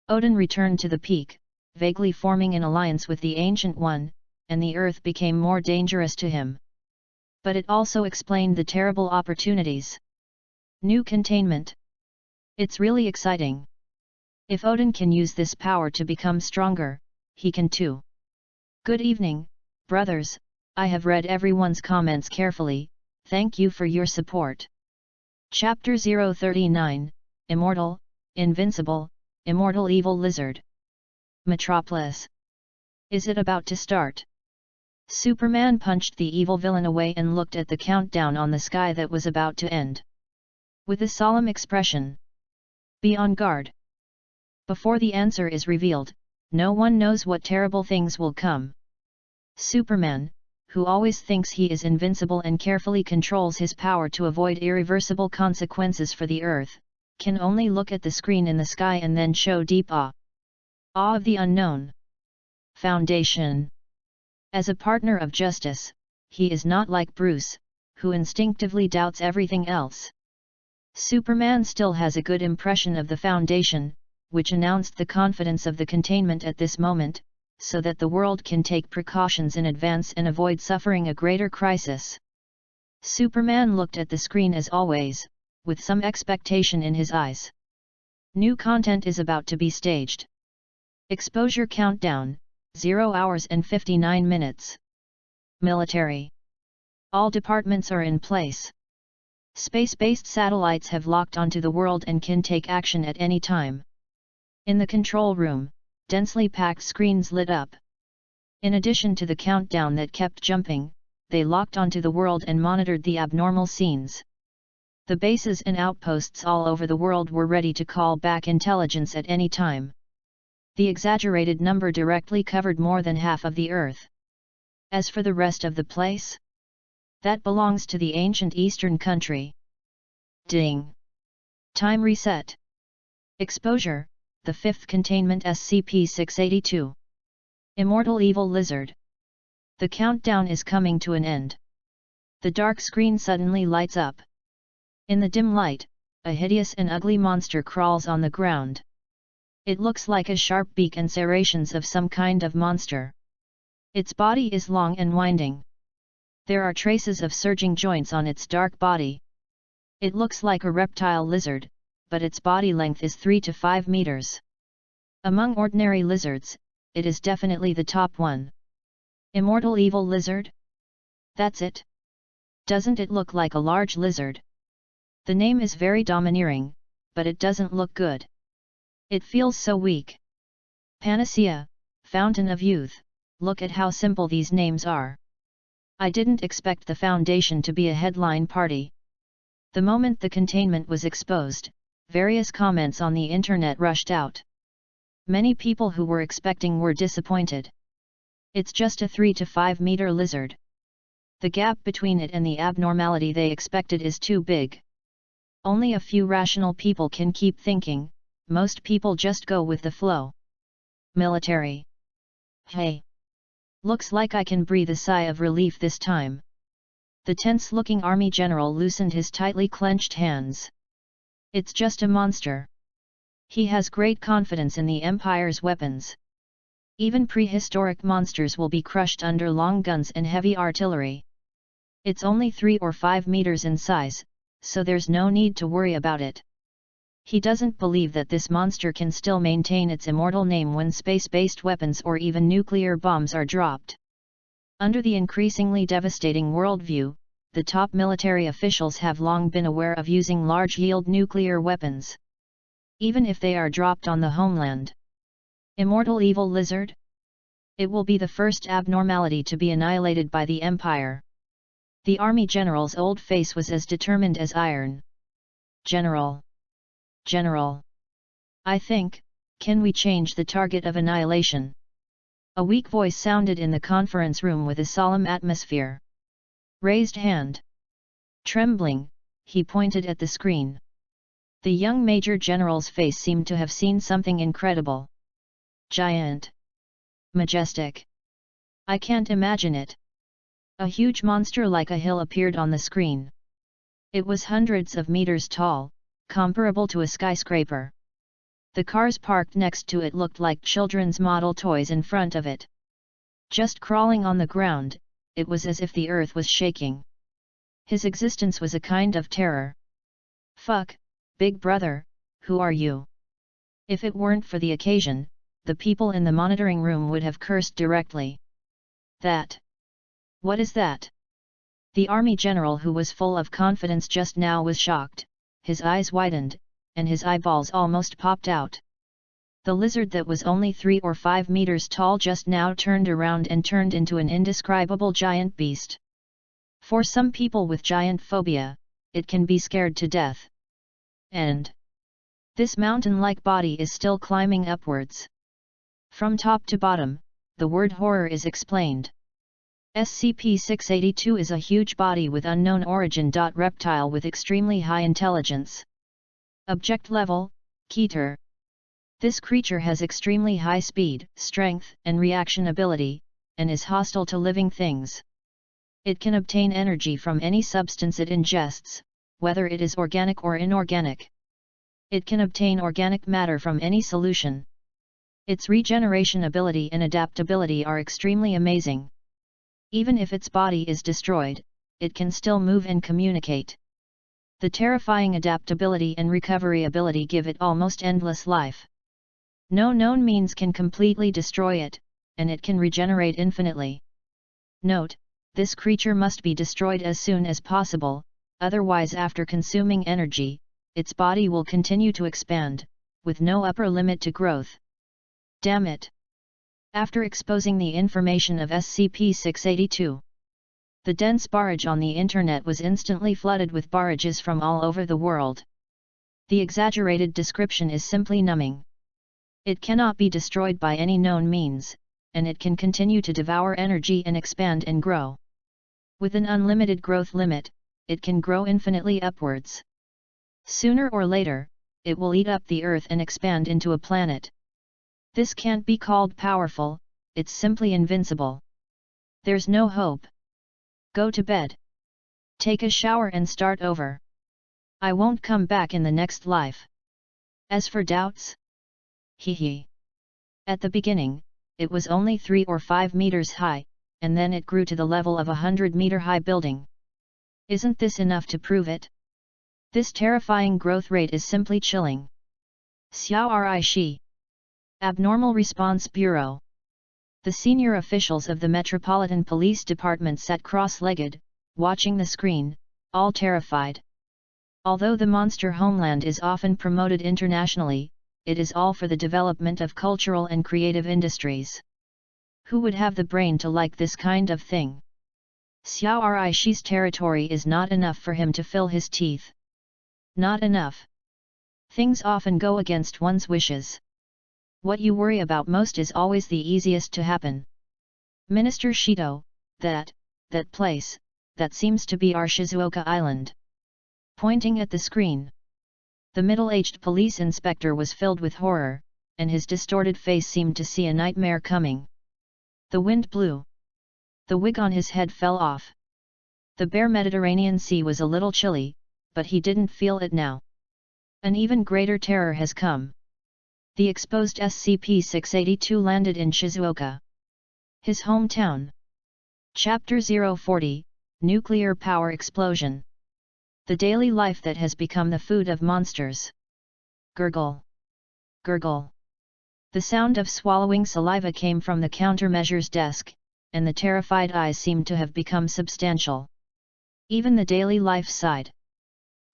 Odin returned to the peak, vaguely forming an alliance with the Ancient One, and the earth became more dangerous to him. But it also explained the terrible opportunities. New containment. It's really exciting. If Odin can use this power to become stronger, he can too. Good evening, brothers, I have read everyone's comments carefully, thank you for your support. Chapter 039, Immortal, Invincible, Immortal Evil Lizard. Metropolis. Is it about to start? Superman punched the evil villain away and looked at the countdown on the sky that was about to end. With a solemn expression. Be on guard. Before the answer is revealed, no one knows what terrible things will come. Superman, who always thinks he is invincible and carefully controls his power to avoid irreversible consequences for the Earth, can only look at the screen in the sky and then show deep awe. Awe of the unknown. Foundation. As a partner of justice, he is not like Bruce, who instinctively doubts everything else. Superman still has a good impression of the Foundation, which announced the confidence of the containment at this moment, so that the world can take precautions in advance and avoid suffering a greater crisis. Superman looked at the screen as always, with some expectation in his eyes. New content is about to be staged. Exposure countdown, 0 hours and 59 minutes. Military. All departments are in place. Space-based satellites have locked onto the world and can take action at any time. In the control room, densely packed screens lit up. In addition to the countdown that kept jumping, they locked onto the world and monitored the abnormal scenes. The bases and outposts all over the world were ready to call back intelligence at any time. The exaggerated number directly covered more than half of the Earth. As for the rest of the place? That belongs to the ancient Eastern country. Ding! Time reset. Exposure, the 5th containment SCP-682. Immortal Evil Lizard. The countdown is coming to an end. The dark screen suddenly lights up. In the dim light, a hideous and ugly monster crawls on the ground. It looks like a sharp beak and serrations of some kind of monster. Its body is long and winding. There are traces of surging joints on its dark body. It looks like a reptile lizard, but its body length is 3 to 5 meters. Among ordinary lizards, it is definitely the top one. Immortal Evil Lizard? That's it. Doesn't it look like a large lizard? The name is very domineering, but it doesn't look good. It feels so weak. Panacea, Fountain of Youth, look at how simple these names are. I didn't expect the Foundation to be a headline party. The moment the containment was exposed, various comments on the internet rushed out. Many people who were expecting were disappointed. It's just a 3 to 5 meter lizard. The gap between it and the abnormality they expected is too big. Only a few rational people can keep thinking, most people just go with the flow. Military. Hey! Looks like I can breathe a sigh of relief this time. The tense-looking army general loosened his tightly clenched hands. It's just a monster. He has great confidence in the Empire's weapons. Even prehistoric monsters will be crushed under long guns and heavy artillery. It's only 3 or 5 meters in size, so there's no need to worry about it. He doesn't believe that this monster can still maintain its immortal name when space-based weapons or even nuclear bombs are dropped. Under the increasingly devastating worldview, the top military officials have long been aware of using large-yield nuclear weapons. Even if they are dropped on the homeland. Immortal Evil Lizard? It will be the first abnormality to be annihilated by the Empire. The army general's old face was as determined as iron. General. I think, can we change the target of annihilation? A weak voice sounded in the conference room with a solemn atmosphere. Raised hand. Trembling, he pointed at the screen. The young Major General's face seemed to have seen something incredible. Giant. Majestic. I can't imagine it. A huge monster like a hill appeared on the screen. It was hundreds of meters tall, comparable to a skyscraper. The cars parked next to it looked like children's model toys in front of it. Just crawling on the ground, it was as if the earth was shaking. His existence was a kind of terror. Fuck, Big Brother, who are you? If it weren't for the occasion, the people in the monitoring room would have cursed directly. That. What is that? The army general who was full of confidence just now was shocked, his eyes widened, and his eyeballs almost popped out. The lizard that was only 3 or 5 meters tall just now turned around and turned into an indescribable giant beast. For some people with giant phobia, it can be scared to death. And this mountain-like body is still climbing upwards. From top to bottom, the word horror is explained. SCP-682 is a huge body with unknown origin. Reptile with extremely high intelligence. Object level, Keter. This creature has extremely high speed, strength, and reaction ability, and is hostile to living things. It can obtain energy from any substance it ingests, whether it is organic or inorganic. It can obtain organic matter from any solution. Its regeneration ability and adaptability are extremely amazing. Even if its body is destroyed, it can still move and communicate. The terrifying adaptability and recovery ability give it almost endless life. No known means can completely destroy it, and it can regenerate infinitely. Note: this creature must be destroyed as soon as possible, otherwise after consuming energy, its body will continue to expand, with no upper limit to growth. Damn it! After exposing the information of SCP-682, the dense barrage on the internet was instantly flooded with barrages from all over the world. The exaggerated description is simply numbing. It cannot be destroyed by any known means, and it can continue to devour energy and expand and grow. With an unlimited growth limit, it can grow infinitely upwards. Sooner or later, it will eat up the Earth and expand into a planet. This can't be called powerful, it's simply invincible. There's no hope. Go to bed. Take a shower and start over. I won't come back in the next life. As for doubts? Hee. At the beginning, it was only 3 or 5 meters high, and then it grew to the level of a 100-meter-high building. Isn't this enough to prove it? This terrifying growth rate is simply chilling. Xiao Ri Shi. Abnormal Response Bureau. The senior officials of the Metropolitan Police Department sat cross-legged, watching the screen, all terrified. Although the monster homeland is often promoted internationally, it is all for the development of cultural and creative industries. Who would have the brain to like this kind of thing? Xiao Ri Shi's territory is not enough for him to fill his teeth. Not enough. Things often go against one's wishes. What you worry about most is always the easiest to happen. Minister Shido, that place, that seems to be our Shizuoka Island. Pointing at the screen. The middle-aged police inspector was filled with horror, and his distorted face seemed to see a nightmare coming. The wind blew. The wig on his head fell off. The bare Mediterranean Sea was a little chilly, but he didn't feel it now. An even greater terror has come. The exposed SCP-682 landed in Shizuoka, his hometown. Chapter 040, Nuclear Power Explosion. The daily life that has become the food of monsters. Gurgle. Gurgle. The sound of swallowing saliva came from the countermeasures desk, and the terrified eyes seemed to have become substantial. Even the daily life sighed.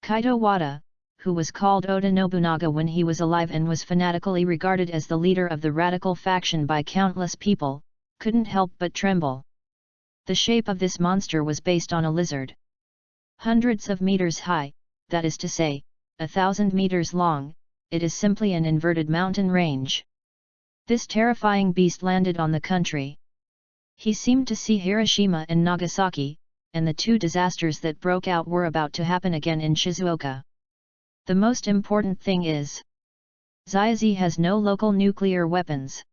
Kaito Wada, who was called Oda Nobunaga when he was alive and was fanatically regarded as the leader of the radical faction by countless people, couldn't help but tremble. The shape of this monster was based on a lizard. Hundreds of meters high, that is to say, 1,000 meters long, it is simply an inverted mountain range. This terrifying beast landed on the country. He seemed to see Hiroshima and Nagasaki, and the two disasters that broke out were about to happen again in Shizuoka. The most important thing is, Zaizi has no local nuclear weapons.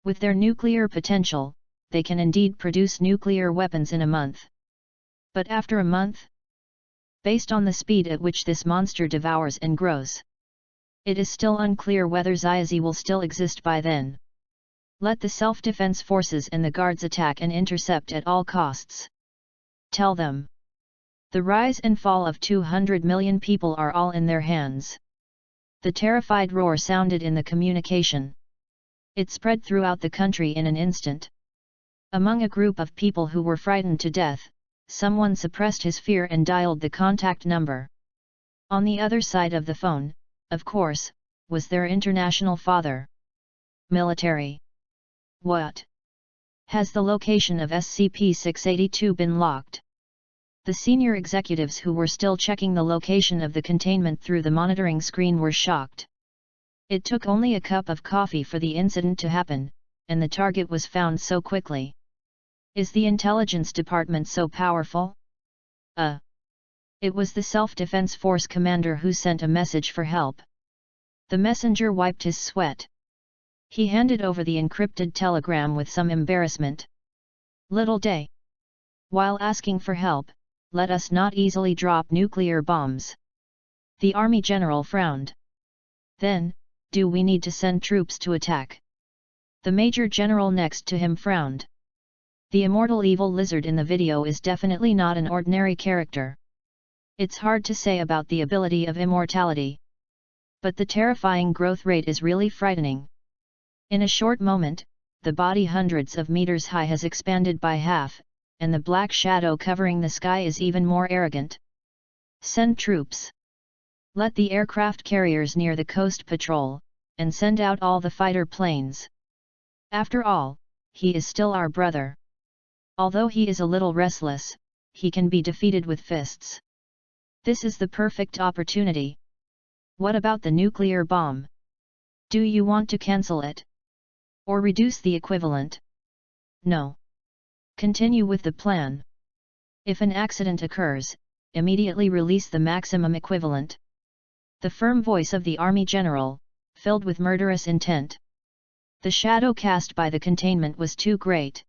With their nuclear potential, they can indeed produce nuclear weapons in a month. But after a month? Based on the speed at which this monster devours and grows, it is still unclear whether Zaizi will still exist by then. Let the self-defense forces and the guards attack and intercept at all costs. Tell them. The rise and fall of 200 million people are all in their hands. The terrified roar sounded in the communication. It spread throughout the country in an instant. Among a group of people who were frightened to death, someone suppressed his fear and dialed the contact number. On the other side of the phone, of course, was their international father. military. What? Has the location of SCP-682 been locked? The senior executives who were still checking the location of the containment through the monitoring screen were shocked. It took only a cup of coffee for the incident to happen, and the target was found so quickly. Is the intelligence department so powerful? It was the Self-Defense Force commander who sent a message for help. The messenger wiped his sweat. He handed over the encrypted telegram with some embarrassment. Little day. While asking for help, let us not easily drop nuclear bombs. The army general frowned. Then, do we need to send troops to attack? The major general next to him frowned. The immortal evil lizard in the video is definitely not an ordinary character. It's hard to say about the ability of immortality. But the terrifying growth rate is really frightening. In a short moment, the body hundreds of meters high has expanded by half, and the black shadow covering the sky is even more arrogant. Send troops. Let the aircraft carriers near the coast patrol, and send out all the fighter planes. After all, he is still our brother. Although he is a little restless, he can be defeated with fists. This is the perfect opportunity. What about the nuclear bomb? Do you want to cancel it? Or reduce the equivalent? No. Continue with the plan. If an accident occurs, immediately release the maximum equivalent. The firm voice of the army general, filled with murderous intent. The shadow cast by the containment was too great.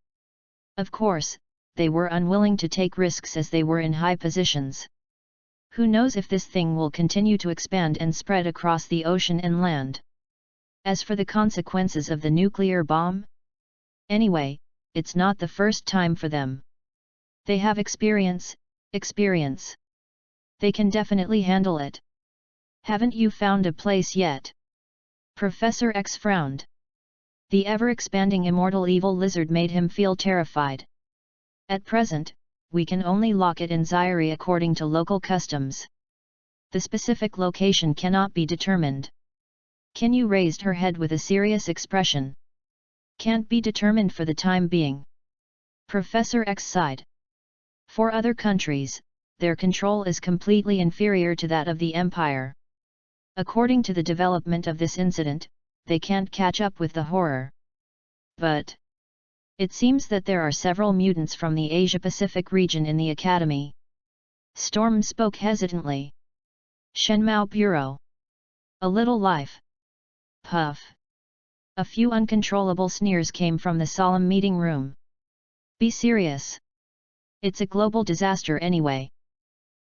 Of course, they were unwilling to take risks as they were in high positions. Who knows if this thing will continue to expand and spread across the ocean and land? As for the consequences of the nuclear bomb? Anyway, it's not the first time for them. They have experience. They can definitely handle it. Haven't you found a place yet? Professor X frowned. The ever-expanding immortal evil lizard made him feel terrified. At present, we can only lock it in Zaire according to local customs. The specific location cannot be determined. Kinyu raised her head with a serious expression. Can't be determined for the time being. Professor X sighed. For other countries, their control is completely inferior to that of the Empire. According to the development of this incident, they can't catch up with the horror. But it seems that there are several mutants from the Asia-Pacific region in the Academy. Storm spoke hesitantly. Shenmao Bureau. A little life. Puff. A few uncontrollable sneers came from the solemn meeting room. Be serious. It's a global disaster anyway.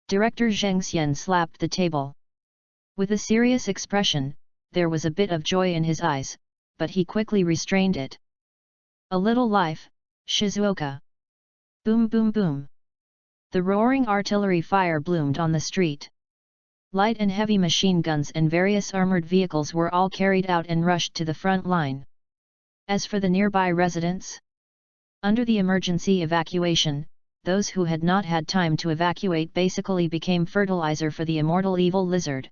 Director Zheng Xian slapped the table. With a serious expression, there was a bit of joy in his eyes, but he quickly restrained it. A little life, Shizuoka. Boom boom boom. The roaring artillery fire bloomed on the street. Light and heavy machine guns and various armored vehicles were all carried out and rushed to the front line. As for the nearby residents, under the emergency evacuation, those who had not had time to evacuate basically became fertilizer for the immortal evil lizard.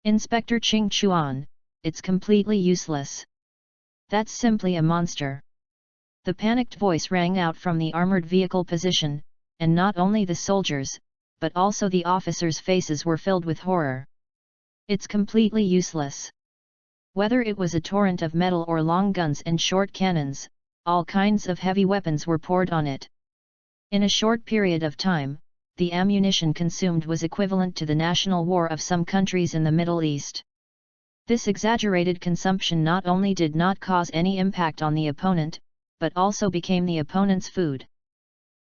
Inspector Ching Chuan, it's completely useless. That's simply a monster. The panicked voice rang out from the armored vehicle position, and not only the soldiers, but also the officers' faces were filled with horror. It's completely useless. Whether it was a torrent of metal or long guns and short cannons, all kinds of heavy weapons were poured on it. In a short period of time, the ammunition consumed was equivalent to the national war of some countries in the Middle East. This exaggerated consumption not only did not cause any impact on the opponent, but also became the opponent's food.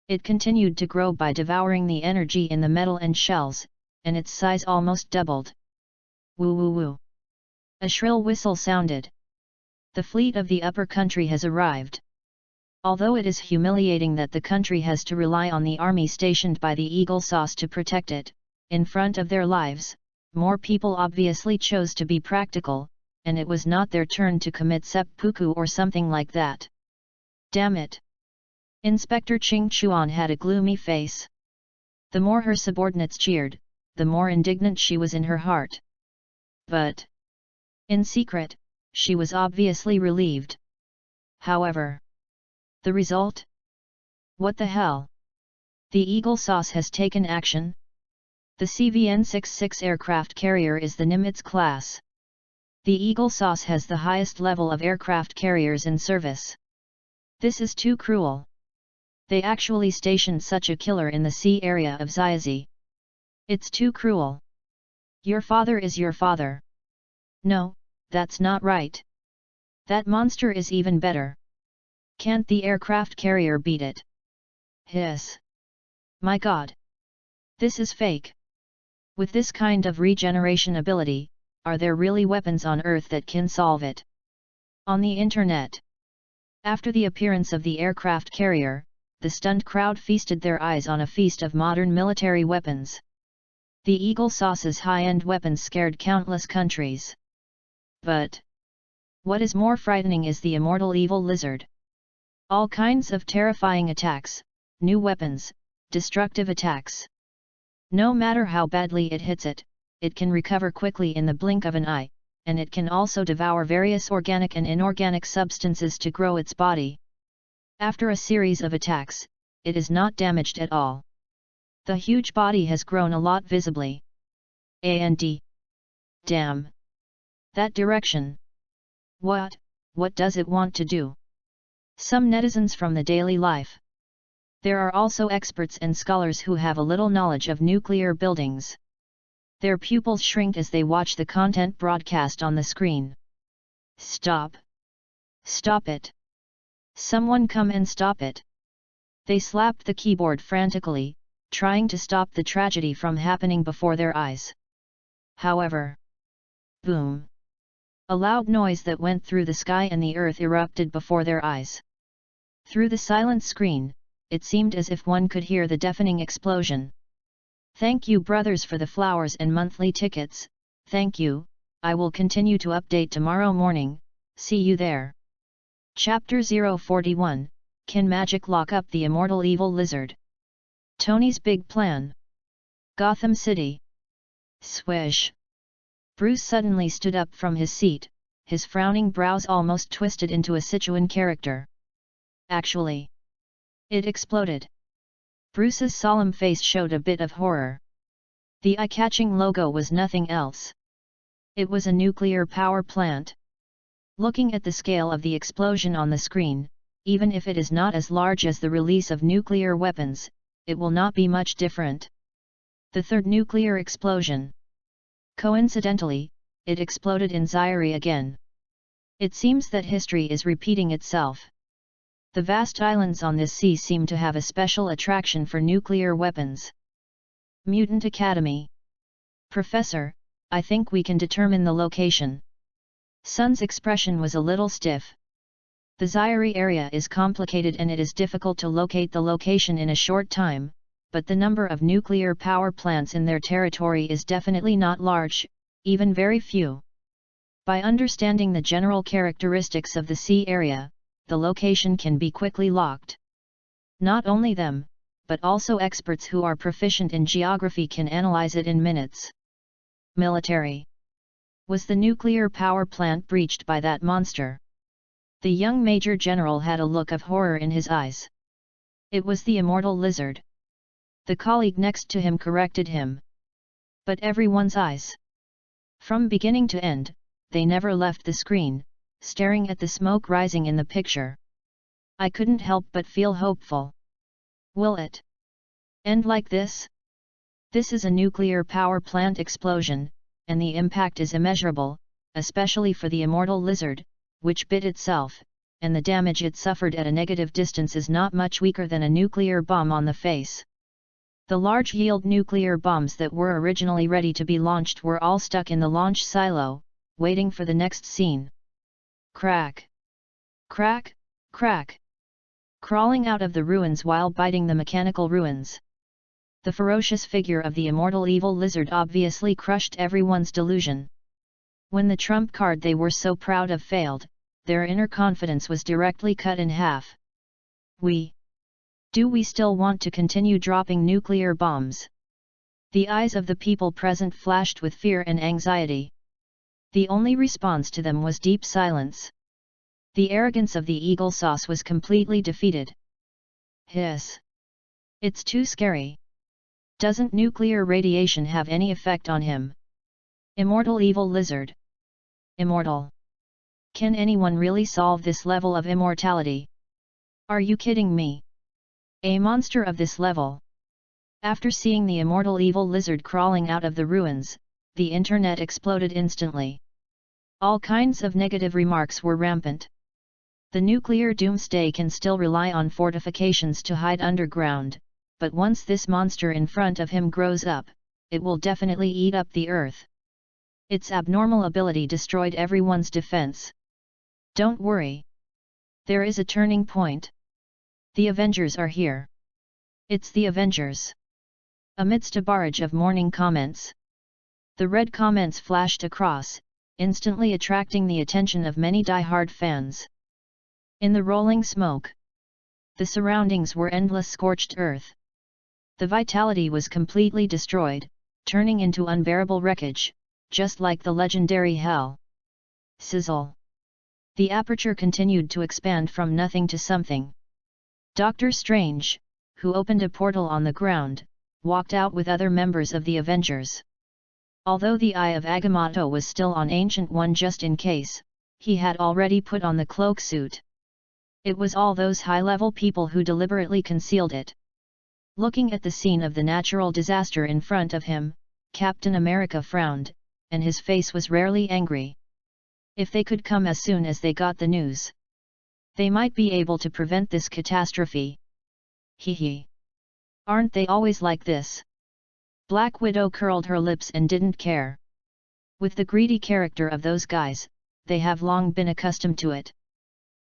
It continued to grow by devouring the energy in the metal and shells, and its size almost doubled. Woo woo woo. A shrill whistle sounded. The fleet of the upper country has arrived. Although it is humiliating that the country has to rely on the army stationed by the Eagle Sauce to protect it, in front of their lives, more people obviously chose to be practical, and it was not their turn to commit seppuku or something like that. Damn it! Inspector Ching Chuan had a gloomy face. The more her subordinates cheered, the more indignant she was in her heart. But in secret, she was obviously relieved. However, the result? What the hell? The Eagle Sauce has taken action? The CVN-66 aircraft carrier is the Nimitz class. The Eagle Sauce has the highest level of aircraft carriers in service. This is too cruel. They actually stationed such a killer in the sea area of Xiazi. It's too cruel. Your father is your father. No, that's not right. That monster is even better. Can't the aircraft carrier beat it? Hiss. My god. This is fake. With this kind of regeneration ability, are there really weapons on Earth that can solve it? On the internet. After the appearance of the aircraft carrier, the stunned crowd feasted their eyes on a feast of modern military weapons. The Eagle Sauce's high-end weapons scared countless countries. But what is more frightening is the immortal evil lizard. All kinds of terrifying attacks, new weapons, destructive attacks. No matter how badly it hits it, it can recover quickly in the blink of an eye, and it can also devour various organic and inorganic substances to grow its body. After a series of attacks, it is not damaged at all. The huge body has grown a lot visibly. And damn! That direction! What does it want to do? Some netizens from the daily life. There are also experts and scholars who have a little knowledge of nuclear buildings. Their pupils shrink as they watch the content broadcast on the screen. Stop! Stop it! Someone come and stop it! They slapped the keyboard frantically, trying to stop the tragedy from happening before their eyes. However, boom! A loud noise that went through the sky and the earth erupted before their eyes. Through the silent screen, it seemed as if one could hear the deafening explosion. Thank you brothers for the flowers and monthly tickets, thank you, I will continue to update tomorrow morning, see you there. Chapter 041, Can Magic Lock Up the Immortal Evil Lizard? Tony's Big Plan. Gotham City. Swish. Bruce suddenly stood up from his seat, his frowning brows almost twisted into a Sichuan character. Actually, it exploded. Bruce's solemn face showed a bit of horror. The eye-catching logo was nothing else. It was a nuclear power plant. Looking at the scale of the explosion on the screen, even if it is not as large as the release of nuclear weapons, it will not be much different. The third nuclear explosion. Coincidentally, it exploded in Zaire again. It seems that history is repeating itself. The vast islands on this sea seem to have a special attraction for nuclear weapons. Mutant Academy. Professor, I think we can determine the location. Sun's expression was a little stiff. The Zaire area is complicated and it is difficult to locate the location in a short time, but the number of nuclear power plants in their territory is definitely not large, even very few. By understanding the general characteristics of the sea area, the location can be quickly locked. Not only them, but also experts who are proficient in geography can analyze it in minutes. Military. Was the nuclear power plant breached by that monster? The young Major General had a look of horror in his eyes. It was the immortal lizard. The colleague next to him corrected him. But everyone's eyes, from beginning to end, they never left the screen, staring at the smoke rising in the picture. I couldn't help but feel hopeful. Will it end like this? This is a nuclear power plant explosion, and the impact is immeasurable, especially for the immortal lizard, which bit itself, and the damage it suffered at a negative distance is not much weaker than a nuclear bomb on the face. The large-yield nuclear bombs that were originally ready to be launched were all stuck in the launch silo, waiting for the next scene. Crack! Crack! Crack! Crawling out of the ruins while biting the mechanical ruins. The ferocious figure of the immortal evil lizard obviously crushed everyone's delusion. When the trump card they were so proud of failed, their inner confidence was directly cut in half. Do we still want to continue dropping nuclear bombs? The eyes of the people present flashed with fear and anxiety. The only response to them was deep silence. The arrogance of the eagle sauce was completely defeated. Hiss! It's too scary. Doesn't nuclear radiation have any effect on him? Immortal evil lizard. Immortal. Can anyone really solve this level of immortality? Are you kidding me? A monster of this level. After seeing the immortal evil lizard crawling out of the ruins, the internet exploded instantly. All kinds of negative remarks were rampant. The nuclear doomsday can still rely on fortifications to hide underground, but once this monster in front of him grows up, it will definitely eat up the earth. Its abnormal ability destroyed everyone's defense. Don't worry. There is a turning point. The Avengers are here. It's the Avengers. Amidst a barrage of morning comments, the red comments flashed across, instantly attracting the attention of many die-hard fans. In the rolling smoke, the surroundings were endless scorched earth. The vitality was completely destroyed, turning into unbearable wreckage, just like the legendary hell. Sizzle. The aperture continued to expand from nothing to something. Doctor Strange, who opened a portal on the ground, walked out with other members of the Avengers. Although the Eye of Agamotto was still on Ancient One just in case, he had already put on the cloak suit. It was all those high-level people who deliberately concealed it. Looking at the scene of the natural disaster in front of him, Captain America frowned, and his face was rarely angry. If they could come as soon as they got the news, they might be able to prevent this catastrophe. Hee hee. Aren't they always like this? Black Widow curled her lips and didn't care. With the greedy character of those guys, they have long been accustomed to it.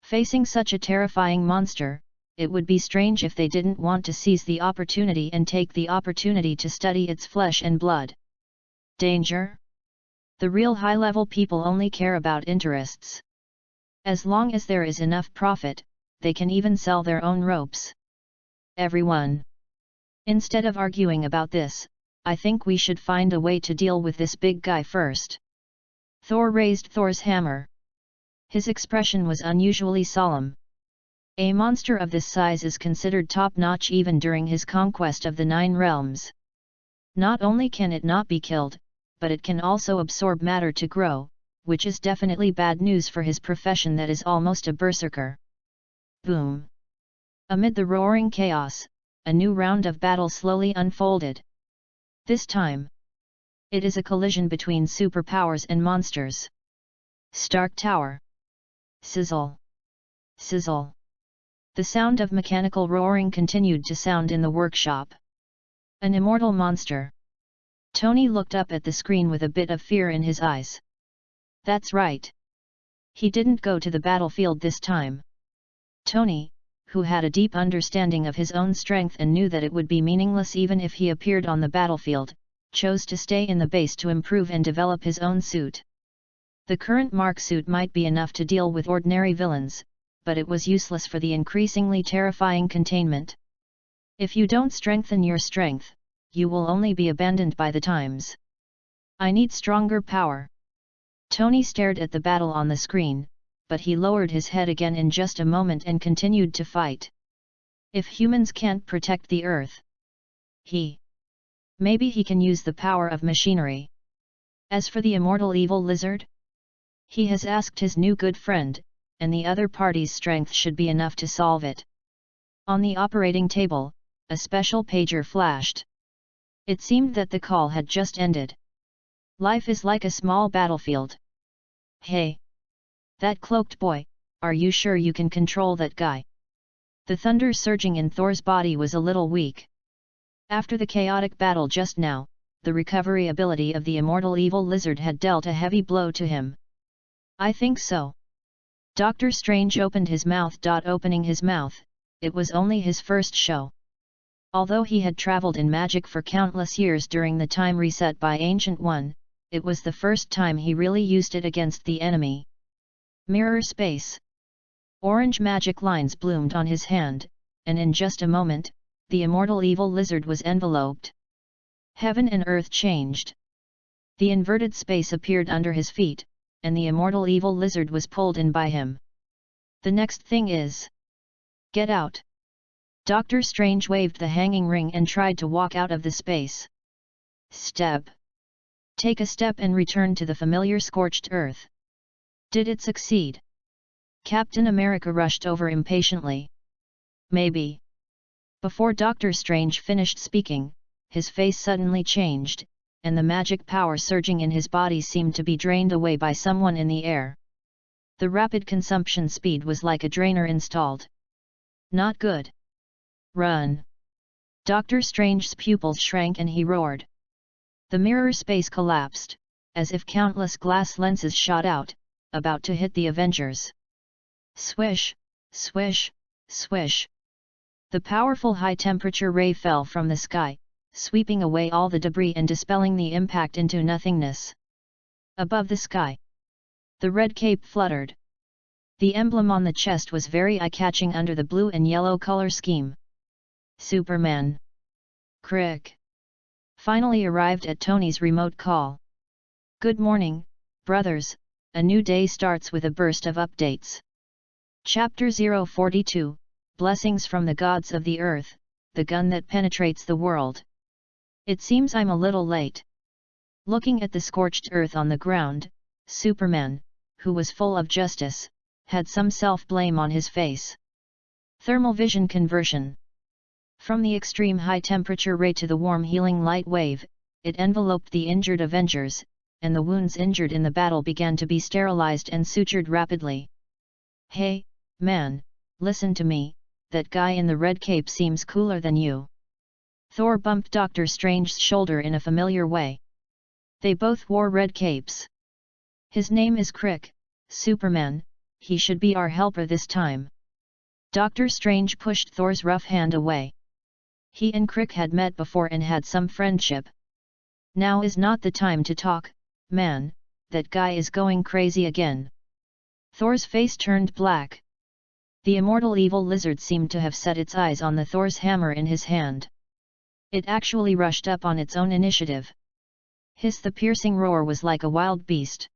Facing such a terrifying monster, it would be strange if they didn't want to seize the opportunity and take the opportunity to study its flesh and blood. Danger? The real high-level people only care about interests. As long as there is enough profit, they can even sell their own ropes. Everyone. Instead of arguing about this, I think we should find a way to deal with this big guy first. Thor raised Thor's hammer. His expression was unusually solemn. A monster of this size is considered top-notch even during his conquest of the 9 realms. Not only can it not be killed, but it can also absorb matter to grow, which is definitely bad news for his profession that is almost a berserker. Boom! Amid the roaring chaos, a new round of battle slowly unfolded. This time, it is a collision between superpowers and monsters. Stark Tower. Sizzle. Sizzle. The sound of mechanical roaring continued to sound in the workshop. An immortal monster. Tony looked up at the screen with a bit of fear in his eyes. That's right. He didn't go to the battlefield this time. Tony, who had a deep understanding of his own strength and knew that it would be meaningless even if he appeared on the battlefield, chose to stay in the base to improve and develop his own suit. The current Mark suit might be enough to deal with ordinary villains, but it was useless for the increasingly terrifying containment. If you don't strengthen your strength, you will only be abandoned by the times. I need stronger power. Tony stared at the battle on the screen, but he lowered his head again in just a moment and continued to fight. If humans can't protect the Earth, maybe he can use the power of machinery. As for the immortal evil lizard, he has asked his new good friend, and the other party's strength should be enough to solve it. On the operating table, a special pager flashed. It seemed that the call had just ended. Life is like a small battlefield. Hey! That cloaked boy, are you sure you can control that guy? The thunder surging in Thor's body was a little weak. After the chaotic battle just now, the recovery ability of the immortal evil lizard had dealt a heavy blow to him. I think so. Doctor Strange opened his mouth. Opening his mouth, it was only his first show. Although he had traveled in magic for countless years during the time reset by Ancient One, it was the first time he really used it against the enemy. Mirror space. Orange magic lines bloomed on his hand, and in just a moment, the immortal evil lizard was enveloped. Heaven and earth changed. The inverted space appeared under his feet, and the immortal evil lizard was pulled in by him. The next thing is... Get out! Doctor Strange waved the hanging ring and tried to walk out of the space. Step. Take a step and return to the familiar scorched earth. Did it succeed? Captain America rushed over impatiently. Maybe. Before Doctor Strange finished speaking, his face suddenly changed, and the magic power surging in his body seemed to be drained away by someone in the air. The rapid consumption speed was like a drainer installed. Not good. Run! Doctor Strange's pupils shrank and he roared. The mirror space collapsed, as if countless glass lenses shot out, about to hit the Avengers. Swish, swish, swish. The powerful high-temperature ray fell from the sky, sweeping away all the debris and dispelling the impact into nothingness. Above the sky, the red cape fluttered. The emblem on the chest was very eye-catching under the blue and yellow color scheme. Superman. Crick. Finally arrived at Tony's remote call. Good morning, brothers, a new day starts with a burst of updates. Chapter 042, Blessings from the Gods of the Earth, the gun that penetrates the world. It seems I'm a little late. Looking at the scorched earth on the ground, Superman, who was full of justice, had some self-blame on his face. Thermal vision conversion. From the extreme high-temperature ray to the warm healing light wave, it enveloped the injured Avengers, and the wounds injured in the battle began to be sterilized and sutured rapidly. Hey, man, listen to me, that guy in the red cape seems cooler than you. Thor bumped Doctor Strange's shoulder in a familiar way. They both wore red capes. His name is Crick, Superman, he should be our helper this time. Doctor Strange pushed Thor's rough hand away. He and Crick had met before and had some friendship. Now is not the time to talk, man, that guy is going crazy again. Thor's face turned black. The immortal evil lizard seemed to have set its eyes on the Thor's hammer in his hand. It actually rushed up on its own initiative. The piercing roar was like a wild beast.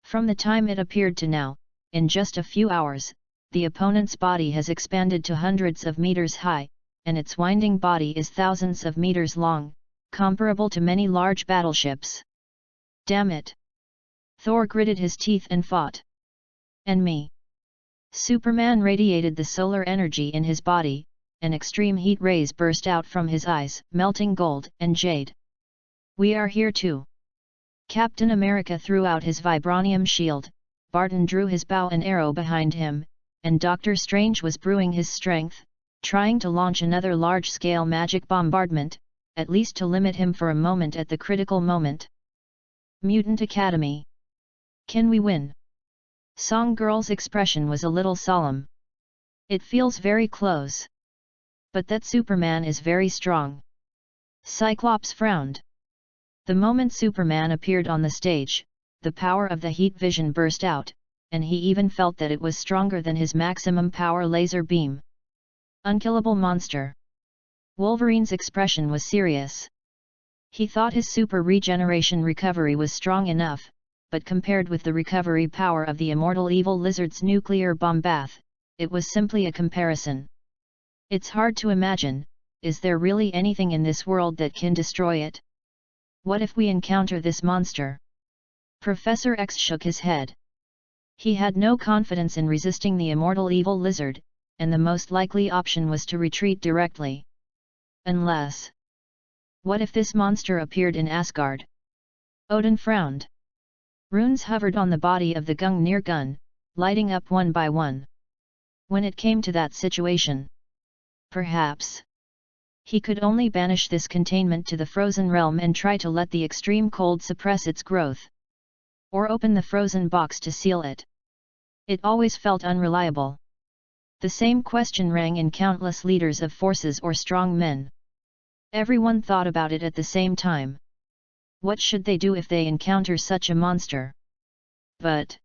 From the time it appeared to now, in just a few hours, the opponent's body has expanded to hundreds of meters high, and its winding body is thousands of meters long, comparable to many large battleships. Damn it! Thor gritted his teeth and fought. And me? Superman radiated the solar energy in his body, and extreme heat rays burst out from his eyes, melting gold and jade. We are here too. Captain America threw out his vibranium shield, Barton drew his bow and arrow behind him, and Doctor Strange was brewing his strength, trying to launch another large-scale magic bombardment, at least to limit him for a moment at the critical moment. Mutant Academy. Can we win? Song Girl's expression was a little solemn. It feels very close. But that Superman is very strong. Cyclops frowned. The moment Superman appeared on the stage, the power of the heat vision burst out, and he even felt that it was stronger than his maximum power laser beam. Unkillable monster. Wolverine's expression was serious. He thought his super regeneration recovery was strong enough, but compared with the recovery power of the immortal evil lizard's nuclear bomb bath, it was simply a comparison. It's hard to imagine, is there really anything in this world that can destroy it? What if we encounter this monster? Professor X shook his head. He had no confidence in resisting the immortal evil lizard, and the most likely option was to retreat directly. Unless... What if this monster appeared in Asgard? Odin frowned. Runes hovered on the body of the Gungnir gun, lighting up one by one. When it came to that situation, perhaps he could only banish this containment to the frozen realm and try to let the extreme cold suppress its growth. Or open the frozen box to seal it. It always felt unreliable. The same question rang in countless leaders of forces or strong men. Everyone thought about it at the same time. What should they do if they encounter such a monster? But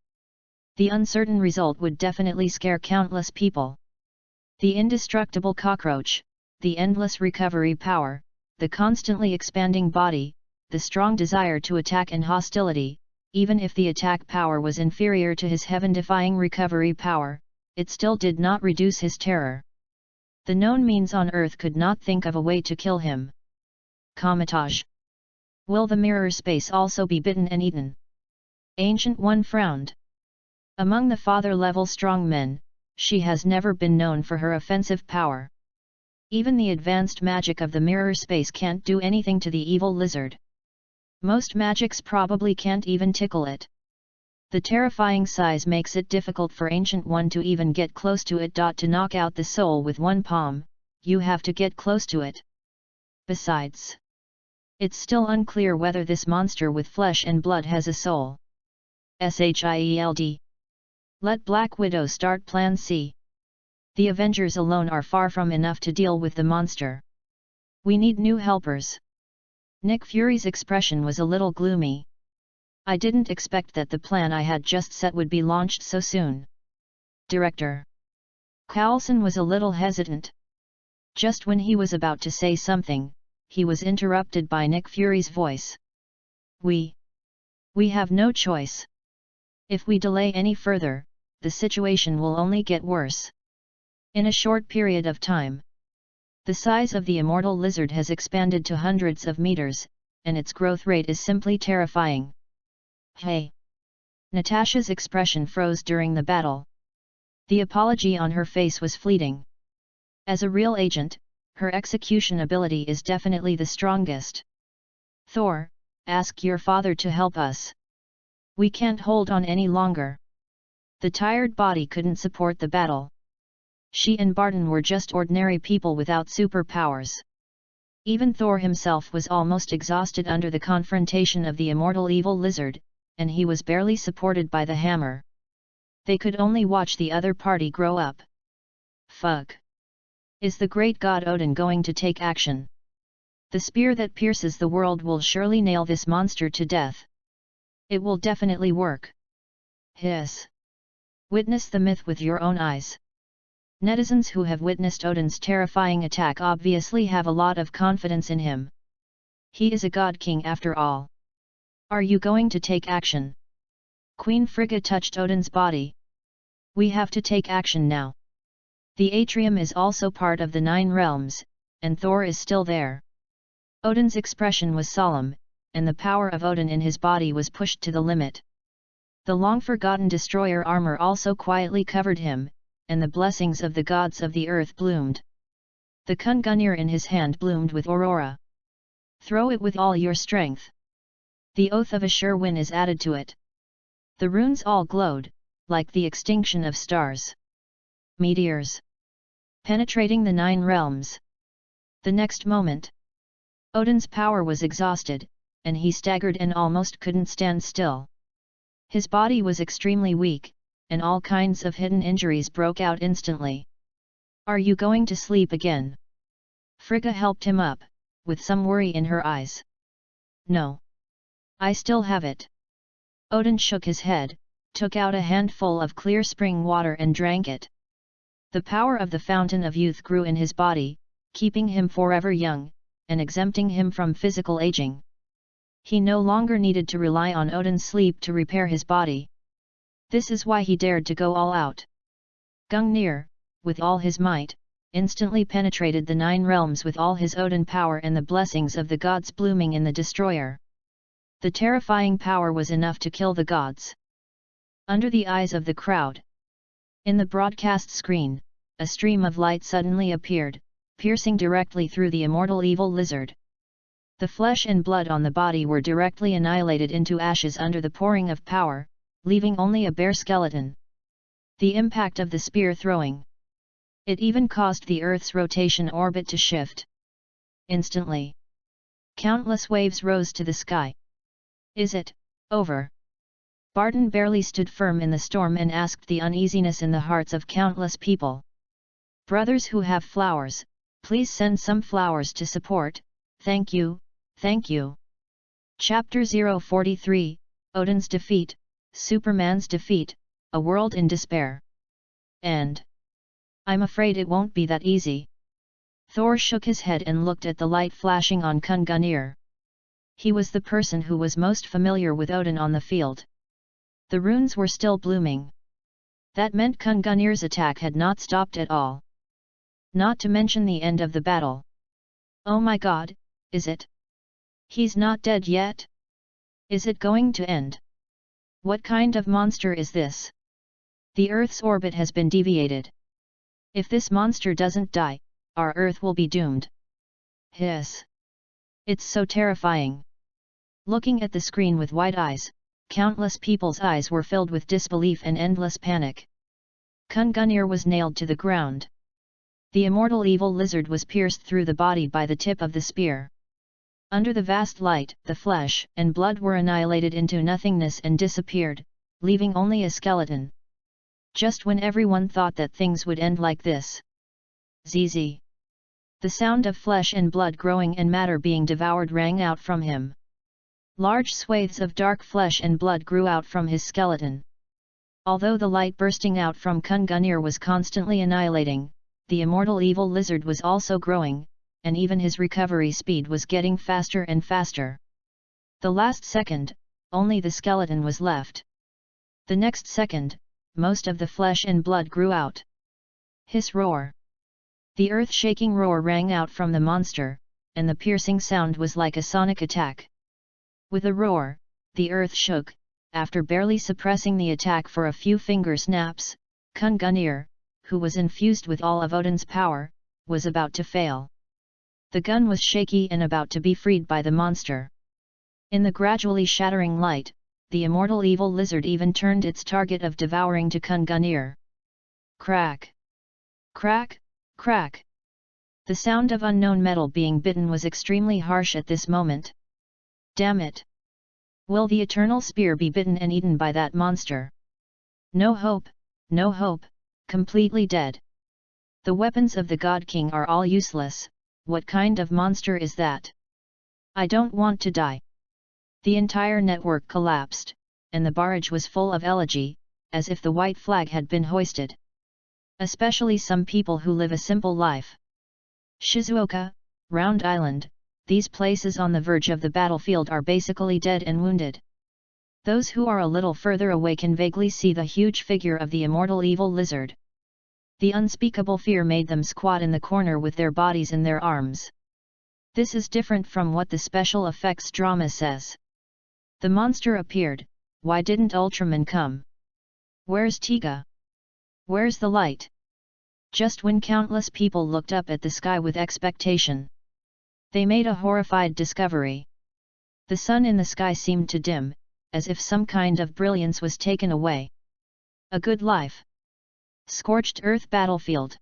the uncertain result would definitely scare countless people. The indestructible cockroach, the endless recovery power, the constantly expanding body, the strong desire to attack and hostility, even if the attack power was inferior to his heaven-defying recovery power, it still did not reduce his terror. The known means on Earth could not think of a way to kill him. Comitage. Will the mirror space also be bitten and eaten? Ancient One frowned. Among the father-level strong men, she has never been known for her offensive power. Even the advanced magic of the mirror space can't do anything to the evil lizard. Most magics probably can't even tickle it. The terrifying size makes it difficult for Ancient One to even get close to it. To knock out the soul with one palm, you have to get close to it. Besides, it's still unclear whether this monster with flesh and blood has a soul. SHIELD. Let Black Widow start Plan C. The Avengers alone are far from enough to deal with the monster. We need new helpers. Nick Fury's expression was a little gloomy. I didn't expect that the plan I had just set would be launched so soon. Director Coulson was a little hesitant. Just when he was about to say something, he was interrupted by Nick Fury's voice. We have no choice. If we delay any further, the situation will only get worse. In a short period of time, the size of the immortal lizard has expanded to hundreds of meters, and its growth rate is simply terrifying. Hey! Natasha's expression froze during the battle. The apology on her face was fleeting. As a real agent, her execution ability is definitely the strongest. Thor, ask your father to help us. We can't hold on any longer. The tired body couldn't support the battle. She and Barton were just ordinary people without superpowers. Even Thor himself was almost exhausted under the confrontation of the immortal evil lizard, and he was barely supported by the hammer. They could only watch the other party grow up. Fuck. Is the great god Odin going to take action? The spear that pierces the world will surely nail this monster to death. It will definitely work. Hiss. Witness the myth with your own eyes. Netizens who have witnessed Odin's terrifying attack obviously have a lot of confidence in him. He is a god king after all. Are you going to take action? Queen Frigga touched Odin's body. We have to take action now. The atrium is also part of the Nine Realms, and Thor is still there. Odin's expression was solemn, and the power of Odin in his body was pushed to the limit. The long-forgotten destroyer armor also quietly covered him, and the blessings of the gods of the earth bloomed. The Kungunir in his hand bloomed with aurora. Throw it with all your strength. The oath of a sure win is added to it. The runes all glowed, like the extinction of stars. Meteors. Penetrating the Nine Realms. The next moment, Odin's power was exhausted, and he staggered and almost couldn't stand still. His body was extremely weak, and all kinds of hidden injuries broke out instantly. Are you going to sleep again? Frigga helped him up, with some worry in her eyes. No. I still have it. Odin shook his head, took out a handful of clear spring water and drank it. The power of the fountain of youth grew in his body, keeping him forever young, and exempting him from physical aging. He no longer needed to rely on Odin's sleep to repair his body. This is why he dared to go all out. Gungnir, with all his might, instantly penetrated the Nine Realms with all his Odin power and the blessings of the gods blooming in the destroyer. The terrifying power was enough to kill the gods. Under the eyes of the crowd, in the broadcast screen, a stream of light suddenly appeared, piercing directly through the immortal evil lizard. The flesh and blood on the body were directly annihilated into ashes under the pouring of power, leaving only a bare skeleton. The impact of the spear throwing. It even caused the Earth's rotation orbit to shift. Instantly, countless waves rose to the sky. Is it over? Barton barely stood firm in the storm and asked the uneasiness in the hearts of countless people. Brothers who have flowers, please send some flowers to support, thank you, thank you. Chapter 043, Odin's Defeat, Superman's Defeat, A World in Despair. And I'm afraid it won't be that easy. Thor shook his head and looked at the light flashing on Kungunir. He was the person who was most familiar with Odin on the field. The runes were still blooming. That meant Kun Gunnir's attack had not stopped at all. Not to mention the end of the battle. Oh my god, is it? He's not dead yet? Is it going to end? What kind of monster is this? The Earth's orbit has been deviated. If this monster doesn't die, our Earth will be doomed. Hiss. It's so terrifying. Looking at the screen with wide eyes, countless people's eyes were filled with disbelief and endless panic. Kun Gunnir was nailed to the ground. The immortal evil lizard was pierced through the body by the tip of the spear. Under the vast light, the flesh and blood were annihilated into nothingness and disappeared, leaving only a skeleton. Just when everyone thought that things would end like this. Zzz. The sound of flesh and blood growing and matter being devoured rang out from him. Large swathes of dark flesh and blood grew out from his skeleton. Although the light bursting out from Kun Gunnir was constantly annihilating, the immortal evil lizard was also growing, and even his recovery speed was getting faster and faster. The last second, only the skeleton was left. The next second, most of the flesh and blood grew out. Hiss roar. The earth-shaking roar rang out from the monster, and the piercing sound was like a sonic attack. With a roar, the earth shook. After barely suppressing the attack for a few finger snaps, Kun Gunnir, who was infused with all of Odin's power, was about to fail. The gun was shaky and about to be freed by the monster. In the gradually shattering light, the immortal evil lizard even turned its target of devouring to Kun Gunnir. Crack! Crack! Crack! The sound of unknown metal being bitten was extremely harsh at this moment. Damn it! Will the eternal spear be bitten and eaten by that monster? No hope, no hope, completely dead. The weapons of the God King are all useless. What kind of monster is that? I don't want to die. The entire network collapsed, and the barrage was full of elegy, as if the white flag had been hoisted. Especially some people who live a simple life. Shizuoka, Round Island, these places on the verge of the battlefield are basically dead and wounded. Those who are a little further away can vaguely see the huge figure of the immortal evil lizard. The unspeakable fear made them squat in the corner with their bodies in their arms. This is different from what the special effects drama says. The monster appeared. Why didn't Ultraman come? Where's Tiga? Where's the light? Just when countless people looked up at the sky with expectation, they made a horrified discovery. The sun in the sky seemed to dim, as if some kind of brilliance was taken away. A good life. Scorched earth battlefield.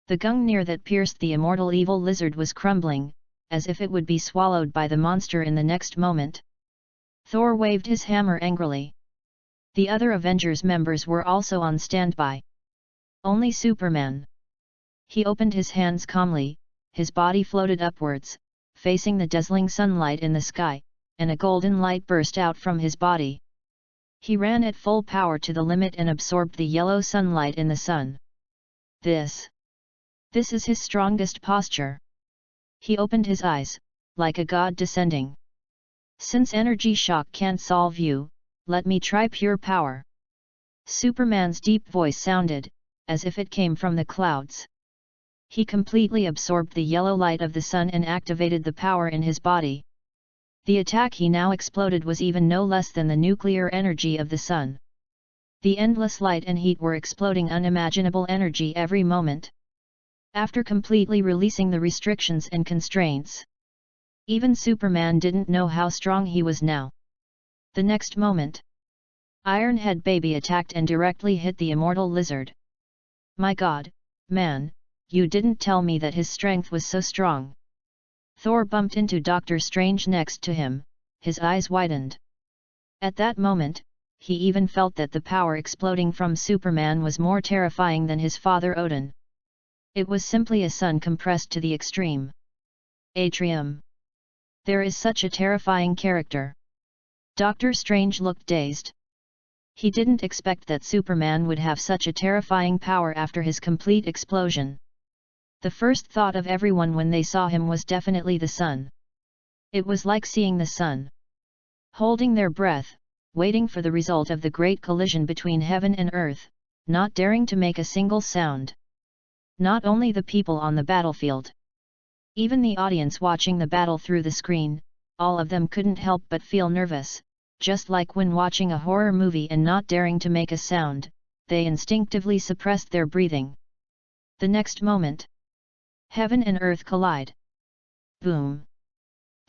The Gungnir that pierced the immortal evil lizard was crumbling, as if it would be swallowed by the monster in the next moment. Thor waved his hammer angrily. The other Avengers members were also on standby. Only Superman. He opened his hands calmly, his body floated upwards, facing the dazzling sunlight in the sky, and a golden light burst out from his body. He ran at full power to the limit and absorbed the yellow sunlight in the sun. This is his strongest posture. He opened his eyes, like a god descending. Since energy shock can't solve you, let me try pure power. Superman's deep voice sounded, as if it came from the clouds. He completely absorbed the yellow light of the sun and activated the power in his body. The attack he now exploded was even no less than the nuclear energy of the sun. The endless light and heat were exploding unimaginable energy every moment. After completely releasing the restrictions and constraints, even Superman didn't know how strong he was now. The next moment, Ironhead Baby attacked and directly hit the immortal lizard. My god, man, you didn't tell me that his strength was so strong. Thor bumped into Doctor Strange next to him, his eyes widened. At that moment, he even felt that the power exploding from Superman was more terrifying than his father Odin. It was simply a sun compressed to the extreme. Atrium. There is such a terrifying character. Doctor Strange looked dazed. He didn't expect that Superman would have such a terrifying power after his complete explosion. The first thought of everyone when they saw him was definitely the sun. It was like seeing the sun. Holding their breath, waiting for the result of the great collision between heaven and earth, not daring to make a single sound. Not only the people on the battlefield. Even the audience watching the battle through the screen, all of them couldn't help but feel nervous, just like when watching a horror movie and not daring to make a sound, they instinctively suppressed their breathing. The next moment, heaven and earth collide. Boom!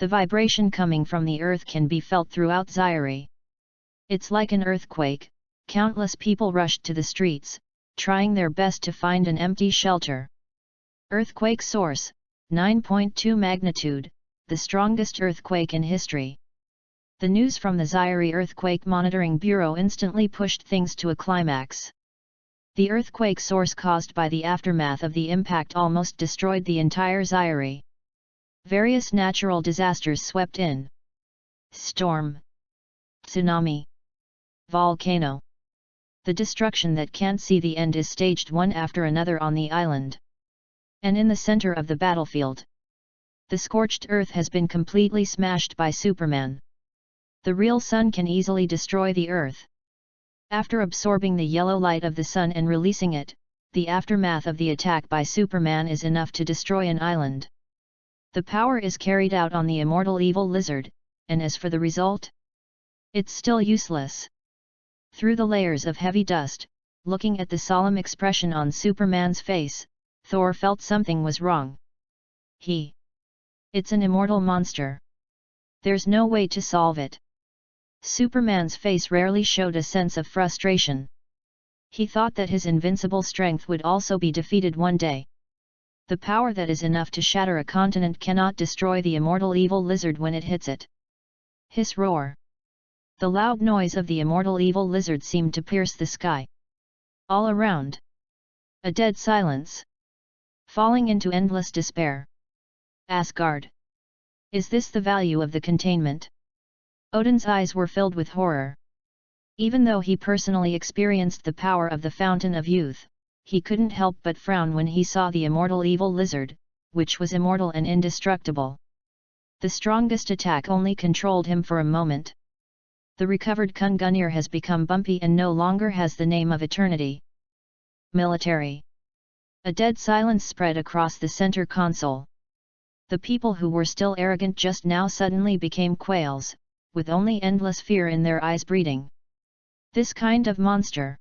The vibration coming from the earth can be felt throughout Zaire. It's like an earthquake. Countless people rushed to the streets, trying their best to find an empty shelter. Earthquake source, 9.2 magnitude, the strongest earthquake in history. The news from the Zaire Earthquake Monitoring Bureau instantly pushed things to a climax. The earthquake source caused by the aftermath of the impact almost destroyed the entire Zaire. Various natural disasters swept in. Storm, tsunami, volcano. The destruction that can't see the end is staged one after another on the island. And in the center of the battlefield, the scorched earth has been completely smashed by Superman. The real sun can easily destroy the earth. After absorbing the yellow light of the sun and releasing it, the aftermath of the attack by Superman is enough to destroy an island. The power is carried out on the immortal evil lizard, and as for the result, it's still useless. Through the layers of heavy dust, looking at the solemn expression on Superman's face, Thor felt something was wrong. It's an immortal monster. There's no way to solve it. Superman's face rarely showed a sense of frustration. He thought that his invincible strength would also be defeated one day. The power that is enough to shatter a continent cannot destroy the immortal evil lizard when it hits it. Hiss roar. The loud noise of the immortal evil lizard seemed to pierce the sky. All around, a dead silence. Falling into endless despair. Asgard. Is this the value of the containment? Odin's eyes were filled with horror. Even though he personally experienced the power of the Fountain of Youth, he couldn't help but frown when he saw the immortal evil lizard, which was immortal and indestructible. The strongest attack only controlled him for a moment. The recovered Kungunir has become bumpy and no longer has the name of eternity. Military. A dead silence spread across the center console. The people who were still arrogant just now suddenly became quails, with only endless fear in their eyes breeding. This kind of monster.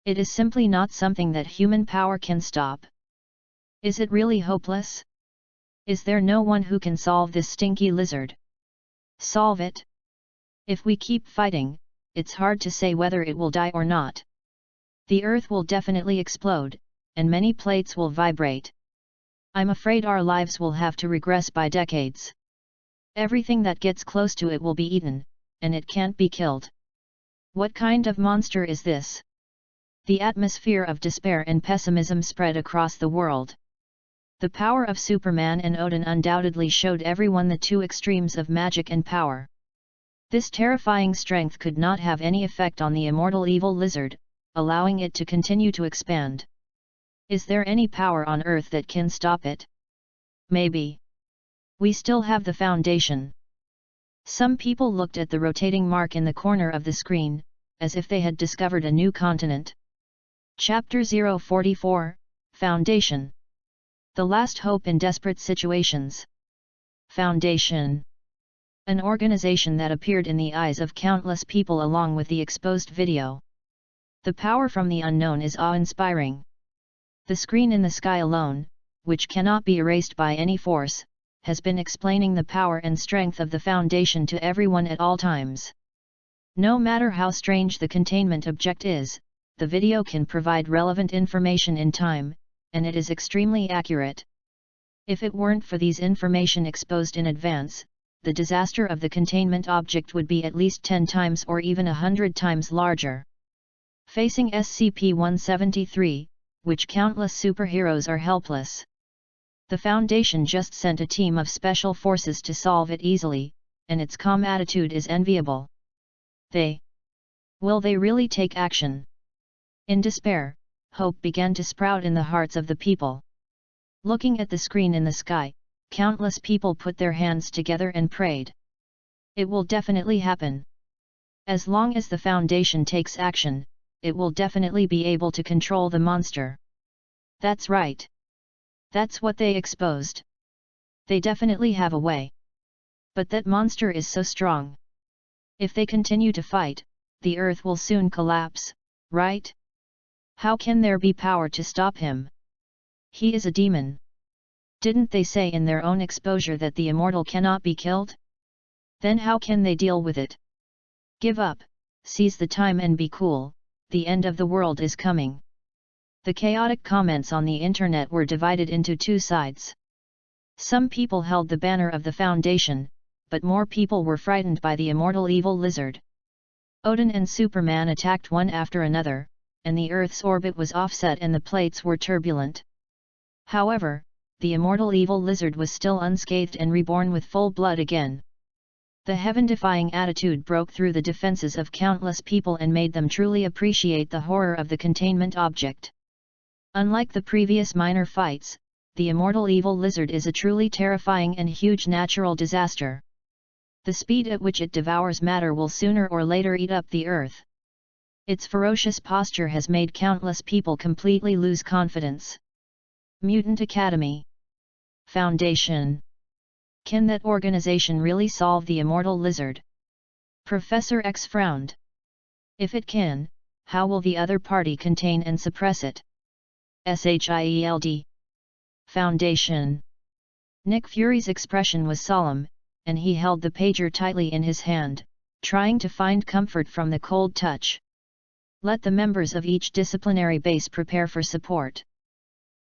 It is simply not something that human power can stop. Is it really hopeless? Is there no one who can solve this stinky lizard? Solve it? If we keep fighting, it's hard to say whether it will die or not. The earth will definitely explode, and many plates will vibrate. I'm afraid our lives will have to regress by decades. Everything that gets close to it will be eaten, and it can't be killed. What kind of monster is this? The atmosphere of despair and pessimism spread across the world. The power of Superman and Odin undoubtedly showed everyone the two extremes of magic and power. This terrifying strength could not have any effect on the immortal evil lizard, allowing it to continue to expand. Is there any power on Earth that can stop it? Maybe. We still have the foundation. Some people looked at the rotating mark in the corner of the screen, as if they had discovered a new continent. Chapter 044, Foundation. The last hope in desperate situations. Foundation. An organization that appeared in the eyes of countless people along with the exposed video. The power from the unknown is awe-inspiring. The screen in the sky alone, which cannot be erased by any force, has been explaining the power and strength of the Foundation to everyone at all times. No matter how strange the containment object is, the video can provide relevant information in time, and it is extremely accurate. If it weren't for these information exposed in advance, the disaster of the containment object would be at least 10 times or even 100 times larger. Facing SCP-173, which countless superheroes are helpless. The Foundation just sent a team of special forces to solve it easily, and its calm attitude is enviable. Will they really take action? In despair, hope began to sprout in the hearts of the people. Looking at the screen in the sky, Countless people put their hands together and prayed. It will definitely happen. As long as the Foundation takes action, it will definitely be able to control the monster. That's right. That's what they exposed. They definitely have a way. But that monster is so strong. If they continue to fight, the earth will soon collapse, right? How can there be power to stop him? He is a demon. Didn't they say in their own exposure that the immortal cannot be killed? Then how can they deal with it? Give up, seize the time and be cool, the end of the world is coming. The chaotic comments on the internet were divided into two sides. Some people held the banner of the Foundation, but more people were frightened by the immortal evil lizard. Odin and Superman attacked one after another, and the Earth's orbit was offset and the plates were turbulent. However, the immortal evil lizard was still unscathed and reborn with full blood again. The heaven-defying attitude broke through the defenses of countless people and made them truly appreciate the horror of the containment object. Unlike the previous minor fights, the immortal evil lizard is a truly terrifying and huge natural disaster. The speed at which it devours matter will sooner or later eat up the earth. Its ferocious posture has made countless people completely lose confidence. Mutant Academy. Foundation. Can that organization really solve the immortal lizard? Professor X frowned. If it can, how will the other party contain and suppress it? SHIELD. Foundation. Nick Fury's expression was solemn, and he held the pager tightly in his hand, trying to find comfort from the cold touch. Let the members of each disciplinary base prepare for support.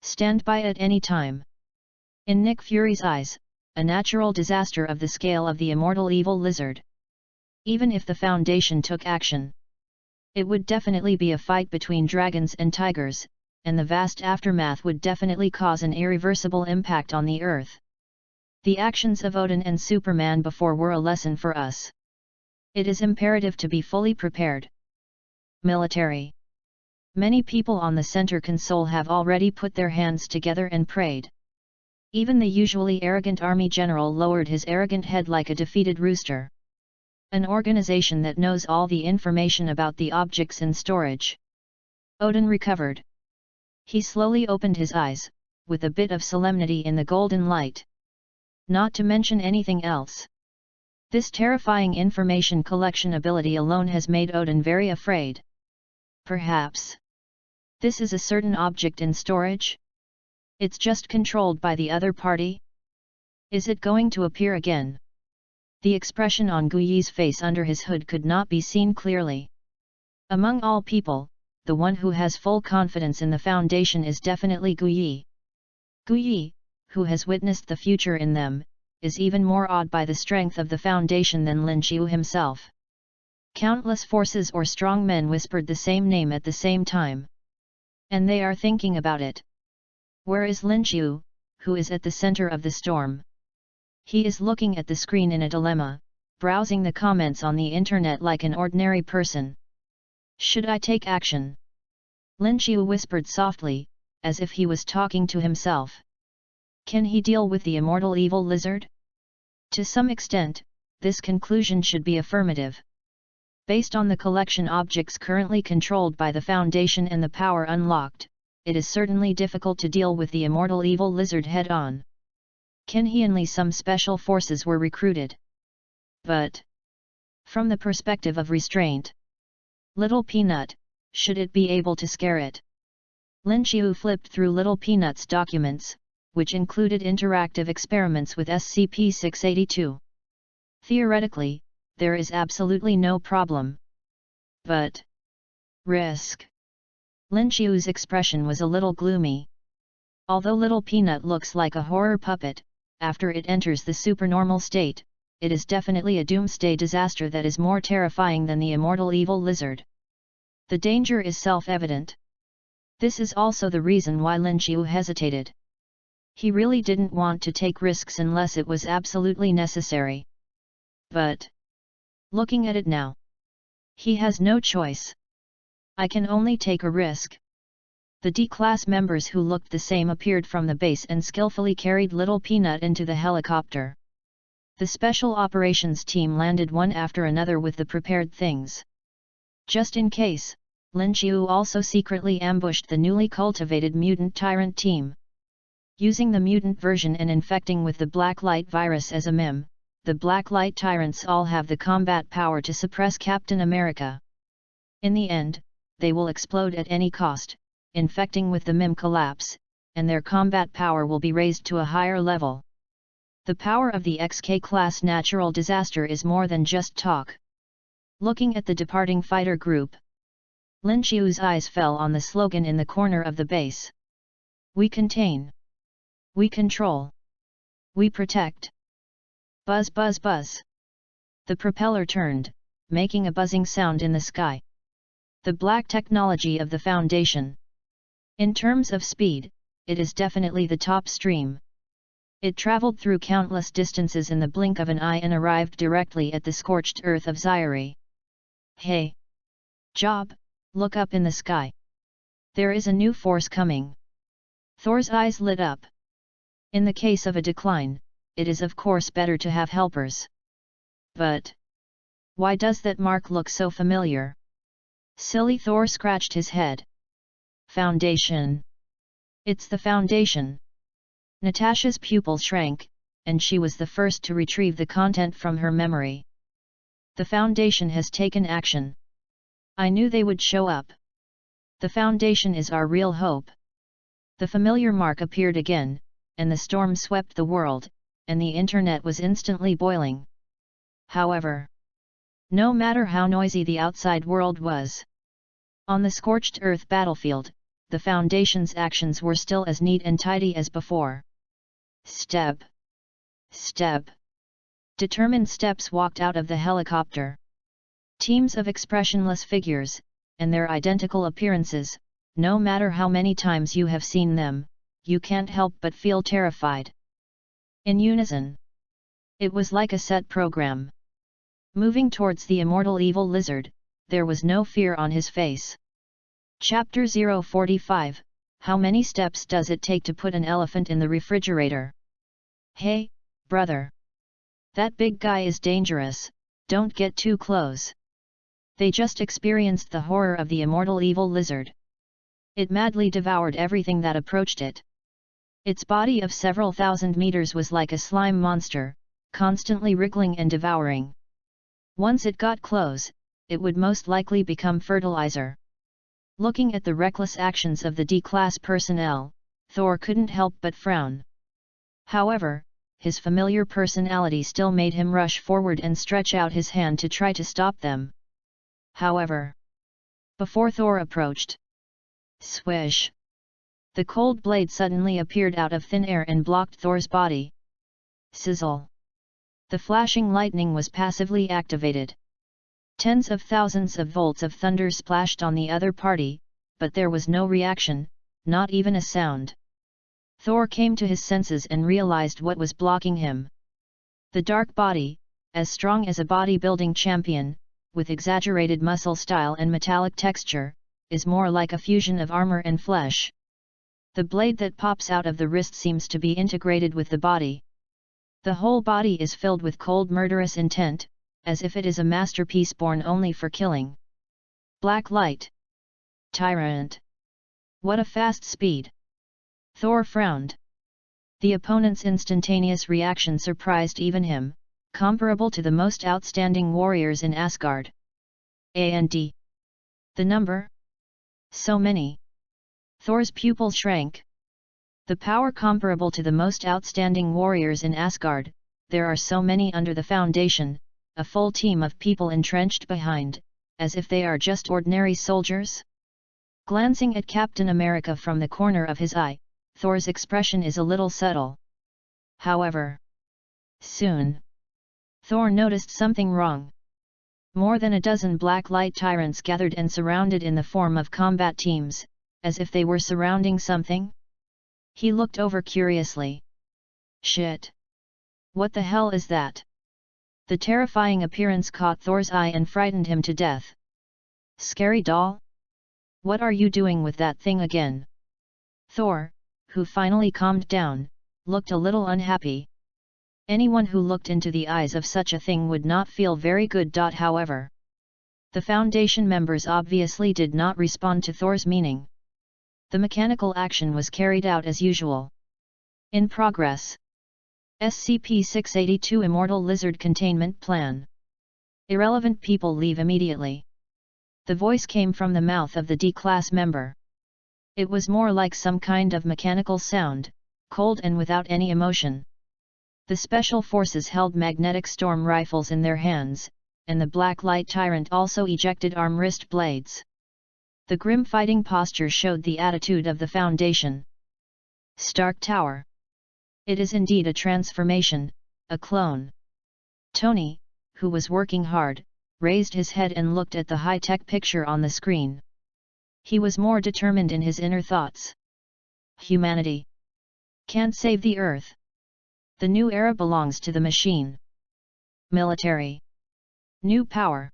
Stand by at any time. In Nick Fury's eyes, a natural disaster of the scale of the immortal evil lizard. Even if the Foundation took action, it would definitely be a fight between dragons and tigers, and the vast aftermath would definitely cause an irreversible impact on the Earth. The actions of Odin and Superman before were a lesson for us. It is imperative to be fully prepared. Military. Many people on the center console have already put their hands together and prayed. Even the usually arrogant army general lowered his arrogant head like a defeated rooster. An organization that knows all the information about the objects in storage. Odin recovered. He slowly opened his eyes, with a bit of solemnity in the golden light. Not to mention anything else. This terrifying information collection ability alone has made Odin very afraid. Perhaps this is a certain object in storage? It's just controlled by the other party? Is it going to appear again? The expression on Guyi's face under his hood could not be seen clearly. Among all people, the one who has full confidence in the Foundation is definitely Guyi. Guyi, who has witnessed the future in them, is even more awed by the strength of the Foundation than Lin Qiu himself. Countless forces or strong men whispered the same name at the same time. And they are thinking about it. Where is Lin Qiu, who is at the center of the storm? He is looking at the screen in a dilemma, browsing the comments on the internet like an ordinary person. Should I take action? Lin Qiu whispered softly, as if he was talking to himself. Can he deal with the immortal evil lizard? To some extent, this conclusion should be affirmative. Based on the collection objects currently controlled by the Foundation and the power unlocked, it is certainly difficult to deal with the immortal evil lizard head-on. Only some special forces were recruited. But from the perspective of restraint, Little Peanut, should it be able to scare it? Lin Qiu flipped through Little Peanut's documents, which included interactive experiments with SCP-682. Theoretically, there is absolutely no problem. But risk. Lin Qiu's expression was a little gloomy. Although Little Peanut looks like a horror puppet, after it enters the supernormal state, it is definitely a doomsday disaster that is more terrifying than the immortal evil lizard. The danger is self-evident. This is also the reason why Lin Qiu hesitated. He really didn't want to take risks unless it was absolutely necessary. But looking at it now, he has no choice. I can only take a risk. The D-class members who looked the same appeared from the base and skillfully carried Little Peanut into the helicopter. The special operations team landed one after another with the prepared things. Just in case, Lin Qiu also secretly ambushed the newly cultivated mutant tyrant team. Using the mutant version and infecting with the black light virus as a meme, the black light tyrants all have the combat power to suppress Captain America. In the end, they will explode at any cost, infecting with the meme collapse, and their combat power will be raised to a higher level. The power of the XK class natural disaster is more than just talk. Looking at the departing fighter group, Lin Qiu's eyes fell on the slogan in the corner of the base. We contain. We control. We protect. Buzz buzz buzz. The propeller turned, making a buzzing sound in the sky. The black technology of the Foundation. In terms of speed, it is definitely the top stream. It traveled through countless distances in the blink of an eye and arrived directly at the scorched earth of Zyre. Hey! Job, look up in the sky. There is a new force coming. Thor's eyes lit up. In the case of a decline, it is of course better to have helpers. But why does that mark look so familiar? Silly Thor scratched his head. Foundation. It's the Foundation. Natasha's pupil shrank, and she was the first to retrieve the content from her memory. The Foundation has taken action. I knew they would show up. The Foundation is our real hope. The familiar mark appeared again, and the storm swept the world, and the internet was instantly boiling. However, no matter how noisy the outside world was, on the scorched earth battlefield, the Foundation's actions were still as neat and tidy as before. Step. Step. Determined steps walked out of the helicopter. Teams of expressionless figures, and their identical appearances, no matter how many times you have seen them, you can't help but feel terrified. In unison. It was like a set program. Moving towards the immortal evil lizard, there was no fear on his face. Chapter 045, How many steps does it take to put an elephant in the refrigerator? Hey, brother! That big guy is dangerous, don't get too close. They just experienced the horror of the immortal evil lizard. It madly devoured everything that approached it. Its body of several thousand meters was like a slime monster, constantly wriggling and devouring. Once it got close, it would most likely become fertilizer. Looking at the reckless actions of the D-class personnel, Thor couldn't help but frown. However, his familiar personality still made him rush forward and stretch out his hand to try to stop them. However, before Thor approached, swish! The cold blade suddenly appeared out of thin air and blocked Thor's body. Sizzle! The flashing lightning was passively activated. Tens of thousands of volts of thunder splashed on the other party, but there was no reaction, not even a sound. Thor came to his senses and realized what was blocking him. The dark body, as strong as a bodybuilding champion, with exaggerated muscle style and metallic texture, is more like a fusion of armor and flesh. The blade that pops out of the wrist seems to be integrated with the body. The whole body is filled with cold murderous intent, as if it is a masterpiece born only for killing. Black light. Tyrant. What a fast speed! Thor frowned. The opponent's instantaneous reaction surprised even him, comparable to the most outstanding warriors in Asgard. And the number? So many. Thor's pupil shrank. The power comparable to the most outstanding warriors in Asgard, there are so many under the Foundation, a full team of people entrenched behind, as if they are just ordinary soldiers? Glancing at Captain America from the corner of his eye, Thor's expression is a little subtle. However, soon, Thor noticed something wrong. More than a dozen black light tyrants gathered and surrounded in the form of combat teams, as if they were surrounding something. He looked over curiously. Shit! What the hell is that? The terrifying appearance caught Thor's eye and frightened him to death. Scary doll? What are you doing with that thing again? Thor, who finally calmed down, looked a little unhappy. Anyone who looked into the eyes of such a thing would not feel very good. However, the Foundation members obviously did not respond to Thor's meaning. The mechanical action was carried out as usual. In progress. SCP-682 Immortal Lizard Containment Plan. Irrelevant people leave immediately. The voice came from the mouth of the D-Class member. It was more like some kind of mechanical sound, cold and without any emotion. The Special Forces held magnetic storm rifles in their hands, and the Black Light Tyrant also ejected arm wrist blades. The grim fighting posture showed the attitude of the Foundation. Stark Tower. It is indeed a transformation, a clone. Tony, who was working hard, raised his head and looked at the high-tech picture on the screen. He was more determined in his inner thoughts. Humanity can't save the Earth. The new era belongs to the machine. Military. New power.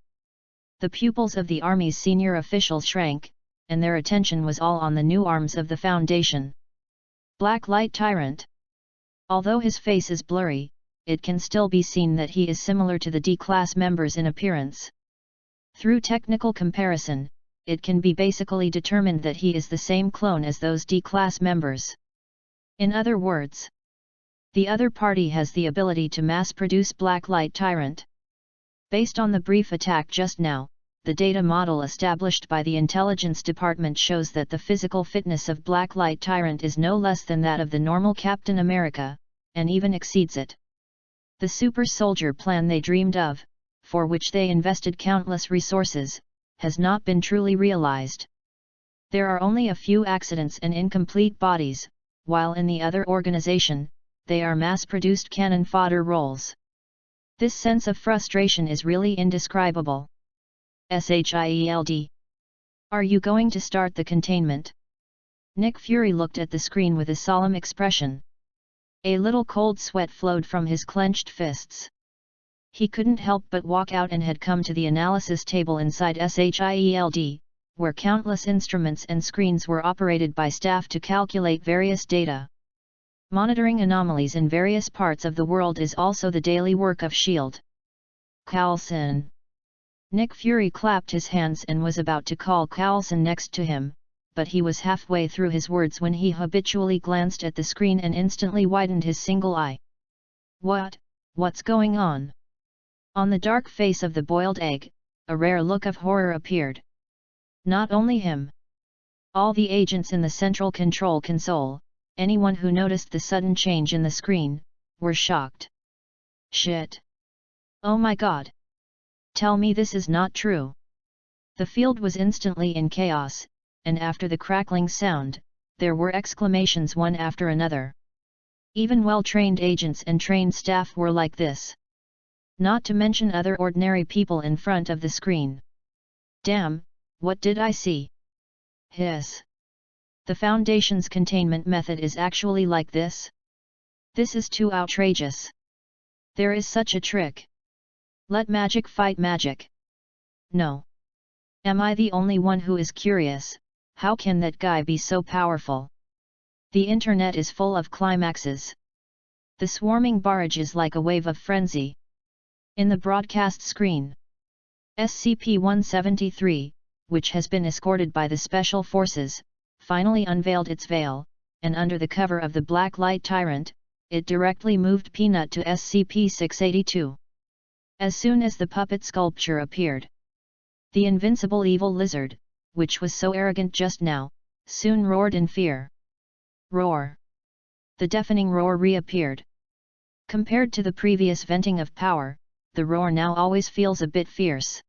The pupils of the Army's senior officials shrank, and their attention was all on the new arms of the Foundation. Black Light Tyrant. Although his face is blurry, it can still be seen that he is similar to the D-Class members in appearance. Through technical comparison, it can be basically determined that he is the same clone as those D-Class members. In other words, the other party has the ability to mass-produce Black Light Tyrant. Based on the brief attack just now, the data model established by the Intelligence Department shows that the physical fitness of Black Light Tyrant is no less than that of the normal Captain America, and even exceeds it. The super soldier plan they dreamed of, for which they invested countless resources, has not been truly realized. There are only a few accidents and incomplete bodies, while in the other organization, they are mass-produced cannon fodder roles. This sense of frustration is really indescribable. SHIELD. Are you going to start the containment? Nick Fury looked at the screen with a solemn expression. A little cold sweat flowed from his clenched fists. He couldn't help but walk out and had come to the analysis table inside SHIELD, where countless instruments and screens were operated by staff to calculate various data. Monitoring anomalies in various parts of the world is also the daily work of S.H.I.E.L.D. Coulson. Nick Fury clapped his hands and was about to call Coulson next to him, but he was halfway through his words when he habitually glanced at the screen and instantly widened his single eye. What's going on? On the dark face of the boiled egg, a rare look of horror appeared. Not only him. All the agents in the central control console, anyone who noticed the sudden change in the screen, were shocked. Shit! Oh my god! Tell me this is not true! The field was instantly in chaos, and after the crackling sound, there were exclamations one after another. Even well-trained agents and trained staff were like this. Not to mention other ordinary people in front of the screen. Damn, what did I see? Hiss. The Foundation's containment method is actually like this? This is too outrageous. There is such a trick. Let magic fight magic. No. Am I the only one who is curious? How can that guy be so powerful? The internet is full of climaxes. The swarming barrage is like a wave of frenzy. In the broadcast screen, SCP-173, which has been escorted by the Special Forces, finally unveiled its veil, and under the cover of the Black Light Tyrant, it directly moved Peanut to SCP-682. As soon as the puppet sculpture appeared, the invincible evil lizard, which was so arrogant just now, soon roared in fear. Roar! The deafening roar reappeared. Compared to the previous venting of power, the roar now always feels a bit fierce.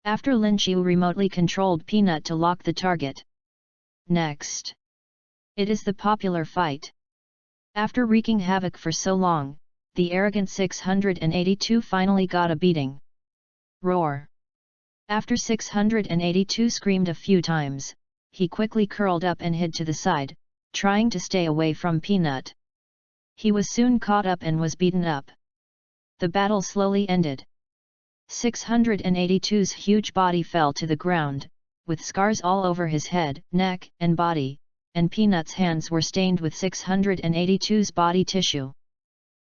After Lin Chiu remotely controlled Peanut to lock the target. Next. It is the popular fight. After wreaking havoc for so long, the arrogant 682 finally got a beating. Roar! After 682 screamed a few times, he quickly curled up and hid to the side, trying to stay away from Peanut. He was soon caught up and was beaten up. The battle slowly ended. 682's huge body fell to the ground, with scars all over his head, neck, and body, and Peanut's hands were stained with 682's body tissue.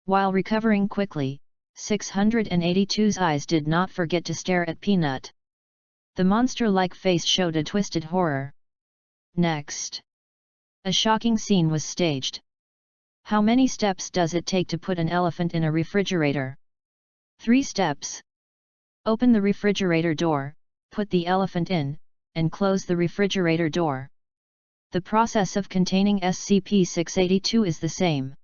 While recovering quickly, 682's eyes did not forget to stare at Peanut. The monster-like face showed a twisted horror. Next, a shocking scene was staged. How many steps does it take to put an elephant in a refrigerator? 3 steps. Open the refrigerator door, put the elephant in, and close the refrigerator door. The process of containing SCP-682 is the same.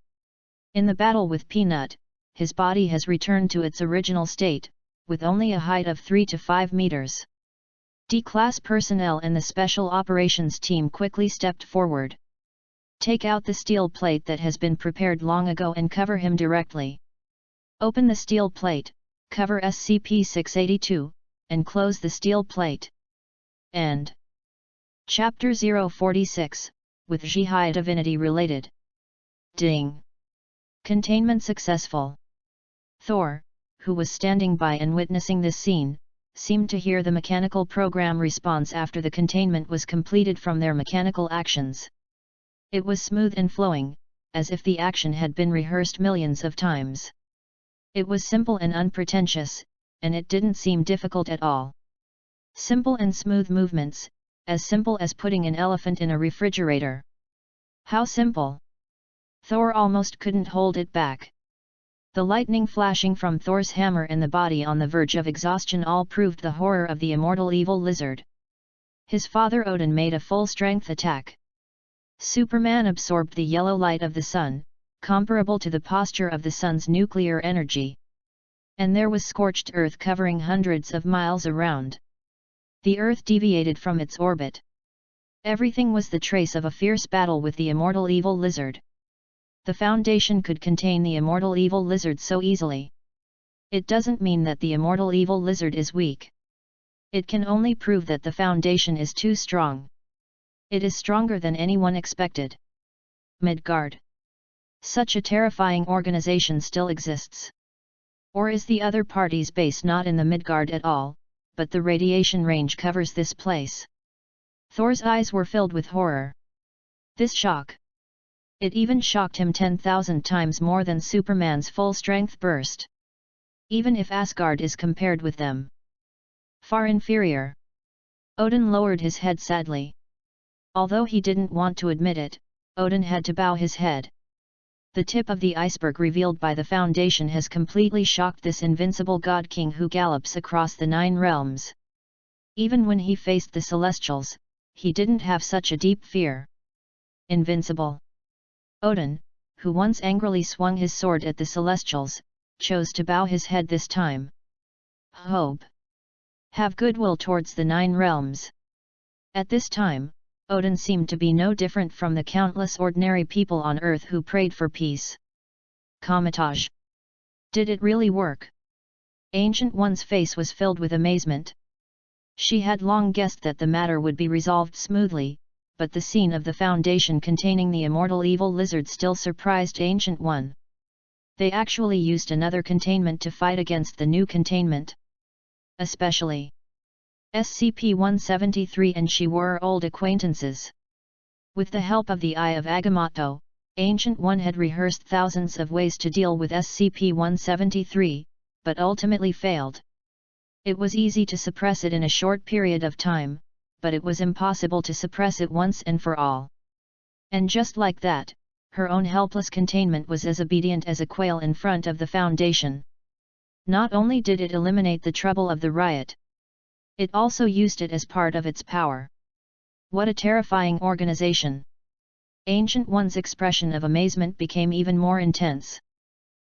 In the battle with Peanut, his body has returned to its original state, with only a height of 3 to 5 meters. D-Class personnel and the Special Operations Team quickly stepped forward. Take out the steel plate that has been prepared long ago and cover him directly. Open the steel plate, cover SCP-682, and close the steel plate. End. Chapter 046, with Zhihai Divinity related. Ding. Containment successful. Thor, who was standing by and witnessing this scene, seemed to hear the mechanical program response after the containment was completed from their mechanical actions. It was smooth and flowing, as if the action had been rehearsed millions of times. It was simple and unpretentious, and it didn't seem difficult at all. Simple and smooth movements, as simple as putting an elephant in a refrigerator. How simple! Thor almost couldn't hold it back. The lightning flashing from Thor's hammer and the body on the verge of exhaustion all proved the horror of the immortal evil lizard. His father Odin made a full-strength attack. Superman absorbed the yellow light of the sun, comparable to the posture of the sun's nuclear energy. And there was scorched earth covering hundreds of miles around. The earth deviated from its orbit. Everything was the trace of a fierce battle with the immortal evil lizard. The Foundation could contain the immortal evil lizard so easily. It doesn't mean that the immortal evil lizard is weak. It can only prove that the Foundation is too strong. It is stronger than anyone expected. Midgard. Such a terrifying organization still exists. Or is the other party's base not in the Midgard at all, but the radiation range covers this place? Thor's eyes were filled with horror. This shock. It even shocked him 10,000 times more than Superman's full-strength burst. Even if Asgard is compared with them. Far inferior. Odin lowered his head sadly. Although he didn't want to admit it, Odin had to bow his head. The tip of the iceberg revealed by the Foundation has completely shocked this invincible God King who gallops across the 9 realms. Even when he faced the Celestials, he didn't have such a deep fear. Invincible. Odin, who once angrily swung his sword at the Celestials, chose to bow his head this time. Hope. Have goodwill towards the 9 realms. At this time, Odin seemed to be no different from the countless ordinary people on Earth who prayed for peace. Comitage. Did it really work? Ancient One's face was filled with amazement. She had long guessed that the matter would be resolved smoothly, but the scene of the Foundation containing the immortal evil lizard still surprised Ancient One. They actually used another containment to fight against the new containment. Especially SCP-173 and she were old acquaintances. With the help of the Eye of Agamotto, Ancient One had rehearsed thousands of ways to deal with SCP-173, but ultimately failed. It was easy to suppress it in a short period of time, but it was impossible to suppress it once and for all. And just like that, her own helpless containment was as obedient as a quail in front of the Foundation. Not only did it eliminate the trouble of the riot, it also used it as part of its power. What a terrifying organization! Ancient One's expression of amazement became even more intense.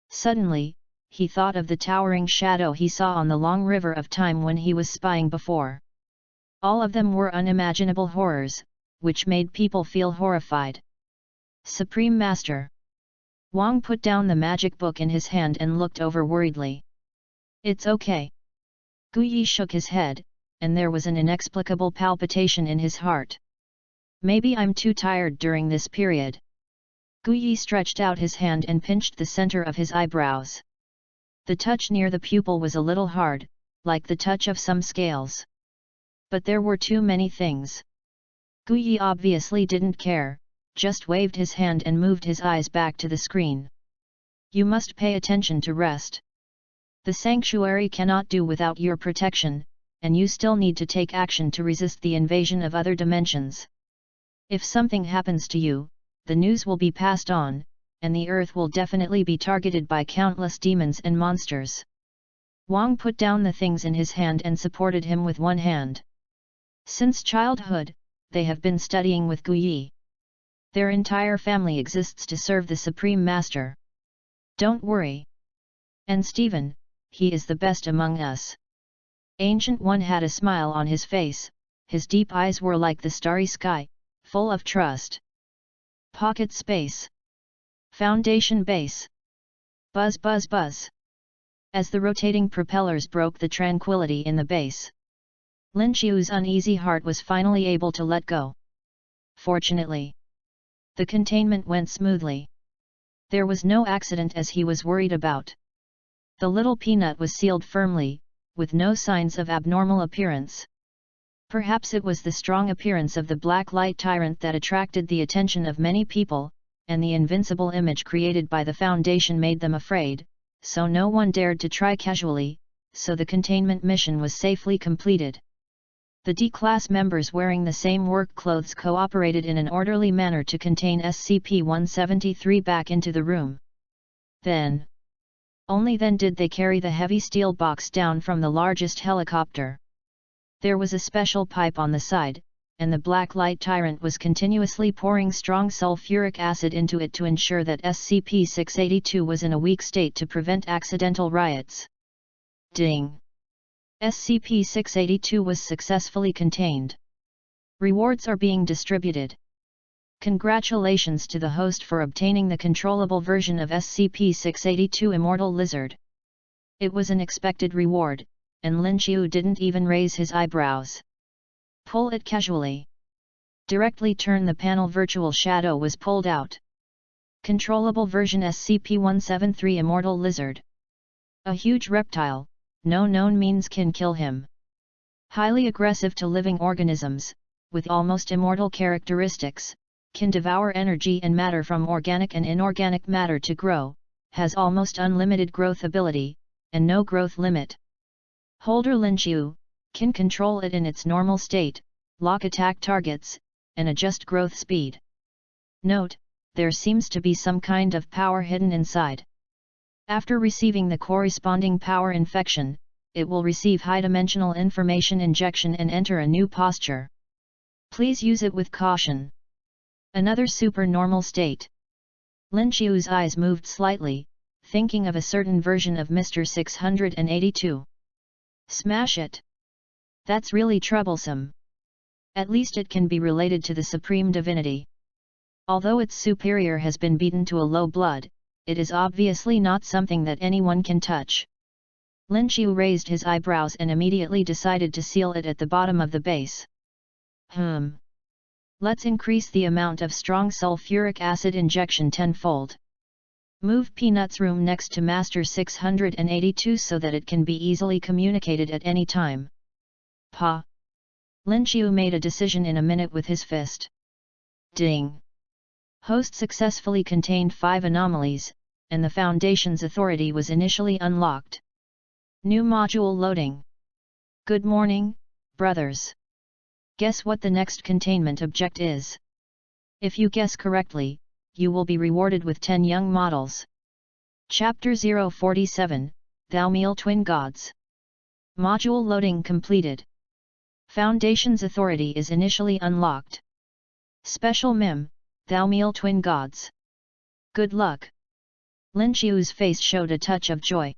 Suddenly, he thought of the towering shadow he saw on the long river of time when he was spying before. All of them were unimaginable horrors, which made people feel horrified. Supreme Master. Wang put down the magic book in his hand and looked over worriedly. It's okay. Guyi shook his head, and there was an inexplicable palpitation in his heart. Maybe I'm too tired during this period. Guyi stretched out his hand and pinched the center of his eyebrows. The touch near the pupil was a little hard, like the touch of some scales. But there were too many things. Guyi obviously didn't care, just waved his hand and moved his eyes back to the screen. You must pay attention to rest. The sanctuary cannot do without your protection, and you still need to take action to resist the invasion of other dimensions. If something happens to you, the news will be passed on, and the earth will definitely be targeted by countless demons and monsters. Wang put down the things in his hand and supported him with one hand. Since childhood, they have been studying with Guyi. Their entire family exists to serve the Supreme Master. Don't worry. And Stephen, he is the best among us. Ancient One had a smile on his face, his deep eyes were like the starry sky, full of trust. Pocket space. Foundation base. Buzz buzz buzz. As the rotating propellers broke the tranquility in the base, Lin Qiu's uneasy heart was finally able to let go. Fortunately, the containment went smoothly. There was no accident as he was worried about. The little peanut was sealed firmly, with no signs of abnormal appearance. Perhaps it was the strong appearance of the black light tyrant that attracted the attention of many people, and the invincible image created by the Foundation made them afraid, so no one dared to try casually, so the containment mission was safely completed. The D-class members wearing the same work clothes cooperated in an orderly manner to contain SCP-173 back into the room. Then, only then did they carry the heavy steel box down from the largest helicopter. There was a special pipe on the side, and the black light tyrant was continuously pouring strong sulfuric acid into it to ensure that SCP-682 was in a weak state to prevent accidental riots. Ding! SCP-682 was successfully contained. Rewards are being distributed. Congratulations to the host for obtaining the controllable version of SCP-682 Immortal Lizard. It was an expected reward, and Lin Qiu didn't even raise his eyebrows. Pull it casually. Directly turn the panel. Virtual shadow was pulled out. Controllable version SCP-173 Immortal Lizard. A huge reptile, no known means can kill him. Highly aggressive to living organisms, with almost immortal characteristics, can devour energy and matter from organic and inorganic matter to grow, has almost unlimited growth ability, and no growth limit. Holder Lin Qiu can control it in its normal state, lock attack targets, and adjust growth speed. Note, there seems to be some kind of power hidden inside. After receiving the corresponding power infection, it will receive high-dimensional information injection and enter a new posture. Please use it with caution. Another super-normal state. Lin Qiu's eyes moved slightly, thinking of a certain version of Mr. 682. Smash it! That's really troublesome. At least it can be related to the Supreme Divinity. Although its superior has been beaten to a low blood, it is obviously not something that anyone can touch. Lin Qiu raised his eyebrows and immediately decided to seal it at the bottom of the base. Let's increase the amount of strong sulfuric acid injection tenfold. Move Peanut's room next to Master 682 so that it can be easily communicated at any time. Pa! Lin Qiu made a decision in a minute with his fist. Ding! Host successfully contained 5 anomalies, and the Foundation's authority was initially unlocked. New module loading. Good morning, brothers. Guess what the next containment object is? If you guess correctly, you will be rewarded with 10 young models. Chapter 047, Thou Meal Twin Gods. Module loading completed. Foundation's authority is initially unlocked. Special Mim, Thou Meal Twin Gods. Good luck. Lin Qiu's face showed a touch of joy.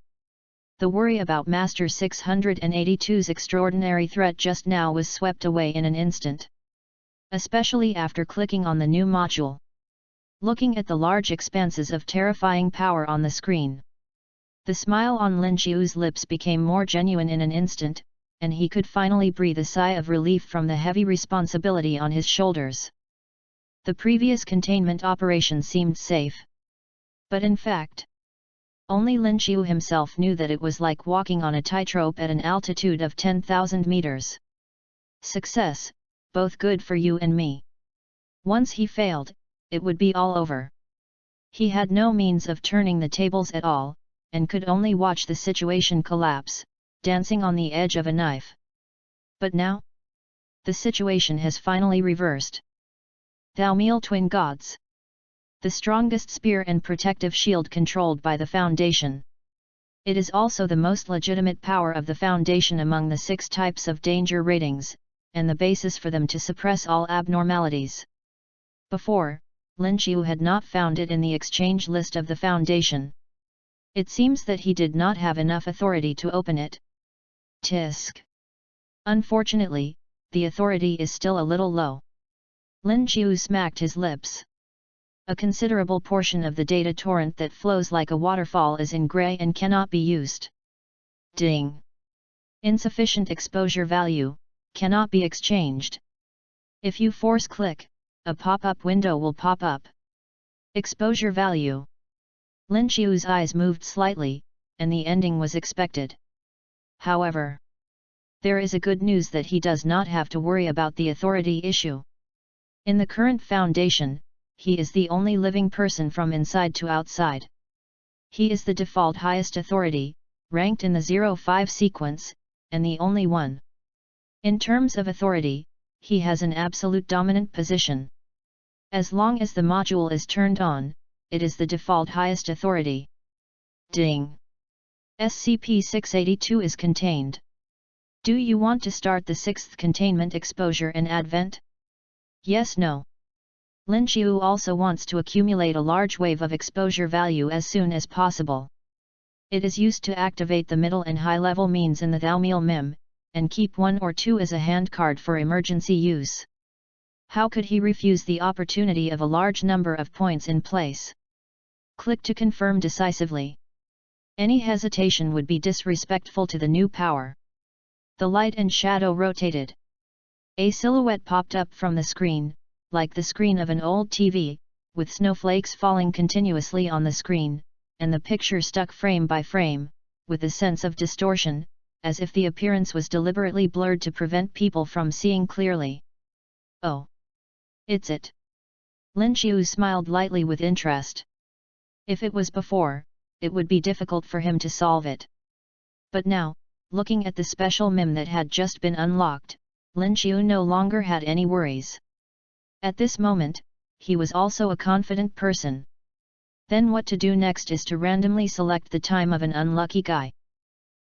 The worry about Master 682's extraordinary threat just now was swept away in an instant. Especially after clicking on the new module. Looking at the large expanses of terrifying power on the screen. The smile on Lin Qiu's lips became more genuine in an instant, and he could finally breathe a sigh of relief from the heavy responsibility on his shoulders. The previous containment operation seemed safe. But in fact, only Lin Qiu himself knew that it was like walking on a tightrope at an altitude of 10,000 meters. Success, both good for you and me. Once he failed, it would be all over. He had no means of turning the tables at all, and could only watch the situation collapse, dancing on the edge of a knife. But now? The situation has finally reversed. Thou meal twin gods. The strongest spear and protective shield controlled by the Foundation. It is also the most legitimate power of the Foundation among the 6 types of danger ratings, and the basis for them to suppress all abnormalities. Before, Lin Qiu had not found it in the exchange list of the Foundation. It seems that he did not have enough authority to open it. Tisk. Unfortunately, the authority is still a little low. Lin Qiu smacked his lips. A considerable portion of the data torrent that flows like a waterfall is in gray and cannot be used. Ding. Insufficient exposure value, cannot be exchanged. If you force click, a pop-up window will pop up. Exposure value. Lin Qiu's eyes moved slightly, and the ending was expected. However, there is a good news that he does not have to worry about the authority issue. In the current Foundation, he is the only living person from inside to outside. He is the default highest authority, ranked in the 0-5 sequence, and the only one. In terms of authority, he has an absolute dominant position. As long as the module is turned on, it is the default highest authority. Ding! SCP-682 is contained. Do you want to start the 6th containment exposure and advent? Yes/no. Lin Qiu also wants to accumulate a large wave of exposure value as soon as possible. It is used to activate the middle and high-level means in the Thaumiel Mim, and keep 1 or 2 as a hand card for emergency use. How could he refuse the opportunity of a large number of points in place? Click to confirm decisively. Any hesitation would be disrespectful to the new power. The light and shadow rotated. A silhouette popped up from the screen, like the screen of an old TV, with snowflakes falling continuously on the screen, and the picture stuck frame by frame, with a sense of distortion, as if the appearance was deliberately blurred to prevent people from seeing clearly. Oh! It's it! Lin Qiu smiled lightly with interest. If it was before, it would be difficult for him to solve it. But now, looking at the special MIM that had just been unlocked, Lin Qiu no longer had any worries. At this moment, he was also a confident person. Then what to do next is to randomly select the time of an unlucky guy.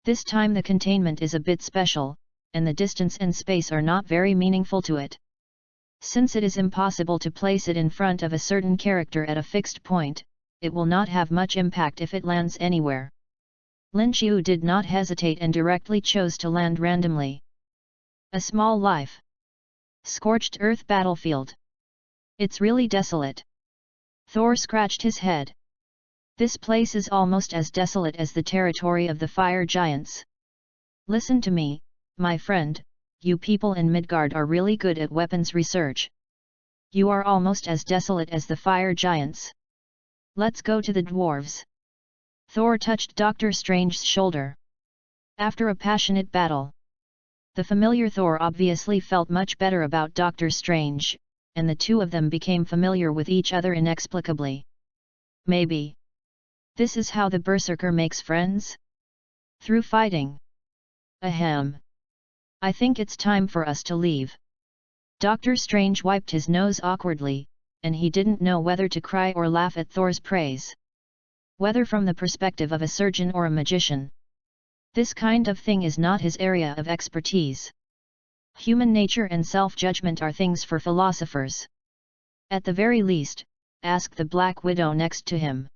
This time the containment is a bit special, and the distance and space are not very meaningful to it. Since it is impossible to place it in front of a certain character at a fixed point, it will not have much impact if it lands anywhere. Lin Qiu did not hesitate and directly chose to land randomly. A small life. Scorched earth battlefield. It's really desolate. Thor scratched his head. This place is almost as desolate as the territory of the fire giants. Listen to me, my friend, you people in Midgard are really good at weapons research. You are almost as desolate as the fire giants. Let's go to the dwarves. Thor touched Doctor Strange's shoulder. After a passionate battle, the familiar Thor obviously felt much better about Doctor Strange, and the two of them became familiar with each other inexplicably. Maybe this is how the berserker makes friends? Through fighting. Ahem. I think it's time for us to leave. Doctor Strange wiped his nose awkwardly, and he didn't know whether to cry or laugh at Thor's praise. Whether from the perspective of a surgeon or a magician. This kind of thing is not his area of expertise. Human nature and self-judgment are things for philosophers. At the very least, ask the Black Widow next to him.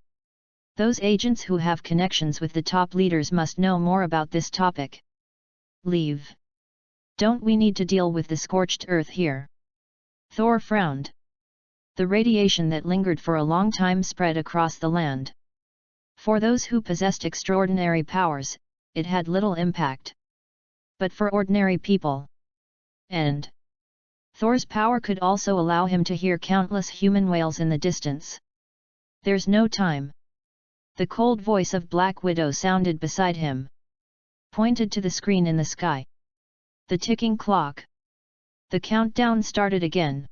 Those agents who have connections with the top leaders must know more about this topic. Leave. Don't we need to deal with the scorched earth here? Thor frowned. The radiation that lingered for a long time spread across the land. For those who possessed extraordinary powers, it had little impact. But for ordinary people, and Thor's power could also allow him to hear countless human wails in the distance. There's no time. The cold voice of Black Widow sounded beside him. Pointed to the screen in the sky. The ticking clock. The countdown started again.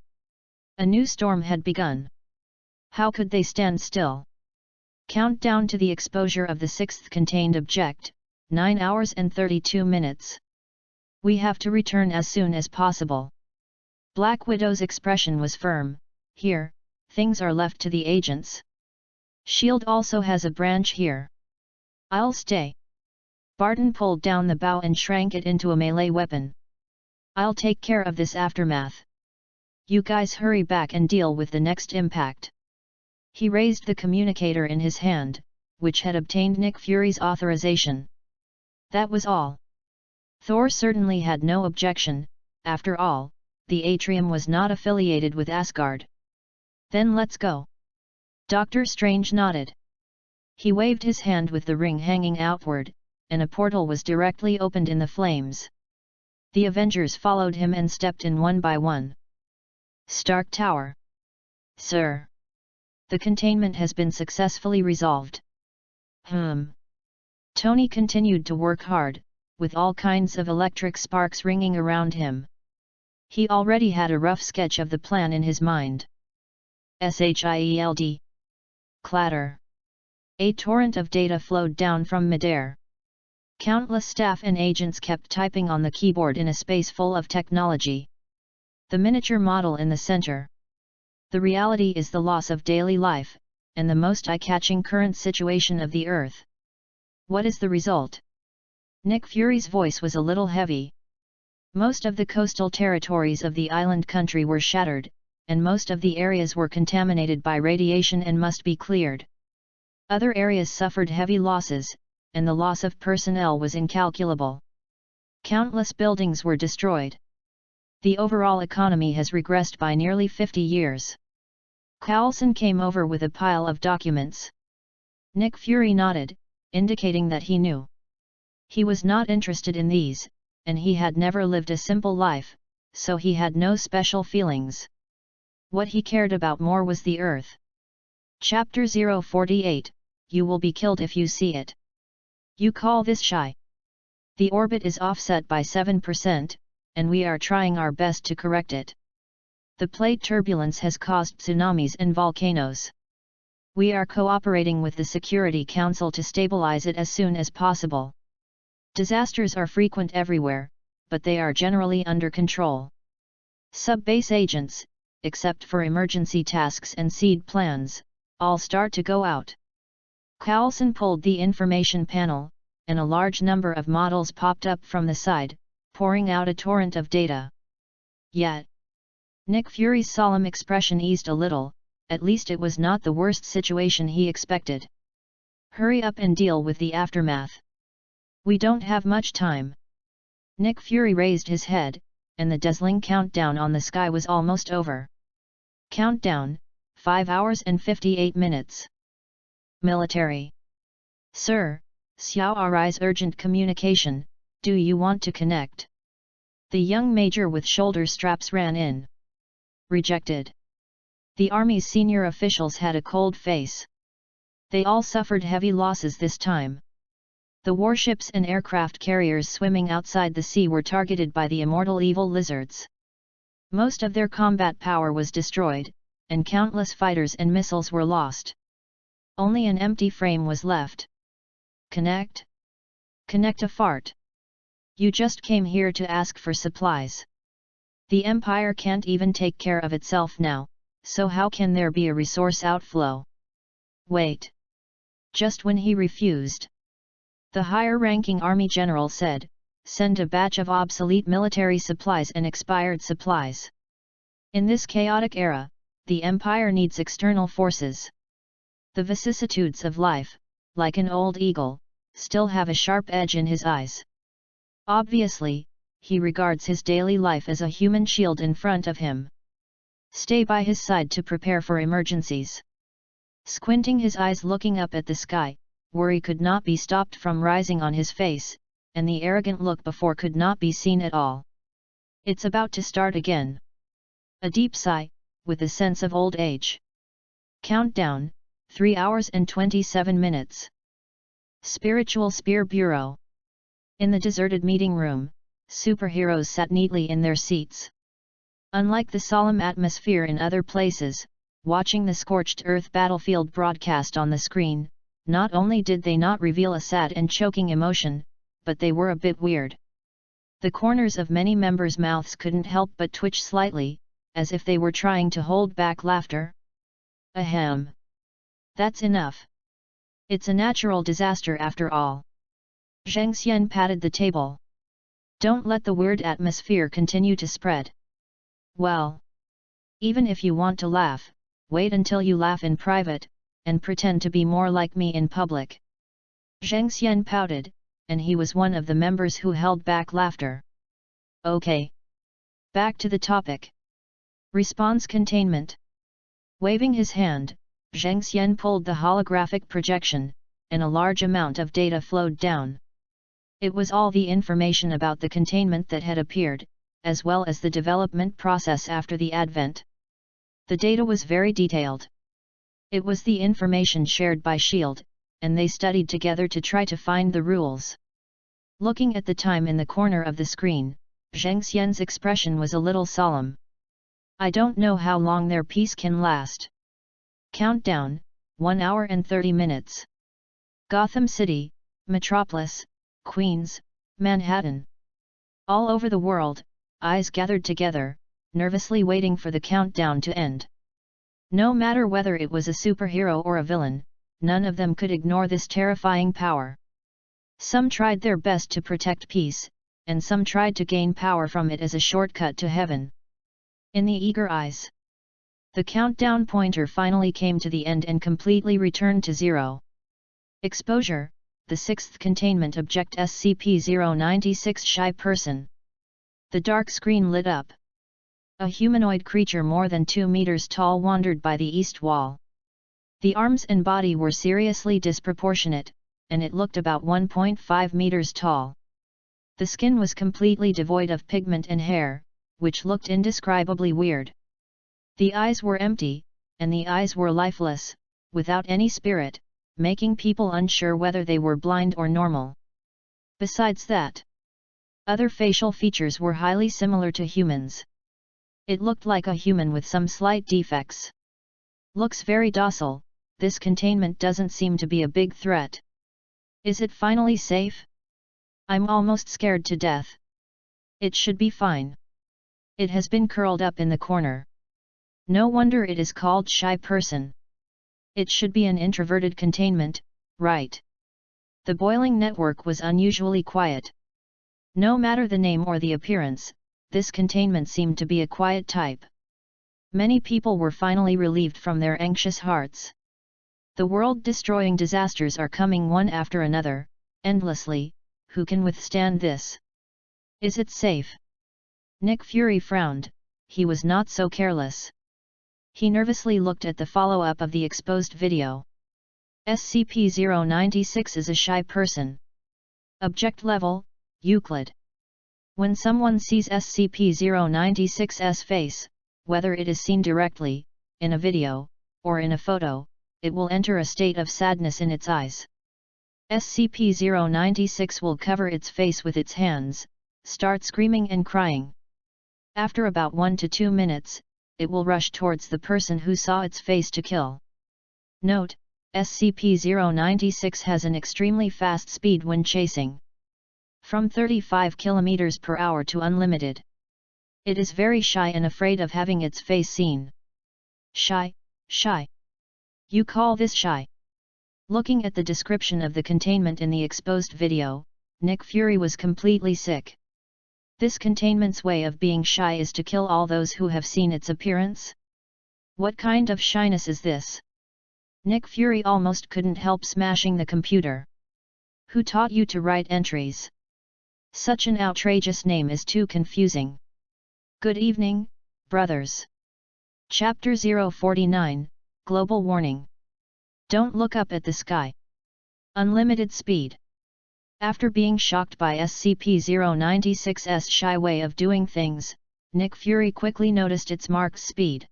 A new storm had begun. How could they stand still? Countdown to the exposure of the sixth contained object, 9 hours and 32 minutes. We have to return as soon as possible. Black Widow's expression was firm. Here, things are left to the agents. SHIELD also has a branch here. I'll stay. Barton pulled down the bow and shrank it into a melee weapon. I'll take care of this aftermath. You guys hurry back and deal with the next impact. He raised the communicator in his hand, which had obtained Nick Fury's authorization. That was all. Thor certainly had no objection. After all, the atrium was not affiliated with Asgard. Then let's go. Doctor Strange nodded. He waved his hand with the ring hanging outward, and a portal was directly opened in the flames. The Avengers followed him and stepped in one by one. Stark Tower. Sir. The containment has been successfully resolved. Tony continued to work hard, with all kinds of electric sparks ringing around him. He already had a rough sketch of the plan in his mind. SHIELD. Clatter. A torrent of data flowed down from midair. Countless staff and agents kept typing on the keyboard in a space full of technology. The miniature model in the center. The reality is the loss of daily life, and the most eye-catching current situation of the Earth. What is the result? Nick Fury's voice was a little heavy. Most of the coastal territories of the island country were shattered, and most of the areas were contaminated by radiation and must be cleared. Other areas suffered heavy losses, and the loss of personnel was incalculable. Countless buildings were destroyed. The overall economy has regressed by nearly 50 years. Coulson came over with a pile of documents. Nick Fury nodded, indicating that he knew. He was not interested in these, and he had never lived a simple life, so he had no special feelings. What he cared about more was the Earth. Chapter 048, You will be killed if you see it. You call this shy? The orbit is offset by 7%, and we are trying our best to correct it. The plate turbulence has caused tsunamis and volcanoes. We are cooperating with the Security Council to stabilize it as soon as possible. Disasters are frequent everywhere, but they are generally under control. Sub-base agents, except for emergency tasks and seed plans, all start to go out. Coulson pulled the information panel, and a large number of models popped up from the side, pouring out a torrent of data. Yet, Nick Fury's solemn expression eased a little. At least it was not the worst situation he expected. Hurry up and deal with the aftermath. We don't have much time. Nick Fury raised his head, and the dazzling countdown on the sky was almost over. Countdown, 5 hours and 58 minutes. Military. Sir, Xiao Arai's urgent communication, do you want to connect? The young major with shoulder straps ran in. Rejected. The Army's senior officials had a cold face. They all suffered heavy losses this time. The warships and aircraft carriers swimming outside the sea were targeted by the immortal evil lizards. Most of their combat power was destroyed, and countless fighters and missiles were lost. Only an empty frame was left. Connect? Connect a fart. You just came here to ask for supplies. The Empire can't even take care of itself now, so how can there be a resource outflow? Wait. Just when he refused, the higher-ranking army general said, send a batch of obsolete military supplies and expired supplies. In this chaotic era, the Empire needs external forces. The vicissitudes of life, like an old eagle, still have a sharp edge in his eyes. Obviously, he regards his daily life as a human shield in front of him. Stay by his side to prepare for emergencies. Squinting his eyes looking up at the sky, worry could not be stopped from rising on his face, and the arrogant look before could not be seen at all. It's about to start again. A deep sigh, with a sense of old age. Countdown, 3 hours and 27 minutes. Spiritual Spear Bureau. In the deserted meeting room, superheroes sat neatly in their seats. Unlike the solemn atmosphere in other places, watching the scorched earth battlefield broadcast on the screen, not only did they not reveal a sad and choking emotion, but they were a bit weird. The corners of many members' mouths couldn't help but twitch slightly, as if they were trying to hold back laughter. Ahem. That's enough. It's a natural disaster after all. Zheng Xian patted the table. Don't let the weird atmosphere continue to spread. Well, even if you want to laugh, wait until you laugh in private, and pretend to be more like me in public. Zheng Xian pouted, and he was one of the members who held back laughter. Okay. Back to the topic. Response containment. Waving his hand, Zheng Xian pulled the holographic projection, and a large amount of data flowed down. It was all the information about the containment that had appeared, as well as the development process after the advent. The data was very detailed. It was the information shared by S.H.I.E.L.D., and they studied together to try to find the rules. Looking at the time in the corner of the screen, Zheng Xian's expression was a little solemn. I don't know how long their peace can last. Countdown, 1 hour and 30 minutes. Gotham City, Metropolis, Queens, Manhattan. All over the world, eyes gathered together, nervously waiting for the countdown to end. No matter whether it was a superhero or a villain, none of them could ignore this terrifying power. Some tried their best to protect peace, and some tried to gain power from it as a shortcut to heaven. In the eager eyes, the countdown pointer finally came to the end and completely returned to 0. Exposure, the 6th containment object SCP-096 Shy Person. The dark screen lit up. A humanoid creature more than 2 meters tall wandered by the east wall. The arms and body were seriously disproportionate, and it looked about 1.5 meters tall. The skin was completely devoid of pigment and hair, which looked indescribably weird. The eyes were empty, and the eyes were lifeless, without any spirit, making people unsure whether they were blind or normal. Besides that, other facial features were highly similar to humans. It looked like a human with some slight defects. Looks very docile, this containment doesn't seem to be a big threat. Is it finally safe? I'm almost scared to death. It should be fine. It has been curled up in the corner. No wonder it is called Shy Person. It should be an introverted containment, right? The boiling network was unusually quiet. No matter the name or the appearance, this containment seemed to be a quiet type. Many people were finally relieved from their anxious hearts. The world-destroying disasters are coming one after another, endlessly. Who can withstand this? Is it safe? Nick Fury frowned. He was not so careless. He nervously looked at the follow-up of the exposed video. SCP-096 is a shy person. Object level, Euclid. When someone sees SCP-096's face, whether it is seen directly, in a video, or in a photo, it will enter a state of sadness in its eyes. SCP-096 will cover its face with its hands, start screaming and crying. After about 1 to 2 minutes, it will rush towards the person who saw its face to kill. Note, SCP-096 has an extremely fast speed when chasing. From 35 km per hour to unlimited. It is very shy and afraid of having its face seen. Shy, shy. You call this shy? Looking at the description of the containment in the exposed video, Nick Fury was completely sick. This containment's way of being shy is to kill all those who have seen its appearance? What kind of shyness is this? Nick Fury almost couldn't help smashing the computer. Who taught you to write entries? Such an outrageous name is too confusing. Good evening, brothers. Chapter 049, Global Warning. Don't look up at the sky. Unlimited speed. After being shocked by SCP-096's shy way of doing things, Nick Fury quickly noticed its max speed.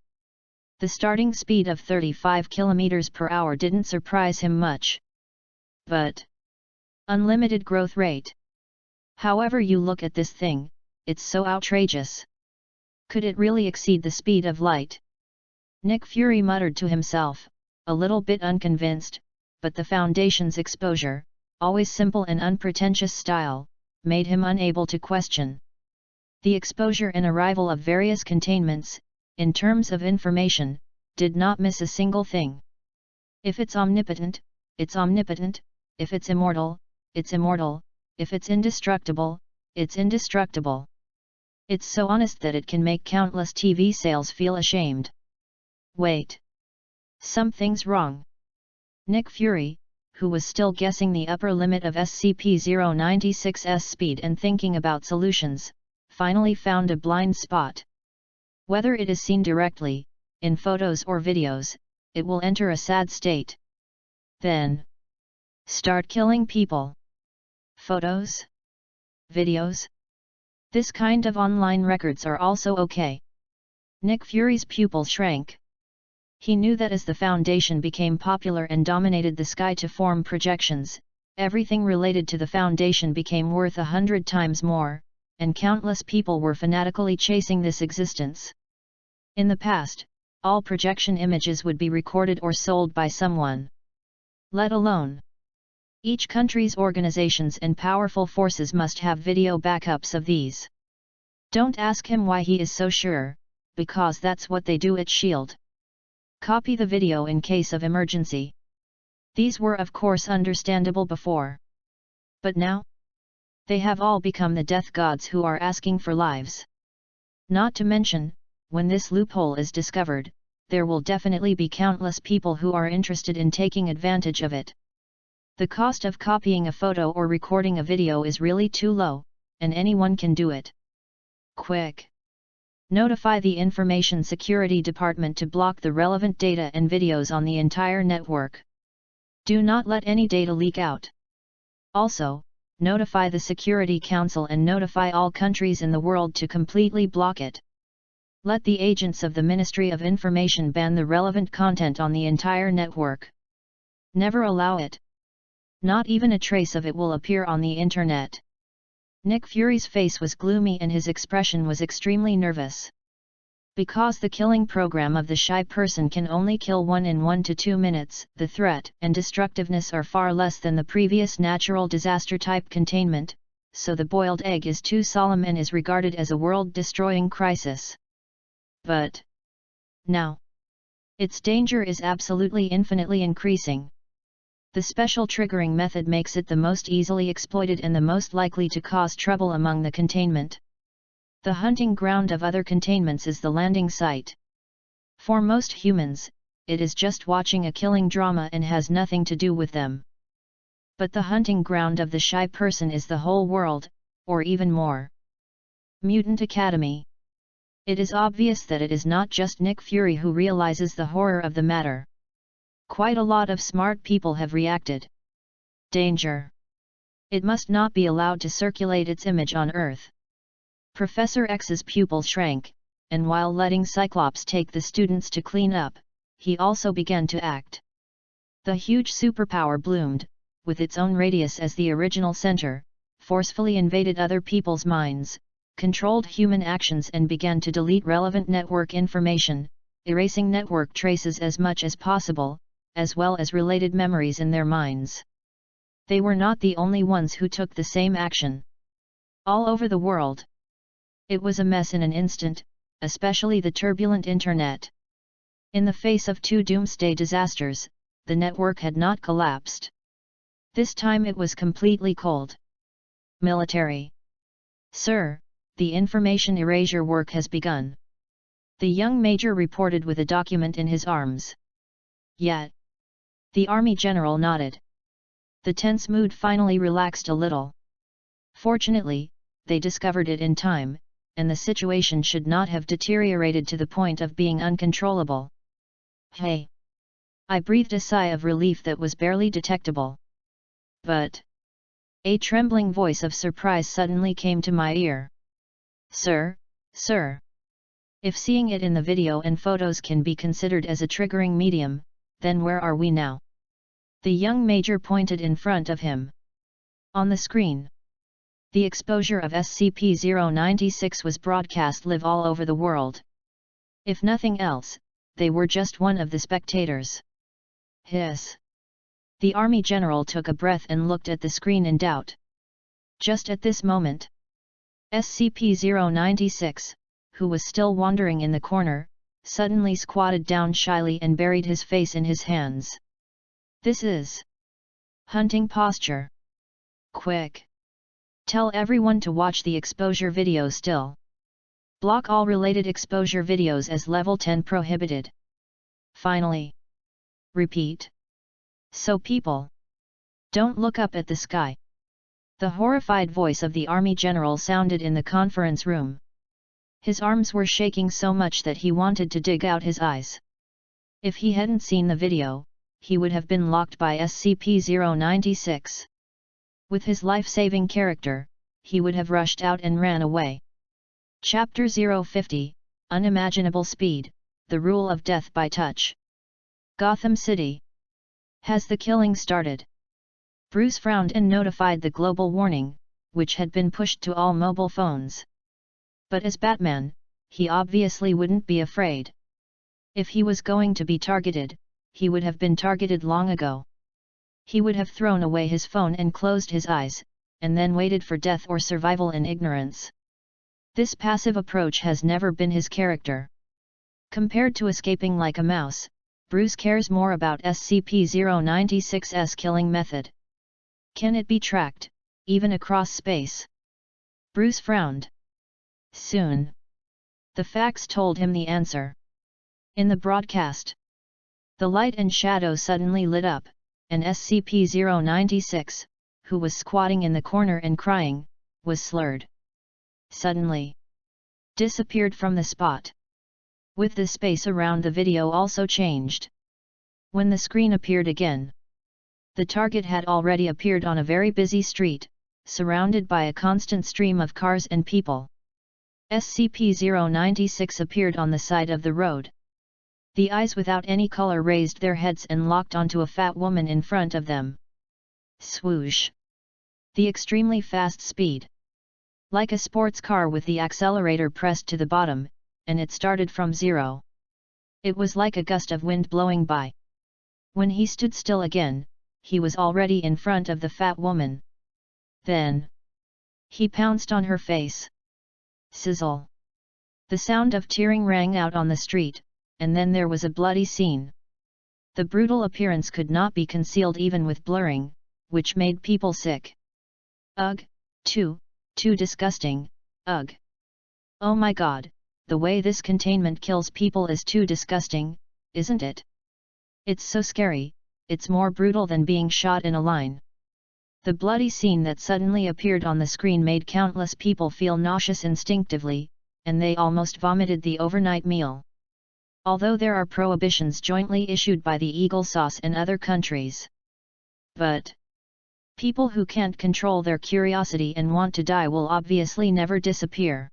The starting speed of 35 km per hour didn't surprise him much. But unlimited growth rate. However you look at this thing, it's so outrageous. Could it really exceed the speed of light? Nick Fury muttered to himself, a little bit unconvinced, but the Foundation's exposure, always simple and unpretentious style, made him unable to question. The exposure and arrival of various containments, in terms of information, did not miss a single thing. If it's omnipotent, it's omnipotent; if it's immortal, it's immortal; if it's indestructible, it's indestructible. It's so honest that it can make countless TV sales feel ashamed. Wait. Something's wrong. Nick Fury, who was still guessing the upper limit of SCP-096's speed and thinking about solutions, finally found a blind spot. Whether it is seen directly, in photos or videos, it will enter a sad state. Then start killing people. Photos? Videos? This kind of online records are also okay. Nick Fury's pupils shrank. He knew that as the Foundation became popular and dominated the sky to form projections, everything related to the Foundation became worth 100 times more, and countless people were fanatically chasing this existence. In the past, all projection images would be recorded or sold by someone. Let alone, each country's organizations and powerful forces must have video backups of these. Don't ask him why he is so sure, because that's what they do at S.H.I.E.L.D. Copy the video in case of emergency. These were of course understandable before. But now? They have all become the death gods who are asking for lives. Not to mention, when this loophole is discovered, there will definitely be countless people who are interested in taking advantage of it. The cost of copying a photo or recording a video is really too low, and anyone can do it. Quick! Notify the Information Security Department to block the relevant data and videos on the entire network. Do not let any data leak out. Also, notify the Security Council and notify all countries in the world to completely block it. Let the agents of the Ministry of Information ban the relevant content on the entire network. Never allow it. Not even a trace of it will appear on the internet. Nick Fury's face was gloomy and his expression was extremely nervous. Because the killing program of the shy person can only kill one in 1 to 2 minutes, the threat and destructiveness are far less than the previous natural disaster type containment, so the boiled egg is too solemn and is regarded as a world-destroying crisis. But now, its danger is absolutely infinitely increasing. The special triggering method makes it the most easily exploited and the most likely to cause trouble among the containment. The hunting ground of other containments is the landing site. For most humans, it is just watching a killing drama and has nothing to do with them. But the hunting ground of the shy person is the whole world, or even more. Mutant Academy. It is obvious that it is not just Nick Fury who realizes the horror of the matter. Quite a lot of smart people have reacted. Danger! It must not be allowed to circulate its image on Earth. Professor X's pupils shrank, and while letting Cyclops take the students to clean up, he also began to act. The huge superpower bloomed, with its own radius as the original center, forcefully invaded other people's minds, controlled human actions and began to delete relevant network information, erasing network traces as much as possible, as well as related memories in their minds. They were not the only ones who took the same action. All over the world. It was a mess in an instant, especially the turbulent internet. In the face of 2 doomsday disasters, the network had not collapsed. This time it was completely cold. Military. Sir, the information erasure work has begun. The young major reported with a document in his arms. Yet. The army general nodded. The tense mood finally relaxed a little. Fortunately, they discovered it in time, and the situation should not have deteriorated to the point of being uncontrollable. Hey! I breathed a sigh of relief that was barely detectable. But a trembling voice of surprise suddenly came to my ear. Sir, sir! If seeing it in the video and photos can be considered as a triggering medium, then where are we now? The young major pointed in front of him. On the screen. The exposure of SCP-096 was broadcast live all over the world. If nothing else, they were just one of the spectators. Hiss. The army general took a breath and looked at the screen in doubt. Just at this moment, SCP-096, who was still wandering in the corner, suddenly squatted down shyly and buried his face in his hands. This is hunting posture. Quick! Tell everyone to watch the exposure video still. Block all related exposure videos as level 10 prohibited. Finally. Repeat. So people, don't look up at the sky. The horrified voice of the army general sounded in the conference room. His arms were shaking so much that he wanted to dig out his eyes. If he hadn't seen the video, he would have been locked by SCP-096. With his life-saving character, he would have rushed out and ran away. Chapter 050, Unimaginable Speed, The Rule of Death by Touch. Gotham City. Has the killing started? Bruce frowned and notified the global warning, which had been pushed to all mobile phones. But as Batman, he obviously wouldn't be afraid. If he was going to be targeted, he would have been targeted long ago. He would have thrown away his phone and closed his eyes, and then waited for death or survival in ignorance. This passive approach has never been his character. Compared to escaping like a mouse, Bruce cares more about SCP-096's killing method. Can it be tracked, even across space? Bruce frowned. Soon. The facts told him the answer. In the broadcast, the light and shadow suddenly lit up, and SCP-096, who was squatting in the corner and crying, was slurred. Suddenly disappeared from the spot. With the space around the video also changed. When the screen appeared again, the target had already appeared on a very busy street, surrounded by a constant stream of cars and people. SCP-096 appeared on the side of the road. The eyes without any color raised their heads and locked onto a fat woman in front of them. Swoosh! The extremely fast speed. Like a sports car with the accelerator pressed to the bottom, and it started from zero. It was like a gust of wind blowing by. When he stood still again, he was already in front of the fat woman. Then he pounced on her face. Sizzle! The sound of tearing rang out on the street, and then there was a bloody scene. The brutal appearance could not be concealed even with blurring, which made people sick. Ugh, too disgusting, ugh. Oh my god, the way this containment kills people is too disgusting, isn't it? It's so scary, it's more brutal than being shot in a line. The bloody scene that suddenly appeared on the screen made countless people feel nauseous instinctively, and they almost vomited the overnight meal. Although there are prohibitions jointly issued by the Eagle Sauce and other countries. But people who can't control their curiosity and want to die will obviously never disappear.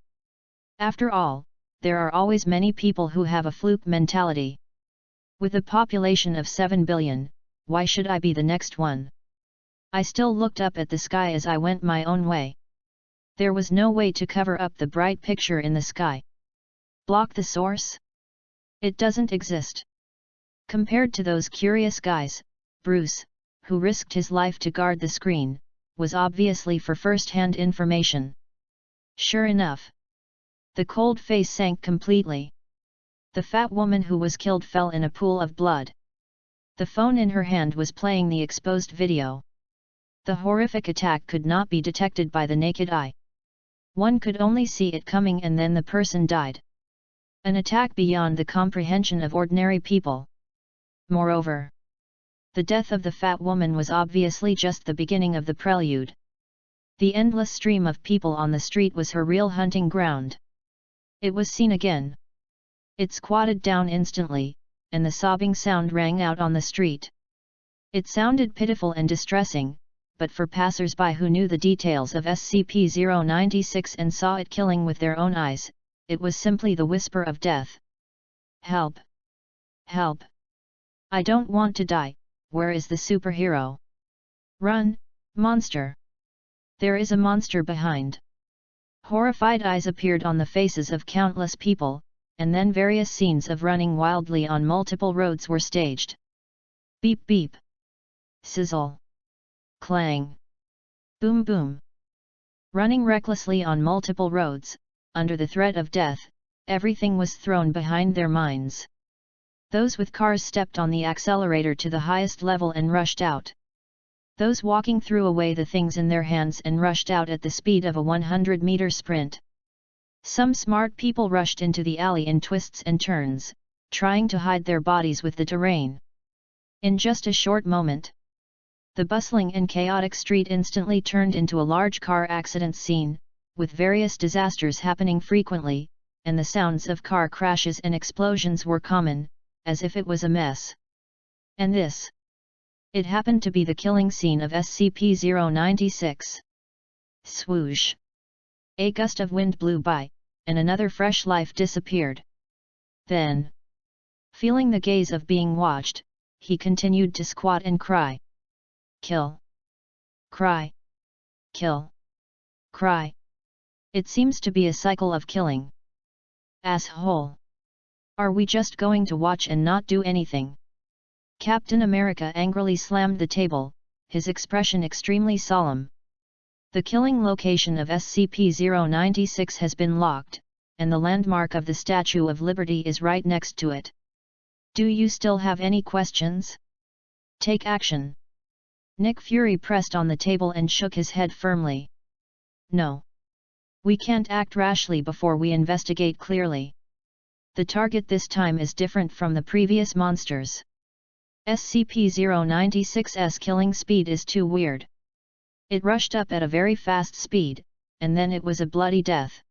After all, there are always many people who have a fluke mentality. With a population of 7 billion, why should I be the next one? I still looked up at the sky as I went my own way. There was no way to cover up the bright picture in the sky. Block the source? It doesn't exist. Compared to those curious guys, Bruce, who risked his life to guard the screen, was obviously for first-hand information. Sure enough, the cold face sank completely. The fat woman who was killed fell in a pool of blood. The phone in her hand was playing the exposed video. The horrific attack could not be detected by the naked eye. One could only see it coming and then the person died. An attack beyond the comprehension of ordinary people. Moreover, the death of the fat woman was obviously just the beginning of the prelude. The endless stream of people on the street was her real hunting ground. It was seen again. It squatted down instantly, and the sobbing sound rang out on the street. It sounded pitiful and distressing, but for passers-by who knew the details of SCP-096 and saw it killing with their own eyes, it was simply the whisper of death. Help! Help! I don't want to die, where is the superhero? Run, monster! There is a monster behind. Horrified eyes appeared on the faces of countless people, and then various scenes of running wildly on multiple roads were staged. Beep beep. Sizzle. Clang. Boom boom. Running recklessly on multiple roads, under the threat of death, everything was thrown behind their minds. Those with cars stepped on the accelerator to the highest level and rushed out. Those walking threw away the things in their hands and rushed out at the speed of a 100-meter sprint. Some smart people rushed into the alley in twists and turns, trying to hide their bodies with the terrain. In just a short moment, the bustling and chaotic street instantly turned into a large car accident scene, with various disasters happening frequently, and the sounds of car crashes and explosions were common, as if it was a mess. And this? It happened to be the killing scene of SCP-096. Swoosh! A gust of wind blew by, and another fresh life disappeared. Then, feeling the gaze of being watched, he continued to squat and cry. Kill. Cry. Kill. Cry. It seems to be a cycle of killing. Asshole. Are we just going to watch and not do anything? Captain America angrily slammed the table, his expression extremely solemn. The killing location of SCP-096 has been locked, and the landmark of the Statue of Liberty is right next to it. Do you still have any questions? Take action. Nick Fury pressed on the table and shook his head firmly. No. We can't act rashly before we investigate clearly. The target this time is different from the previous monsters. SCP-096's killing speed is too weird. It rushed up at a very fast speed, and then it was a bloody death.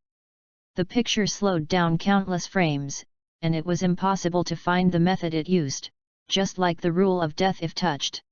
The picture slowed down countless frames, and it was impossible to find the method it used, just like the rule of death if touched.